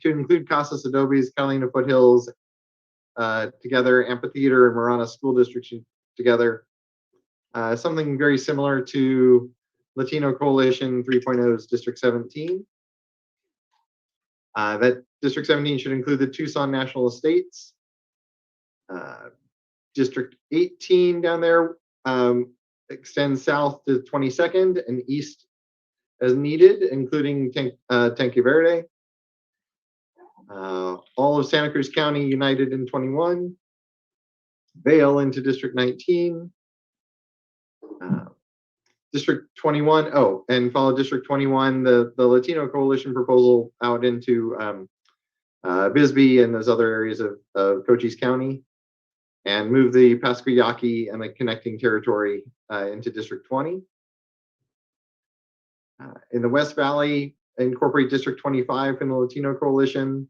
to include Casas Adobes, Catalina Foothills together, Amphitheater and Marana School District together. Something very similar to Latino Coalition 3.0's District 17. That District 17 should include the Tucson National Estates. District 18 down there extends south to 22nd and east as needed, including Tenque Verde. All of Santa Cruz County united in 21. Vale into District 19. District 21, and follow District 21, the Latino Coalition proposal out into Bisbee and those other areas of Cochise County, and move the Pasco Yaqui and the connecting territory into District 20. In the West Valley, incorporate District 25 from the Latino Coalition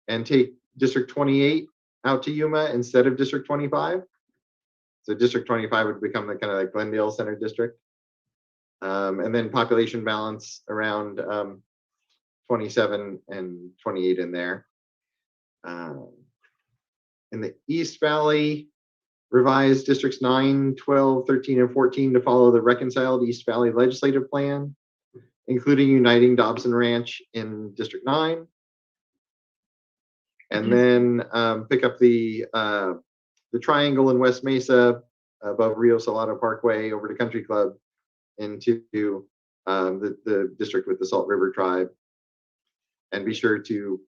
and take District 28 out to Yuma instead of District 25. So District 25 would become the kind of like Glendale Center District. And then population balance around 27 and 28 in there. In the East Valley, revised districts 9, 12, 13, and 14 to follow the reconciled East Valley legislative plan, including uniting Dobson Ranch in District 9. And then pick up the triangle in West Mesa above Rio Salado Parkway over to Country Club into the district with the Salt River Tribe, and be sure to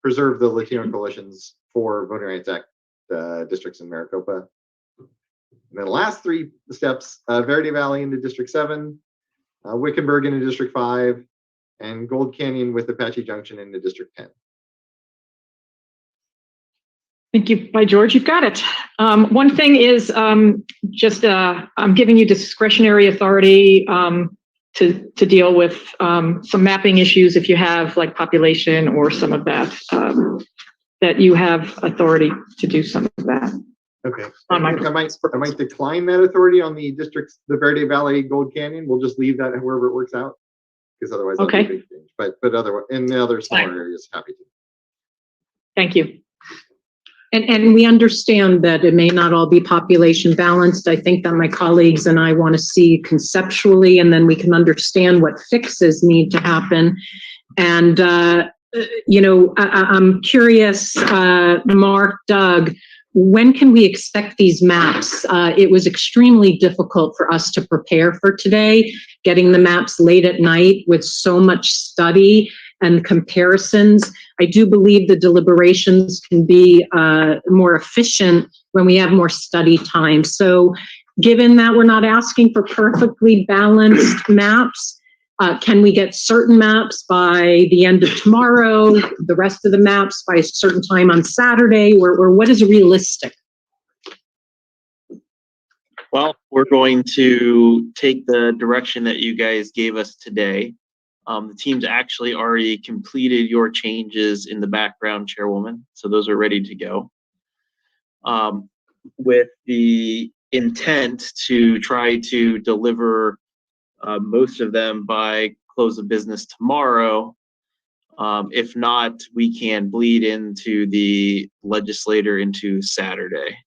preserve the Latino coalitions for Voting Rights Act districts in Maricopa. And then the last 3 steps, Verde Valley into District 7, Wickenburg into District 5, and Gold Canyon with Apache Junction into District 10. Thank you. By George, you've got it. One thing is I'm giving you discretionary authority to deal with some mapping issues if you have like population or some of that, that you have authority to do some of that. Okay. I might decline that authority on the districts, the Verde Valley, Gold Canyon. We'll just leave that wherever it works out, because otherwise that'll be a big change. But otherwise, in the other smaller areas, happy to. Thank you. And we understand that it may not all be population balanced. I think that my colleagues and I want to see conceptually, and then we can understand what fixes need to happen. And, I'm curious, Mark, Doug, when can we expect these maps? It was extremely difficult for us to prepare for today, getting the maps late at night with so much study and comparisons. I do believe the deliberations can be more efficient when we have more study time. So given that we're not asking for perfectly balanced maps, can we get certain maps by the end of tomorrow, the rest of the maps by a certain time on Saturday, or what is realistic? Well, we're going to take the direction that you guys gave us today. The team's actually already completed your changes in the background, Chairwoman, so those are ready to go. With the intent to try to deliver most of them by close of business tomorrow. If not, we can bleed into the legislature into Saturday.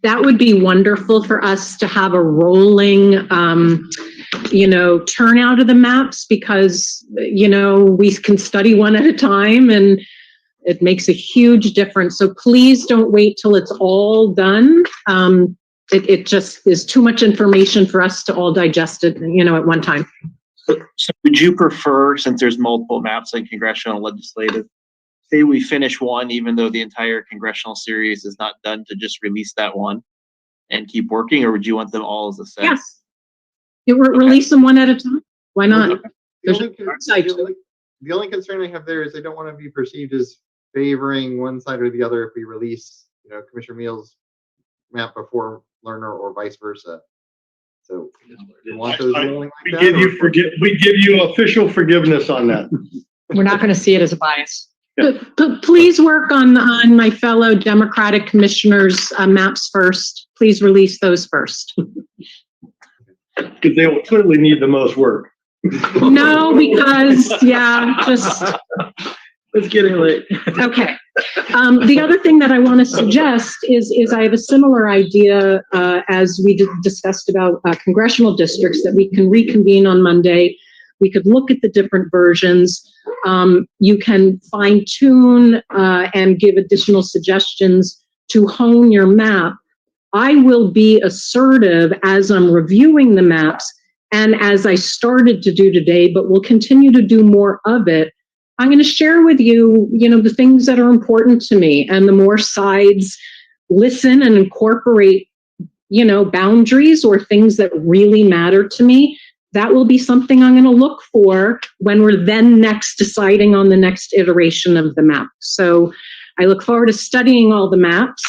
That would be wonderful for us to have a rolling, turnout of the maps, because, we can study one at a time and it makes a huge difference. So please don't wait till it's all done. It just is too much information for us to all digest it, at one time. So would you prefer, since there's multiple maps in congressional and legislative, say we finish one, even though the entire congressional series is not done, to just release that one and keep working, or would you want them all as a set? Yes. Release them one at a time. Why not? The only concern I have there is I don't want to be perceived as favoring one side or the other if we release, Commissioner Meals' map before Lerner or vice versa. So you want those rolling like that? We give you official forgiveness on that. We're not going to see it as a bias. But please work on my fellow Democratic commissioners' maps first. Please release those first. Because they will clearly need the most work. No, because, it's getting late. Okay. The other thing that I want to suggest is I have a similar idea as we discussed about congressional districts, that we can reconvene on Monday. We could look at the different versions. You can fine tune and give additional suggestions to hone your map. I will be assertive as I'm reviewing the maps and as I started to do today, but we'll continue to do more of it. I'm going to share with you, the things that are important to me, and the more sides listen and incorporate, boundaries or things that really matter to me, that will be something I'm going to look for when we're then next deciding on the next iteration of the map. So I look forward to studying all the maps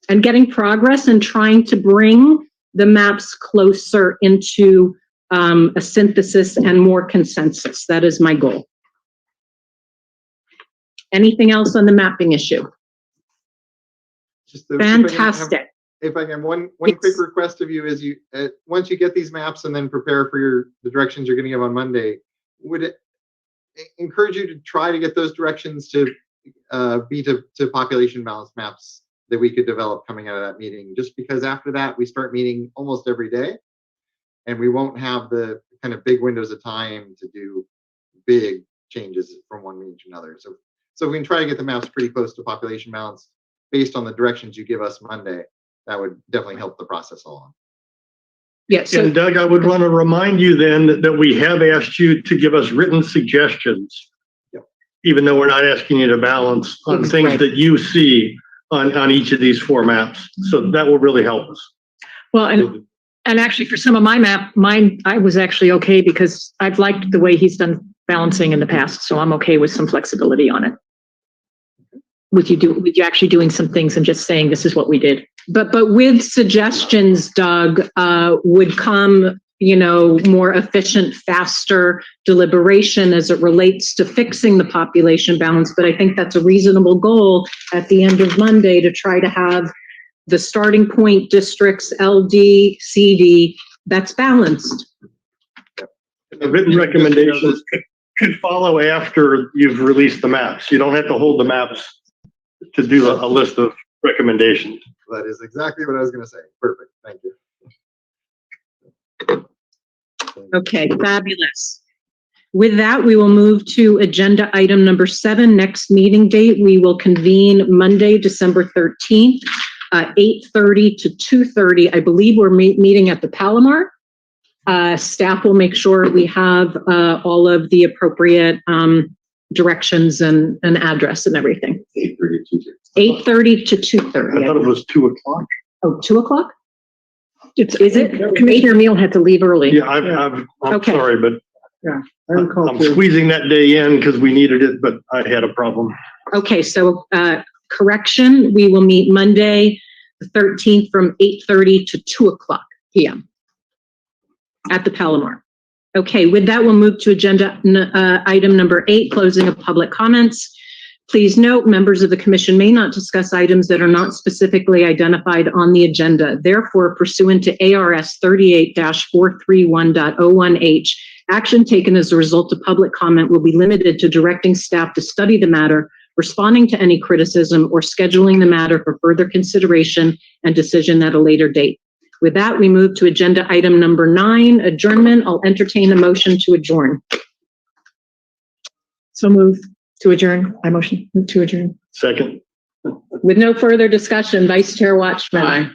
and getting progress and trying to bring the maps closer into a synthesis and more consensus. That is my goal. Anything else on the mapping issue? Just if I can have- Fantastic. If I can, one Yes. quick request of you is you, once you get these maps and then prepare for the directions you're gonna give on Monday, would it encourage you to try to get those directions to be to population balance maps that we could develop coming out of that meeting, just because after that we start meeting almost every day and we won't have the kind of big windows of time to do big changes from one meeting to another. So we can try to get the maps pretty close to population balance based on the directions you give us Monday. That would definitely help the process along. Yeah, so And Doug, I would want to remind you then that we have asked you to give us written suggestions. Yep. Even though we're not asking you to balance on Right. things that you see on each of these four maps. So that will really help us. well, and actually for some of mine, I was actually okay because I've liked the way he's done balancing in the past, so I'm okay with some flexibility on it. With you actually doing some things and just saying this is what we did. But with suggestions, Doug, would come, more efficient, faster deliberation as it relates to fixing the population balance. But I think that's a reasonable goal at the end of Monday to try to have the starting point districts, LD, CD, that's balanced. The written recommendations could follow after you've released the maps. You don't have to hold the maps to do a list of recommendations. That is exactly what I was gonna say. Perfect, thank you. Okay, fabulous. With that, we will move to agenda item number 7, next meeting date. We will convene Monday, December 13th, 8:30 to 2:30. I believe we're meeting at the Palomar. Staff will make sure we have all of the appropriate directions and address and everything. 8:30 to 2:30. I thought it was 2:00. Oh, 2:00? Is it? Commissioner Meal had to leave early. Yeah, I'm Okay. sorry, but I recall I'm too. squeezing that day in because we needed it, but I had a problem. Okay, so correction, we will meet Monday, the 13th from 8:30 to 2:00 p.m. at the Palomar. Okay, with that, we'll move to agenda item number 8, closing of public comments. Please note, members of the commission may not discuss items that are not specifically identified on the agenda. Therefore, pursuant to ARS 38-431.01H, action taken as a result of public comment will be limited to directing staff to study the matter, responding to any criticism, or scheduling the matter for further consideration and decision at a later date. With that, we move to agenda item number 9, adjournment. I'll entertain a motion to adjourn. So move to adjourn. I motion to adjourn. Second. With no further discussion, Vice Chair Watchman. Aye.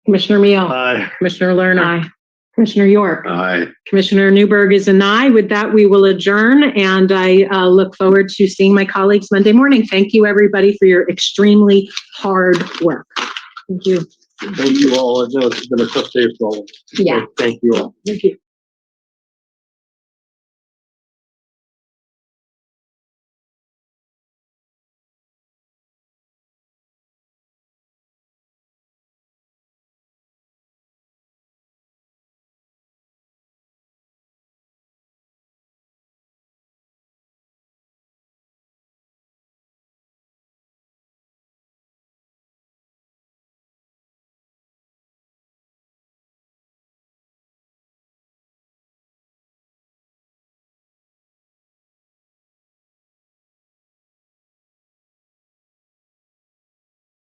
Commissioner Meal. Aye. Commissioner Lerner. Aye. Commissioner York. Aye. Commissioner Newberg is an aye. With that, we will adjourn, and I look forward to seeing my colleagues Monday morning. Thank you, everybody, for your extremely hard work. Thank you. Thank you all. I know it's been a tough day for all of us. Yeah. Thank you all. Thank you.